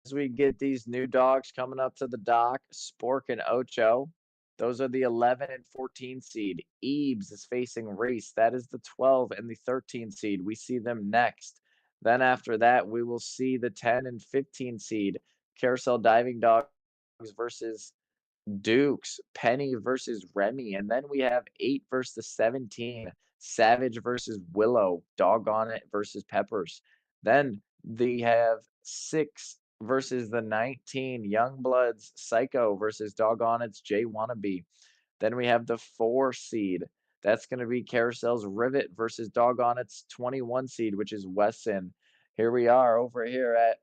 As we get these new dogs coming up to the dock, Spork and Ocho, those are the 11 and 14 seed. Ebes is facing Reese. That is the 12 and the 13 seed. We see them next. Then after that, we will see the 10 and 15 seed. Carousel Diving Dogs versus Dukes, Penny versus Remy, and then we have 8 versus the 17, Savage versus Willow, Doggone It versus Peppers. Then they have 6 versus the 19, Youngbloods, Psycho versus Doggone It's Jay Wannabe. Then we have the 4 seed. That's going to be Carousel's Rivet versus Doggone It's 21 seed, which is Wesson. Here we are over here at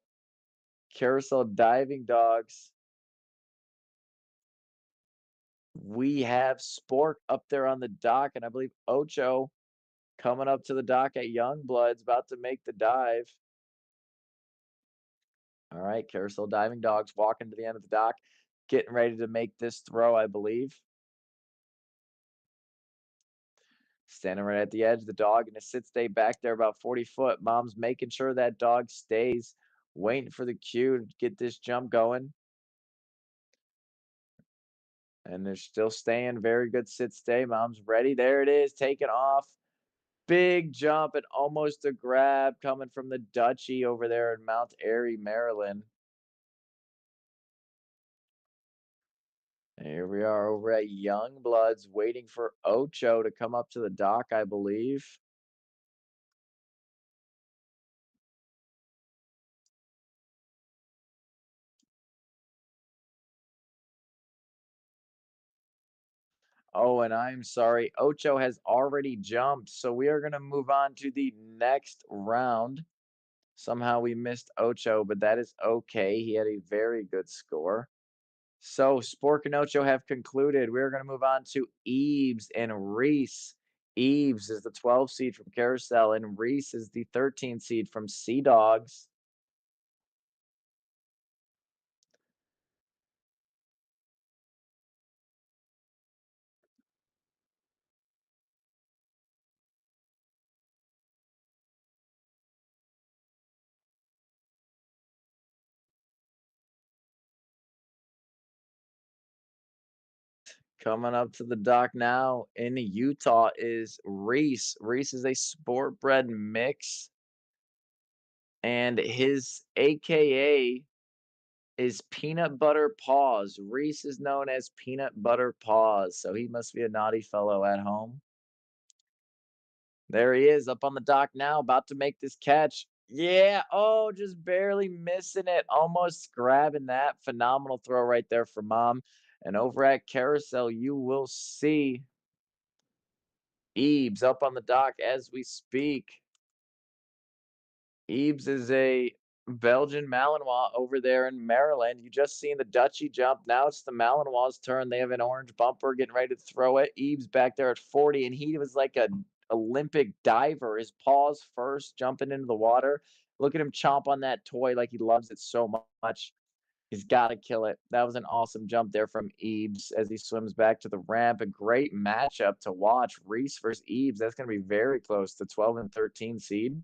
Carousel Diving Dogs. We have Spork up there on the dock, and I believe Ocho coming up to the dock at Youngbloods, about to make the dive. All right, Carousel Diving Dogs walking to the end of the dock, getting ready to make this throw, I believe. Standing right at the edge, the dog in a sit stay back there about 40 foot. Mom's making sure that dog stays, waiting for the cue to get this jump going. And they're still staying. Very good sit stay. Mom's ready. There it is, taking off. Big jump and almost a grab coming from the Dutchie over there in Mount Airy, Maryland. Here we are over at Youngbloods waiting for Ocho to come up to the dock, I believe. Oh, and I'm sorry, Ocho has already jumped, so we are going to move on to the next round. Somehow we missed Ocho, but that is okay. He had a very good score. So Spork and Ocho have concluded. We're going to move on to Eves and Reese. Eves is the 12 seed from Carousel, and Reese is the 13 seed from Sea Dogs. Coming up to the dock now in Utah is Reese. Reese is a sport bred mix, and his AKA is Peanut Butter Paws. Reese is known as Peanut Butter Paws, so he must be a naughty fellow at home. There he is up on the dock now, about to make this catch. Yeah. Oh, just barely missing it. Almost grabbing that. Phenomenal throw right there for mom. And over at Carousel, you will see Ebes up on the dock as we speak. Ebes is a Belgian Malinois over there in Maryland. You just seen the Dutchie jump. Now it's the Malinois' turn. They have an orange bumper getting ready to throw it. Ebes back there at 40, and he was like an Olympic diver. His paws first jumping into the water. Look at him chomp on that toy like he loves it so much. He's got to kill it. That was an awesome jump there from Ebes as he swims back to the ramp. A great matchup to watch. Reese versus Ebes. That's going to be very close to 12 and 13 seed.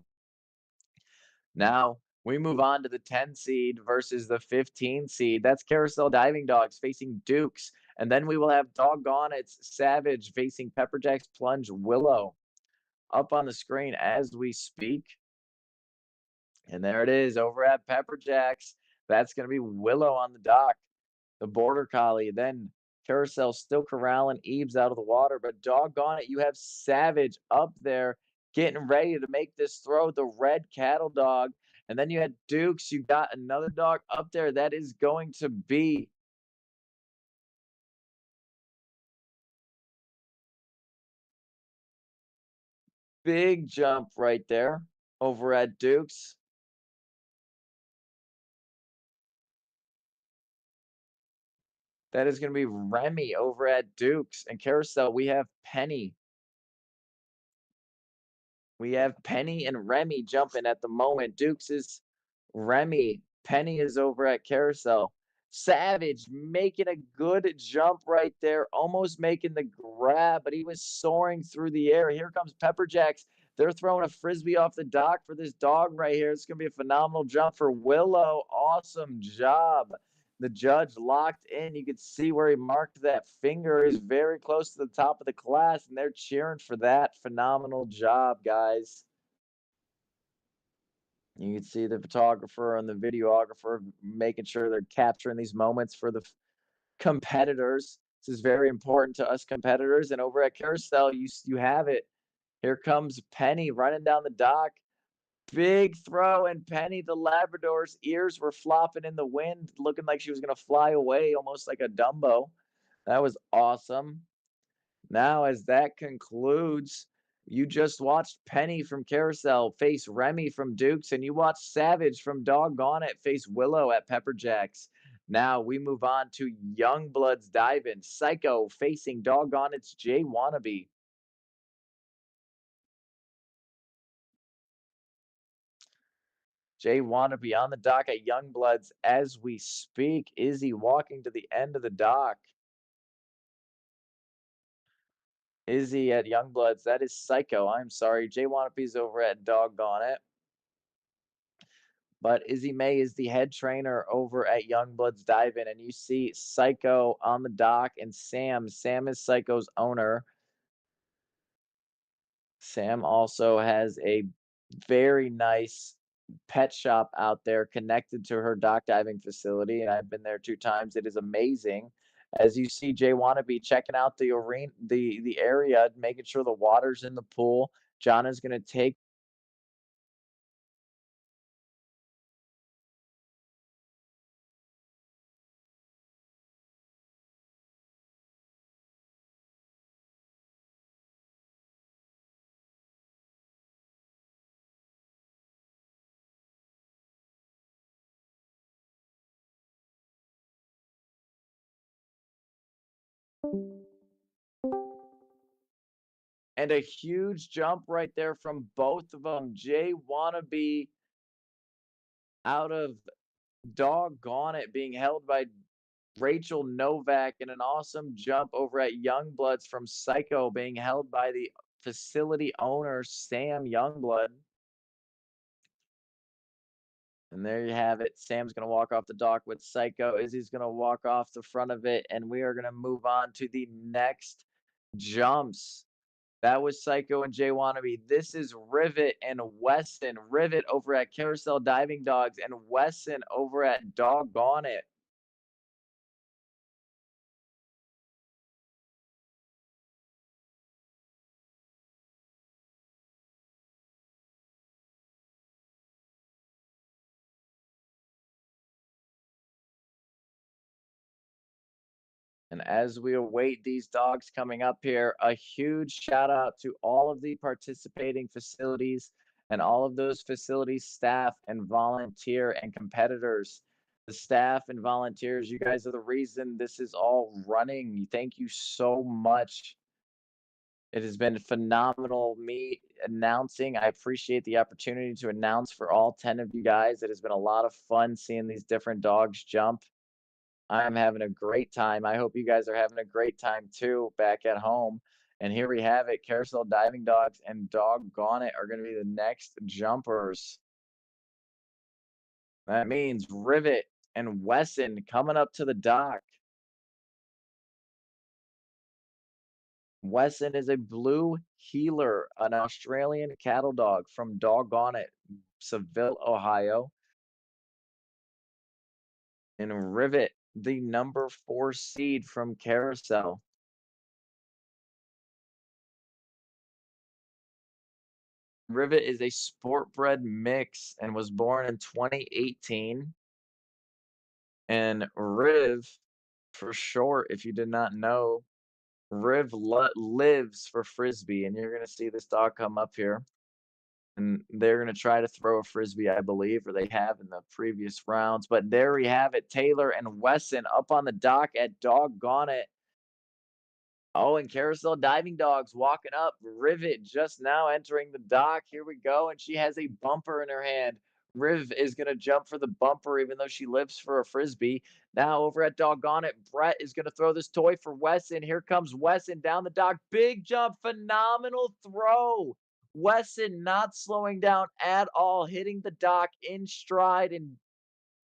Now we move on to the 10 seed versus the 15 seed. That's Carousel Diving Dogs facing Dukes. And then we will have Doggone It's Savage facing PepperJack's Plunge Willow up on the screen as we speak. And there it is over at PepperJack's. That's going to be Willow on the dock, the Border Collie. Then Carousel still corralling Ebes out of the water, but doggone it, you have Savage up there getting ready to make this throw, the red cattle dog. And then you had Dukes. You got another dog up there that is going to be big jump right there over at Duke's. That is gonna be Remy over at Duke's. And Carousel, we have Penny. We have Penny and Remy jumping at the moment. Dukes is Remy. Penny is over at Carousel. Savage making a good jump right there, almost making the grab, but he was soaring through the air. Here comes PepperJack's. They're throwing a frisbee off the dock for this dog right here. It's going to be a phenomenal jump for Willow. Awesome job. The judge locked in. You could see where he marked that finger. He's very close to the top of the class, and they're cheering for that phenomenal job, guys. You can see the photographer and the videographer making sure they're capturing these moments for the competitors. This is very important to us competitors. And over at Carousel, you have it. Here comes Penny running down the dock. Big throw, and Penny, the Labrador's ears were flopping in the wind, looking like she was going to fly away, almost like a Dumbo. That was awesome. Now, as that concludes, you just watched Penny from Carousel face Remy from Dukes, and you watched Savage from Doggone It face Willow at PepperJack's. Now we move on to Youngblood's Dive-In. Psycho facing Doggone It's Jay Wannabe. Jay Wannabe on the dock at Youngblood's as we speak. Izzy walking to the end of the dock. Izzy at Youngblood's. That is Psycho. I'm sorry. Jay Wannabe's over at Doggone It. But Izzy May is the head trainer over at Youngblood's Dive-In, and you see Psycho on the dock and Sam. Sam is Psycho's owner. Sam also has a very nice pet shop out there connected to her dock diving facility, and I've been there 2 times. It is amazing. As you see Jay Wannabe checking out the arena, the area, making sure the water's in the pool. John is gonna take. And a huge jump right there from both of them. Jay Wannabe out of Doggone It being held by Rachel Novak, and an awesome jump over at Youngbloods from Psycho being held by the facility owner, Sam Youngblood. And there you have it. Sam's going to walk off the dock with Psycho. Izzy's going to walk off the front of it, and we are going to move on to the next jumps. That was Psycho and Jay Wannabe. This is Rivet and Weston. Rivet over at Carousel Diving Dogs and Weston over at Doggone It. And as we await these dogs coming up here, a huge shout out to all of the participating facilities and all of those facilities staff and volunteer and competitors. The staff and volunteers, you guys are the reason this is all running. Thank you so much. It has been phenomenal me announcing. I appreciate the opportunity to announce for all 10 of you guys. It has been a lot of fun seeing these different dogs jump. I'm having a great time. I hope you guys are having a great time too back at home. And here we have it. Carousel Diving Dogs and Doggone It are going to be the next jumpers. That means Rivet and Wesson coming up to the dock. Wesson is a blue heeler, an Australian cattle dog from Doggone It, Seville, Ohio. And Rivet, the number 4 seed from Carousel. Rivet is a sport bred mix and was born in 2018. And Riv, for short, if you did not know, Lives for frisbee, and you're gonna see this dog come up here, and they're gonna try to throw a frisbee, I believe, or they have in the previous rounds. But there we have it, Taylor and Wesson up on the dock at Doggone It. Oh, and Carousel Diving Dogs walking up. Rivet just now entering the dock. Here we go. And she has a bumper in her hand. Riv is going to jump for the bumper, even though she lives for a frisbee. Now, over at Doggone It, Brett is going to throw this toy for Wesson. Here comes Wesson down the dock. Big jump. Phenomenal throw. Wesson not slowing down at all, hitting the dock in stride and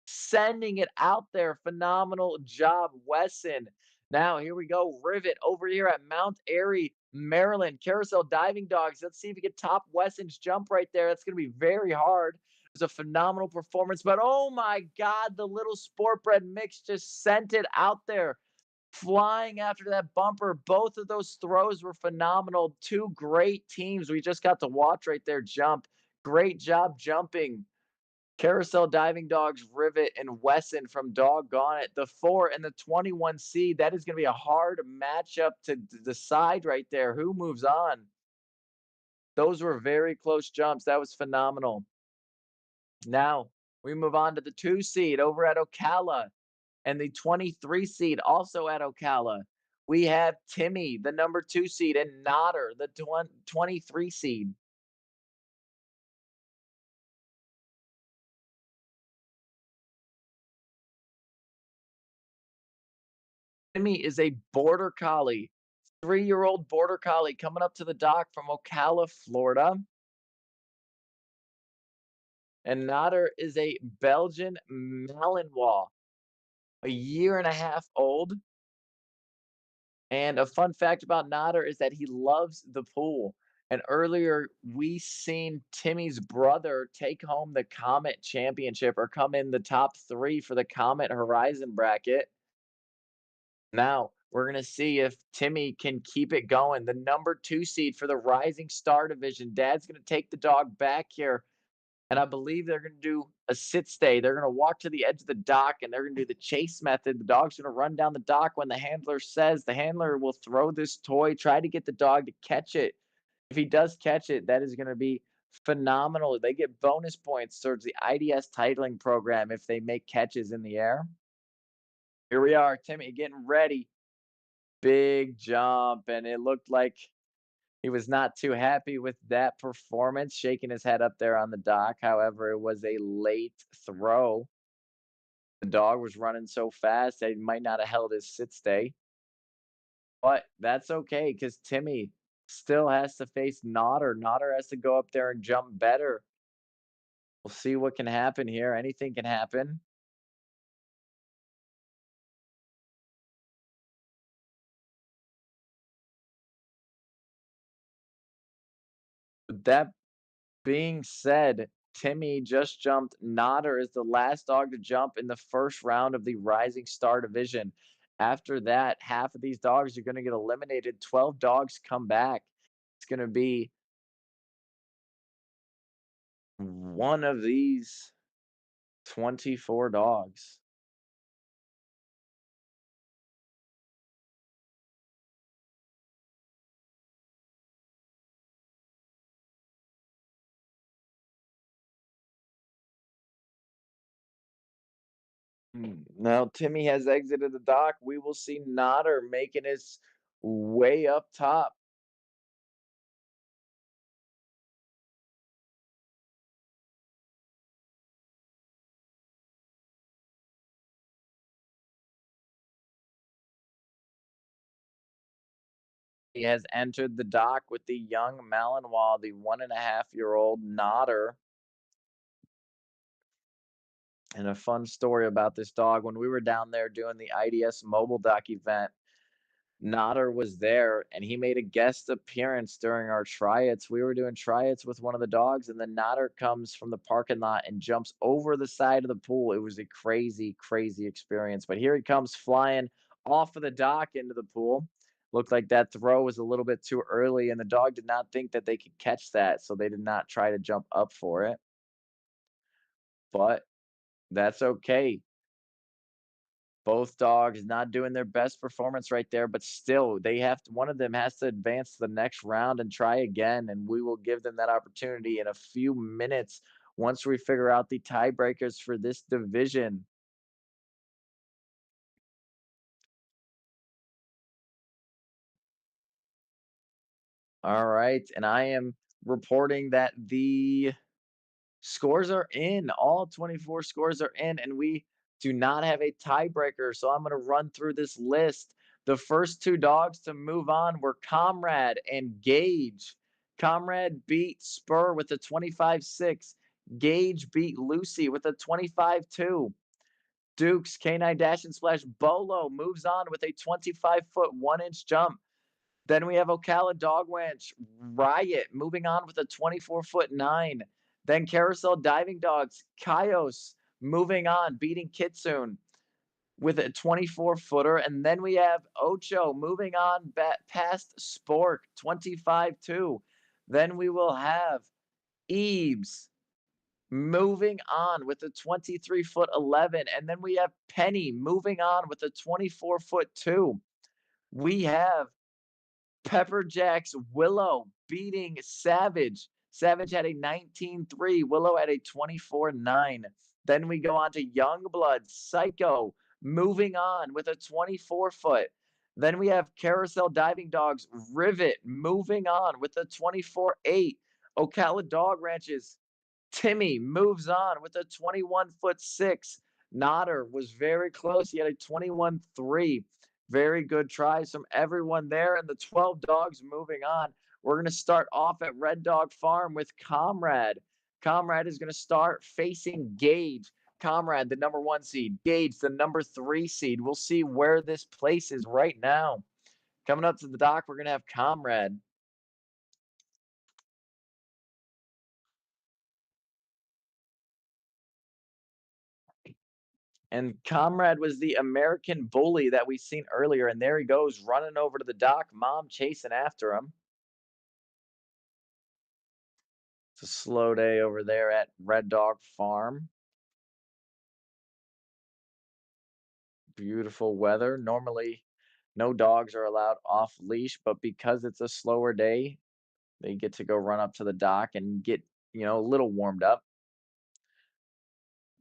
sending it out there. Phenomenal job, Wesson. Now, here we go. Rivet over here at Mount Airy, Maryland. Carousel Diving Dogs. Let's see if we can top Wesson's jump right there. That's going to be very hard. It was a phenomenal performance, but oh my God, the little sport bred mix just sent it out there, flying after that bumper. Both of those throws were phenomenal. Two great teams we just got to watch right there jump. Great job jumping. Carousel Diving Dogs, Rivet, and Wesson from Doggone It. The 4 and the 21 seed. That is going to be a hard matchup to decide right there. Who moves on? Those were very close jumps. That was phenomenal. Now we move on to the 2 seed over at Ocala and the 23 seed also at Ocala. We have Timmy, the number 2 seed, and Nodder, the 23 seed. Timmy is a border collie, 3-year-old border collie coming up to the dock from Ocala, Florida. And Nodder is a Belgian Malinois, a year and a half old. And a fun fact about Nodder is that he loves the pool. And earlier, we seen Timmy's brother take home the Comet Championship or come in the top 3 for the Comet Horizon bracket. Now, we're going to see if Timmy can keep it going. The number 2 seed for the Rising Star Division. Dad's going to take the dog back here, and I believe they're going to do a sit stay. They're going to walk to the edge of the dock, and they're going to do the chase method. The dog's going to run down the dock when the handler says. The handler will throw this toy, try to get the dog to catch it. If he does catch it, that is going to be phenomenal. They get bonus points towards the IDS titling program if they make catches in the air. Here we are, Timmy getting ready. Big jump, and it looked like he was not too happy with that performance, shaking his head up there on the dock. However, it was a late throw. The dog was running so fast that he might not have held his sit stay. But that's okay because Timmy still has to face Nodder. Nodder has to go up there and jump better. We'll see what can happen here. Anything can happen. With that being said, Timmy just jumped. Nodder is the last dog to jump in the first round of the Rising Star Division. After that, half of these dogs are going to get eliminated. 12 dogs come back. It's going to be one of these 24 dogs. Now, Timmy has exited the dock. We will see Nodder making his way up top. He has entered the dock with the young Malinois, the 1.5-year-old Nodder. And a fun story about this dog, when we were down there doing the IDS Mobile Doc event, Nodder was there and he made a guest appearance during our tryouts. We were doing tryouts with one of the dogs, and then Nodder comes from the parking lot and jumps over the side of the pool. It was a crazy, crazy experience. But here he comes flying off of the dock into the pool. Looked like that throw was a little bit too early, and the dog did not think that they could catch that, so they did not try to jump up for it. But that's okay. Both dogs not doing their best performance right there, but still, they have to, one of them has to advance to the next round and try again, and we will give them that opportunity in a few minutes once we figure out the tiebreakers for this division. All right, and I am reporting that the scores are in. All 24 scores are in, and we do not have a tiebreaker. So I'm going to run through this list. The first two dogs to move on were Comrade and Gage. Comrade beat Spur with a 25-6. Gage beat Lucy with a 25-2. Duke's K9 Dash and Splash Bolo moves on with a 25-foot 1-inch jump. Then we have Ocala Dog Ranch Riot moving on with a 24-foot 9. Then Carousel Diving Dogs Kaios moving on, beating Kitsune with a 24-footer. And then we have Ocho moving on past Spork 25-2. Then we will have Eves moving on with a 23-foot 11. And then we have Penny moving on with a 24-foot 2. We have PepperJack's Willow beating Savage. Savage had a 19-3. Willow had a 24-9. Then we go on to Youngblood Psycho moving on with a 24-foot. Then we have Carousel Diving Dogs Rivet moving on with a 24-8. Ocala Dog Ranches Timmy moves on with a 21-foot 6. Nodder was very close. He had a 21-3. Very good tries from everyone there. And the 12 dogs moving on. We're going to start off at Red Dog Farm with Comrade. Comrade is going to start facing Gage. Comrade, the number 1 seed. Gage, the number 3 seed. We'll see where this places right now. Coming up to the dock, we're going to have Comrade. And Comrade was the American bully that we seen earlier. And there he goes, running over to the dock. Mom chasing after him. It's a slow day over there at Red Dog Farm. Beautiful weather. Normally, no dogs are allowed off leash, but because it's a slower day, they get to go run up to the dock and get, a little warmed up.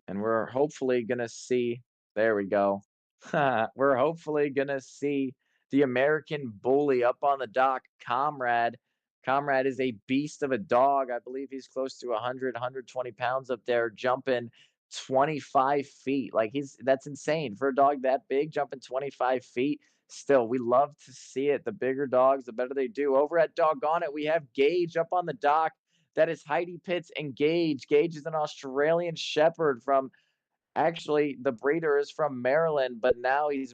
And we're hopefully going to see, there we go. We're hopefully going to see the American bully up on the dock, Comrade. Comrade is a beast of a dog. I believe he's close to 100, 120 pounds up there, jumping 25 feet. Like that's insane for a dog that big, jumping 25 feet. Still, we love to see it. The bigger dogs, the better they do. Over at Doggone It, we have Gage up on the dock. That is Heidi Pitts and Gage. Gage is an Australian Shepherd from, actually, the breeder is from Maryland, but now he's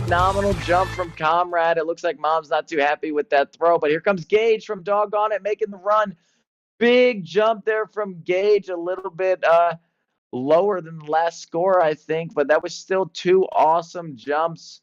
phenomenal jump from Comrade. It looks like Mom's not too happy with that throw, but here comes Gage from Doggone It making the run. Big jump there from Gage, a little bit lower than the last score, I think, but that was still two awesome jumps.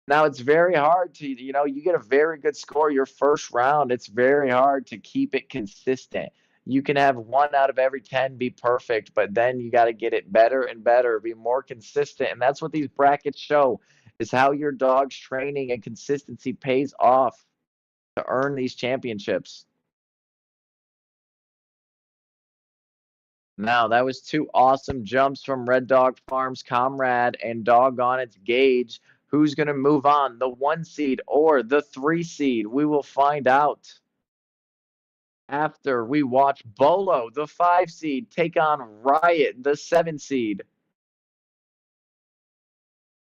Now it's very hard to, you get a very good score your first round. It's very hard to keep it consistent. You can have 1 out of every 10 be perfect, but then you got to get it better and better, be more consistent. And that's what these brackets show, is how your dog's training and consistency pays off to earn these championships. Now, that was two awesome jumps from Red Dog Farms Comrade and Doggone It's Gage. Who's going to move on, the 1 seed or the 3 seed? We will find out after we watch Bolo, the 5 seed, take on Riot, the 7 seed.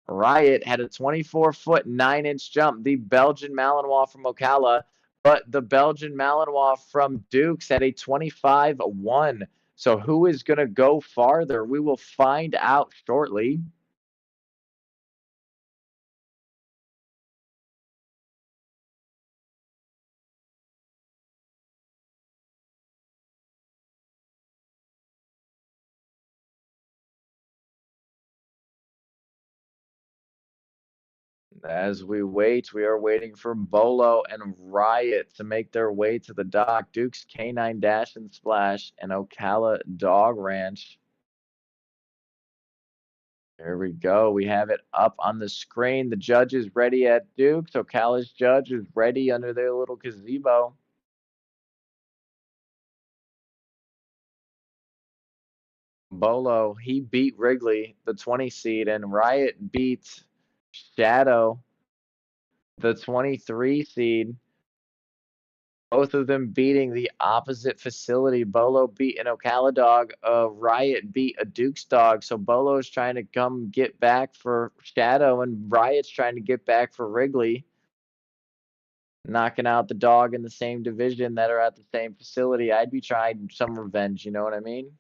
Riot had a 24-foot 9-inch jump, the Belgian Malinois from Ocala, but the Belgian Malinois from Dukes had a 25-1. So who is going to go farther? We will find out shortly. As we wait, we are waiting for Bolo and Riot to make their way to the dock. Duke's Canine Dash and Splash and Ocala Dog Ranch. There we go. We have it up on the screen. The judge is ready at Duke's. Ocala's judge is ready under their little gazebo. Bolo, he beat Wrigley, the 20 seed, and Riot beat Shadow, the 23 seed. Both of them beating the opposite facility. Bolo beat an Ocala dog. Riot beat a Duke's dog. So Bolo's trying to come get back for Shadow, and Riot's trying to get back for Wrigley. Knocking out the dog in the same division that are at the same facility. I'd be trying some revenge, you know what I mean?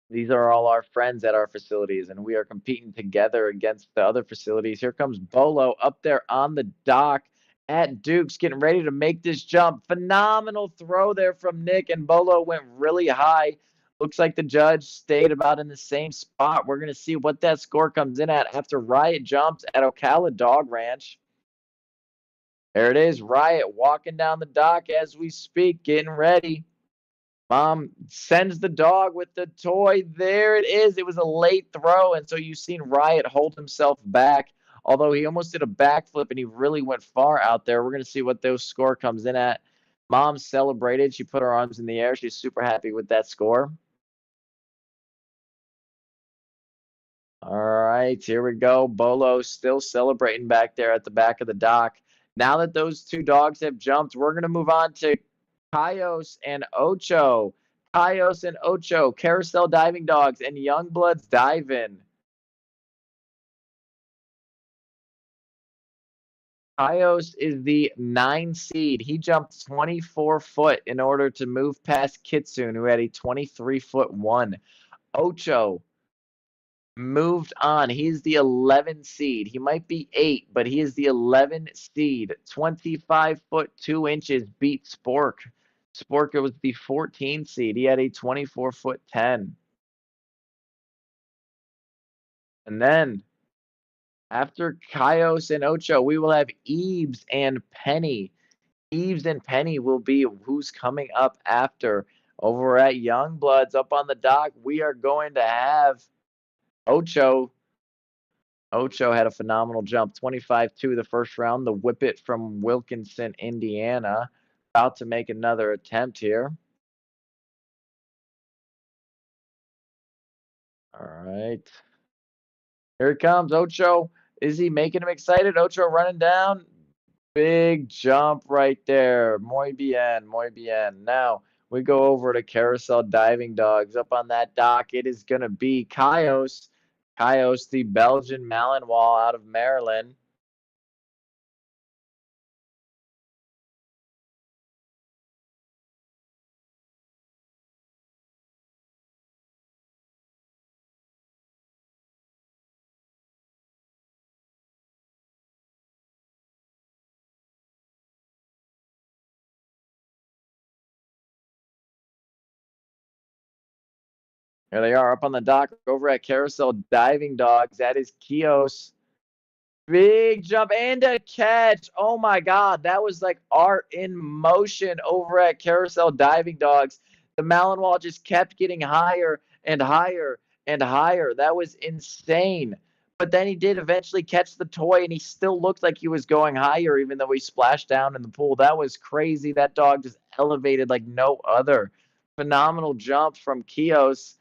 These are all our friends at our facilities, and we are competing together against the other facilities. Here comes Bolo up there on the dock at Duke's, getting ready to make this jump. Phenomenal throw there from Nick, and Bolo went really high. Looks like the judge stayed about in the same spot. We're going to see what that score comes in at after Riot jumps at Ocala Dog Ranch. There it is, Riot walking down the dock as we speak, getting ready. Mom sends the dog with the toy. There it is. It was a late throw, and so you've seen Riot hold himself back. Although he almost did a backflip and he really went far out there. We're going to see what those score comes in at. Mom celebrated. She put her arms in the air. She's super happy with that score. All right, here we go. Bolo still celebrating back there at the back of the dock. Now that those two dogs have jumped, we're going to move on to Cayos and Ocho. Cayos and Ocho, Carousel Diving Dogs, and Youngbloods Diving. Cayos is the 9 seed. He jumped 24 foot in order to move past Kitsune, who had a 23-foot one. Ocho moved on. He's the 11 seed. He might be 8, but he is the 11 seed. 25 foot 2 inches beat Spork. Spork was the 14 seed. He had a 24 foot 10. And then after Cayos and Ocho, we will have Eves and Penny. Eves and Penny will be who's coming up after. Over at Youngbloods up on the dock, we are going to have Ocho. Ocho had a phenomenal jump, 25-2 the first round. The Whippet from Wilkinson, Indiana. About to make another attempt here. All right. Here it comes, Ocho. Is he making him excited? Ocho running down. Big jump right there. Muy bien, muy bien. Now we go over to Carousel Diving Dogs. Up on that dock, it is going to be Cayos. Cayos, the Belgian Malinois out of Maryland. Here they are up on the dock over at Carousel Diving Dogs. That is Kios. Big jump and a catch. Oh my God. That was like art in motion over at Carousel Diving Dogs. The Malinois just kept getting higher and higher and higher. That was insane. But then he did eventually catch the toy and he still looked like he was going higher even though he splashed down in the pool. That was crazy. That dog just elevated like no other. Phenomenal jump from Kios.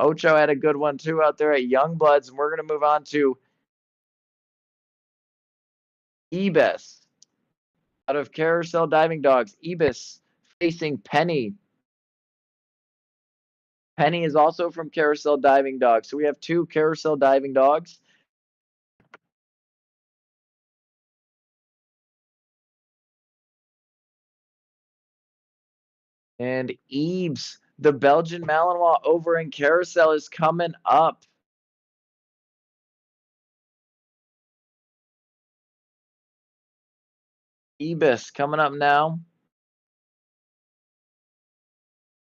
Ocho had a good one too out there at Youngbloods. And we're going to move on to Ebis out of Carousel Diving Dogs. Ebis facing Penny. Penny is also from Carousel Diving Dogs. So we have two Carousel Diving Dogs. And Ebs, the Belgian Malinois over in Carousel, is coming up. Ebis coming up now.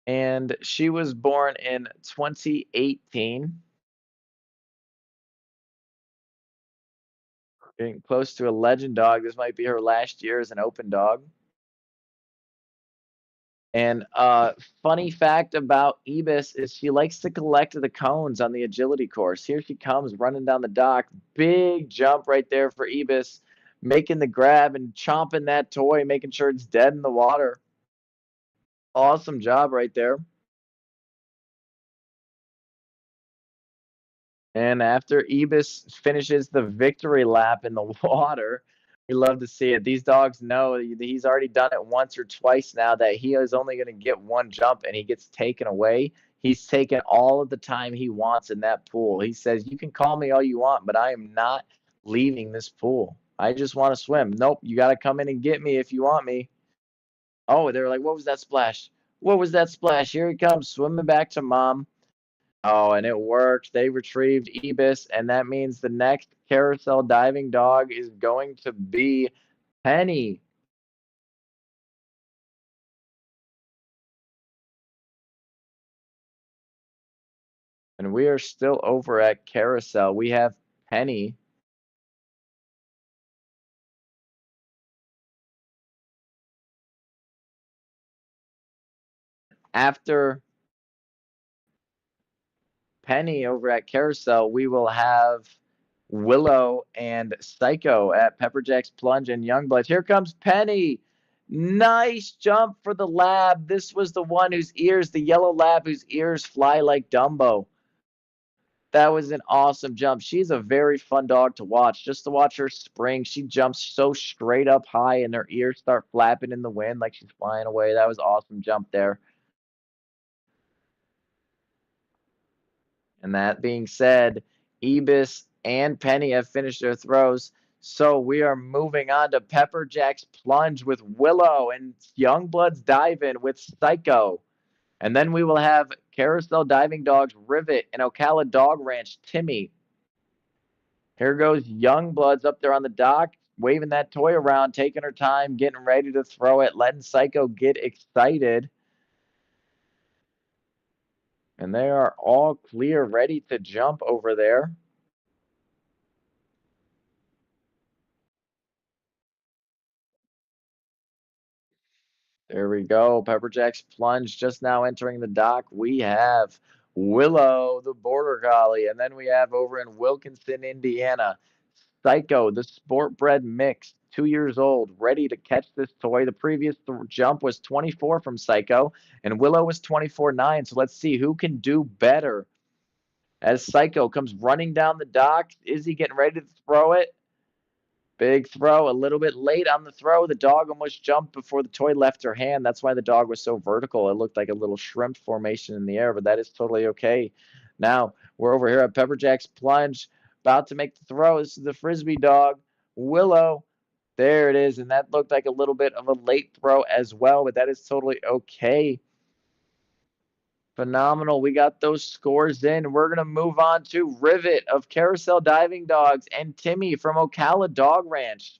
And she was born in 2018. Getting close to a legend dog. This might be her last year as an open dog. And funny fact about Ebis is she likes to collect the cones on the agility course. Here she comes running down the dock. Big jump right there for Ebis, making the grab and chomping that toy, making sure it's dead in the water. Awesome job right there. And after Ebis finishes the victory lap in the water, we love to see it. These dogs know he's already done it once or twice now that he is only going to get one jump and he gets taken away. He's taken all of the time he wants in that pool. He says, "You can call me all you want, but I am not leaving this pool. I just want to swim." Nope, you got to come in and get me if you want me. Oh, they were like, "What was that splash? What was that splash?" Here he comes, swimming back to mom. Oh, and it worked. They retrieved Ebis, and that means the next carousel diving dog is going to be Penny. And we are still over at carousel. We have Penny. After Penny over at carousel, we will have Willow and Psycho at PepperJack's Plunge and Youngblood. Here comes Penny. Nice jump for the lab. This was the one whose ears, the yellow lab whose ears fly like Dumbo. That was an awesome jump. She's a very fun dog to watch. Just to watch her spring, she jumps so straight up high and her ears start flapping in the wind like she's flying away. That was an awesome jump there. And that being said, Ebis and Penny have finished their throws. So we are moving on to PepperJack's Plunge with Willow and Youngblood's Dive In with Psycho. And then we will have Carousel Diving Dogs Rivet and Ocala Dog Ranch Timmy. Here goes Youngbloods up there on the dock, waving that toy around, taking her time, getting ready to throw it, letting Psycho get excited. And they are all clear, ready to jump over there. There we go. Pepperjack's Plunge just now entering the dock. We have Willow, the Border Collie. And then we have over in Wilkinson, Indiana, Psycho, the sport bred mix, 2 years old, ready to catch this toy. The previous jump was 24 from Psycho, and Willow was 24.9. So let's see who can do better. As Psycho comes running down the dock, is he getting ready to throw it? Big throw, a little bit late on the throw. The dog almost jumped before the toy left her hand. That's why the dog was so vertical. It looked like a little shrimp formation in the air, but that is totally okay. Now we're over here at PepperJack's Plunge, about to make the throw. This is the frisbee dog, Willow. There it is, and that looked like a little bit of a late throw as well, but that is totally okay. Phenomenal. We got those scores in. We're going to move on to Rivet of Carousel Diving Dogs and Timmy from Ocala Dog Ranch.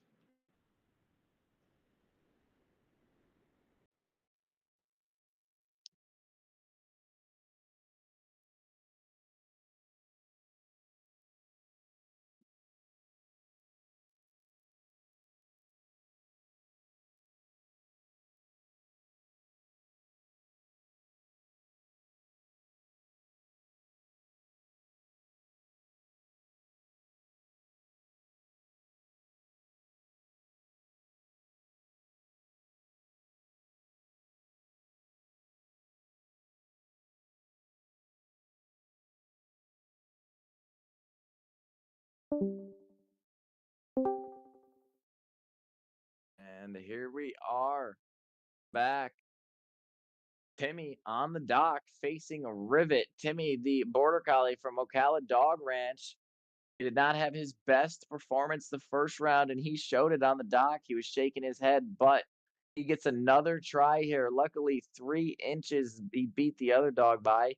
And here we are back. Timmy on the dock facing a Rivet. Timmy, the Border Collie from Ocala Dog Ranch, he did not have his best performance the first round, and he showed it on the dock. He was shaking his head, but he gets another try here. Luckily, 3 inches he beat the other dog by.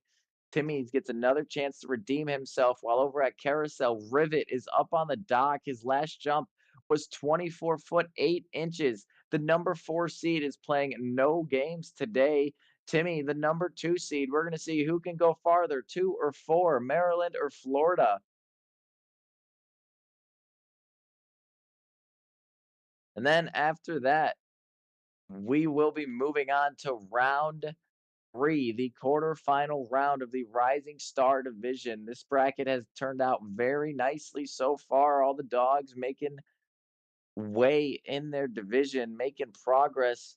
Timmy gets another chance to redeem himself while over at Carousel, Rivet is up on the dock. His last jump was 24 foot 8 inches. The number 4 seed is playing no games today. Timmy, the number 2 seed, we're going to see who can go farther, 2 or 4, Maryland or Florida. And then after that, we will be moving on to round three, the quarterfinal round of the Rising Star Division. This bracket has turned out very nicely so far. All the dogs making way in their division, making progress.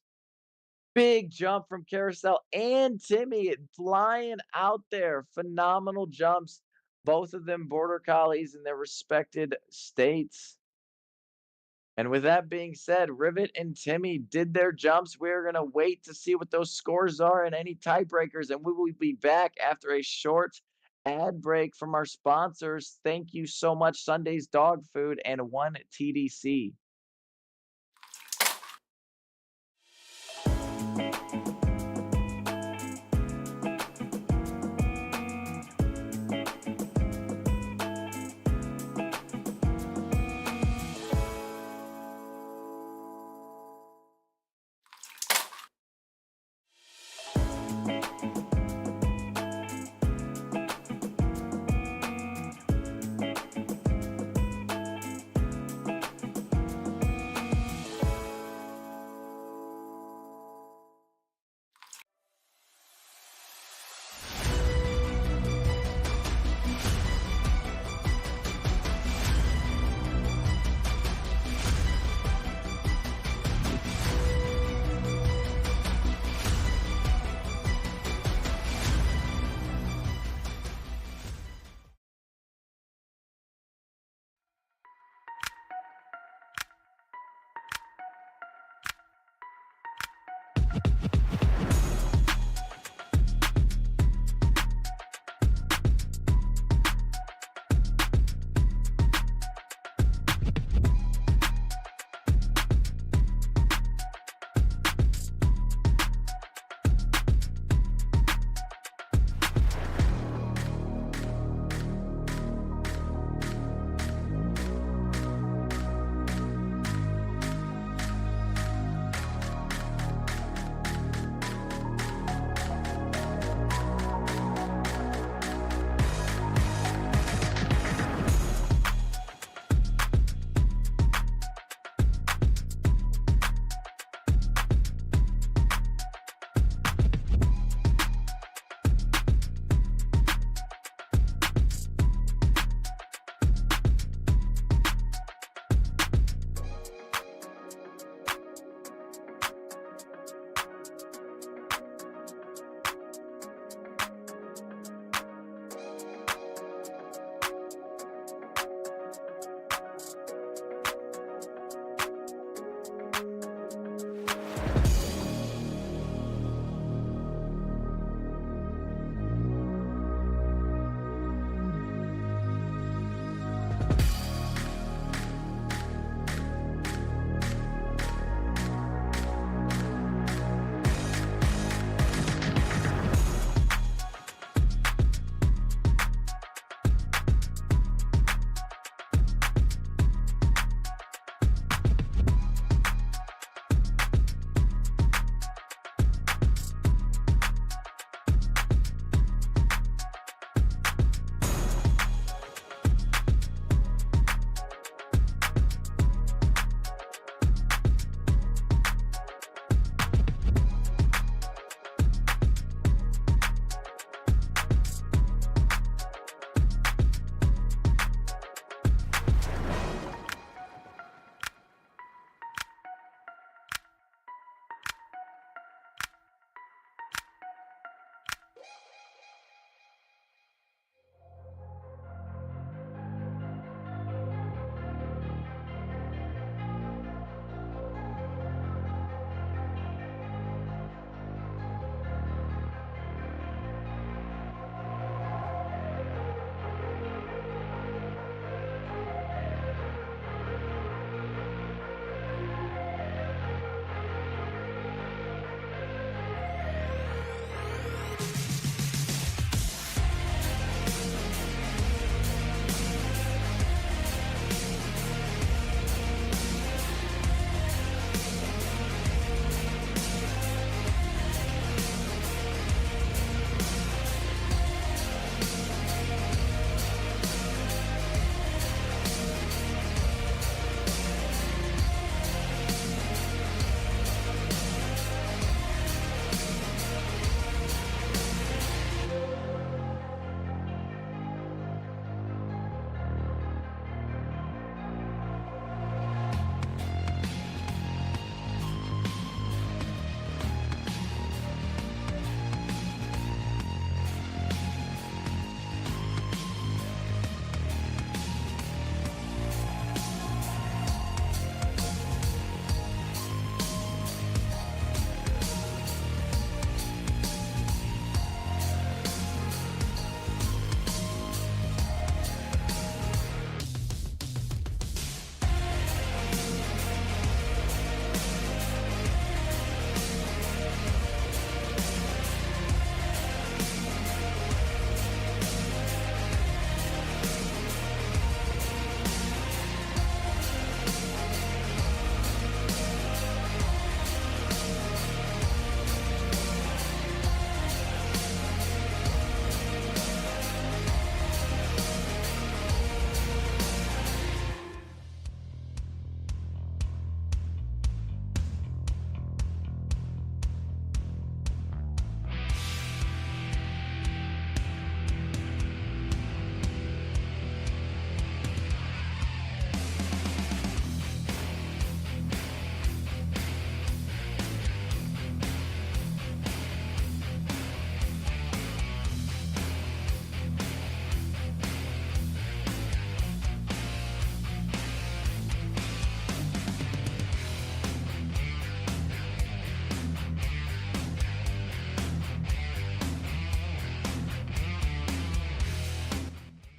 Big jump from Carousel and Timmy flying out there. Phenomenal jumps. Both of them border collies in their respected states. And with that being said, Rivet and Timmy did their jumps. We're going to wait to see what those scores are and any tiebreakers. And we will be back after a short ad break from our sponsors. Thank you so much, Sunday's Dog Food and 1TDC.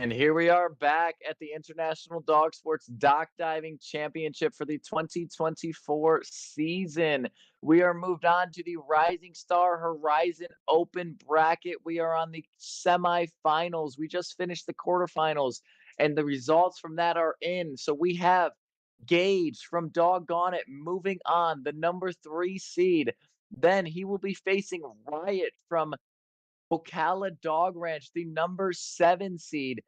And here we are back at the International Dog Sports Dock Diving Championship for the 2024 season. We are moved on to the Rising Star Horizon Open bracket. We are on the semifinals. We just finished the quarterfinals, and the results from that are in. So we have Gage from Doggone It moving on, the number 3 seed. Then he will be facing Riot from Ocala Dog Ranch, the number 7 seed.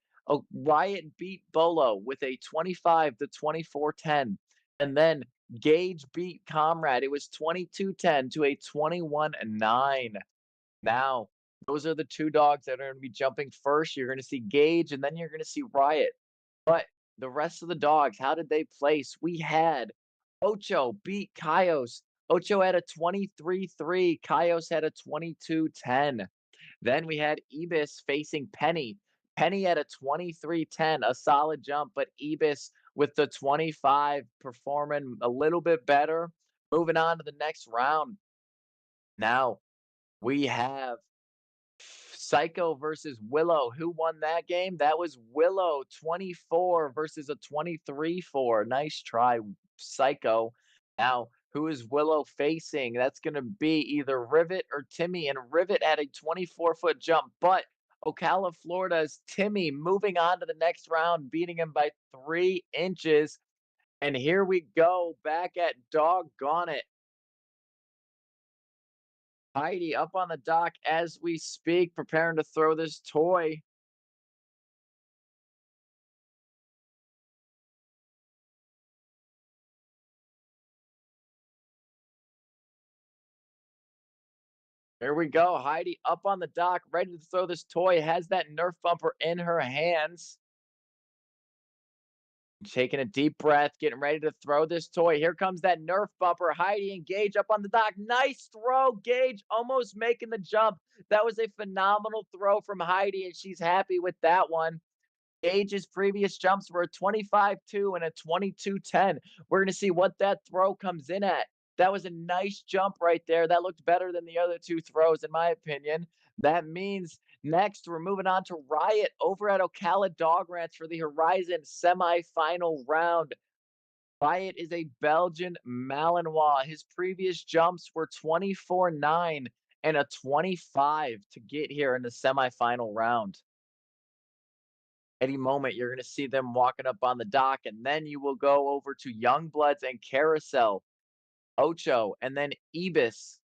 Riot beat Bolo with a 25-24-10. And then Gage beat Comrade. It was 22-10 to a 21-9. Now, those are the two dogs that are going to be jumping first. You're going to see Gage and then you're going to see Riot. But the rest of the dogs, how did they place? We had Ocho beat Cayos. Ocho had a 23-3. Cayos had a 22-10. Then we had Ibis facing Penny. Penny had a 23-10, a solid jump, but Ibis with the 25 performing a little bit better. Moving on to the next round. Now we have Psycho versus Willow. Who won that game? That was Willow 24 versus a 23-4. Nice try, Psycho. Now, who is Willow facing? That's going to be either Rivet or Timmy. And Rivet at a 24-foot jump. But Ocala, Florida's Timmy moving on to the next round, beating him by 3 inches. And here we go back at Doggone It. Heidi up on the dock as we speak, preparing to throw this toy. Here we go. Heidi up on the dock, ready to throw this toy, has that Nerf bumper in her hands. Taking a deep breath, getting ready to throw this toy. Here comes that Nerf bumper. Heidi and Gage up on the dock. Nice throw. Gage almost making the jump. That was a phenomenal throw from Heidi, and she's happy with that one. Gage's previous jumps were a 25-2 and a 22-10. We're going to see what that throw comes in at. That was a nice jump right there. That looked better than the other two throws, in my opinion. That means next we're moving on to Riot over at Ocala Dog Ranch for the Horizon semifinal round. Riot is a Belgian Malinois. His previous jumps were 24-9 and a 25 to get here in the semifinal round. Any moment, you're going to see them walking up on the dock, and then you will go over to Youngbloods and Carousel, Ocho, and then Ibis.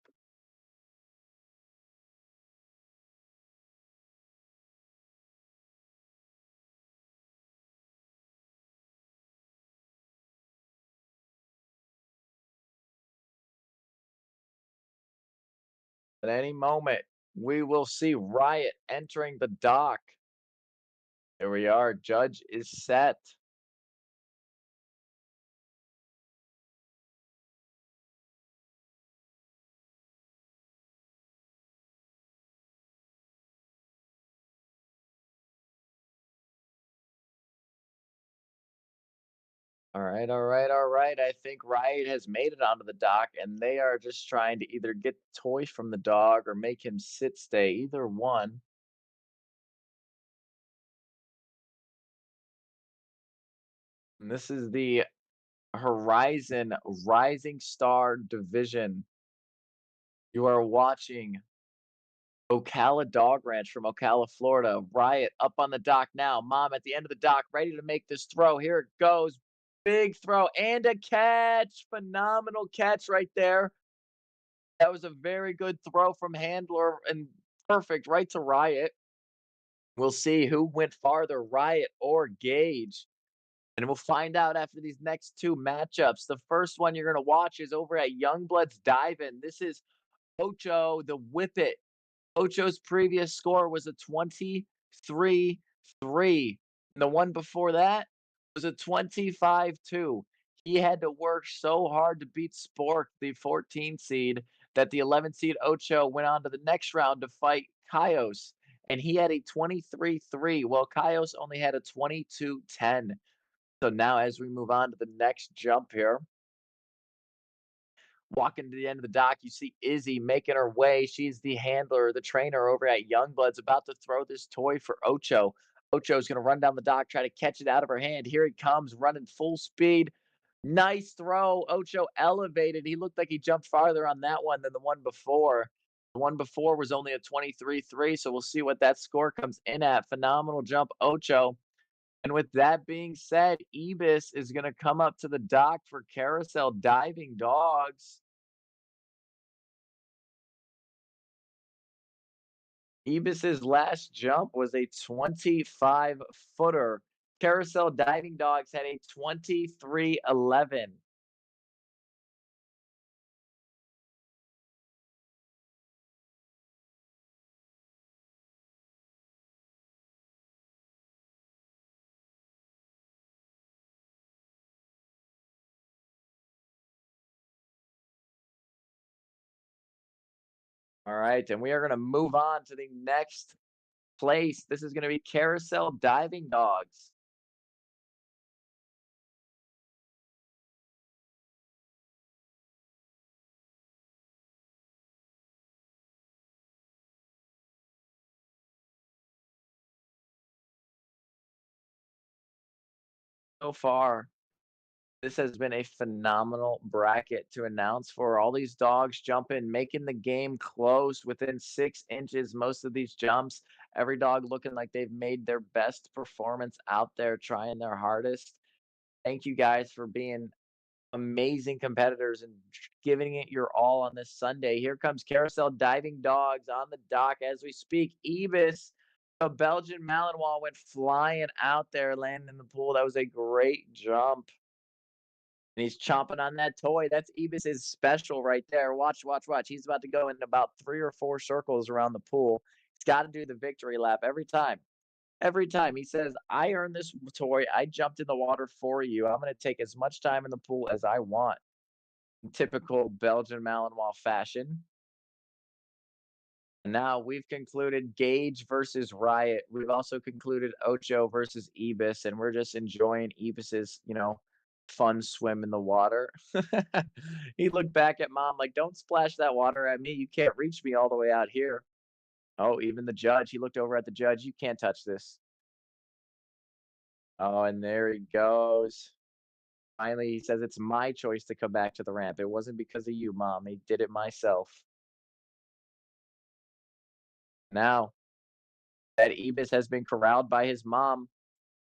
At any moment, we will see Riot entering the dock. Here we are. Judge is set. All right, all right, all right. I think Riot has made it onto the dock, and they are just trying to either get the toy from the dog or make him sit stay, either one. And this is the Horizon Rising Star Division. You are watching Ocala Dog Ranch from Ocala, Florida. Riot up on the dock now. Mom at the end of the dock, ready to make this throw. Here it goes. Big throw and a catch. Phenomenal catch right there. That was a very good throw from Handler and perfect right to Riot. We'll see who went farther, Riot or Gage. And we'll find out after these next two matchups. The first one you're going to watch is over at Youngblood's Dive-In. This is Ocho, the Whip It. Ocho's previous score was a 23-3. And the one before that was a 25-2. He had to work so hard to beat Spork, the 14 seed, that the 11 seed Ocho went on to the next round to fight Kaios. And he had a 23-3, while Kaios only had a 22-10. So now as we move on to the next jump here, walking to the end of the dock, you see Izzy making her way. She's the handler, the trainer over at Youngblood's, about to throw this toy for Ocho. Ocho's going to run down the dock, try to catch it out of her hand. Here he comes, running full speed. Nice throw. Ocho elevated. He looked like he jumped farther on that one than the one before. The one before was only a 23-3, so we'll see what that score comes in at. Phenomenal jump, Ocho. And with that being said, Ibis is going to come up to the dock for carousel diving dogs. Ibis's last jump was a 25-footer. Carousel diving dogs had a 23-11. All right, and we are going to move on to the next place. This is going to be carousel diving dogs. So far, this has been a phenomenal bracket to announce for all these dogs jumping, making the game close within 6 inches. Most of these jumps, every dog looking like they've made their best performance out there, trying their hardest. Thank you guys for being amazing competitors and giving it your all on this Sunday. Here comes Carousel Diving Dogs on the dock as we speak. Ibis, a Belgian Malinois, went flying out there, landing in the pool. That was a great jump. And he's chomping on that toy. That's Ibis's special right there. Watch, watch, watch. He's about to go in about 3 or 4 circles around the pool. He's got to do the victory lap every time. Every time he says, I earned this toy. I jumped in the water for you. I'm going to take as much time in the pool as I want. In typical Belgian Malinois fashion. Now we've concluded Gage versus Riot. We've also concluded Ocho versus Ibis, and we're just enjoying Ibis's, fun swim in the water. He looked back at mom like, "Don't splash that water at me. You can't reach me all the way out here." Oh, even the judge. He looked over at the judge. "You can't touch this." Oh, and there he goes. Finally, he says, "It's my choice to come back to the ramp. It wasn't because of you, mom. I did it myself." Now that Ibis has been corralled by his mom,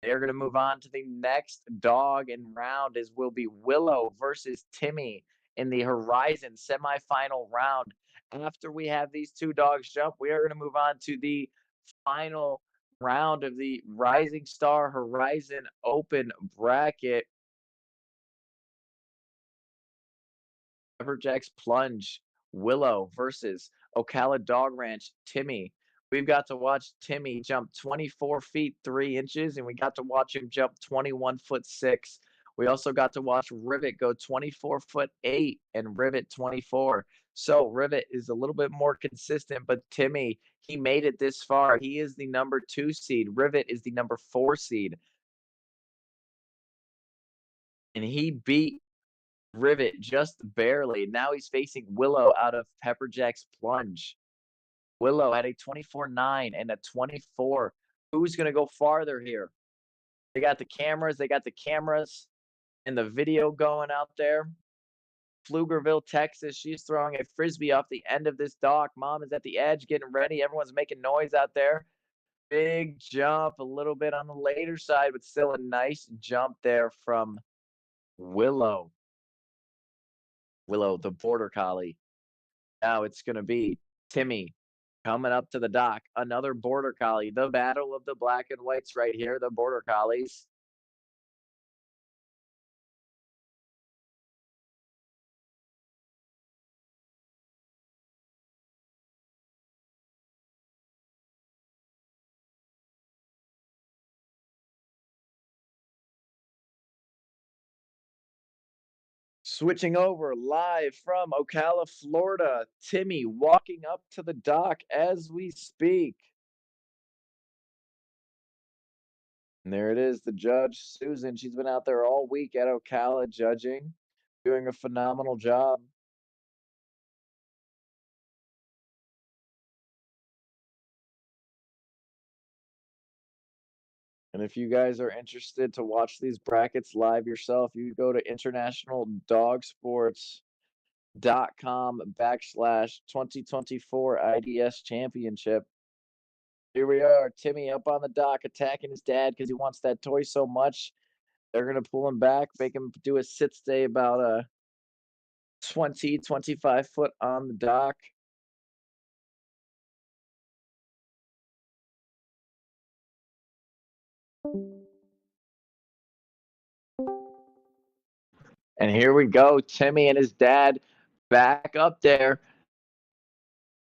they're going to move on to the next dog in round as will be Willow versus Timmy in the Horizon semifinal round. After we have these two dogs jump, we are going to move on to the final round of the Rising Star Horizon Open bracket. PepperJack's Plunge, Willow versus Ocala Dog Ranch, Timmy. We've got to watch Timmy jump 24 feet 3 inches, and we got to watch him jump 21 foot 6. We also got to watch Rivet go 24 foot 8 and Rivet 24. So Rivet is a little bit more consistent, but Timmy, he made it this far. He is the number 2 seed. Rivet is the number 4 seed. And he beat Rivet just barely. Now he's facing Willow out of PepperJack's Plunge. Willow had a 24-9 and a 24. Who's going to go farther here? They got the cameras. They got the cameras and the video going out there. Pflugerville, Texas. She's throwing a frisbee off the end of this dock. Mom is at the edge getting ready. Everyone's making noise out there. Big jump, a little bit on the later side, but still a nice jump there from Willow. Willow, the border collie. Now it's going to be Timmy coming up to the dock. Another border collie. The battle of the black and whites right here. The border collies. Switching over live from Ocala, Florida. Timmy walking up to the dock as we speak. And there it is, the judge, Susan. She's been out there all week at Ocala judging, doing a phenomenal job. And if you guys are interested to watch these brackets live yourself, you go to internationaldogsports.com/2024 IDS Championship. Here we are, Timmy up on the dock attacking his dad because he wants that toy so much. They're gonna pull him back, make him do a sit stay about 25 foot on the dock. And here we go, Timmy and his dad back up there.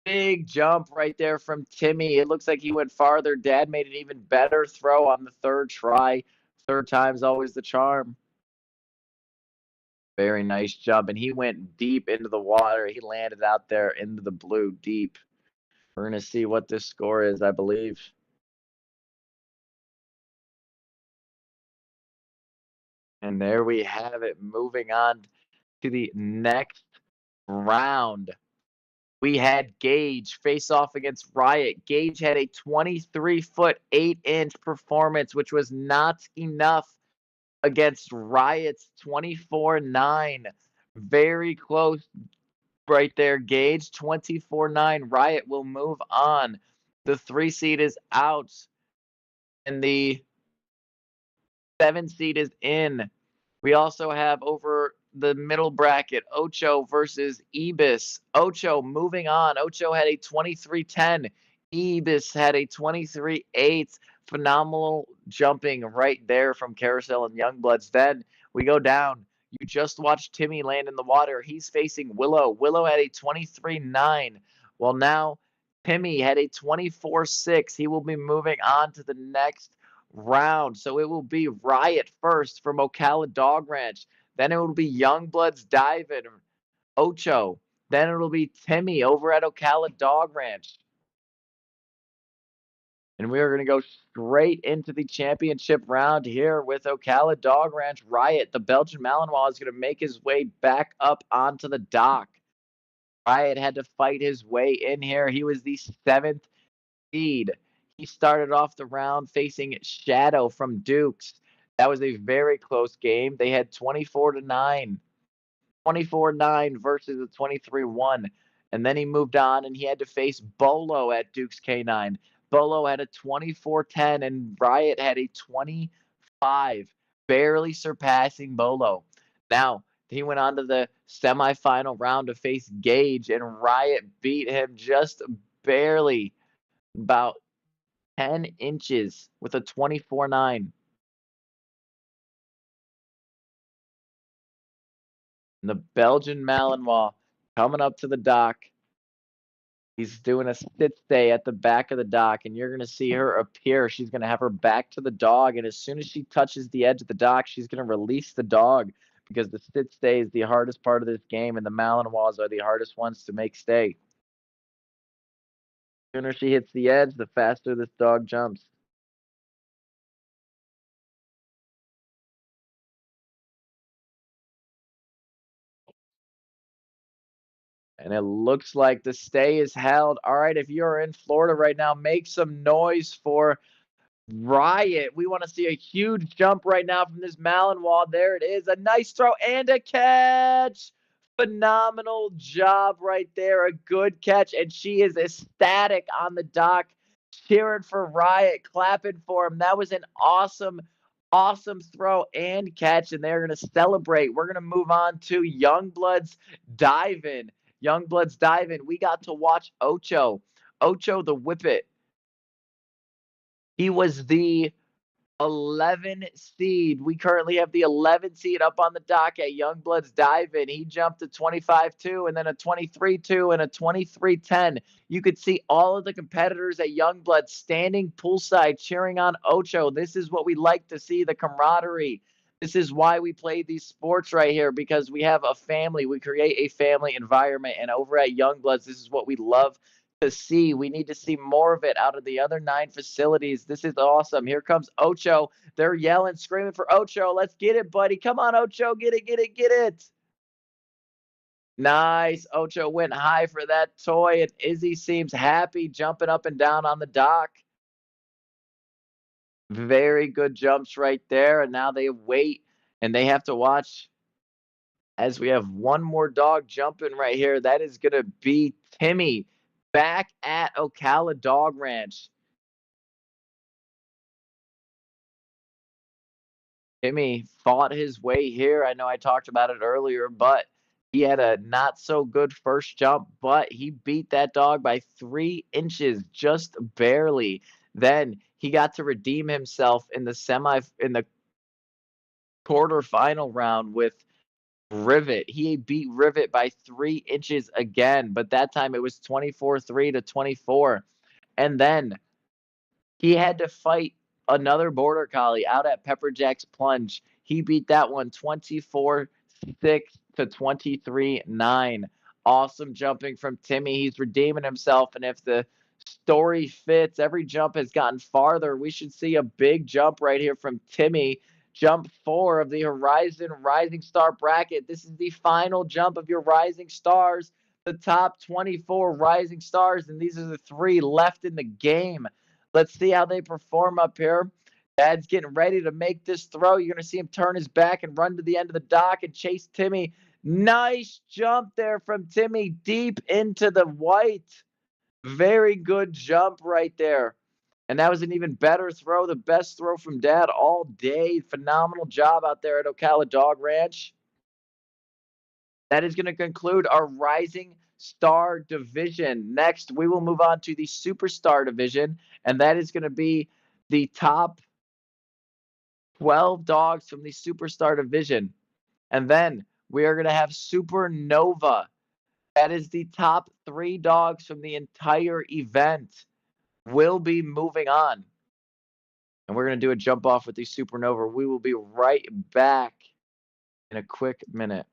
Big jump right there from Timmy. It looks like he went farther. Dad made an even better throw on the third try. Third time's always the charm. Very nice jump. And he went deep into the water. He landed out there into the blue deep. We're going to see what this score is, I believe. And there we have it. Moving on to the next round. We had Gage face off against Riot. Gage had a 23-foot 8-inch performance, which was not enough against Riot's 24-9. Very close right there, Gage. 24-9. Riot will move on. The 3 seed is out, and the 7 seed is in. We also have over the middle bracket, Ocho versus Ibis. Ocho moving on. Ocho had a 23-10. Ibis had a 23-8. Phenomenal jumping right there from Carousel and Youngbloods. Then we go down. You just watched Timmy land in the water. He's facing Willow. Willow had a 23-9. Well, now Timmy had a 24-6. He will be moving on to the next round. So it will be Riot first from Ocala Dog Ranch. Then it will be Youngbloods Diving, Ocho. Then it'll be Timmy over at Ocala Dog Ranch. And we are going to go straight into the championship round here with Ocala Dog Ranch Riot. The Belgian Malinois is going to make his way back up onto the dock. Riot had to fight his way in here. He was the 7th seed. He started off the round facing Shadow from Dukes. That was a very close game. They had 24-9. 24-9 versus a 23-1. And then he moved on and he had to face Bolo at Dukes K9. Bolo had a 24-10 and Riot had a 25, barely surpassing Bolo. Now, he went on to the semifinal round to face Gage, and Riot beat him just barely, about 10 inches with a 24-9. And the Belgian Malinois coming up to the dock. He's doing a sit stay at the back of the dock, and you're going to see her appear. She's going to have her back to the dog, and as soon as she touches the edge of the dock, she's going to release the dog because the sit stay is the hardest part of this game, and the Malinois are the hardest ones to make stay. The sooner she hits the edge, the faster this dog jumps. And it looks like the stay is held. All right, if you're in Florida right now, make some noise for Riot. We want to see a huge jump right now from this Malinois. There it is. A nice throw and a catch. Phenomenal job right there. A good catch. And she is ecstatic on the dock, cheering for Riot, clapping for him. That was an awesome, awesome throw and catch. And they're going to celebrate. We're going to move on to Youngbloods Diving. Youngbloods Diving. We got to watch Ocho. Ocho the Whippet. He was the 11 seed. We currently have the 11 seed up on the dock at Youngbloods Diving. He jumped a 25-2 and then a 23-2 and a 23-10. You could see all of the competitors at Youngblood standing poolside cheering on Ocho. This is what we like to see, the camaraderie. This is why we play these sports right here, because we have a family. We create a family environment. And over at Youngbloods, this is what we love to see. We need to see more of it out of the other 9 facilities. This is awesome. Here comes Ocho. They're yelling, screaming for Ocho. Let's get it, buddy. Come on, Ocho. Get it, get it, get it. Nice. Ocho went high for that toy, and Izzy seems happy jumping up and down on the dock. Very good jumps right there, and now they wait, and they have to watch as we have one more dog jumping right here. That is gonna be Timmy back at Ocala Dog Ranch. Timmy fought his way here. I know I talked about it earlier, but he had a not so good first jump, but he beat that dog by 3 inches, just barely. Then he got to redeem himself in the quarterfinal round with Rivet. He beat Rivet by 3 inches again, but that time it was 24-3 to 24. And then he had to fight another border collie out at PepperJack's Plunge. He beat that one 24-6 to 23-9. Awesome jumping from Timmy. He's redeeming himself, and if the story fits, every jump has gotten farther. We should see a big jump right here from Timmy. Jump 4 of the Horizon Rising Star bracket. This is the final jump of your Rising Stars, the top 24 Rising Stars, and these are the 3 left in the game. Let's see how they perform up here. Dad's getting ready to make this throw. You're going to see him turn his back and run to the end of the dock and chase Timmy. Nice jump there from Timmy deep into the white. Very good jump right there. And that was an even better throw, the best throw from Dad all day. Phenomenal job out there at Ocala Dog Ranch. That is going to conclude our Rising Star division. Next, we will move on to the Superstar division, and that is going to be the top 12 dogs from the Superstar division. And then we are going to have Supernova. That is the top 3 dogs from the entire event. Will be moving on. And we're going to do a jump off with the Supernova. We will be right back in a quick minute.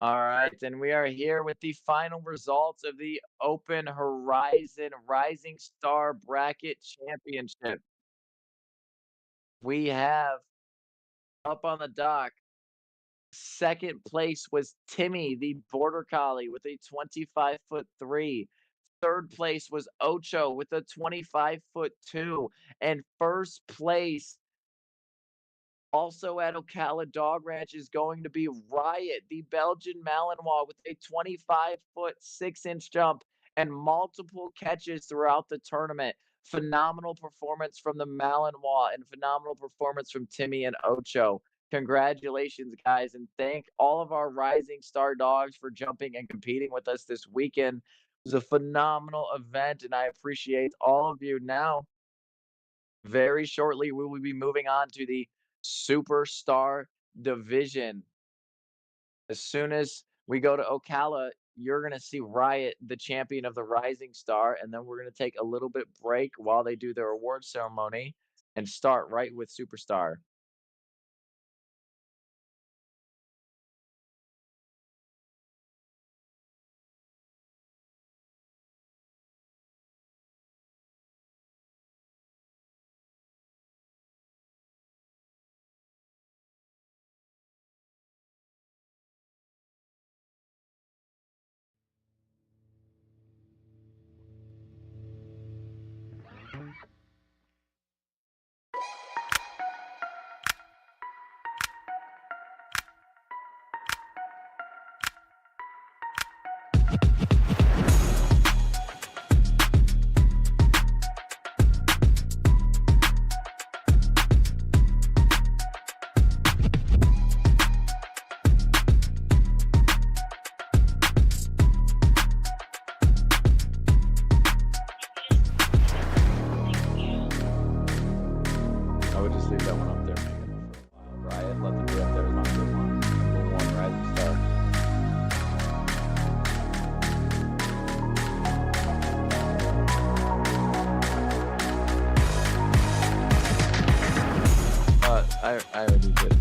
All right, and we are here with the final results of the Open Horizon Rising Star Bracket Championship. We have up on the dock, second place was Timmy, the Border Collie, with a 25-foot 3. Third place was Ocho with a 25-foot 2. And first place also at Ocala Dog Ranch is going to be Riot, the Belgian Malinois, with a 25-foot 6-inch jump and multiple catches throughout the tournament. Phenomenal performance from the Malinois and phenomenal performance from Timmy and Ocho. Congratulations, guys, and thank all of our rising star dogs for jumping and competing with us this weekend. It was a phenomenal event, and I appreciate all of you. Now, very shortly, we will be moving on to the Superstar division. As soon as we go to Ocala, you're going to see Riot, the champion of the Rising Star, and then we're going to take a little bit break while they do their award ceremony and start right with Superstar. I would just leave that one up there, Megan, for a while. Riot, let them be up there as long as they want. Number one Rising Star. I already did.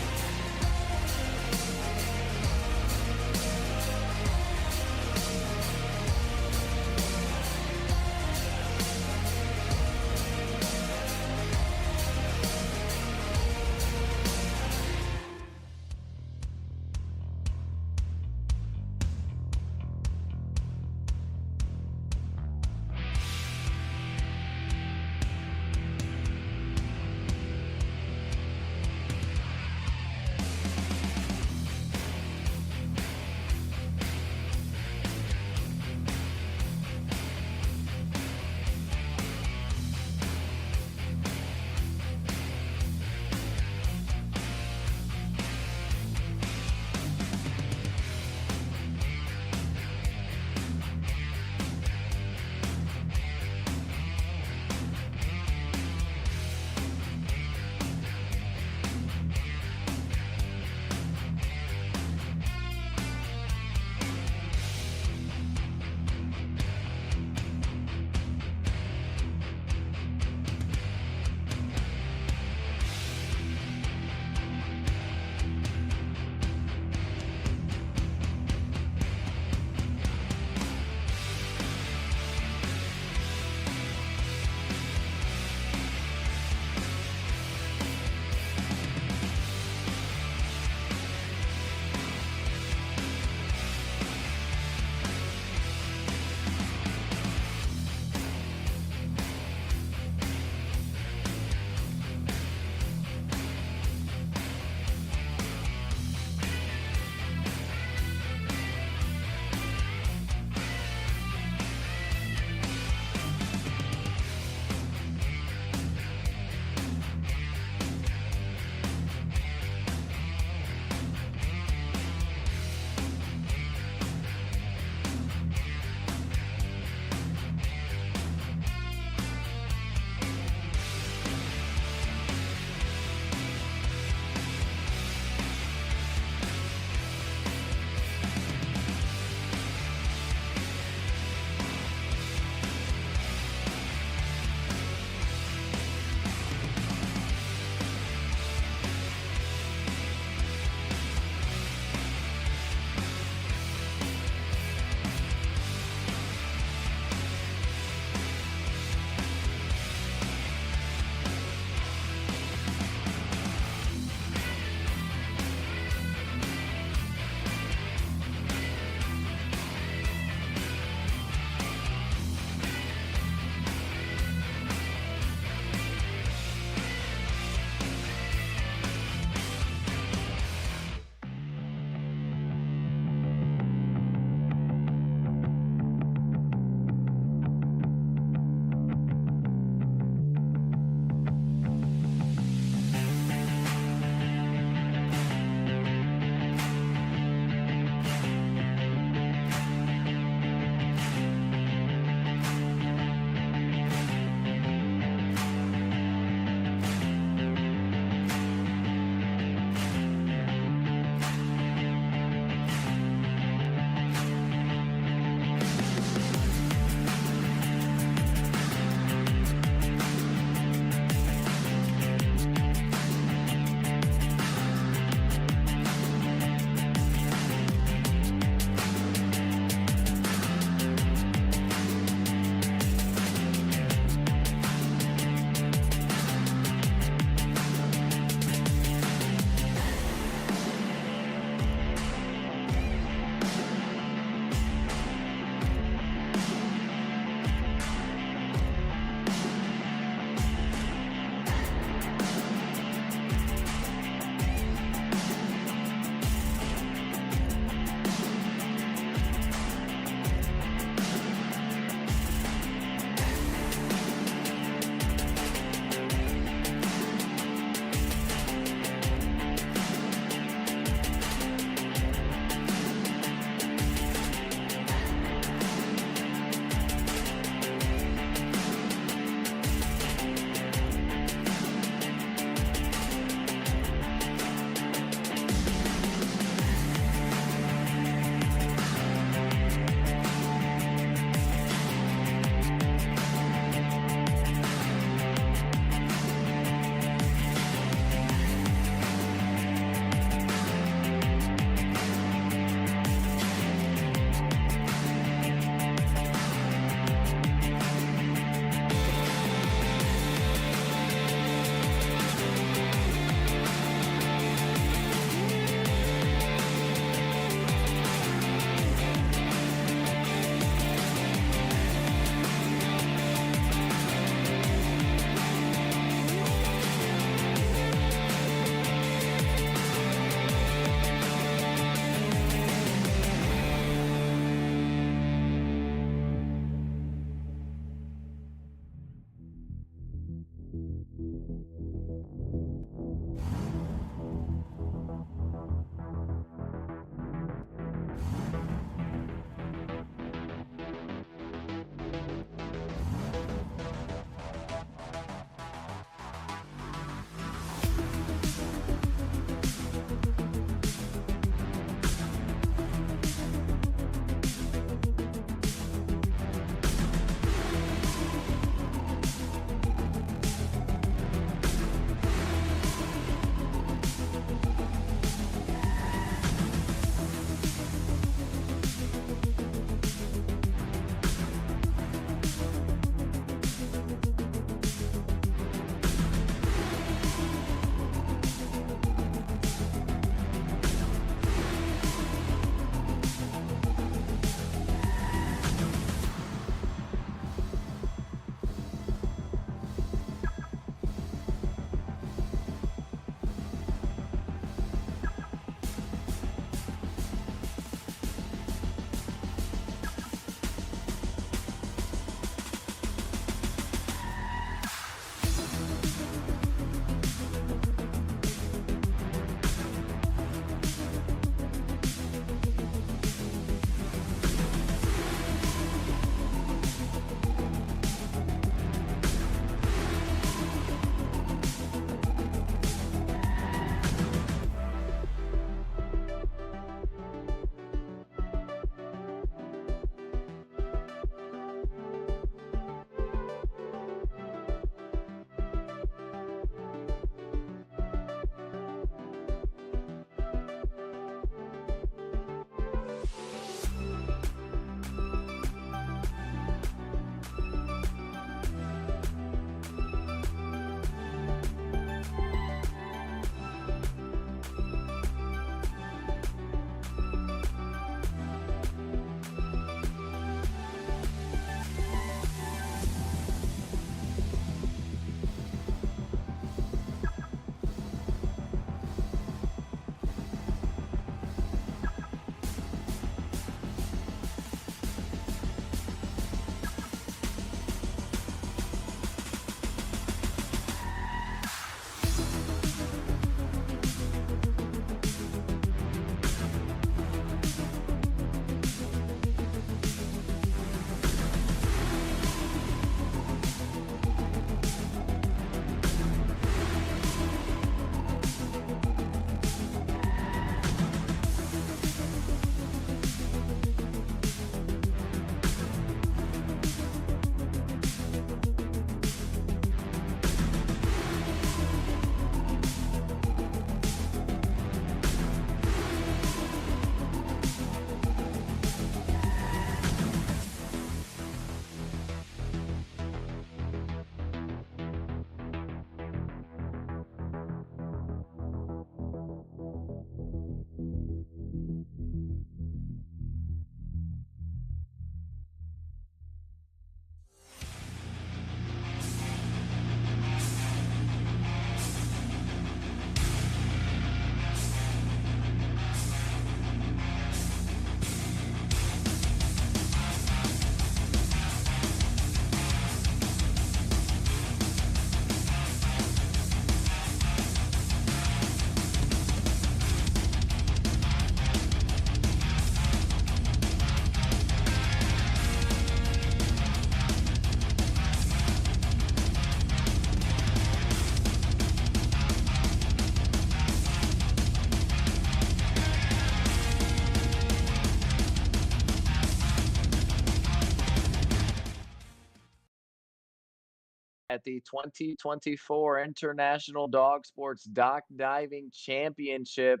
at the 2024 International Dog Sports Dock Diving Championship.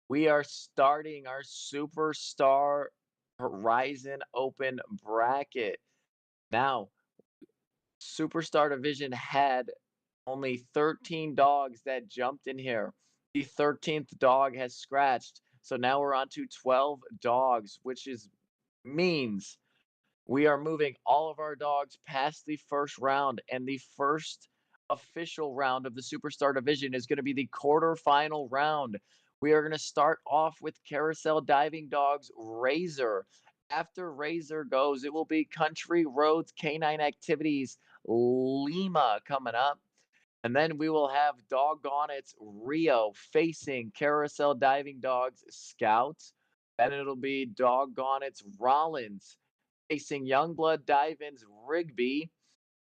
We are starting our Superstar Horizon Open bracket. Now, Superstar Division had only 13 dogs that jumped in here. The 13th dog has scratched. So now we're on to 12 dogs, which means we are moving all of our dogs past the first round, and the first official round of the Superstar Division is going to be the quarterfinal round. We are going to start off with Carousel Diving Dogs Razor. After Razor goes, it will be Country Roads Canine Activities Lima coming up. And then we will have Doggone It's Rio facing Carousel Diving Dogs Scouts. Then it'll be Doggone It's Rollins facing Youngblood Dive-Ins Rigby.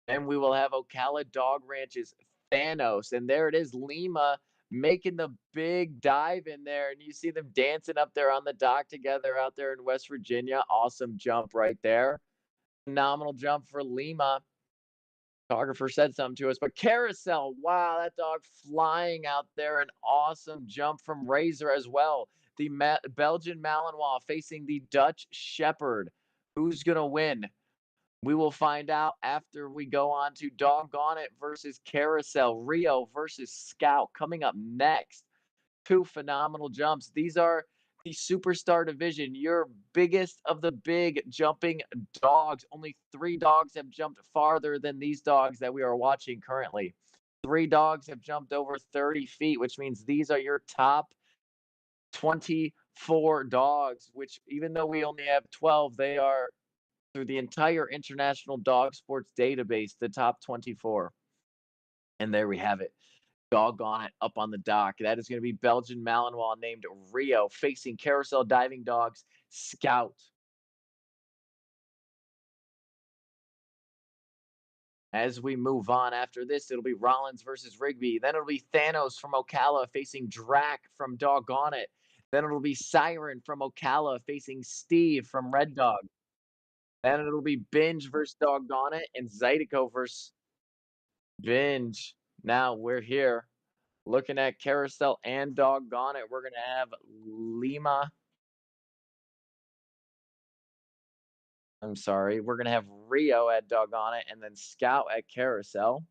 Then we will have Ocala Dog Ranch's Thanos. And there it is, Lima making the big dive in there. And you see them dancing up there on the dock together out there in West Virginia. Awesome jump right there. Phenomenal jump for Lima. Photographer said something to us, but Carousel, wow, that dog flying out there. An awesome jump from Razor as well. The Belgian Malinois facing the Dutch Shepherd. Who's going to win? We will find out after we go on to Doggone It versus Carousel. Rio versus Scout coming up next. Two phenomenal jumps. These are the Superstar Division, your biggest of the big jumping dogs. Only 3 dogs have jumped farther than these dogs that we are watching currently. 3 dogs have jumped over 30 feet, which means these are your top 24 dogs, which even though we only have 12, they are through the entire International Dog Sports database, the top 24. And there we have it. Doggone It up on the dock. That is going to be Belgian Malinois named Rio facing Carousel Diving Dogs Scout. As we move on after this, it'll be Rollins versus Rigby. Then it'll be Thanos from Ocala facing Drac from Doggone It. Then it'll be Siren from Ocala facing Steve from Red Dog. Then it'll be Binge versus Doggone It and Zydeco versus Binge. Now we're here looking at Carousel and Doggone It. We're going to have Lima. I'm sorry. We're going to have Rio at Doggone It and then Scout at Carousel.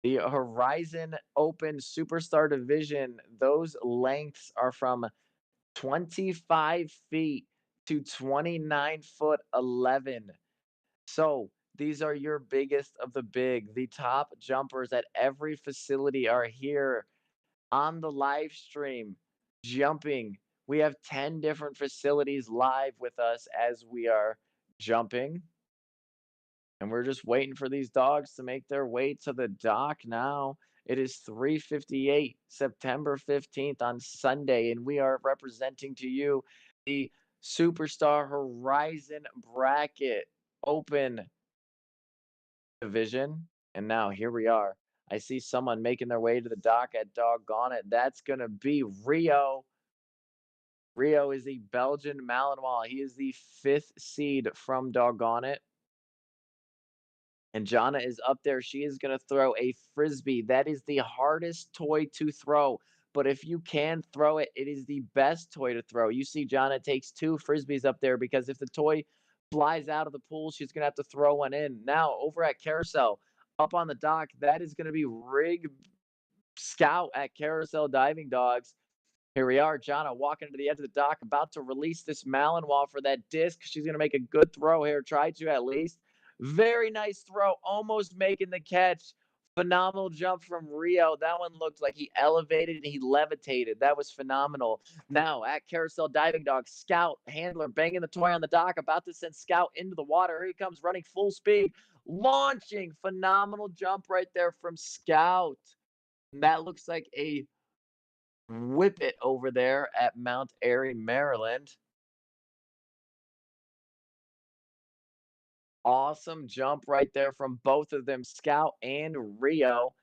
The Horizon Open Superstar Division, those lengths are from 25 feet to 29 foot 11. So these are your biggest of the big. The top jumpers at every facility are here on the live stream jumping. We have 10 different facilities live with us as we are jumping. And we're just waiting for these dogs to make their way to the dock now. It is 3:58, September 15th on Sunday, and we are representing to you the Superstar Horizon Bracket Open Division. And now here we are. I see someone making their way to the dock at Doggone It. That's going to be Rio. Rio is the Belgian Malinois. He is the 5th seed from Doggone It. And Jana is up there. She is going to throw a Frisbee. That is the hardest toy to throw. But if you can throw it, it is the best toy to throw. You see Jana takes 2 Frisbees up there because if the toy flies out of the pool, she's going to have to throw one in. Now, over at Carousel, up on the dock, that is going to be Rig Scout at Carousel Diving Dogs. Here we are, Jana walking to the edge of the dock, about to release this Malinois for that disc. She's going to make a good throw here. Try to at least. Very nice throw, almost making the catch. Phenomenal jump from Rio. That one looked like he elevated and he levitated. That was phenomenal. Now at Carousel Diving Dog, Scout, handler, banging the toy on the dock, about to send Scout into the water. Here he comes running full speed, launching. Phenomenal jump right there from Scout. And that looks like a whip it over there at Mount Airy, Maryland. Awesome jump right there from both of them, Scout and Rio.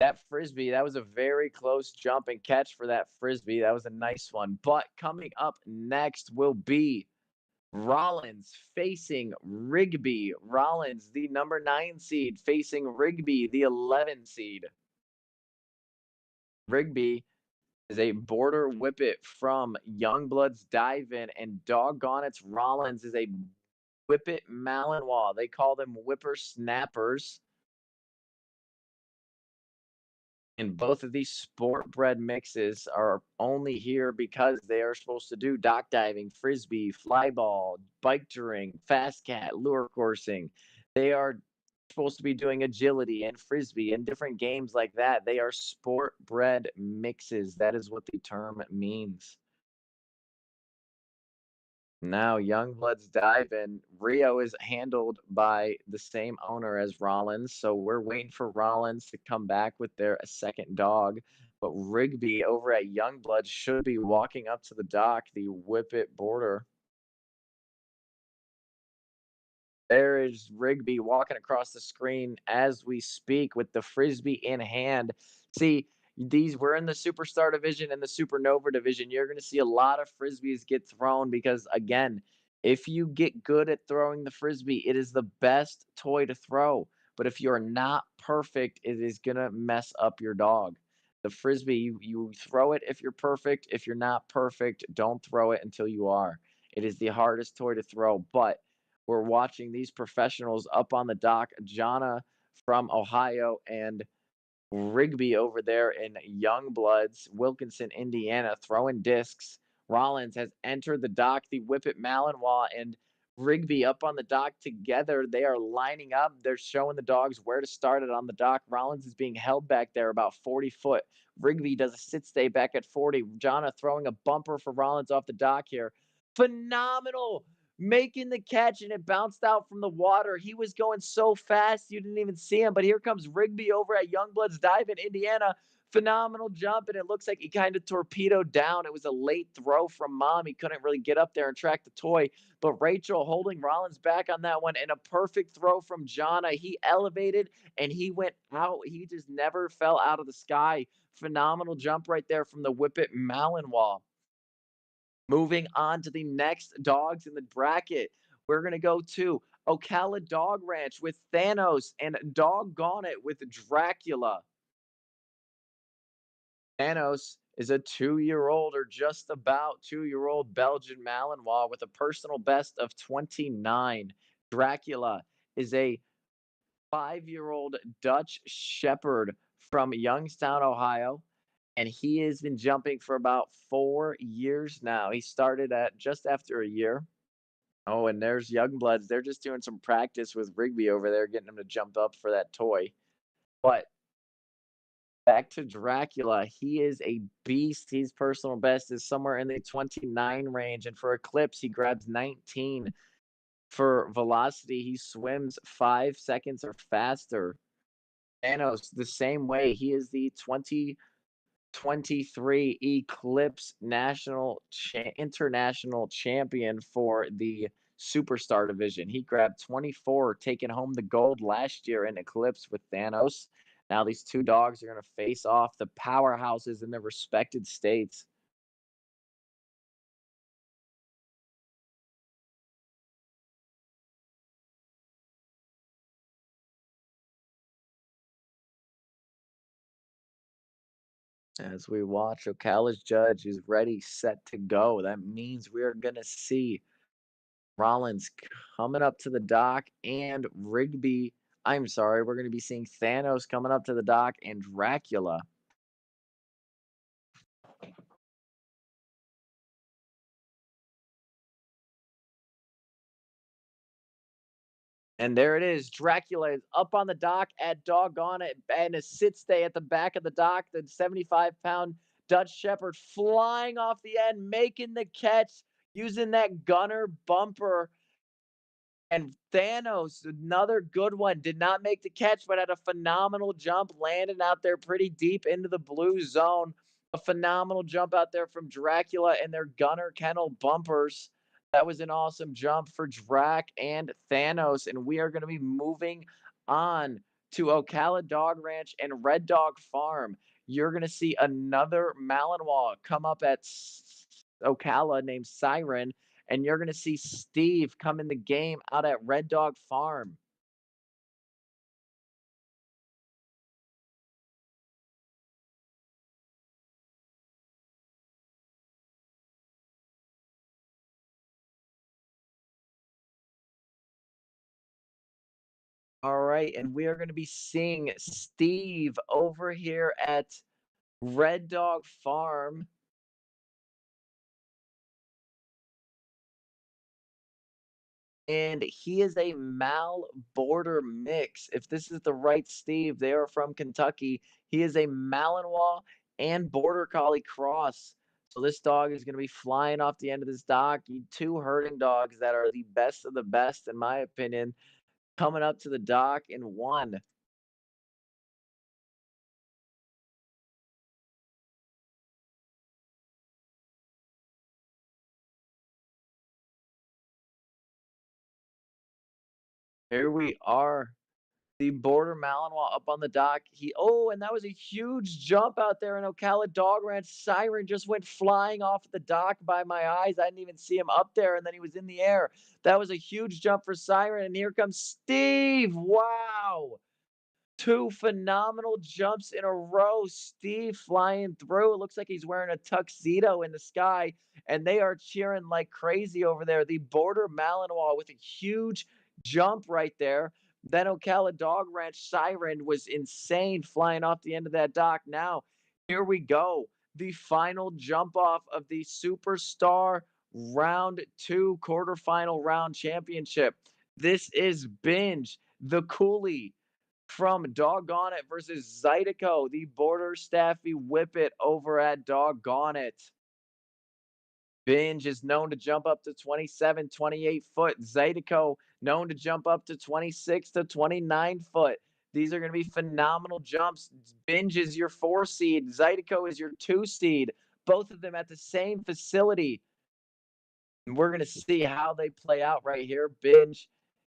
That Frisbee, that was a very close jump and catch for that Frisbee. That was a nice one. But coming up next will be Rollins facing Rigby. Rollins, the number 9 seed, facing Rigby, the 11 seed. Rigby is a border whippet from Youngblood's Dive In, and doggone it, Rollins is a whippet Malinois. They call them whippersnappers. And both of these sport bred mixes are only here because they are supposed to do dock diving, frisbee, fly ball, bike touring, fast cat, lure coursing. They are supposed to be doing agility and frisbee and different games like that. They are sport bred mixes. That is what the term means. Now, Youngblood's Dive In. Rio is handled by the same owner as Rollins, so we're waiting for Rollins to come back with their second dog. But Rigby over at Youngblood should be walking up to the dock, the Whippet border. There is Rigby walking across the screen as we speak with the frisbee in hand. See, these we're in the superstar division and the supernova division. You're going to see a lot of frisbees get thrown because, again, if you get good at throwing the frisbee, it is the best toy to throw. But if you're not perfect, it is going to mess up your dog. The frisbee, you throw it if you're perfect. If you're not perfect, don't throw it until you are. It is the hardest toy to throw, but we're watching these professionals up on the dock, Jana from Ohio and Rigby over there in Youngbloods, Wilkinson, Indiana, throwing discs. Rollins has entered the dock, the Whippet Malinois and Rigby up on the dock together. They are lining up. They're showing the dogs where to start it on the dock. Rollins is being held back there about 40 foot. Rigby does a sit stay back at 40. Jana throwing a bumper for Rollins off the dock here. Phenomenal making the catch, and it bounced out from the water. He was going so fast you didn't even see him. But here comes Rigby over at Youngblood's Dive in Indiana. Phenomenal jump, and it looks like he kind of torpedoed down. It was a late throw from Mom. He couldn't really get up there and track the toy. But Rachel holding Rollins back on that one, and a perfect throw from Jana. He elevated and he went out. He just never fell out of the sky. Phenomenal jump right there from the Whippet Malinois. Moving on to the next dogs in the bracket, we're going to go to Ocala Dog Ranch with Thanos and Doggone It with Dracula. Thanos is a 2-year-old or just about 2-year-old Belgian Malinois with a personal best of 29. Dracula is a 5-year-old Dutch Shepherd from Youngstown, Ohio, and he has been jumping for about 4 years now. He started at just after a year. Oh, and there's Youngbloods. They're just doing some practice with Rigby over there, getting him to jump up for that toy. But back to Dracula. He is a beast. His personal best is somewhere in the 29 range. And for Eclipse, he grabs 19. For velocity, he swims 5 seconds or faster. Thanos, the same way. He is the 2023 Eclipse international champion for the Superstar division. He grabbed 24, taking home the gold last year in Eclipse with Thanos. Now these two dogs are going to face off, the powerhouses in their respected states. As we watch, Ocala's judge is ready, set to go. That means we are going to see Rollins coming up to the dock and Rigby. I'm sorry, we're going to be seeing Thanos coming up to the dock and Dracula. And there it is. Dracula is up on the dock at Doggone It and a sit stay at the back of the dock. The 75-pound Dutch Shepherd flying off the end, making the catch using that gunner bumper. And Thanos, another good one, did not make the catch, but had a phenomenal jump, landing out there pretty deep into the blue zone. A phenomenal jump out there from Dracula and their Gunner Kennel bumpers. That was an awesome jump for Drac and Thanos. And we are going to be moving on to Ocala Dog Ranch and Red Dog Farm. You're going to see another Malinois come up at Ocala named Siren, and you're going to see Steve come in the game out at Red Dog Farm. All right, and we are going to be seeing Steve over here at Red Dog Farm. And he is a Mal border mix. If this is the right Steve, they are from Kentucky. He is a Malinois and Border Collie cross. So this dog is going to be flying off the end of this dock. Two herding dogs that are the best of the best, in my opinion, coming up to the dock in one. Here we are. The border Malinois up on the dock. And that was a huge jump out there in Ocala Dog Ranch. Siren just went flying off the dock by my eyes. I didn't even see him up there, and then he was in the air. That was a huge jump for Siren, and here comes Steve. Wow. Two phenomenal jumps in a row. Steve flying through. It looks like he's wearing a tuxedo in the sky, and they are cheering like crazy over there. The border Malinois with a huge jump right there. Then Ocala Dog Ranch Siren was insane flying off the end of that dock. Now, here we go. The final jump off of the Superstar Round 2 quarterfinal round championship. This is Binge, the Coolie from Doggone It versus Zydeco, the Border Staffy Whippet over at Doggone It. Binge is known to jump up to 27, 28 foot. Zydeco known to jump up to 26 to 29 foot. These are going to be phenomenal jumps. Binge is your 4 seed. Zydeco is your 2 seed. Both of them at the same facility. And we're going to see how they play out right here. Binge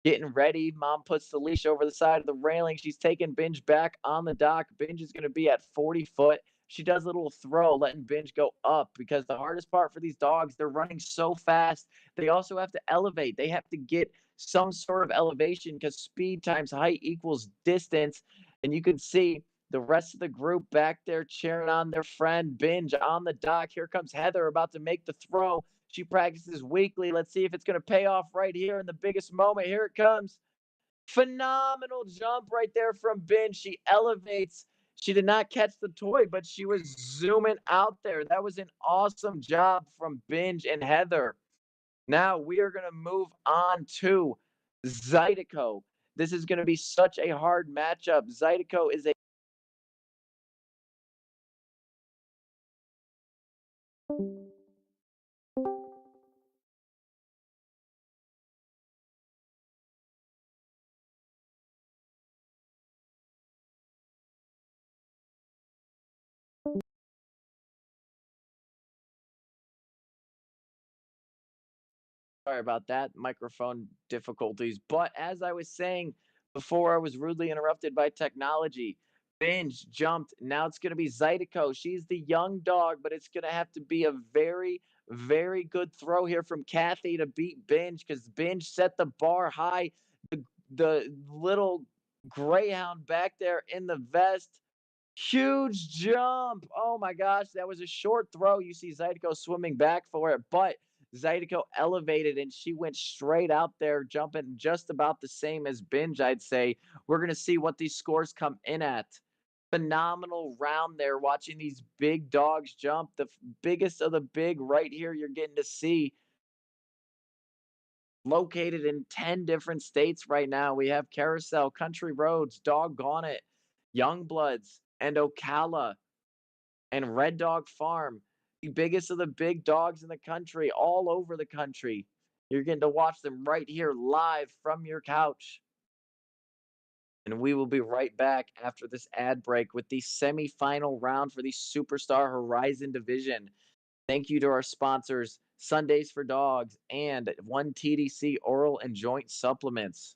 getting ready. Mom puts the leash over the side of the railing. She's taking Binge back on the dock. Binge is going to be at 40 foot. She does a little throw, letting Binge go up because the hardest part for these dogs, they're running so fast. They also have to elevate. They have to get some sort of elevation because speed times height equals distance. And you can see the rest of the group back there cheering on their friend Binge on the dock. Here comes Heather about to make the throw. She practices weekly. Let's see if it's going to pay off right here in the biggest moment. Here it comes. Phenomenal jump right there from Binge. She elevates. She did not catch the toy, but she was zooming out there. That was an awesome job from Binge and Heather. Now we are going to move on to Zydeco. This is going to be such a hard matchup. Zydeco is a Sorry about that, microphone difficulties. But as I was saying before, I was rudely interrupted by technology. Binge jumped. Now it's going to be Zydeco. She's the young dog, but it's going to have to be a very, very good throw here from Kathy to beat Binge because Binge set the bar high. The little greyhound back there in the vest. Huge jump. Oh my gosh, that was a short throw. You see Zydeco swimming back for it, but Zydeco elevated and she went straight out there, jumping just about the same as Binge, I'd say. We're going to see what these scores come in at. Phenomenal round there, watching these big dogs jump. The biggest of the big right here, you're getting to see. Located in 10 different states right now. We have Carousel, Country Roads, Doggone It, Youngbloods, and Ocala and Red Dog Farm, the biggest of the big dogs in the country, all over the country. You're getting to watch them right here live from your couch. And we will be right back after this ad break with the semifinal round for the Superstar Horizon division. Thank you to our sponsors, Sundays for Dogs and 1TDC Oral and Joint Supplements.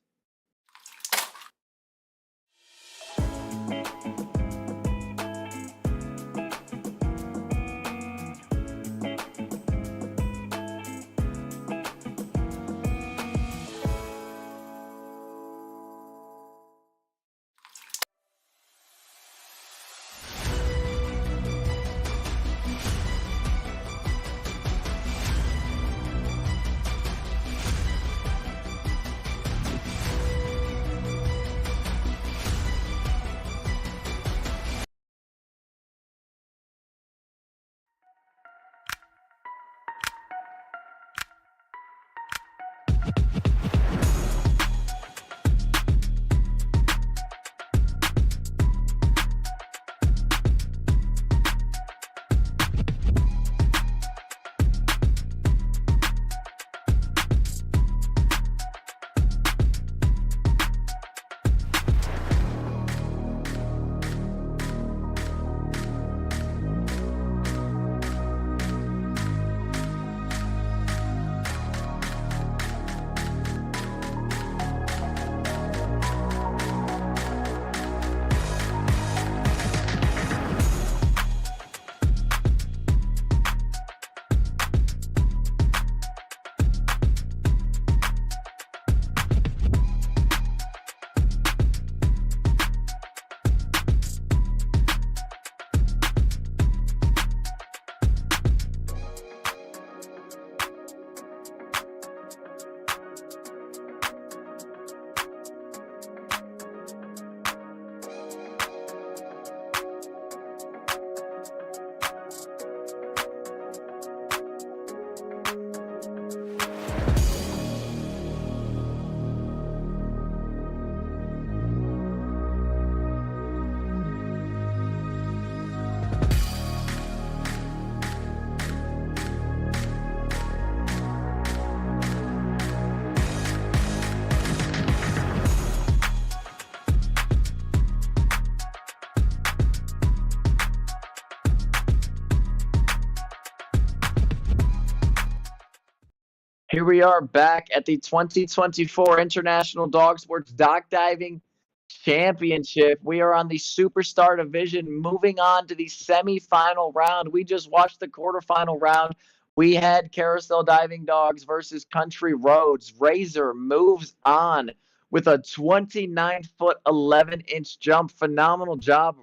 Here we are back at the 2024 International Dog Sports Dock Diving Championship. We are on the Superstar Division, moving on to the semifinal round. We just watched the quarterfinal round. We had Carousel Diving Dogs versus Country Roads. Razor moves on with a 29-foot, 11-inch jump. Phenomenal job,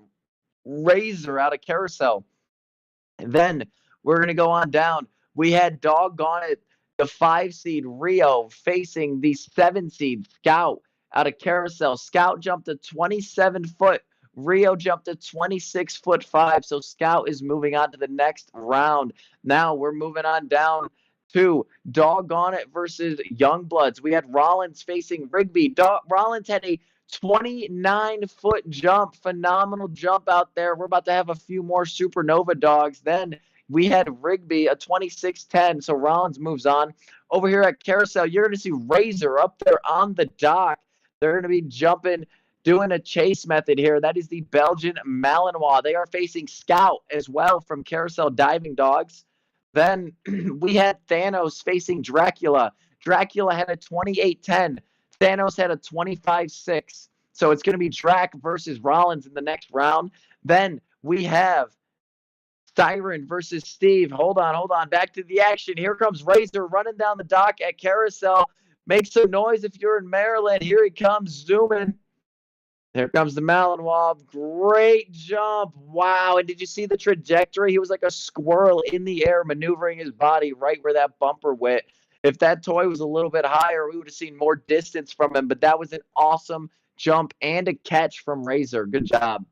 Razor, out of Carousel. And then we're going to go on down. We had Doggone It, the 5 seed Rio facing the 7 seed Scout out of Carousel. Scout jumped a 27-foot. Rio jumped a 26-foot 5. So Scout is moving on to the next round. Now we're moving on down to Doggone It versus Youngbloods. We had Rollins facing Rigby. Rollins had a 29-foot jump. Phenomenal jump out there. We're about to have a few more Supernova dogs. Then we had Rigby, a 26-10. So Rollins moves on. Over here at Carousel, you're going to see Razor up there on the dock. They're going to be jumping, doing a chase method here. That is the Belgian Malinois. They are facing Scout as well from Carousel Diving Dogs. Then we had Thanos facing Dracula. Dracula had a 28-10. Thanos had a 25-6. So it's going to be Drac versus Rollins in the next round. Then we have Siren versus Steve. Hold on. Back to the action. Here comes Razor running down the dock at Carousel. Make some noise if you're in Maryland. Here he comes, zooming. Here comes the Malinois. Great jump. Wow. And did you see the trajectory? He was like a squirrel in the air, maneuvering his body right where that bumper went. If that toy was a little bit higher, we would have seen more distance from him. But that was an awesome jump and a catch from Razor. Good job.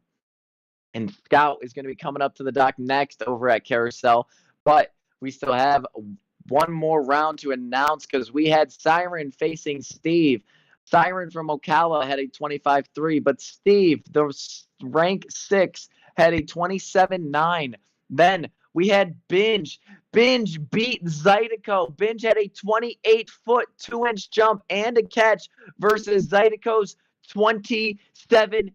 And Scout is going to be coming up to the dock next over at Carousel. But we still have one more round to announce because we had Siren facing Steve. Siren from Ocala had a 25-3, but Steve, the rank 6, had a 27-9. Then we had Binge. Binge beat Zydeco. Binge had a 28-foot, 2-inch jump and a catch versus Zydeco's 27-8.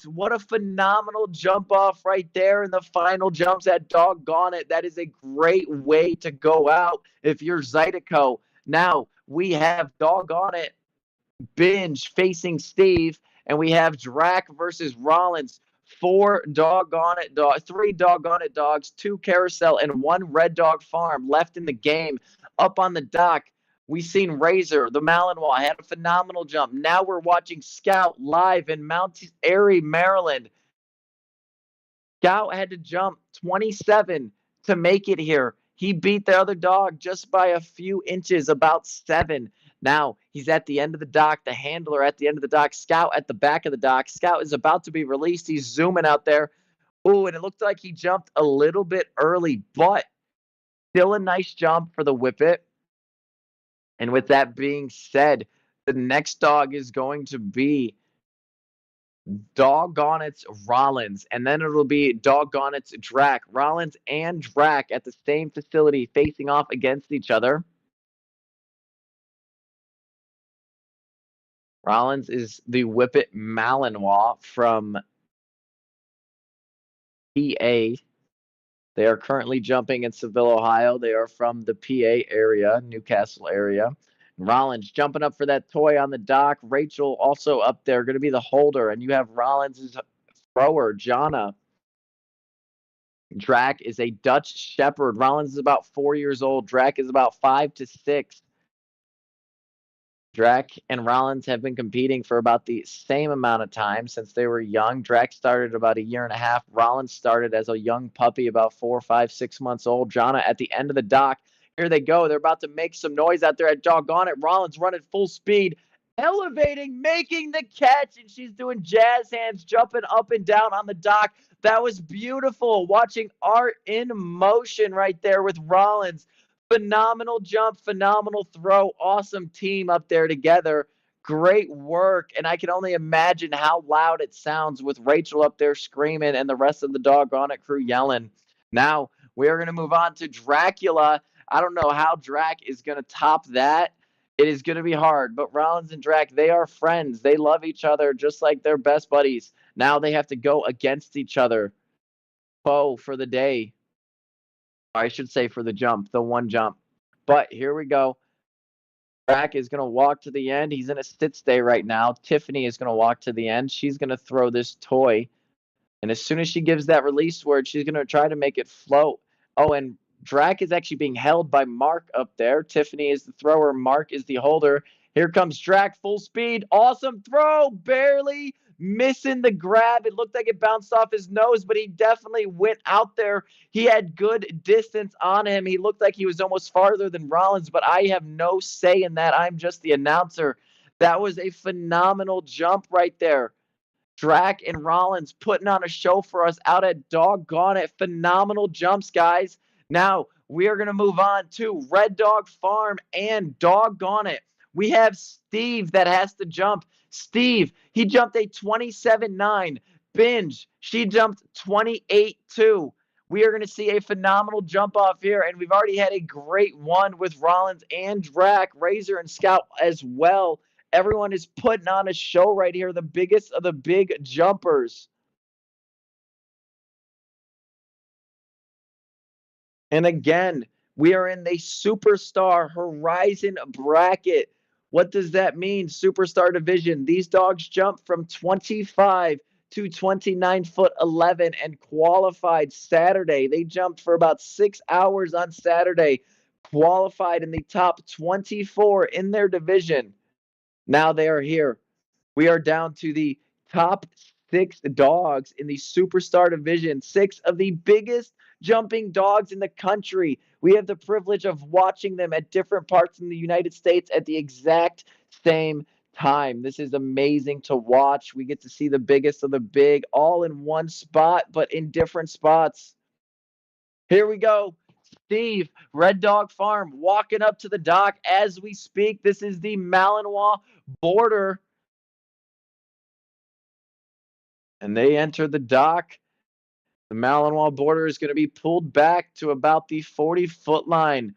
What a phenomenal jump off right there in the final jumps at Doggone It. That is a great way to go out if you're Zydeco. Now we have Doggone It, Binge facing Steve, and we have Drac versus Rollins. 3 Doggone It dogs, 2 Carousel, and 1 Red Dog Farm left in the game. Up on the dock, we seen Razor, the Malinois, had a phenomenal jump. Now we're watching Scout live in Mount Airy, Maryland. Scout had to jump 27 to make it here. He beat the other dog just by a few inches, about 7. Now he's at the end of the dock, the handler at the end of the dock, Scout at the back of the dock. Scout is about to be released. He's zooming out there. Oh, and it looked like he jumped a little bit early, but still a nice jump for the Whippet. And with that being said, the next dog is going to be Doggone It's Rollins, and then it'll be Doggone It's Drac. Rollins and Drac at the same facility facing off against each other. Rollins is the Whippet Malinois from PA. They are currently jumping in Seville, Ohio. They are from the PA area, Newcastle area. Rollins jumping up for that toy on the dock. Rachel also up there, going to be the holder. And you have Rollins' thrower, Jana. Drac is a Dutch Shepherd. Rollins is about 4 years old. Drac is about 5 to 6. Drac and Rollins have been competing for about the same amount of time since they were young. Drac started about a year and a half. Rollins started as a young puppy, about 4, 5, 6 months old. Jana at the end of the dock. Here they go. They're about to make some noise out there at Doggone It. Rollins running full speed, elevating, making the catch, and she's doing jazz hands, jumping up and down on the dock. That was beautiful. Watching art in motion right there with Rollins. Phenomenal jump, phenomenal throw, awesome team up there together. Great work, and I can only imagine how loud it sounds with Rachel up there screaming and the rest of the Doggone It crew yelling. Now, we are going to move on to Dracula. I don't know how Drac is going to top that. It is going to be hard, but Rollins and Drac, they are friends. They love each other just like they're best buddies. Now they have to go against each other. Foe for the day. I should say for the jump, the one jump. But here we go. Drac is going to walk to the end. He's in a sit stay right now. Tiffany is going to walk to the end. She's going to throw this toy. And as soon as she gives that release word, she's going to try to make it float. Oh, and Drac is actually being held by Mark up there. Tiffany is the thrower. Mark is the holder. Here comes Drac, full speed. Awesome throw. Barely missing the grab. It looked like it bounced off his nose, but he definitely went out there. He had good distance on him. He looked like he was almost farther than Rollins, but I have no say in that. I'm just the announcer. That was a phenomenal jump right there. Drac and Rollins putting on a show for us out at Doggone It. Phenomenal jumps, guys. Now, we are going to move on to Red Dog Farm and Doggone It. We have Steve that has to jump. Steve, he jumped a 27.9. Binge, she jumped 28.2. We are going to see a phenomenal jump off here, and we've already had a great one with Rollins and Drac, Razor and Scout as well. Everyone is putting on a show right here, the biggest of the big jumpers. And again, we are in the Superstar Horizon bracket. What does that mean? Superstar division. These dogs jump from 25 to 29 foot 11 and qualified Saturday. They jumped for about 6 hours on Saturday, qualified in the top 24 in their division. Now they are here. We are down to the top 6 dogs in the Superstar division, 6 of the biggest jumping dogs in the country. We have the privilege of watching them at different parts in the United States at the exact same time. This is amazing to watch. We get to see the biggest of the big all in one spot, but in different spots. Here we go. Steve, Red Dog Farm, walking up to the dock as we speak. This is the Malinois border. And they enter the dock. The Malinois border is going to be pulled back to about the 40-foot line.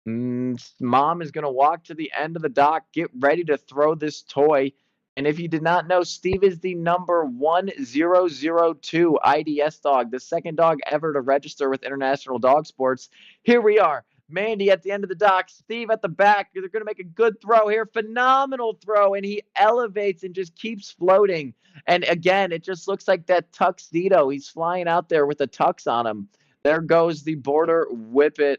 Mom is going to walk to the end of the dock, get ready to throw this toy. And if you did not know, Steve is the number 1002 IDS dog, the second dog ever to register with International Dog Sports. Here we are. Mandy at the end of the dock, Steve at the back. They're going to make a good throw here. Phenomenal throw. And he elevates and just keeps floating. And again, it just looks like that tuxedo. He's flying out there with a tux on him. There goes the border border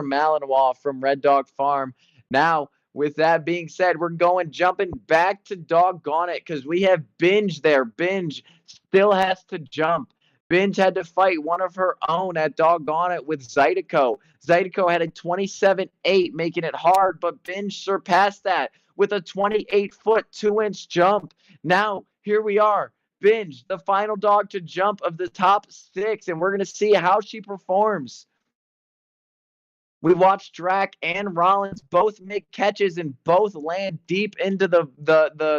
Malinois from Red Dog Farm. Now, with that being said, we're jumping back to Doggone It because we have Binge there. Binge still has to jump. Binge had to fight one of her own at Doggone It with Zydeco. Zydeco had a 27.8, making it hard, but Binge surpassed that with a 28-foot, 2-inch jump. Now, here we are. Binge, the final dog to jump of the top 6, and we're going to see how she performs. We watched Drac and Rollins both make catches and both land deep into the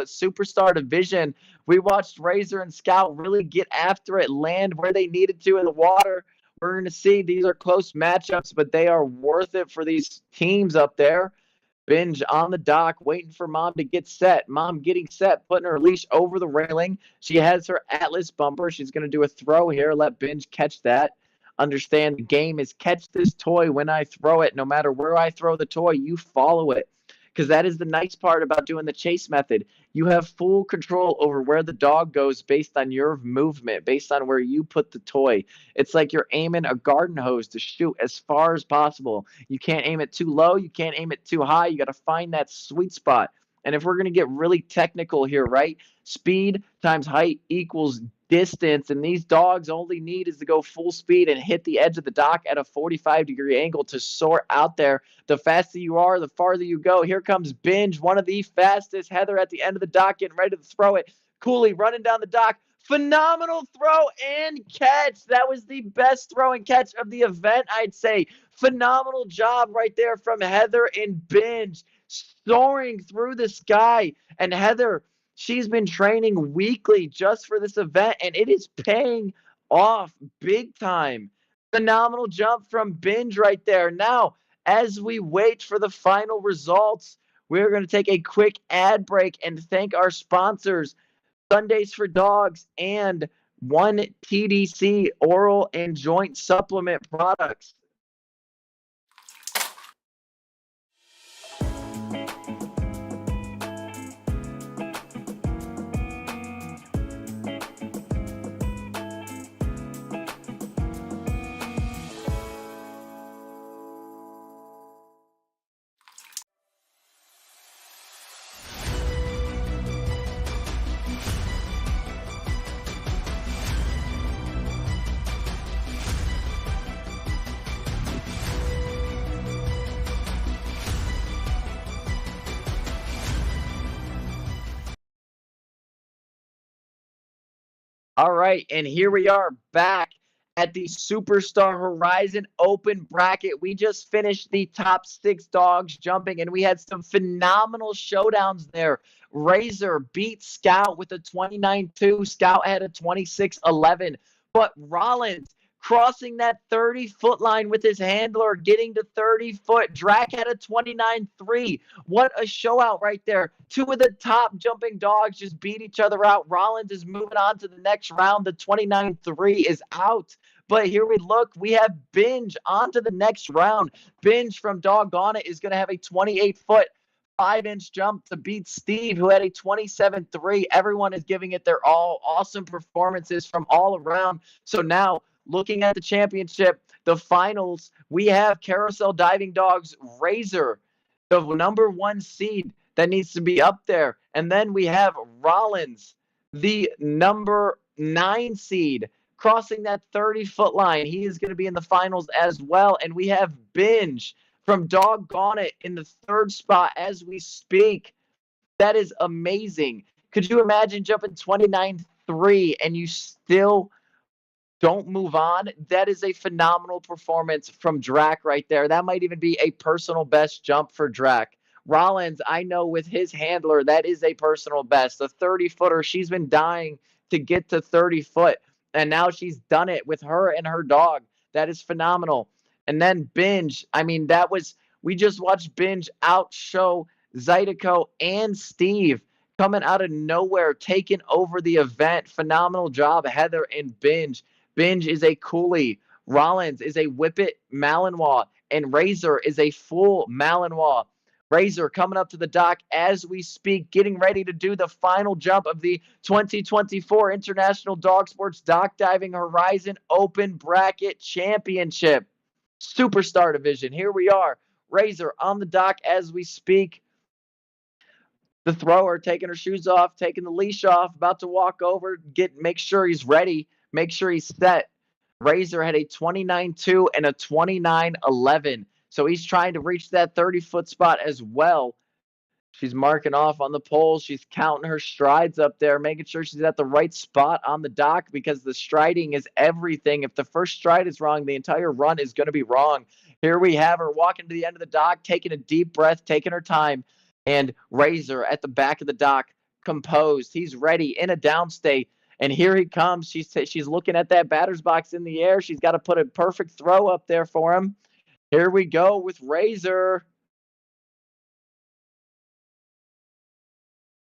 Superstar division. We watched Razor and Scout really get after it, land where they needed to in the water. We're going to see these are close matchups, but they are worth it for these teams up there. Binge on the dock, waiting for Mom to get set. Mom getting set, putting her leash over the railing. She has her Atlas bumper. She's going to do a throw here. Let Binge catch that. Understand the game is catch this toy when I throw it. No matter where I throw the toy, you follow it. Because that is the nice part about doing the chase method. You have full control over where the dog goes based on your movement, based on where you put the toy. It's like you're aiming a garden hose to shoot as far as possible. You can't aim it too low. You can't aim it too high. You got to find that sweet spot. And if we're going to get really technical here, right? Speed times height equals distance, and these dogs only need is to go full speed and hit the edge of the dock at a 45-degree angle to soar out there. The faster you are, the farther you go. Here comes Binge, one of the fastest. Heather at the end of the dock getting ready to throw it. Cooley running down the dock. Phenomenal throw and catch. That was the best throw and catch of the event, I'd say. Phenomenal job right there from Heather and Binge, soaring through the sky. And Heather, she's been training weekly just for this event, and it is paying off big time. Phenomenal jump from Binge right there. Now, as we wait for the final results, we're going to take a quick ad break and thank our sponsors, Sundays for Dogs and 1TDC Oral and Joint Supplement Products. All right, and here we are back at the Superstar Horizon Open bracket. We just finished the top 6 dogs jumping, and we had some phenomenal showdowns there. Razor beat Scout with a 29-2. Scout had a 26-11. But Rollins crossing that 30-foot line with his handler, getting to 30-foot. Drac had a 29-3. What a show out right there. 2 of the top jumping dogs just beat each other out. Rollins is moving on to the next round. The 29-3 is out. But here we look. We have Binge on to the next round. Binge from Doggone It is going to have a 28-foot 5-inch jump to beat Steve, who had a 27-3. Everyone is giving it their all. Awesome performances from all around. So now, looking at the championship, the finals, we have Carousel Diving Dogs Razor, the number 1 seed that needs to be up there. And then we have Rollins, the number 9 seed, crossing that 30-foot line. He is going to be in the finals as well. And we have Binge from Doggone It in the 3rd spot as we speak. That is amazing. Could you imagine jumping 29-3 and you still don't move on? That is a phenomenal performance from Drac right there. That might even be a personal best jump for Drac. Rollins, I know with his handler, that is a personal best. The 30-footer, she's been dying to get to 30 foot, and now she's done it with her and her dog. That is phenomenal. And then Binge, I mean, we just watched Binge outshow Zydeco and Steve coming out of nowhere, taking over the event. Phenomenal job, Heather and Binge. Binge is a coolie. Rollins is a Whippet Malinois. And Razor is a full Malinois. Razor coming up to the dock as we speak, getting ready to do the final jump of the 2024 International Dog Sports Dock Diving Horizon Open Bracket Championship. Superstar Division. Here we are. Razor on the dock as we speak. The thrower taking her shoes off, taking the leash off, about to walk over, make sure he's ready, make sure he's set. Razor had a 29-2 and a 29-11. So he's trying to reach that 30-foot spot as well. She's marking off on the pole. She's counting her strides up there, making sure she's at the right spot on the dock, because the striding is everything. If the first stride is wrong, the entire run is going to be wrong. Here we have her walking to the end of the dock, taking a deep breath, taking her time. And Razor at the back of the dock, composed. He's ready in a downstate. And here he comes. She's looking at that batter's box in the air. She's got to put a perfect throw up there for him. Here we go with Razor.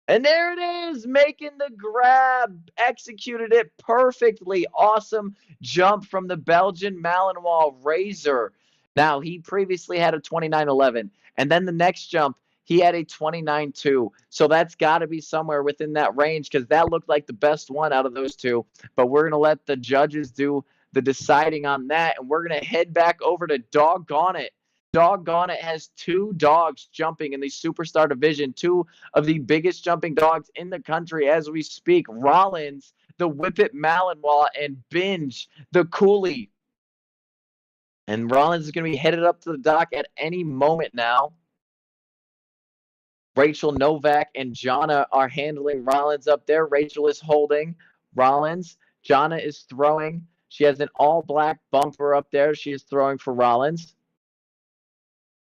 And there it is, making the grab. Executed it perfectly. Awesome jump from the Belgian Malinois Razor. Now, he previously had a 29-11. And then the next jump, he had a 29-2. So that's got to be somewhere within that range, because that looked like the best one out of those two. But we're going to let the judges do the deciding on that. And we're going to head back over to Doggone It. Doggone It has 2 dogs jumping in the Superstar Division, 2 of the biggest jumping dogs in the country as we speak. Rollins, the Whippet Malinois, and Binge, the Coolie. And Rollins is going to be headed up to the dock at any moment now. Rachel Novak and Jana are handling Rollins up there. Rachel is holding Rollins. Jana is throwing. She has an all-black bumper up there. She is throwing for Rollins.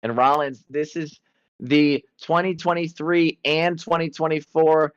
And Rollins, this is the 2023 and 2024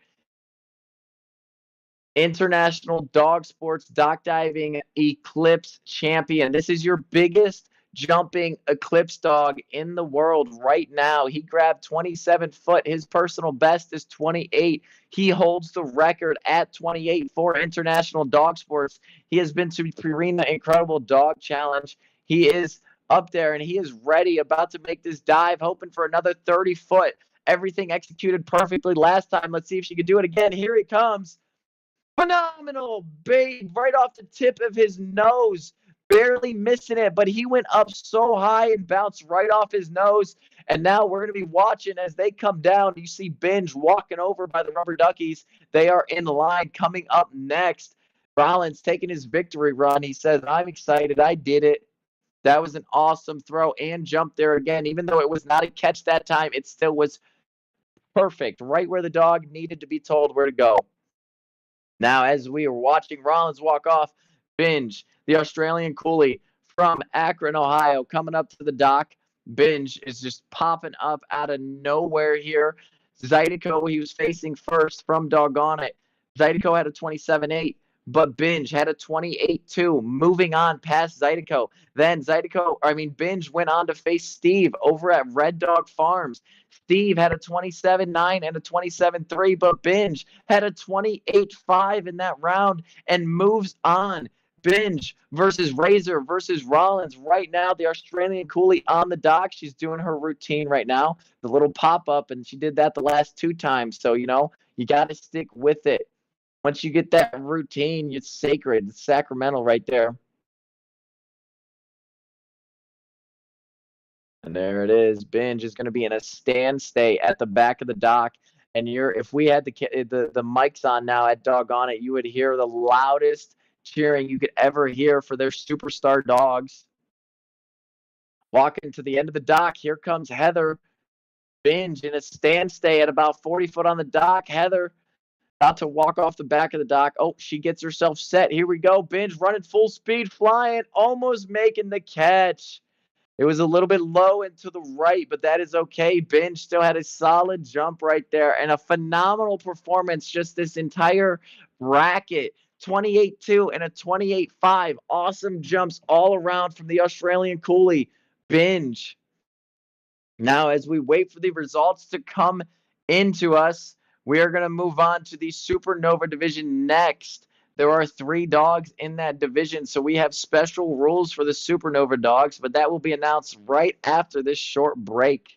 International Dog Sports Dock Diving Eclipse Champion. This is your biggest jumping Eclipse dog in the world right now. He grabbed 27 foot. His personal best is 28. He holds the record at 28 for International Dog Sports. He has been to Purina Incredible Dog Challenge. He is up there and he is ready, about to make this dive, hoping for another 30 foot. Everything executed perfectly last time. Let's see if she can do it again. Here he comes. Phenomenal bait right off the tip of his nose. Barely missing it, but he went up so high and bounced right off his nose. And now we're going to be watching as they come down. You see Binge walking over by the Rubber Duckies. They are in line coming up next. Rollins taking his victory run. He says, I'm excited. I did it. That was an awesome throw and jump there again. Even though it was not a catch that time, it still was perfect. Right where the dog needed to be told where to go. Now, as we are watching Rollins walk off, Binge, the Australian Coolie from Akron, Ohio, coming up to the dock. Binge is just popping up out of nowhere here. Zydeco, he was facing first from Doggone It. Zydeco had a 27.8, but Binge had a 28.2, moving on past Zydeco. Then Binge went on to face Steve over at Red Dog Farms. Steve had a 27.9 and a 27.3, but Binge had a 28.5 in that round and moves on. Binge versus Razor versus Rollins. Right now, the Australian Coolie on the dock. She's doing her routine right now, the little pop up, and she did that the last 2 times. So, you got to stick with it. Once you get that routine, it's sacred. It's sacramental right there. And there it is. Binge is going to be in a stand stay at the back of the dock. And if we had the mics on now at Doggone It, you would hear the loudest cheering you could ever hear for their superstar dogs. Walking to the end of the dock, here comes Heather. Binge in a stand stay at about 40 foot on the dock. Heather about to walk off the back of the dock. Oh, she gets herself set. Here we go. Binge running full speed, flying, almost making the catch. It was a little bit low and to the right, but that is okay. Binge still had a solid jump right there and a phenomenal performance just this entire bracket. 28.2 and a 28.5. Awesome jumps all around from the Australian Coolie. Binge. Now, as we wait for the results to come into us, we are going to move on to the Supernova division next. There are 3 dogs in that division, so we have special rules for the Supernova dogs, but that will be announced right after this short break.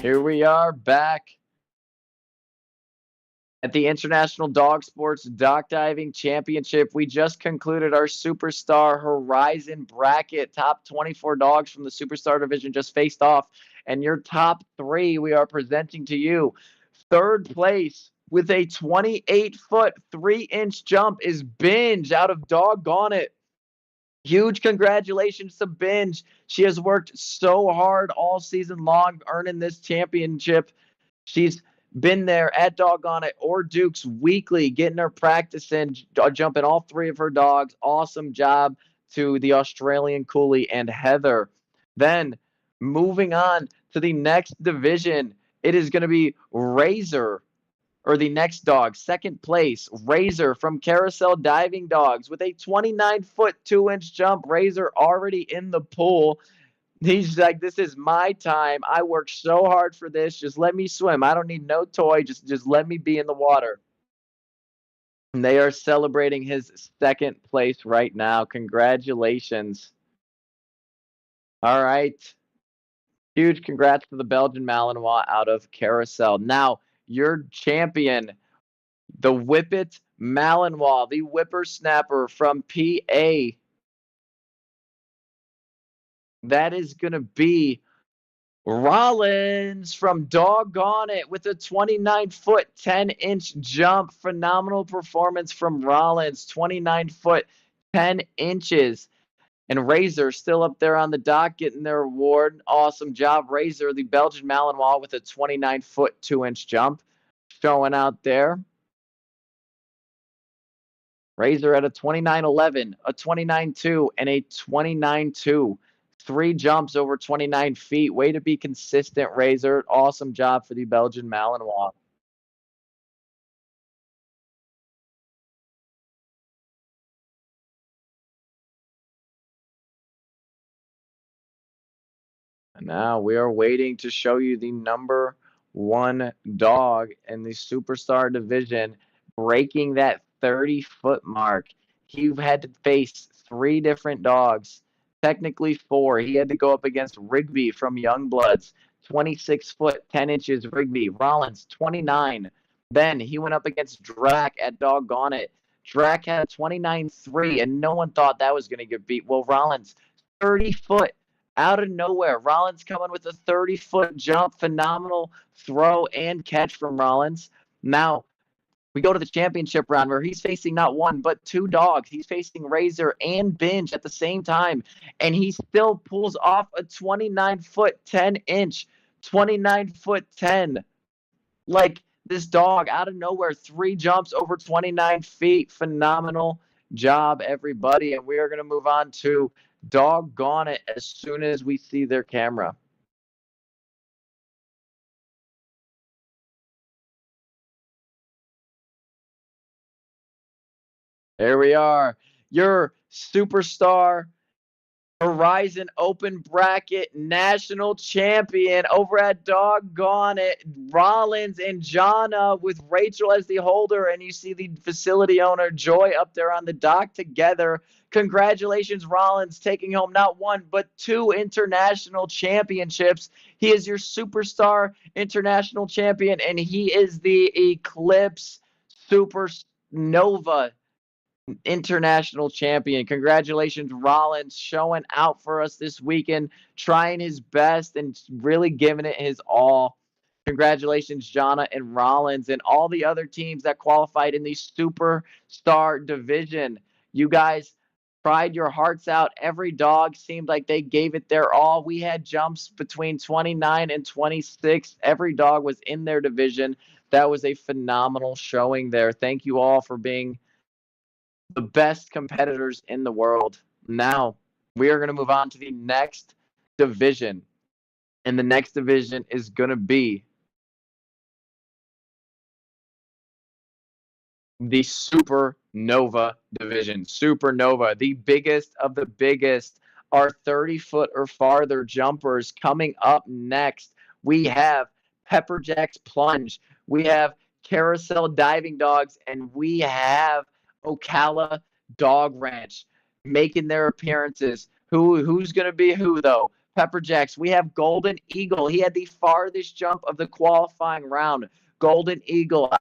Here we are back at the International Dog Sports Dock Diving Championship. We just concluded our Superstar Horizon bracket. Top 24 dogs from the Superstar division just faced off. And your top 3 we are presenting to you. Third place with a 28-foot, 3-inch jump is Binge out of Doggone It. Huge congratulations to Binge. She has worked so hard all season long, earning this championship. She's been there at Doggone It or Duke's weekly, getting her practice in, jumping all 3 of her dogs. Awesome job to the Australian Coolie and Heather. Then moving on to the next division, it is going to be Razor. Or the next dog, second place, Razor from Carousel Diving Dogs with a 29-foot, 2-inch jump. Razor already in the pool. He's like, this is my time. I worked so hard for this. Just let me swim. I don't need no toy. Just let me be in the water. And they are celebrating his second place right now. Congratulations. All right. Huge congrats to the Belgian Malinois out of Carousel. Now, your champion, the Whippet Malinois, the whippersnapper from PA. That is going to be Rollins from Doggone It with a 29-foot, 10-inch jump. Phenomenal performance from Rollins, 29-foot, 10 inches. And Razor still up there on the dock getting their award. Awesome job, Razor, the Belgian Malinois with a 29-foot, 2-inch jump showing out there. Razor at a 29.11, a 29.2, and a 29.2. 3 jumps over 29 feet. Way to be consistent, Razor. Awesome job for the Belgian Malinois. And now we are waiting to show you the number 1 dog in the Superstar division, breaking that 30-foot mark. He had to face 3 different dogs, technically 4. He had to go up against Rigby from Youngbloods, 26 foot 10 inches Rigby. Rollins, 29. Then he went up against Drac at Doggone It. Drac had a 29.3, and no one thought that was going to get beat. Well, Rollins, 30 foot out of nowhere. Rollins coming with a 30-foot jump. Phenomenal throw and catch from Rollins. Now, we go to the championship round where he's facing not 1, but 2 dogs. He's facing Razor and Binge at the same time, and he still pulls off a 29-foot, 10-inch, 29-foot, 10. Like, this dog out of nowhere, 3 jumps over 29 feet. Phenomenal job, everybody. And we are going to move on to Doggone It as soon as we see their camera. There we are. Your superstar Horizon Open Bracket National Champion over at Doggone It, Rollins and Jana with Rachel as the holder, and you see the facility owner Joy up there on the dock together. Congratulations, Rollins, taking home not 1 but 2 international championships. He is your Superstar International Champion, and he is the Eclipse Supernova international champion. Congratulations, Rollins, showing out for us this weekend, trying his best and really giving it his all. Congratulations, Jana and Rollins and all the other teams that qualified in the Superstar division. You guys cried your hearts out. Every dog seemed like they gave it their all. We had jumps between 29 and 26. Every dog was in their division. That was a phenomenal showing there. Thank you all for being the best competitors in the world. Now, we are going to move on to the next division. And the next division is going to be the Supernova division. Supernova, the biggest of the biggest, are 30-foot or farther jumpers. Coming up next, we have PepperJack's Plunge. We have Carousel Diving Dogs, and we have Ocala Dog Ranch making their appearances. Who's going to be who, though? PepperJack's. We have Golden Eagle. He had the farthest jump of the qualifying round. Golden Eagle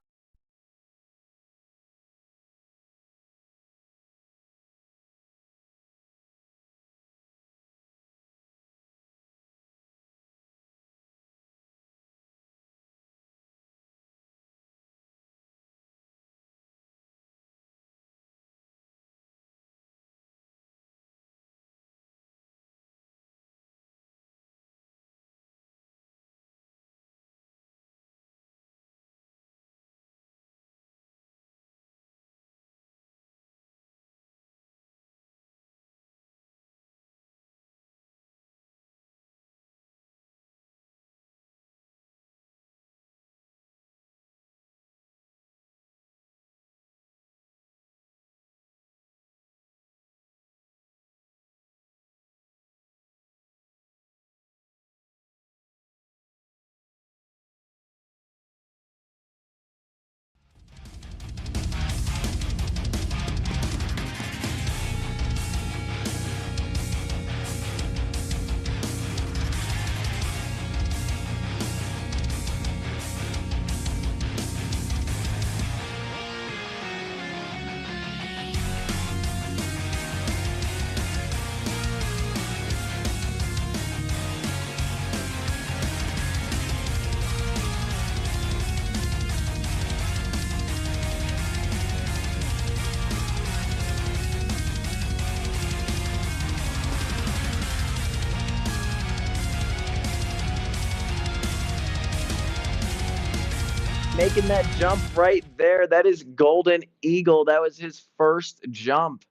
making that jump right there. That is Golden Eagle. That was his first jump.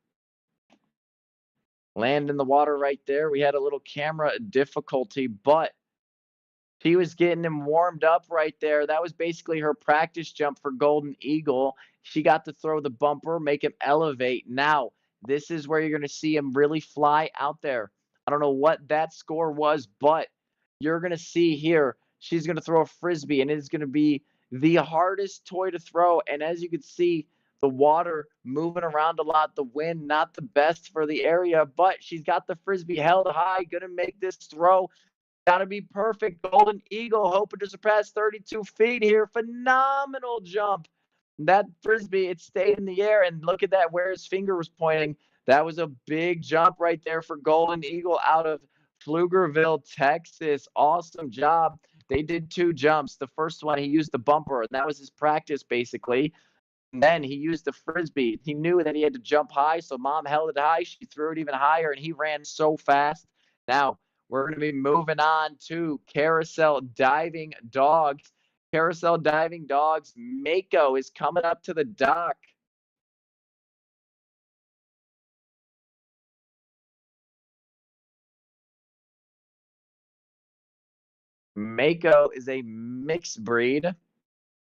Land in the water right there. We had a little camera difficulty, but she was getting him warmed up right there. That was basically her practice jump for Golden Eagle. She got to throw the bumper, make him elevate. Now, this is where you're going to see him really fly out there. I don't know what that score was, but you're going to see here, she's going to throw a Frisbee, and it is going to be the hardest toy to throw. And as you can see, the water moving around a lot, the wind not the best for the area, but she's got the Frisbee held high, going to make this throw. Got to be perfect. Golden Eagle hoping to surpass 32 feet here. Phenomenal jump. That Frisbee, it stayed in the air, and look at that, where his finger was pointing. That was a big jump right there for Golden Eagle out of Pflugerville, Texas. Awesome job. They did 2 jumps. The first one, he used the bumper, and that was his practice, basically. And then he used the Frisbee. He knew that he had to jump high, so Mom held it high. She threw it even higher, and he ran so fast. Now, we're going to be moving on to Carousel Diving Dogs. Carousel Diving Dogs, Mako is coming up to the dock. Mako is a mixed breed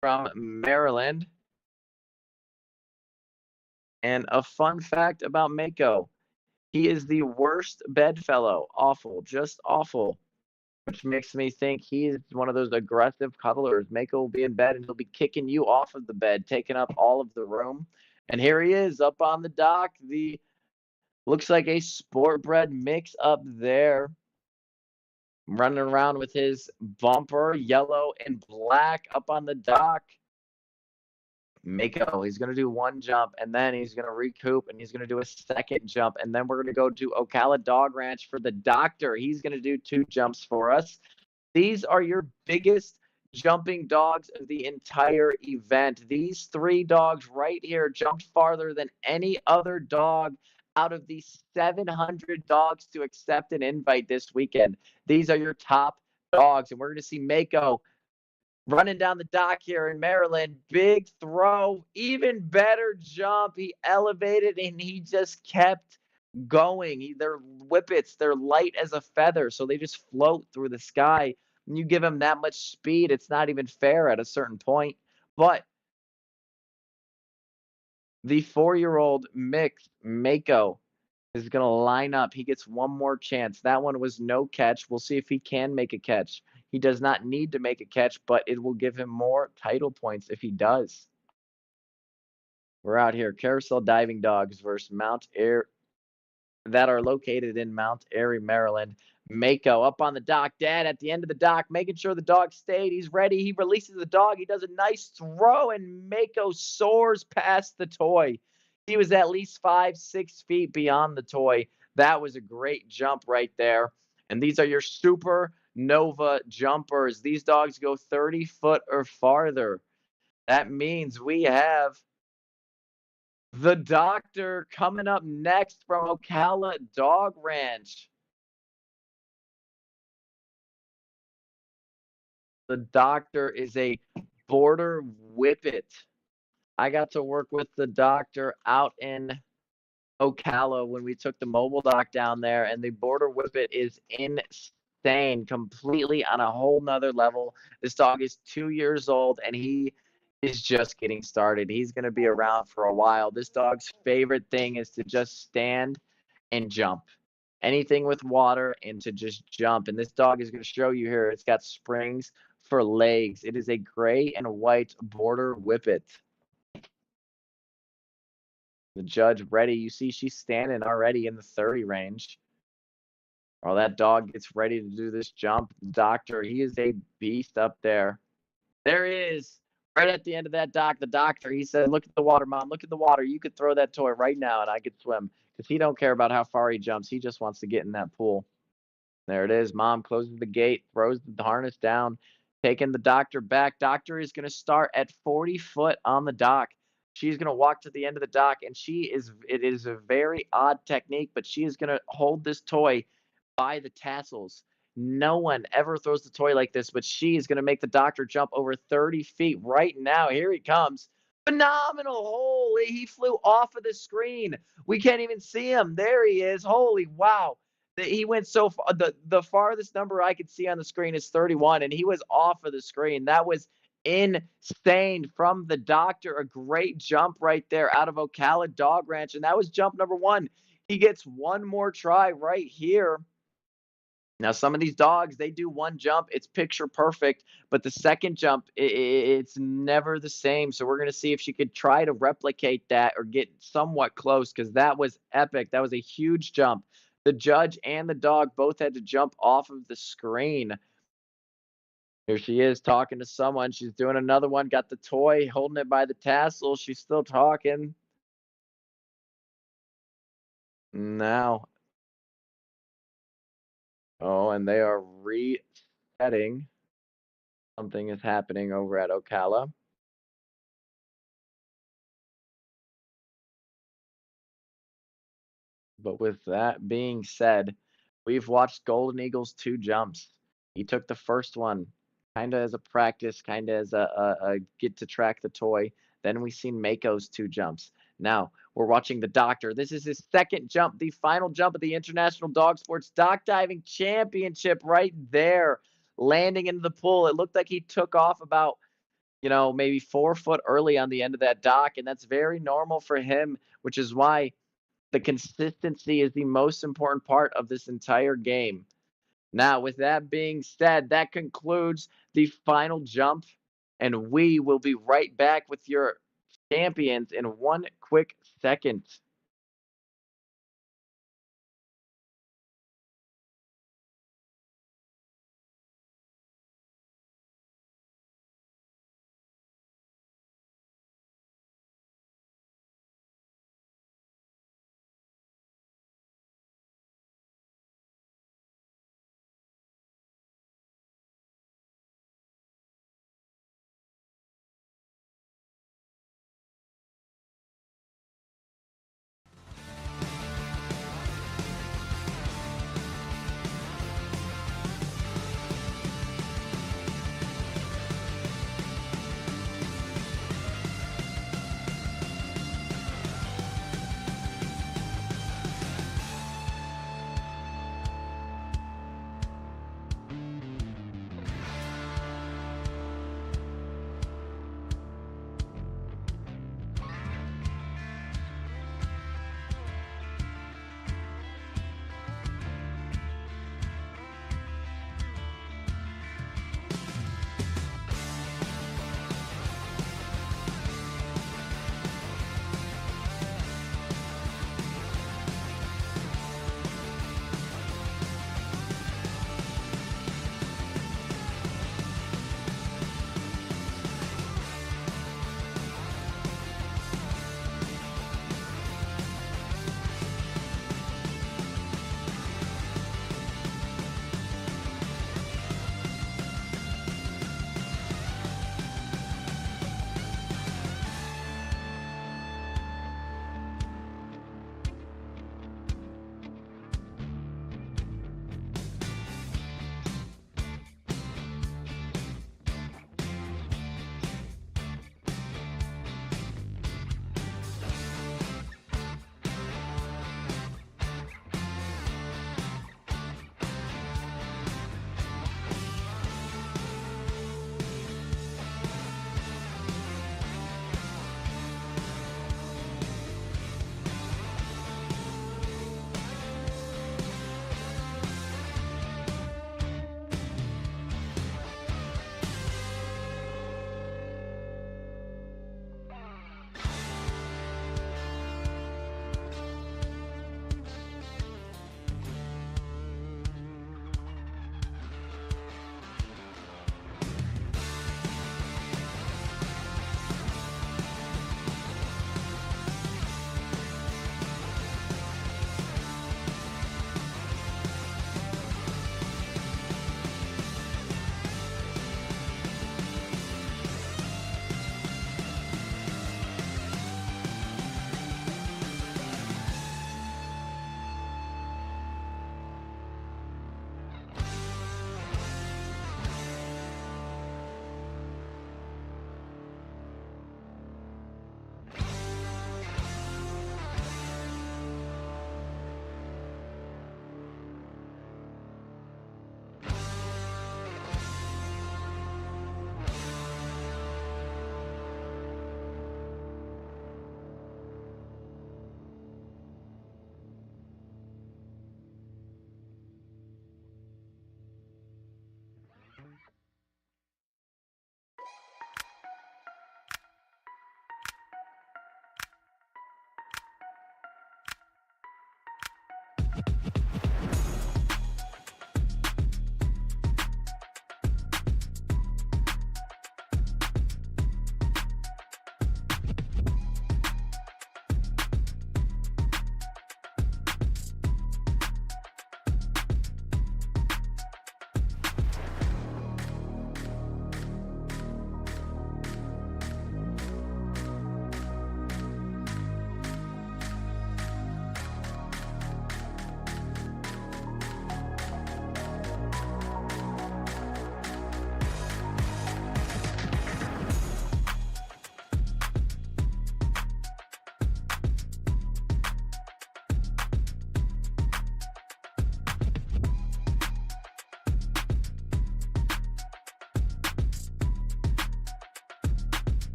from Maryland. And a fun fact about Mako, he is the worst bedfellow. Awful, just awful. Which makes me think he's one of those aggressive cuddlers. Mako will be in bed and he'll be kicking you off of the bed, taking up all of the room. And here he is up on the dock. The looks like a sport bred mix up there. Running around with his bumper, yellow and black, up on the dock. Mako, he's going to do 1 jump, and then he's going to recoup, and he's going to do a second jump, and then we're going to go to Ocala Dog Ranch for the doctor. He's going to do 2 jumps for us. These are your biggest jumping dogs of the entire event. These 3 dogs right here jumped farther than any other dog out of the 700 dogs to accept an invite this weekend. These are your top dogs, and we're going to see Mako running down the dock here in Maryland. Big throw, even better jump. He elevated and he just kept going. They're whippets. They're light as a feather, so they just float through the sky. And you give them that much speed, it's not even fair at a certain point. But the 4-year-old mix, Mako, is going to line up. He gets 1 more chance. That one was no catch. We'll see if he can make a catch. He does not need to make a catch, but it will give him more title points if he does. We're out here. Carousel Diving Dogs versus Mount Air that are located in Mount Airy, Maryland. Mako up on the dock. Dad at the end of the dock, making sure the dog stayed. He's ready. He releases the dog. He does a nice throw, and Mako soars past the toy. He was at least 5-6 feet beyond the toy. That was a great jump right there. And these are your Super Nova jumpers. These dogs go 30 foot or farther. That means we have the doctor coming up next from Ocala Dog Ranch. The doctor is a border whippet. I got to work with the doctor out in Ocala when we took the mobile dock down there, and the border whippet is insane, completely on a whole nother level. This dog is 2 years old, and he is just getting started. He's going to be around for a while. This dog's favorite thing is to just stand and jump. Anything with water and to just jump. And this dog is going to show you here. It's got springs for legs. It is a gray and white border whippet. The judge ready. You see she's standing already in the 30 range. While that dog gets ready to do this jump, the doctor, he is a beast up there. There he is. Right at the end of that dock, the doctor, he said, look at the water, Mom. Look at the water. You could throw that toy right now and I could swim. Because he don't care about how far he jumps. He just wants to get in that pool. There it is. Mom closes the gate, throws the harness down, taking the doctor back. Doctor is going to start at 40 foot on the dock. She's going to walk to the end of the dock, and it is a very odd technique, but she is going to hold this toy by the tassels. No one ever throws the toy like this, but she is going to make the doctor jump over 30 feet right now. Here he comes. Phenomenal. Holy, he flew off of the screen. We can't even see him. There he is. Holy wow. He went so far. The farthest number I could see on the screen is 31, and he was off of the screen. That was insane from the doctor. A great jump right there out of Ocala Dog Ranch, and that was jump number one. He gets one more try right here. Now, some of these dogs, they do one jump, it's picture perfect, but the second jump, it's never the same. So we're going to see if she could try to replicate that or get somewhat close because that was epic. That was a huge jump. The judge and the dog both had to jump off of the screen. Here she is talking to someone. She's doing another one, got the toy, holding it by the tassel. She's still talking. Now, oh, and they are resetting. Something is happening over at Ocala. But with that being said, we've watched Golden Eagle's 2 jumps. He took the first one kinda as a practice, kinda as a get to track the toy. Then we seen Mako's 2 jumps. Now we're watching the doctor. This is his second jump, the final jump of the International Dog Sports Dock Diving Championship right there, landing into the pool. It looked like he took off about, maybe 4 foot early on the end of that dock, and that's very normal for him, which is why the consistency is the most important part of this entire game. Now, with that being said, that concludes the final jump, and we will be right back with your champions in one quick second.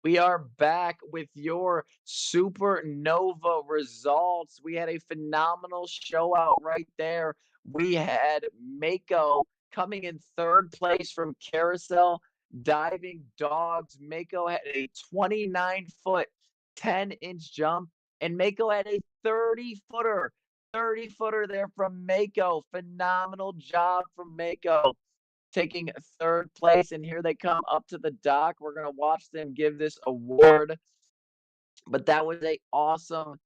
We are back with your supernova results. We had a phenomenal show out right there. We had Mako coming in third place from Carousel Diving Dogs. Mako had a 29-foot, 10-inch jump, and Mako had a 30-footer. 30-footer there from Mako. Phenomenal job from Mako taking third place, and here they come up to the dock. We're gonna watch them give this award. But that was a awesome,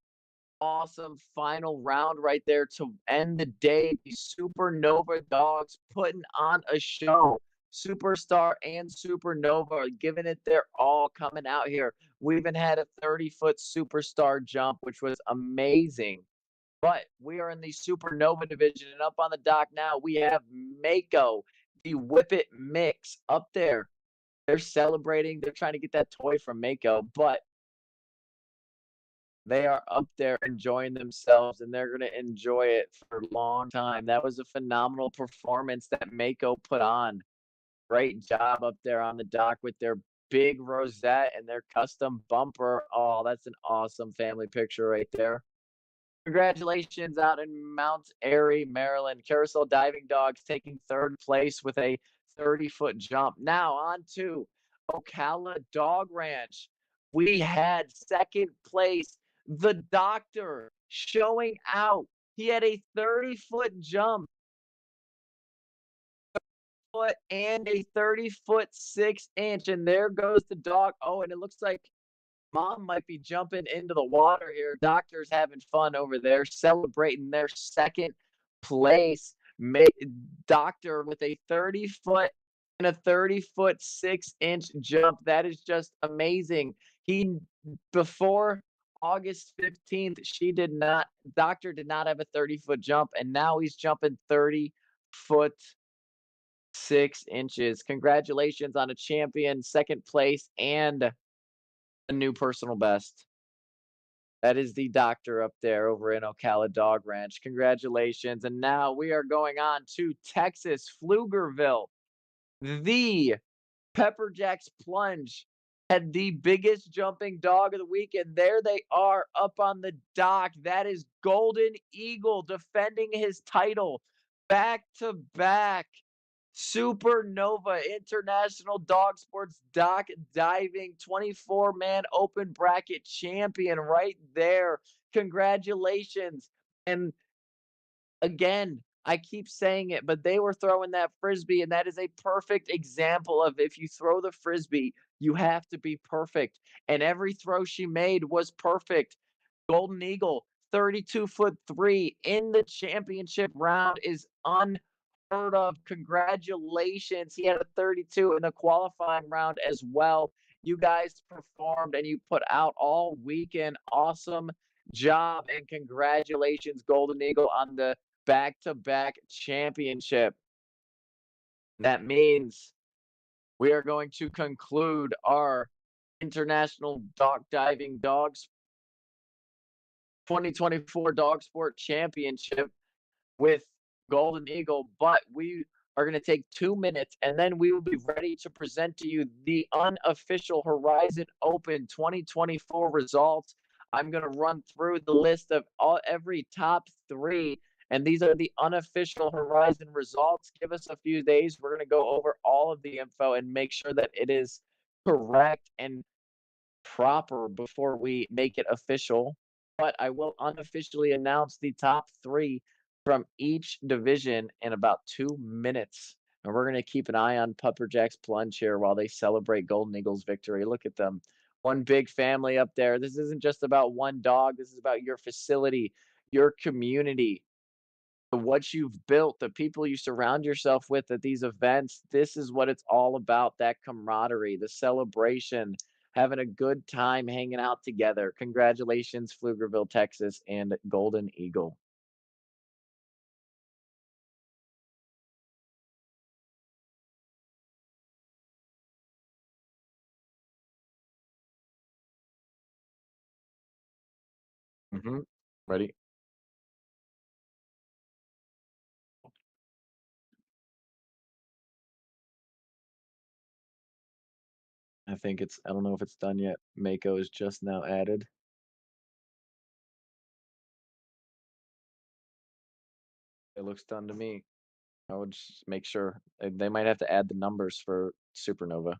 awesome final round right there to end the day. The Supernova Dogs putting on a show. Superstar and Supernova are giving it their all coming out here. We even had a 30-foot superstar jump, which was amazing. But we are in the Supernova division, and up on the dock now, we have Mako, the Whip It Mix, up there. They're celebrating. They're trying to get that toy from Mako, but they are up there enjoying themselves, and they're going to enjoy it for a long time. That was a phenomenal performance that Mako put on. Great job up there on the dock with their big rosette and their custom bumper. Oh, that's an awesome family picture right there. Congratulations out in Mount Airy, Maryland. Carousel Diving Dogs taking third place with a 30-foot jump. Now on to Ocala Dog Ranch. We had second place, the doctor showing out. He had a 30-foot jump foot and a 30-foot 6 inch. And there goes the dog. Oh, and it looks like Mom might be jumping into the water here. Doctor's having fun over there, celebrating their second place. Doctor with a 30-foot and a 30-foot 6-inch jump. That is just amazing. He before August 15th, Doctor did not have a 30-foot jump, and now he's jumping 30-foot 6 inches. Congratulations on a champion, second place, and a new personal best. That is the doctor up there over in Ocala Dog Ranch. Congratulations. And now we are going on to Texas, Pflugerville. The PepperJack's Plunge had the biggest jumping dog of the weekend. There they are up on the dock. That is Golden Eagle defending his title back to back. Supernova International Dog Sports Dock Diving 24-man open bracket champion right there. Congratulations. And again, I keep saying it, but they were throwing that frisbee, and that is a perfect example of if you throw the frisbee, you have to be perfect. And every throw she made was perfect. Golden Eagle, 32-foot 3 in the championship round is unheard of. Congratulations. He had a 32 in the qualifying round as well. You guys performed and you put out all weekend. Awesome job and congratulations, Golden Eagle, on the back-to-back championship. That means we are going to conclude our International Dog Diving Dogs 2024 Dog Sport Championship with Golden Eagle, but we are going to take 2 minutes and then we will be ready to present to you the unofficial Horizon Open 2024 results. I'm going to run through the list of every top three, and these are the unofficial Horizon results. Give us a few days. We're going to go over all of the info and make sure that it is correct and proper before we make it official. But I will unofficially announce the top three from each division in about 2 minutes. And we're going to keep an eye on PepperJack's Plunge here while they celebrate Golden Eagle's victory. Look at them. One big family up there. This isn't just about one dog. This is about your facility, your community, what you've built, the people you surround yourself with at these events. This is what it's all about, that camaraderie, the celebration, having a good time hanging out together. Congratulations, Pflugerville, Texas, and Golden Eagle. Ready? I don't know if it's done yet. Mako is just now added. It looks done to me. I would just make sure. They might have to add the numbers for Supernova.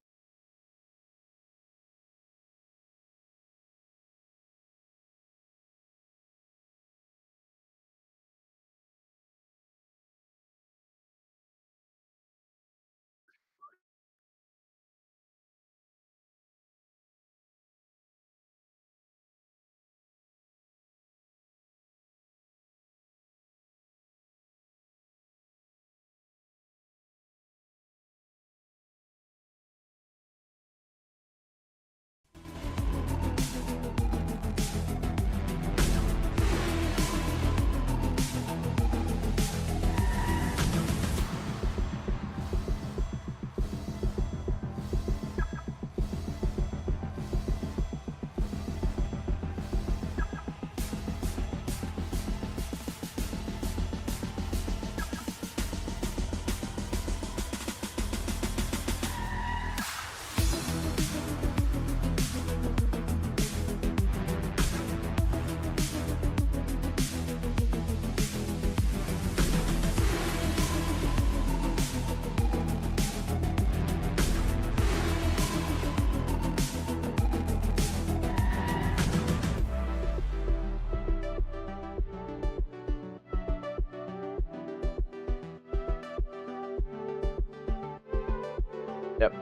Yep.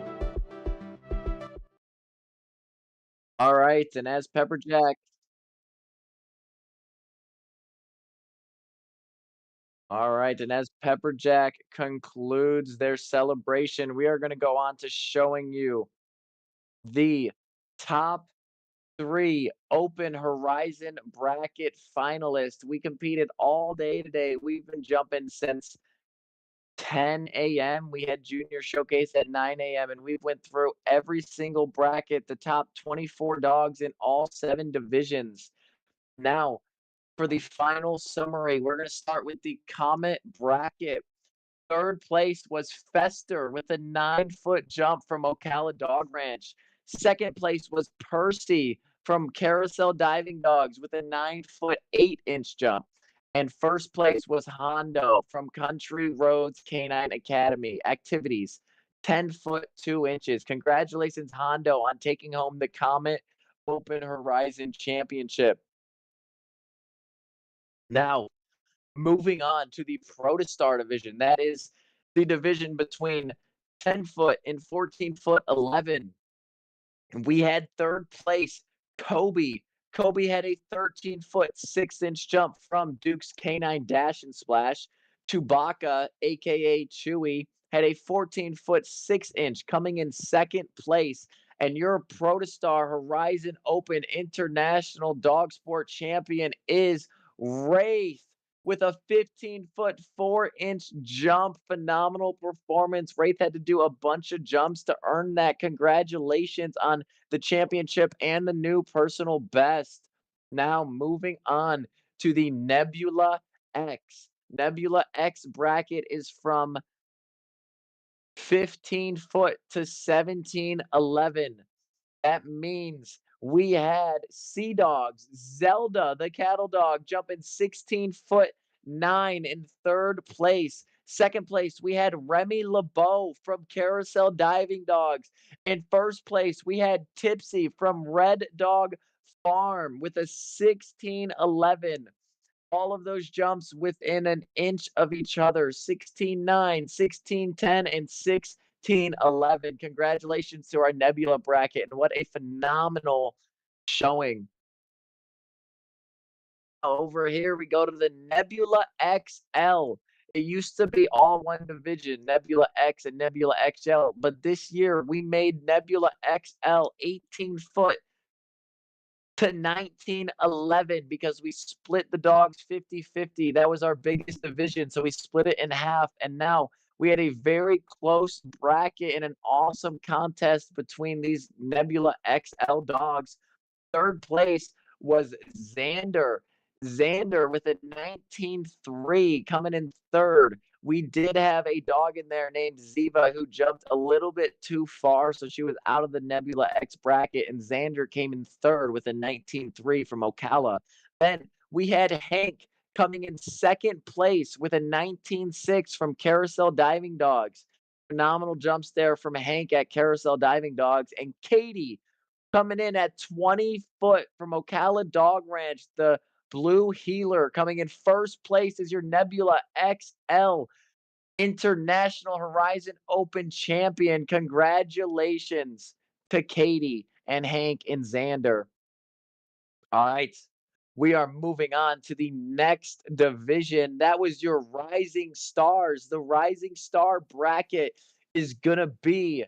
All right, and as PepperJack All right, and as PepperJack concludes their celebration, we are gonna go on to showing you the top 3 Open Horizon bracket finalists. We competed all day today. We've been jumping since 10 a.m. We had junior showcase at 9 a.m. and we went through every single bracket, the top 24 dogs in all 7 divisions. Now, for the final summary, we're going to start with the Comet bracket. Third place was Fester with a 9-foot jump from Ocala Dog Ranch. Second place was Percy from Carousel Diving Dogs with a 9-foot 8-inch jump. And first place was Hondo from Country Roads Canine Academy Activities, 10-foot 2 inches. Congratulations, Hondo, on taking home the Comet Open Horizon Championship. Now, moving on to the Protostar division. That is the division between 10-foot and 14-foot 11. We had third place, Kobe. Kobe had a 13-foot 6-inch jump from Duke's Canine Dash and Splash. Chewbacca, aka Chewy, had a 14-foot 6-inch coming in second place. And your Protostar Horizon Open International Dog Sport Champion is Wraith with a 15-foot 4-inch jump. Phenomenal performance. Wraith had to do a bunch of jumps to earn that. Congratulations on the championship and the new personal best. Now moving on to the Nebula X. Nebula X bracket is from 15 foot to 1711. That means we had Sea Dogs, Zelda, the cattle dog, jumping 16-foot 9 in third place. Second place, we had Remy LeBeau from Carousel Diving Dogs. In first place, we had Tipsy from Red Dog Farm with a 1611. All of those jumps within an inch of each other, 16-9, 16-10, and 16-11. Congratulations to our Nebula bracket, and what a phenomenal showing. Over here, we go to the Nebula XL. It used to be all one division, Nebula X and Nebula XL, but this year we made Nebula XL 18 foot to 1911 because we split the dogs 50-50. That was our biggest division, so we split it in half, and now we had a very close bracket and an awesome contest between these Nebula XL dogs. Third place was Xander. Xander with a 19-3 coming in third. we did have a dog in there named Ziva who jumped a little bit too far, so she was out of the Nebula X bracket, and Xander came in third with a 19.3 from Ocala. Then we had Hank coming in second place with a 19.6 from Carousel Diving Dogs. Phenomenal jumps there from Hank at Carousel Diving Dogs. And Katie coming in at 20 foot from Ocala Dog Ranch, the Blue Healer coming in first place as your Nebula XL International Horizon Open champion. Congratulations to Katie and Hank and Xander. All right. We are moving on to the next division. That was your Rising Stars. The Rising Star bracket is going to be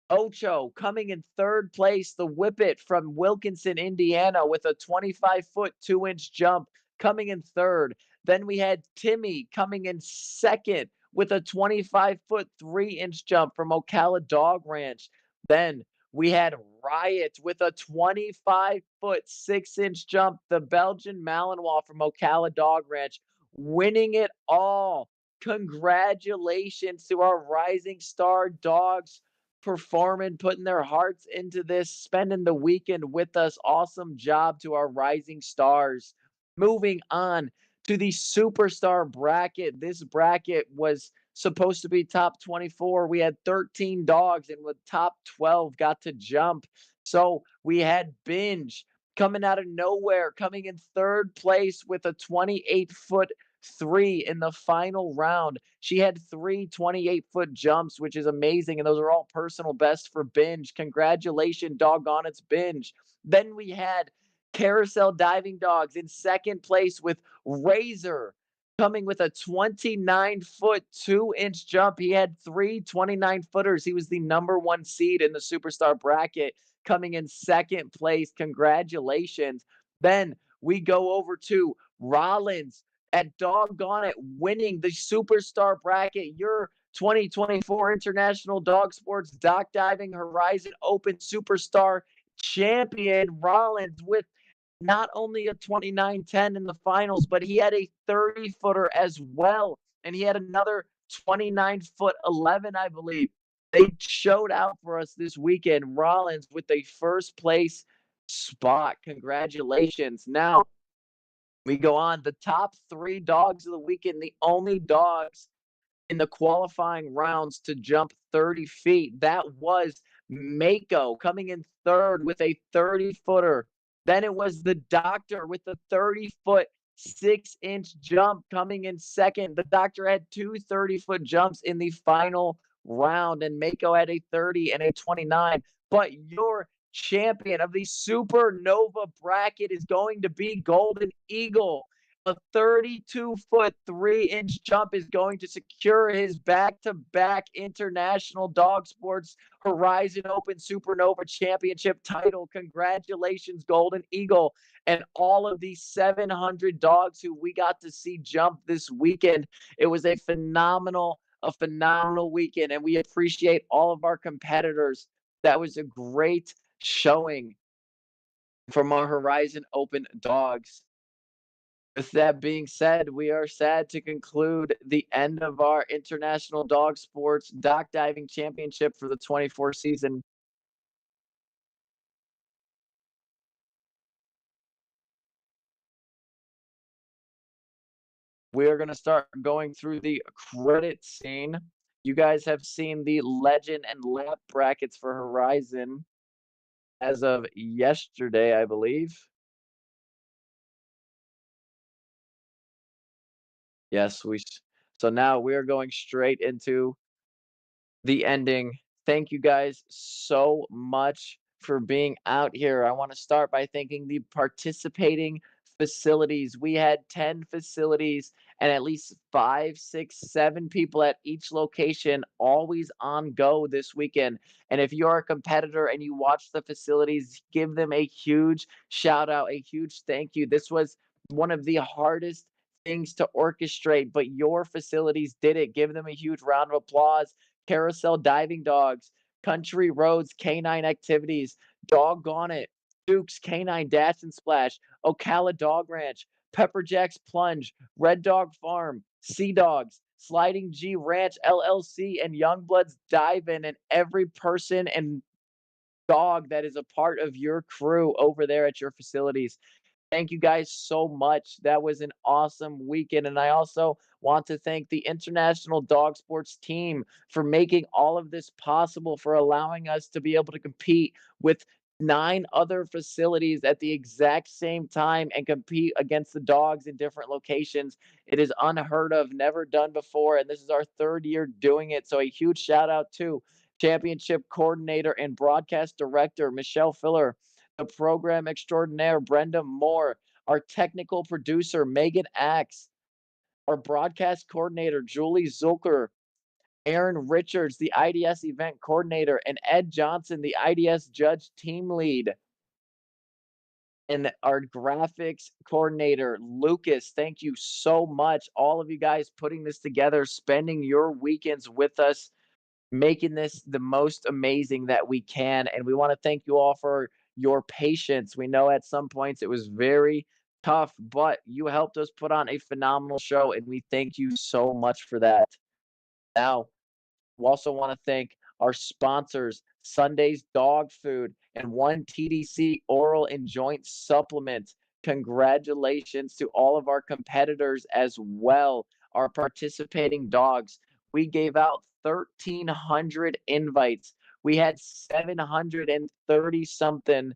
Ocho coming in third place, the Whippet from Wilkinson, Indiana, with a 25-foot 2-inch jump coming in third. Then we had Timmy coming in second with a 25-foot 3-inch jump from Ocala Dog Ranch. Then we had Riot with a 25-foot 6-inch jump, the Belgian Malinois from Ocala Dog Ranch, winning it all. Congratulations to our Rising Star dogs performing, putting their hearts into this, spending the weekend with us. Awesome job to our Rising Stars. Moving on to the Superstar bracket. This bracket was supposed to be top 24. We had 13 dogs, and with top 12 got to jump. So we had Binge coming out of nowhere, coming in third place with a 28-foot 3 in the final round. She had 3 28-foot jumps, which is amazing, and those are all personal best for Binge. Congratulations, doggone it's Binge. Then we had Carousel Diving Dogs in second place with Razor coming with a 29-foot 2-inch jump. He had 3 29-footers. He was the number 1 seed in the Superstar bracket, coming in second place. Congratulations. Then we go over to Rollins at doggone it winning the Superstar bracket, your 2024 International Dog Sports Dock Diving Horizon Open Superstar champion. Rollins with not only a 29-10 in the finals, but he had a 30-footer as well. And he had another 29-foot 11, I believe. They showed out for us this weekend. Rollins with a first place spot. Congratulations. Now, we go on. The top 3 dogs of the weekend, the only dogs in the qualifying rounds to jump 30 feet. That was Mako coming in third with a 30-footer. Then it was the Doctor with the 30-foot 6-inch jump coming in second. The Doctor had 2 30-foot jumps in the final round, and Mako had a 30 and a 29. But your champion of the Supernova bracket is going to be Golden Eagle. A 32-foot 3-inch jump is going to secure his back-to-back International Dog Sports Horizon Open Supernova Championship title. Congratulations, Golden Eagle, and all of these 700 dogs who we got to see jump this weekend. It was a phenomenal weekend, and we appreciate all of our competitors. That was a great showing from our Horizon Open dogs. With that being said, we are sad to conclude the end of our International Dog Sports Dock Diving Championship for the 24 season. We are going to start going through the credit scene. You guys have seen the legend and lap brackets for Horizon as of yesterday, I believe. Yes, so now we are going straight into the ending. Thank you guys so much for being out here. I want to start by thanking the participating facilities. We had 10 facilities and at least 5, 6, 7 people at each location, always on go this weekend. And if you're a competitor and you watch the facilities, give them a huge shout out, a huge thank you. This was one of the hardest things to orchestrate, but your facilities did it. Give them a huge round of applause. Carousel Diving Dogs, Country Roads Canine Activities, Doggone It, Duke's Canine Dash and Splash, Ocala Dog Ranch, PepperJack's Plunge, Red Dog Farm, Sea Dogs, Sliding G Ranch LLC, and Youngbloods Dive In, and every person and dog that is a part of your crew over there at your facilities. Thank you guys so much. That was an awesome weekend. And I also want to thank the International Dog Sports team for making all of this possible, for allowing us to be able to compete with 9 other facilities at the exact same time and compete against the dogs in different locations. It is unheard of, never done before. And this is our 3rd year doing it. So a huge shout out to championship coordinator and broadcast director, Michelle Filler, the program extraordinaire, Brenda Moore, our technical producer, Megan Axe, our broadcast coordinator, Julie Zulker, Aaron Richards, the IDS event coordinator, and Ed Johnson, the IDS judge team lead. And our graphics coordinator, Lucas. Thank you so much. All of you guys putting this together, spending your weekends with us, making this the most amazing that we can. And we want to thank you all for your patience. We know at some points it was very tough, but you helped us put on a phenomenal show, and we thank you so much for that. Now, we also want to thank our sponsors, Sunday's Dog Food and One TDC Oral and Joint Supplement. Congratulations to all of our competitors as well, our participating dogs. We gave out 1,300 invites. We had 730 something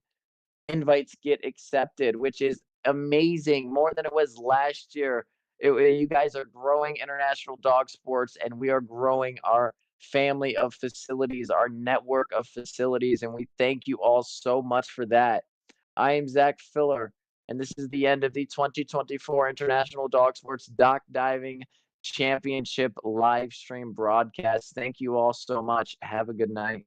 invites get accepted, which is amazing, more than it was last year. You guys are growing international dog sports, and we are growing our family of facilities, our network of facilities, and we thank you all so much for that. I am Zach Filler, and this is the end of the 2024 International Dog Sports Dock Diving Championship live stream broadcast. Thank you all so much. Have a good night.